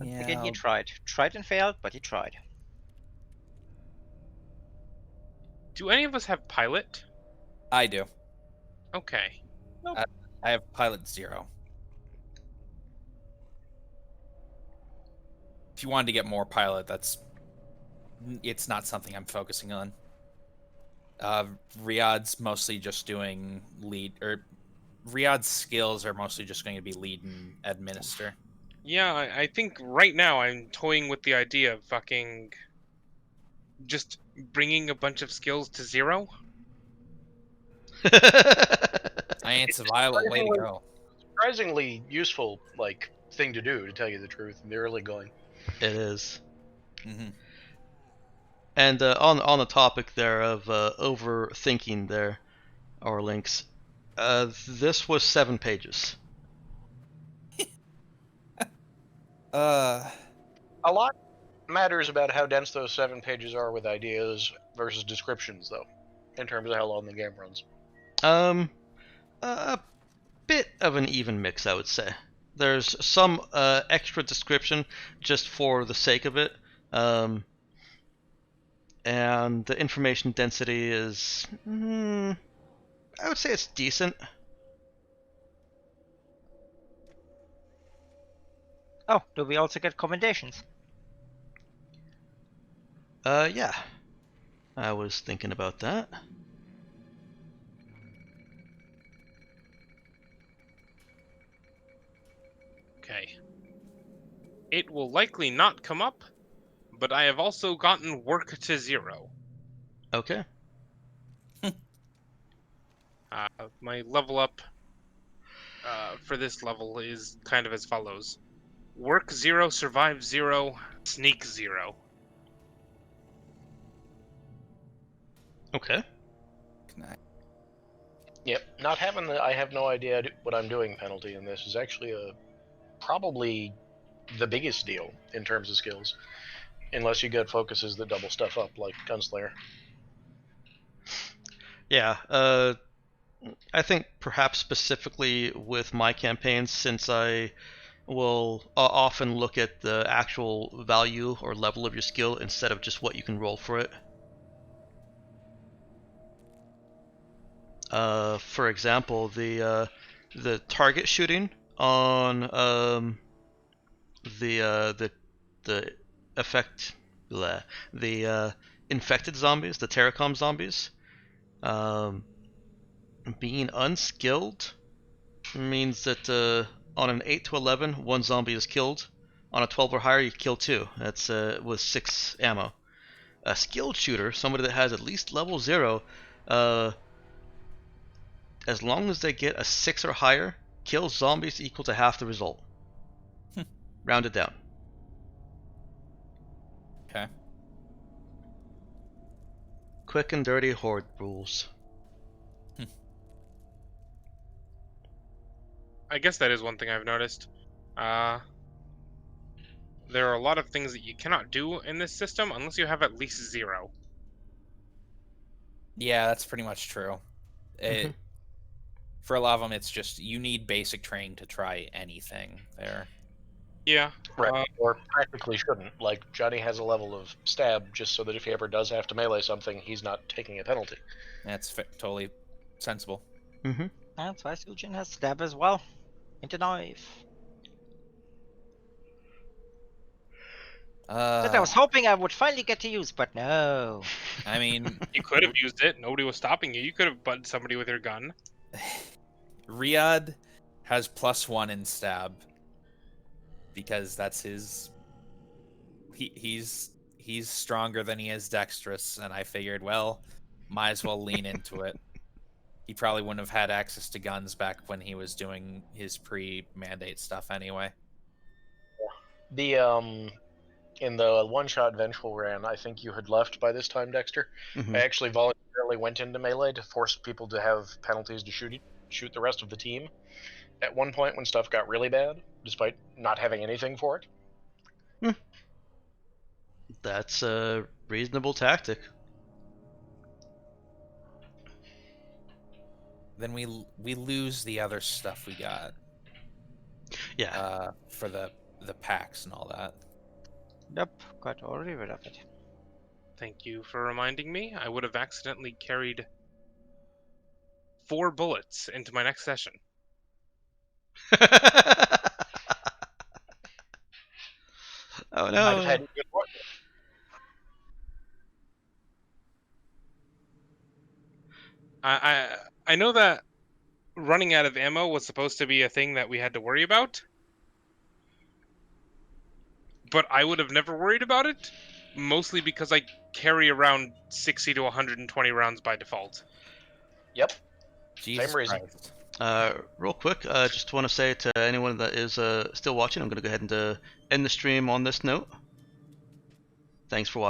Again, you tried. Tried and failed, but you tried. Do any of us have pilot? I do. Okay. I have pilot 0. If you wanted to get more pilot, it's not something I'm focusing on. Riyadh's mostly just doing lead, or Riyadh's skills are mostly just going to be lead and administer. Yeah, I think right now I'm toying with the idea of fucking just bringing a bunch of skills to 0. It's a violent way to go. Surprisingly useful, thing to do, to tell you the truth, in the early going. It is. Mm-hmm. And on the topic there of overthinking there, our links, this was 7 pages. A lot matters about how dense those 7 pages are with ideas versus descriptions, though, in terms of how long the game runs. A bit of an even mix, I would say. There's some extra description just for the sake of it, and the information density is, I would say it's decent. Oh, do we also get commendations? Yeah. I was thinking about that. It will likely not come up, but I have also gotten work to 0. Okay. My level up for this level is kind of as follows. Work 0, survive 0, sneak 0. Okay. Yep, not having the I have no idea what I'm doing penalty in this is actually probably the biggest deal in terms of skills, unless you get focuses that double stuff up like Gunslayer. Yeah. I think perhaps specifically with my campaigns, since I will often look at the actual value or level of your skill instead of just what you can roll for it. For example, the target shooting on the effect the infected zombies, the Terracom zombies, being unskilled means that on an 8 to 11, one zombie is killed. On a 12 or higher, you kill 2. That's with 6 ammo. A skilled shooter, somebody that has at least level 0, as long as they get a 6 or higher, kills zombies equal to half the result. Rounded down. Okay. Quick and dirty horde rules. I guess that is one thing I've noticed. There are a lot of things that you cannot do in this system unless you have at least 0. Yeah, that's pretty much true. For a lot of them, it's just you need basic training to try anything there. Yeah. Right, or practically shouldn't. Like, Johnny has a level of stab just so that if he ever does have to melee something, he's not taking a penalty. That's totally sensible. Mm-hmm. That's why Sujin has stab as well. Into knife. That I was hoping I would finally get to use, but no. I mean, You could have used it. Nobody was stopping you. You could have butted somebody with your gun. Riyadh has +1 in stab because that's his. He's stronger than he is dexterous, and I figured, well, might as well lean into it. He probably wouldn't have had access to guns back when he was doing his pre-mandate stuff anyway. The in the one-shot Vengeful Ran, I think you had left by this time, Dexter. Mm-hmm. I actually voluntarily went into melee to force people to have penalties to shoot the rest of the team. At one point when stuff got really bad, despite not having anything for it. That's a reasonable tactic. Then we lose the other stuff we got. Yeah. For the packs and all that. Yep, got all rid of it. Thank you for reminding me. I would have accidentally carried 4 bullets into my next session. Oh Might have no. had good luck. I know that running out of ammo was supposed to be a thing that we had to worry about, but I would have never worried about it, mostly because I carry around 60 to 120 rounds by default. Yep. Jesus Same reason. Christ. Real quick, just want to say to anyone that is still watching, I'm going to go ahead and end the stream on this note. Thanks for watching.